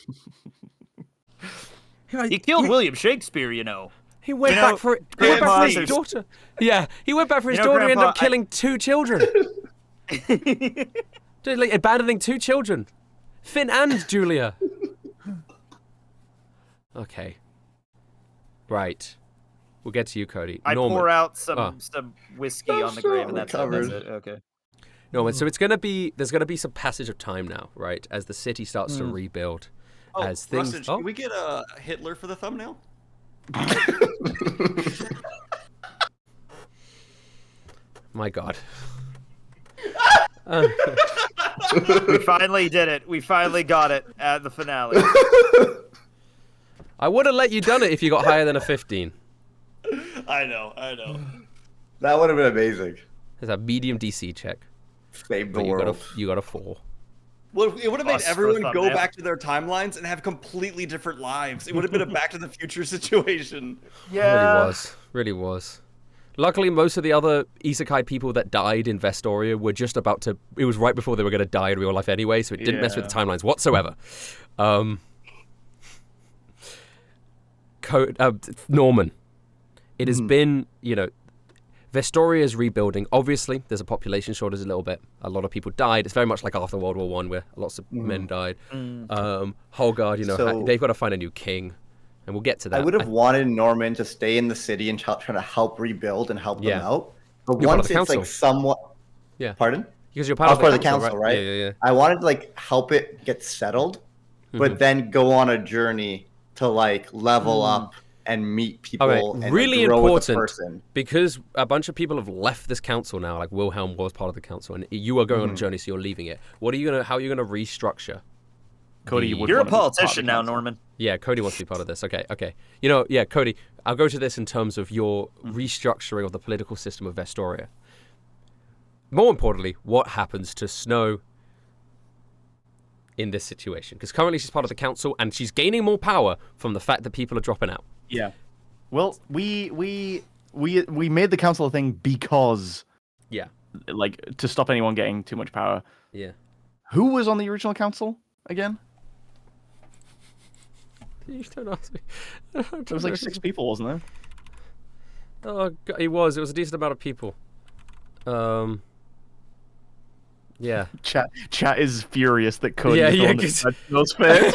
He killed William Shakespeare, you know. He went back for his daughter. Yeah, he went back for his daughter and ended up killing 2 children. Like, abandoning 2 children. Finn and Julia. Okay. Right. We'll get to you, Cody. I pour out some whiskey on the grave, and that's it. Okay. Norman, so there's gonna be some passage of time now, right? As the city starts to rebuild. As things. Rustage, can we get a Hitler for the thumbnail? My God. We finally did it. We finally got it at the finale. I would have let you done it if you got higher than a 15. I know. That would have been amazing. It's a medium DC check. Save the world. You got a 4. Well, it would have made everyone go back to their timelines and have completely different lives. It would have been a Back to the Future situation. Yeah. Really was. Luckily, most of the other Isekai people that died in Vestoria were just about to... It was right before they were going to die in real life anyway, so it didn't mess with the timelines whatsoever. Norman. It has been, Vestoria is rebuilding. Obviously, there's a population shortage a little bit. A lot of people died. It's very much like after World War I, where lots of men died. Holgard, they've got to find a new king. And we'll get to that. I would have wanted Norman to stay in the city and try to help rebuild and help them out. But once it's like somewhat... Yeah. Pardon? Because you're part of the council, right? Yeah. I wanted to like help it get settled, but then go on a journey to like level up and meet people and really grow important as a person. Because a bunch of people have left this council now. Like Wilhelm was part of the council, and you are going on a journey, so you're leaving it. How are you gonna restructure? Cody, you're a politician now, Norman. Yeah, Cody wants to be part of this. Okay. Cody, I'll go to this in terms of your restructuring of the political system of Vestoria. More importantly, what happens to Snow in this situation? Because currently she's part of the council, and she's gaining more power from the fact that people are dropping out. Yeah. Well, we made the council a thing because, like, to stop anyone getting too much power. Yeah. Who was on the original council again? You don't ask me. There was like 6 people, wasn't there? Oh, God, it was a decent amount of people. Yeah. Chat is furious that Cody is those fans.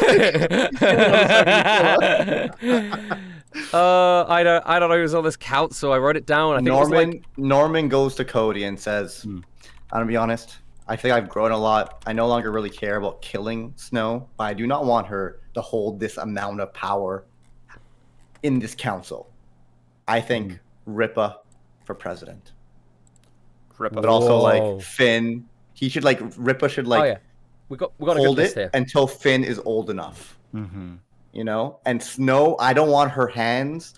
I don't know who's on this council. I wrote it down. I think Norman goes to Cody and says, I'm gonna be honest, I think I've grown a lot. I no longer really care about killing Snow, but I do not want her to hold this amount of power in this council. I think Rippa for president. Rippa. But also like Finn. He should like Rippa should like we got hold it until Finn is old enough. You know? And Snow, I don't want her hands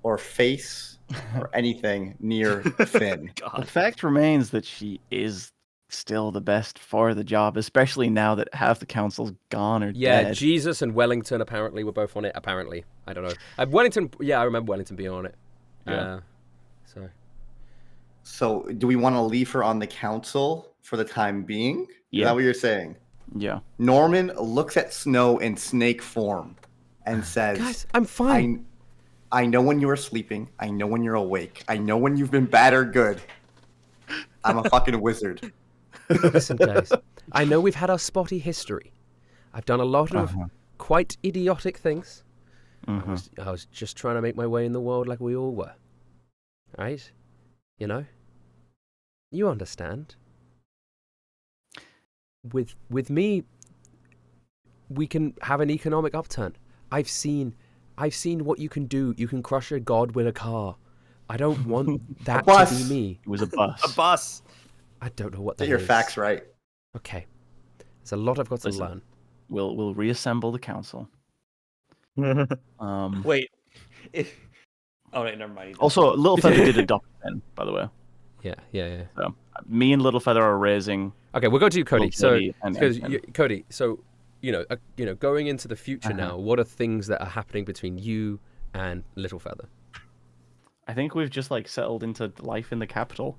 or face or anything near Finn. The fact remains that she is still the best for the job, especially now that half the council's gone or dead. Jesus and Wellington apparently were both on it. Apparently, I don't know. Wellington, I remember Wellington being on it. Yeah. So, do we want to leave her on the council for the time being? Yeah. Is that what you're saying? Yeah. Norman looks at Snow in snake form and says, "Guys, I'm fine. I know when you are sleeping. I know when you're awake. I know when you've been bad or good. I'm a fucking wizard." Listen, guys, I know we've had our spotty history. I've done a lot of quite idiotic things. I was just trying to make my way in the world like we all were. Right? You know? You understand. With me, we can have an economic upturn. I've seen what you can do. You can crush a god with a car. I don't want that to be me. It was a bus. A bus. I don't know what that is. Get your facts right. Okay. There's a lot I've got to learn. We'll reassemble the council. Wait. Oh, wait, never mind. Also, Littlefeather did adopt Ben, by the way. Yeah. So, me and Littlefeather are raising. Okay, we'll go to you, Cody. So, because Cody, so going into the future now, what are things that are happening between you and Littlefeather? I think we've just like settled into life in the capital.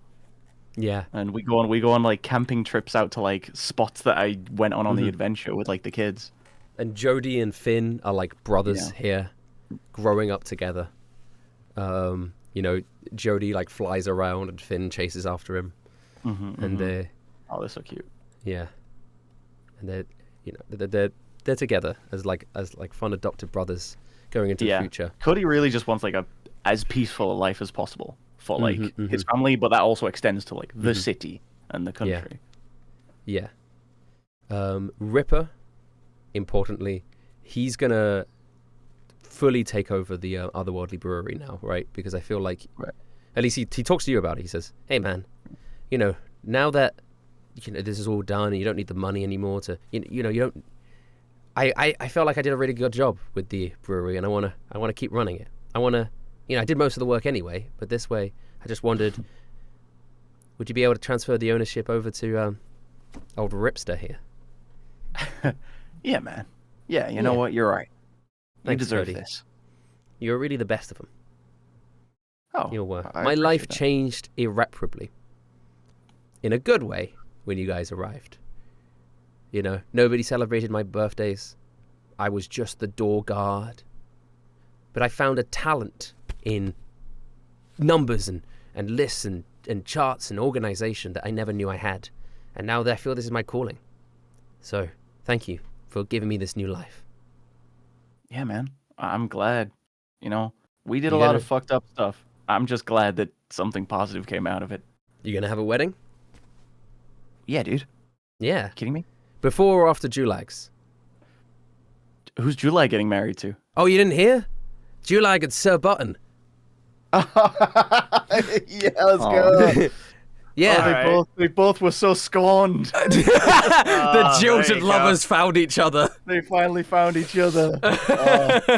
Yeah, and we go on like camping trips out to like spots that I went on the adventure with like the kids. And Jody and Finn are like brothers here, growing up together. Jody like flies around and Finn chases after him, and they're so cute. Yeah, and they're together as fun adopted brothers going into the future. Cody really just wants like as peaceful a life as possible for like his family, but that also extends to like the city and the country. Yeah. Ripper, importantly, he's gonna fully take over the Otherworldly Brewery now, right? Because I feel like, at least he talks to you about it. He says, "Hey, man, now that this is all done, and you don't need the money anymore to, you don't. I felt like I did a really good job with the brewery, and I wanna keep running it. I wanna, I did most of the work anyway, but this way, I just wondered, would you be able to transfer the ownership over to old Ripster here?" Yeah, man. Yeah, you know what? You're right. You deserve this. You're really the best of them. Oh, you were. My life changed irreparably. In a good way when you guys arrived. Nobody celebrated my birthdays. I was just the door guard. But I found a talent in numbers and lists and charts and organization that I never knew I had. And now that I feel this is my calling. So, thank you for giving me this new life. Yeah, man. I'm glad. We did a lot of fucked up stuff. I'm just glad that something positive came out of it. You gonna have a wedding? Yeah, dude. Yeah. Kidding me? Before or after Julag? Who's Julag getting married to? Oh, you didn't hear? Julag and Sir Button. Yeah, let's go. Yeah. They both were so scorned. The jilted lovers found each other. They finally found each other. I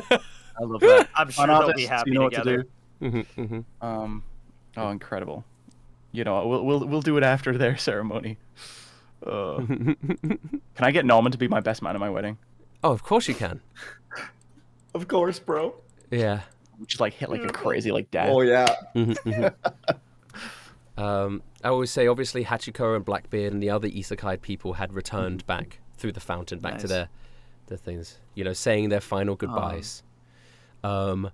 love that. I'm sure they'll be happy together. Incredible. We'll do it after their ceremony. Can I get Norman to be my best man at my wedding? Oh, of course you can. Of course, bro. Yeah. Just like hit like a crazy like dad. Oh yeah. I always say, obviously, Hachiko and Blackbeard and the other Isekai people had returned back through the fountain, back to their things, saying their final goodbyes. Balloon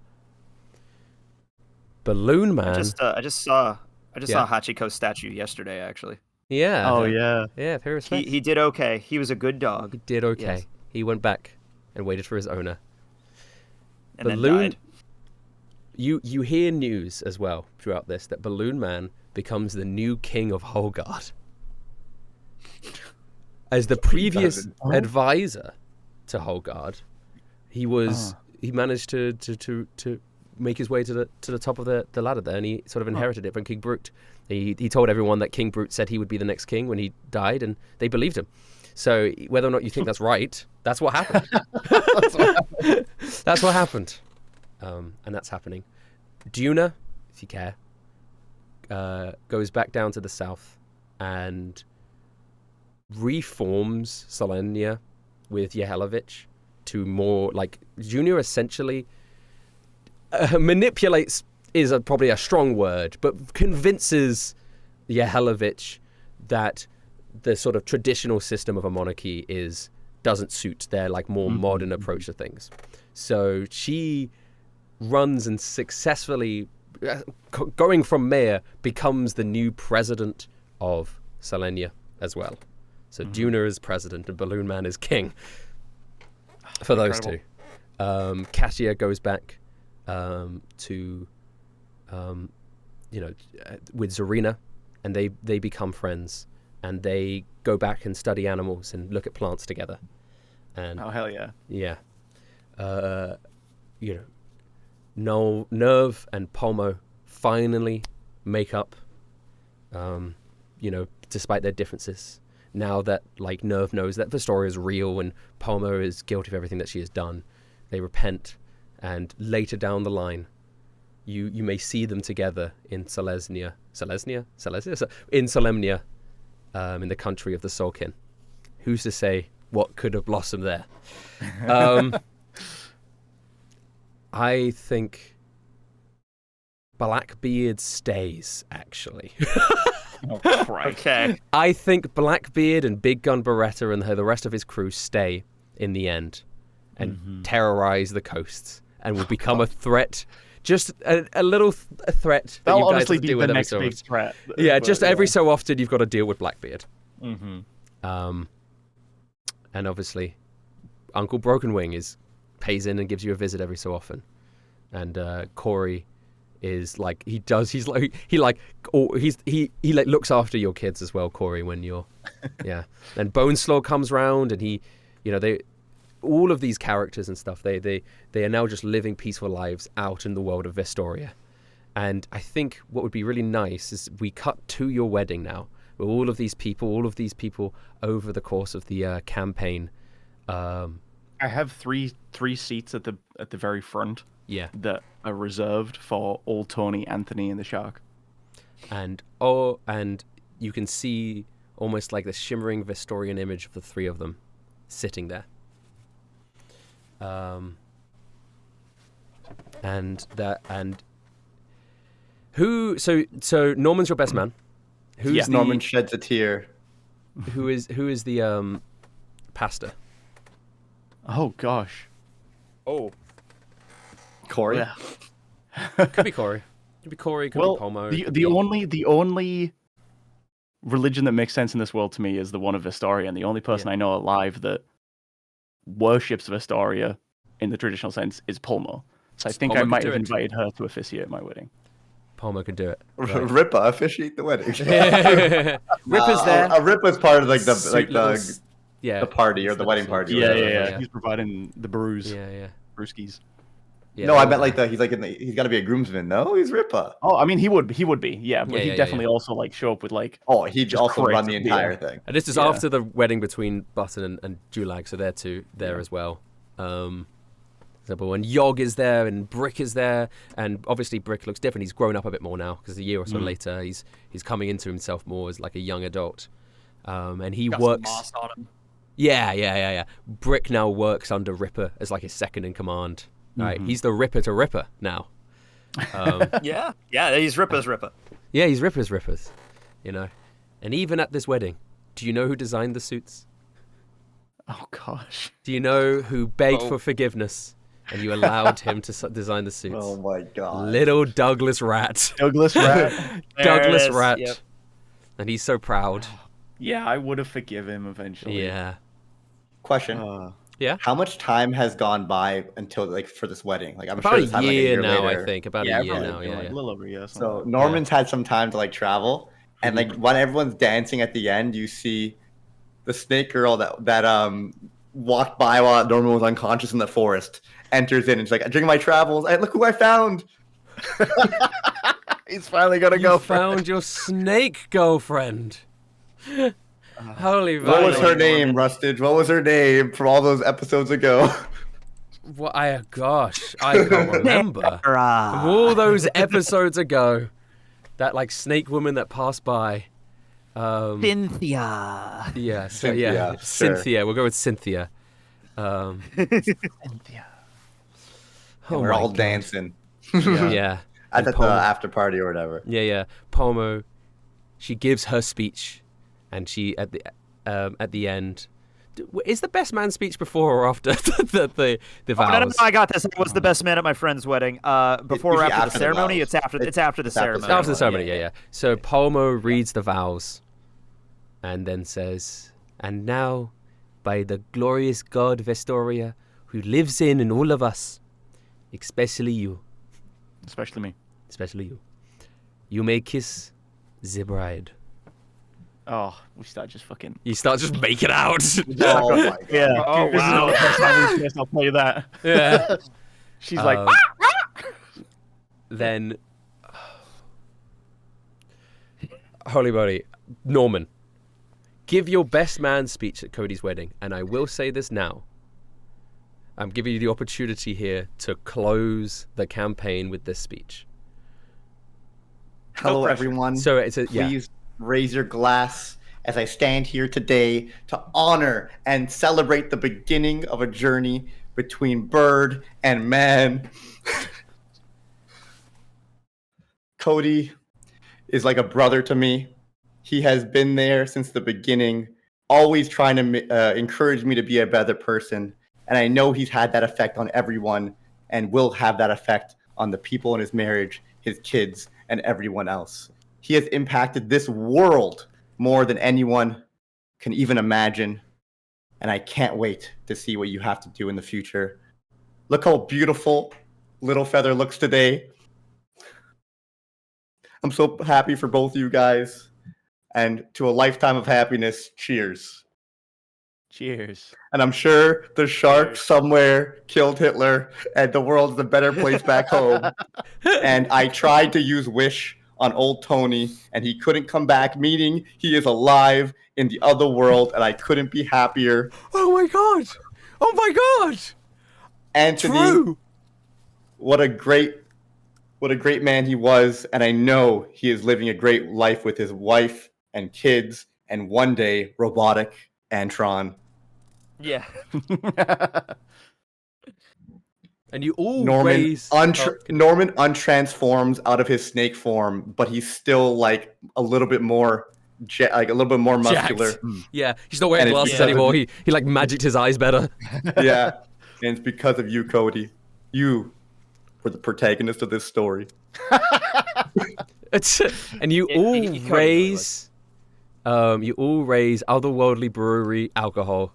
Man. I just saw Hachiko's statue yesterday, actually. Yeah. Oh yeah. Yeah. Very respect. He did okay. He was a good dog. He did okay. Yes. He went back and waited for his owner. And then died. You hear news as well throughout this that Balloon Man becomes the new king of Holgard. As the previous advisor to Holgard, he managed to make his way to the top of the ladder there, and he sort of inherited it from King Brute. He told everyone that King Brute said he would be the next king when he died, and they believed him. So whether or not you think that's right, that's what happened. That's what happened. And that's happening. Duna, if you care, goes back down to the south and reforms Selenia with Yehelovich to more like Junior essentially manipulates is probably a strong word, but convinces Yehelovich that the sort of traditional system of a monarchy doesn't suit their like more modern approach to things. So she runs and successfully, going from mayor, becomes the new president of Selenia as well. So Duna is president and Balloon Man is king. For those two. Katia goes back to with Zarina, and they become friends, and they go back and study animals and look at plants together. And oh hell yeah. Yeah. Nerve and Pomo finally make up, despite their differences. Now that like Nerve knows that the story is real and Pomo is guilty of everything that she has done, They repent, and later down the line, you may see them together in Selesnya, in Solemnia, in the country of the Soulkin. Who's to say what could have blossomed there? I think Blackbeard stays, actually. Oh, Christ. Okay. I think Blackbeard and Big Gun Beretta and the rest of his crew stay in the end and terrorize the coasts and will become a threat. Just a little threat that you guys have to deal with every so often. Threat. Yeah, just every so often you've got to deal with Blackbeard. Mm-hmm. And obviously, Uncle Broken Wing pays in and gives you a visit every so often. And Corey is like he looks after your kids as well, Corey, when you're yeah. Then Boneslaw comes round and he, all of these characters and stuff, they are now just living peaceful lives out in the world of Vestoria. And I think what would be really nice is we cut to your wedding now, with all of these people over the course of the campaign. I have three seats at the very front. Yeah. That are reserved for old Tony, Anthony, and the Shark. And you can see almost like the shimmering Vestorian image of the three of them sitting there. So Norman's your best man. Norman sheds a tear. Who is the pastor? Oh gosh. Oh. Corey. Yeah. Could be Corey. Could be Corey. Could be Pomo. The only religion that makes sense in this world to me is the one of Vestoria, and the only person I know alive that worships Vestoria in the traditional sense is Polmo. So I think I might have invited her to officiate my wedding. Polmo could do it. Right. Rippa officiate the wedding. Rippa's there. Rippa's part of Yeah, the party or the wedding party. Yeah. He's providing the brews. Yeah. Brewskis. Yeah, no, I meant he's got to be a groomsman. No, he's Rippa. Oh, I mean, he would be. Yeah, but he'd definitely also show up with he'd also run the entire thing. And this is after the wedding between Button and Julag, so they're there as well. And Yog is there, and Brick is there, and obviously Brick looks different. He's grown up a bit more now because a year or so later, he's coming into himself more as like a young adult. And he works. Some moss on him. Yeah. Brick now works under Ripper as like his second in command. Right, he's the Ripper to Ripper now. Yeah, he's Ripper's Ripper. Yeah, he's Ripper's Rippers. And even at this wedding, do you know who designed the suits? Oh gosh. Do you know who begged for forgiveness and you allowed him to design the suits? Oh my god. Little Douglas Rat. Douglas Rat. Douglas Rat. Yep. And he's so proud. Yeah, I would have forgiven him eventually. Yeah. Question. Yeah. How much time has gone by until for this wedding? I'm about sure it's a year now. later. I think about a year now. Yeah, a little over a year. So Norman's had some time to travel, and when everyone's dancing at the end, you see the snake girl that walked by while Norman was unconscious in the forest enters in and she's like, "During my travels, look who I found." He's finally gonna go. Found your snake girlfriend. Holy What was her name, Rustage? What was her name from all those episodes ago? I can't remember. From all those episodes ago, that snake woman that passed by. Cynthia. Yeah, Cynthia. Sure. Cynthia. We'll go with Cynthia. Cynthia. We're all dancing. Yeah. At the after party or whatever. Yeah. Pomo, she gives her speech. And she at the end, is the best man speech before or after the vows? No, I got this. It was the best man at my friend's wedding. Before or after the ceremony? It's after the ceremony. After the ceremony, yeah. So Pomo reads the vows, and then says, "And now, by the glorious god Vestoria, who lives in all of us, especially you, especially me, you may kiss the bride." Oh, we start just fucking. You start just making out. Oh my god. Yeah. Oh wow. I'll tell you that. Yeah. She's like. Then, holy moly, Norman, give your best man speech at Cody's wedding, and I will say this now. I'm giving you the opportunity here to close the campaign with this speech. Hello, everyone. So please raise your glass as I stand here today to honor and celebrate the beginning of a journey between bird and man. Cody is like a brother to me. He has been there since the beginning, always trying to encourage me to be a better person. And I know he's had that effect on everyone and will have that effect on the people in his marriage, his kids, and everyone else. He has impacted this world more than anyone can even imagine. And I can't wait to see what you have to do in the future. Look how beautiful Little Feather looks today. I'm so happy for both of you guys. And to a lifetime of happiness, cheers. Cheers. And I'm sure the shark somewhere killed Hitler and the world's a better place back home. And I tried to use Wish on old Tony and he couldn't come back, meaning he is alive in the other world and I couldn't be happier. Oh my god! Oh my god! Anthony, True. What a great man he was, and I know he is living a great life with his wife and kids, and one day, robotic Antron. Yeah. And you all Norman untransforms out of his snake form, but he's still like a little bit more muscular. Yeah, he's not wearing glasses anymore. He like magicked his eyes better. Yeah, and it's because of you, Cody. You were the protagonist of this story. And you all raise Otherworldly Brewery alcohol,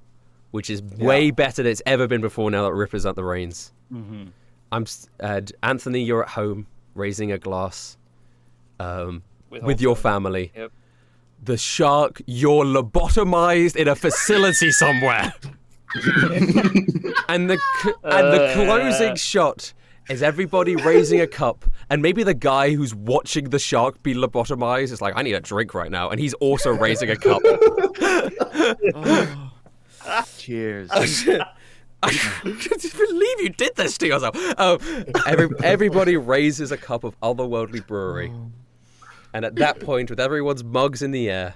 which is way better than it's ever been before now that Ripper's at the reins. Mm-hmm. Anthony, you're at home raising a glass with your family. Yep. The shark, you're lobotomized in a facility somewhere. and the closing shot is everybody raising a cup, and maybe the guy who's watching the shark be lobotomized is like, I need a drink right now, and he's also raising a cup. Cheers. I can't believe you did this to yourself. Everybody raises a cup of Otherworldly Brewery, and at that point, with everyone's mugs in the air,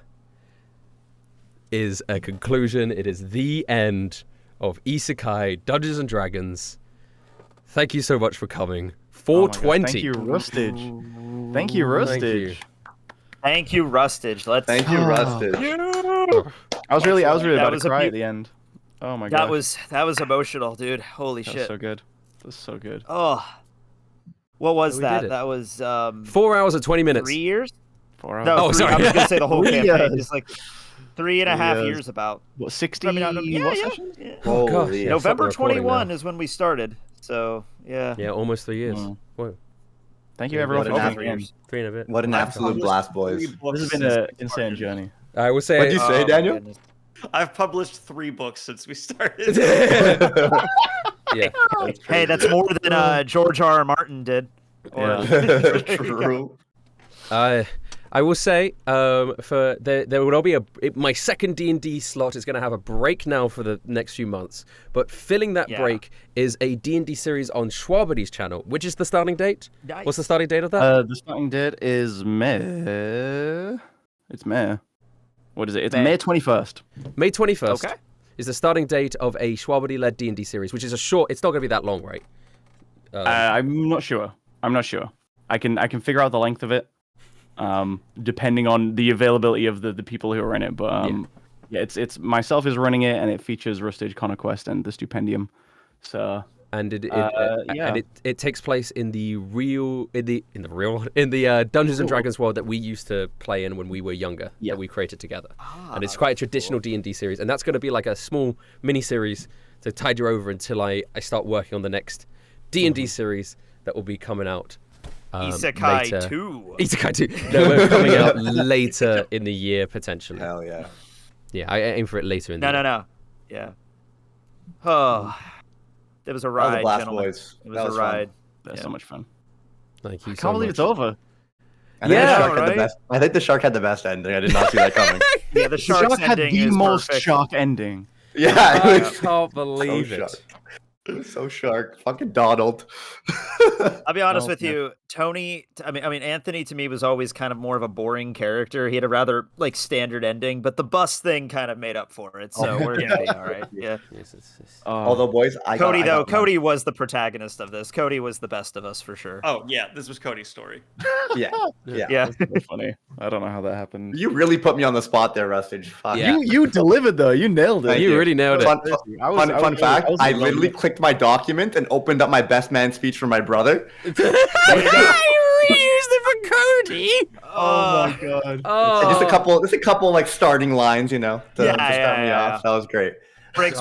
is a conclusion. It is the end of Isekai Dungeons and Dragons. Thank you so much for coming. 420. Thank you, Rustage. Thank you, Rustage. Thank you, Rustage. Thank you, Rustage. I was really about to cry at the end. Oh my god. That was emotional, dude. Holy shit. That's so good. That's so good. Oh. What was that? That was 4 hours and 20 minutes. 3 years? 4 hours. No, sorry. I was gonna say the whole campaign. It's like 3.5 years about. What, 60? Yeah. Oh gosh. November 21 is when we started. So yeah. Yeah, almost 3 years. Whoa. Thank you everyone for coming. 3 and a bit. What an absolute blast, boys. This has been an insane journey. I will say. What'd you say, Daniel? I've published 3 books since we started. Yeah. Hey, that's more than George R. R. Martin did. True. I will say, for there will be my second D&D slot is going to have a break now for the next few months, but filling that break is a D&D series on Schwabity's channel. Which is the starting date? Nice. What's the starting date of that? The starting date is May. It's May. What is it? It's May 21st. May 21st. Okay. Is the starting date of a Schwabity-led D&D series, which is a short. It's not going to be that long, right? I'm not sure. I can figure out the length of it, depending on the availability of the people who are in it. But it's myself is running it, and it features Rustage, Conquest, and the Stipendium. So and it takes place in the Dungeons and Dragons world that we used to play in when we were younger. That we created together, and it's quite a traditional D&D series, and that's going to be like a small mini series to tide you over until I start working on the next D&D series that will be coming out. Isekai 2. Isekai 2. No, we're coming out later in the year, potentially. Hell yeah. Yeah, I aim for it later in the year. No. Yeah. Oh. It was a ride, gentlemen. Boys. It was a ride. That's so much fun. Thank you I can't believe it's over. I think the shark had the best ending. I did not see that coming. Yeah, the shark had ending the is most perfect. shark ending. Yeah, I can't believe it. So shark, fucking Donald. I'll be honest with you, Tony. I mean, Anthony to me was always kind of more of a boring character. He had a rather like standard ending, but the bus thing kind of made up for it. So we're gonna be all right. Yeah. Although, boys, Cody was the protagonist of this. Cody was the best of us for sure. Oh yeah, this was Cody's story. Yeah. That's so funny. I don't know how that happened. You really put me on the spot there, Rustage. Yeah. You delivered though. You nailed it. You really nailed it. Fun fact: I literally clicked my document and opened up my best man speech for my brother. I reused it for Cody. Oh my god. Oh. Just a couple like starting lines, to start me off. That was great. Briggs,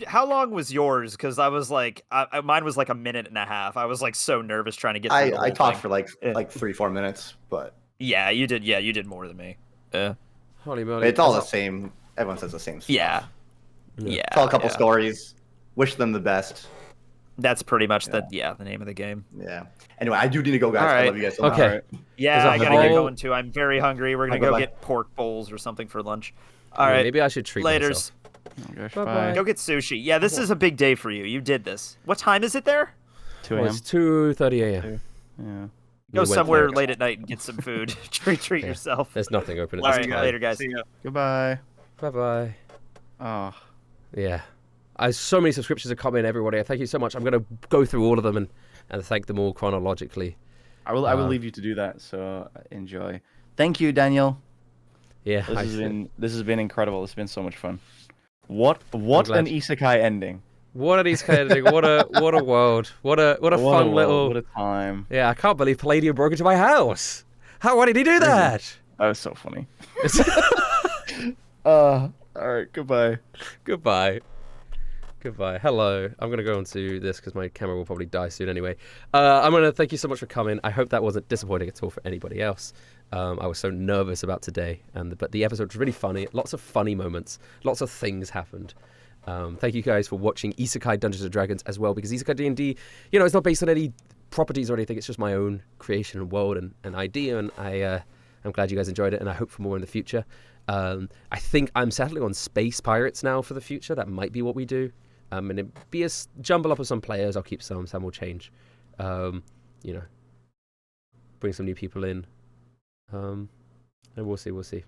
how long was yours? Because I was like, mine was like a minute and a half. I was like so nervous trying to get through the whole I talked thing. for like 3-4 minutes, but yeah, you did. Yeah, you did more than me. Holy moly! It's all the same. Everyone says the same stuff. Yeah. Tell a couple stories. Wish them the best. That's pretty much the name of the game. Yeah. Anyway, I do need to go, guys. Right. I love you guys so much. Okay. Right. Yeah, I gotta get going too. I'm very hungry. We're gonna go get pork bowls or something for lunch. All right. Maybe I should treat myself. Oh gosh, bye. Go get sushi. Yeah, this is a big day for you. You did this. What time is it there? 2 a.m. It's 2:30 a.m. Yeah. Go somewhere late at night and get some food. treat yourself. There's nothing open at All this right, time. later, guys. See ya. Goodbye. Bye-bye. Oh. Yeah. So many subscriptions have come in, everybody. Thank you so much. I'm going to go through all of them and thank them all chronologically. I will leave you to do that, so enjoy. Thank you, Daniel. Yeah. This has been incredible. It's been so much fun. What an isekai ending. What an isekai ending. What a world. What a fun little... What a time. Yeah, I can't believe Palladium broke into my house. Why did he do that? That was so funny. All right, goodbye. Goodbye. Hello. I'm going to go on to this because my camera will probably die soon anyway. I'm going to thank you so much for coming. I hope that wasn't disappointing at all for anybody else. I was so nervous about today, but the episode was really funny. Lots of funny moments. Lots of things happened. Thank you guys for watching Isekai Dungeons & Dragons as well, because Isekai D&D, it's not based on any properties or anything. It's just my own creation and world and idea, and I'm glad you guys enjoyed it, and I hope for more in the future. I think I'm settling on Space Pirates now for the future. That might be what we do. And it'd be a jumble up of some players. I'll keep some will change. Bring some new people in. And we'll see.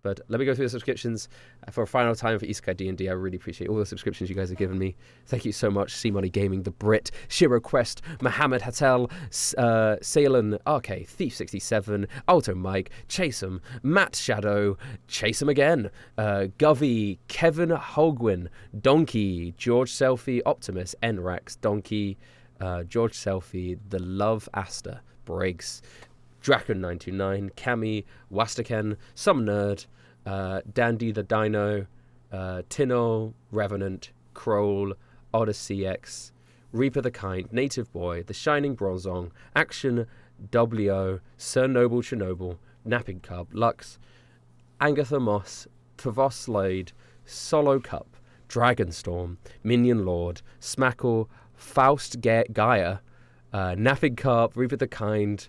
But let me go through the subscriptions for a final time for Isekai D&D. I really appreciate all the subscriptions you guys have given me. Thank you so much. C-Money Gaming, The Brit, Shiro Quest, Mohammed Hattel, Salen, RK, Thief67, Alto Mike, Chase'em, Matt Shadow, Chase'em again, Govey, Kevin Holguin, Donkey, George Selfie, Optimus, Enrax, Donkey, George Selfie, The Love Asta, Briggs, Draken929, Cami, Wastaken, Some Nerd, Dandy the Dino, Tino, Revenant, Kroll, Odyssey X, Reaper the Kind, Native Boy, The Shining Bronzong, Action, WO, Sir Noble Chernobyl, Napping Cub, Lux, Agatha Moss, Tavos Slade, Solo Cup, Dragonstorm, Minion Lord, Smackle, Faust Gaia, Napping Carp, Reaper the Kind,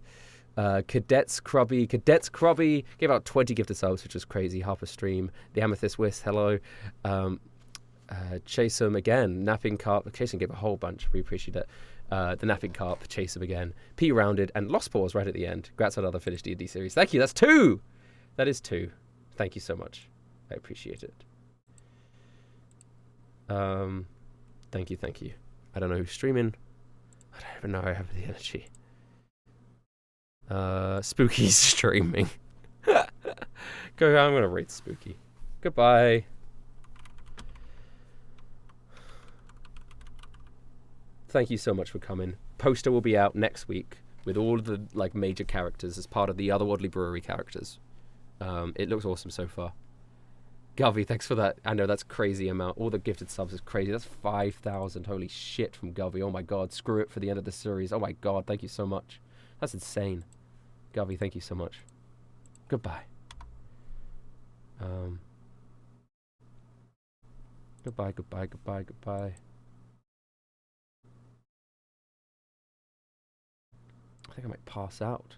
Cadets Crubby gave out 20 gifted subs, which was crazy. Harper Stream, The Amethyst Wisp, hello. Chase'em again, Napping Carp. Chase'em gave a whole bunch, we appreciate it. The Napping Carp, Chase'em again, P Rounded, and Lost Paws right at the end. Congrats on another finished D&D series. Thank you, that's 2! That is 2. Thank you so much. I appreciate it. Thank you. I don't know who's streaming. I don't even know I have the energy. Spooky's streaming. I'm gonna rate Spooky. Goodbye. Thank you so much for coming. Poster will be out next week with all of the major characters as part of the Otherworldly Brewery characters. It looks awesome so far. Govey, thanks for that. I know that's crazy amount. All the gifted subs is crazy. That's 5,000. Holy shit from Govey. Oh my god. Screw it for the end of the series. Oh my god. Thank you so much. That's insane. Govey, thank you so much. Goodbye. Goodbye. I think I might pass out.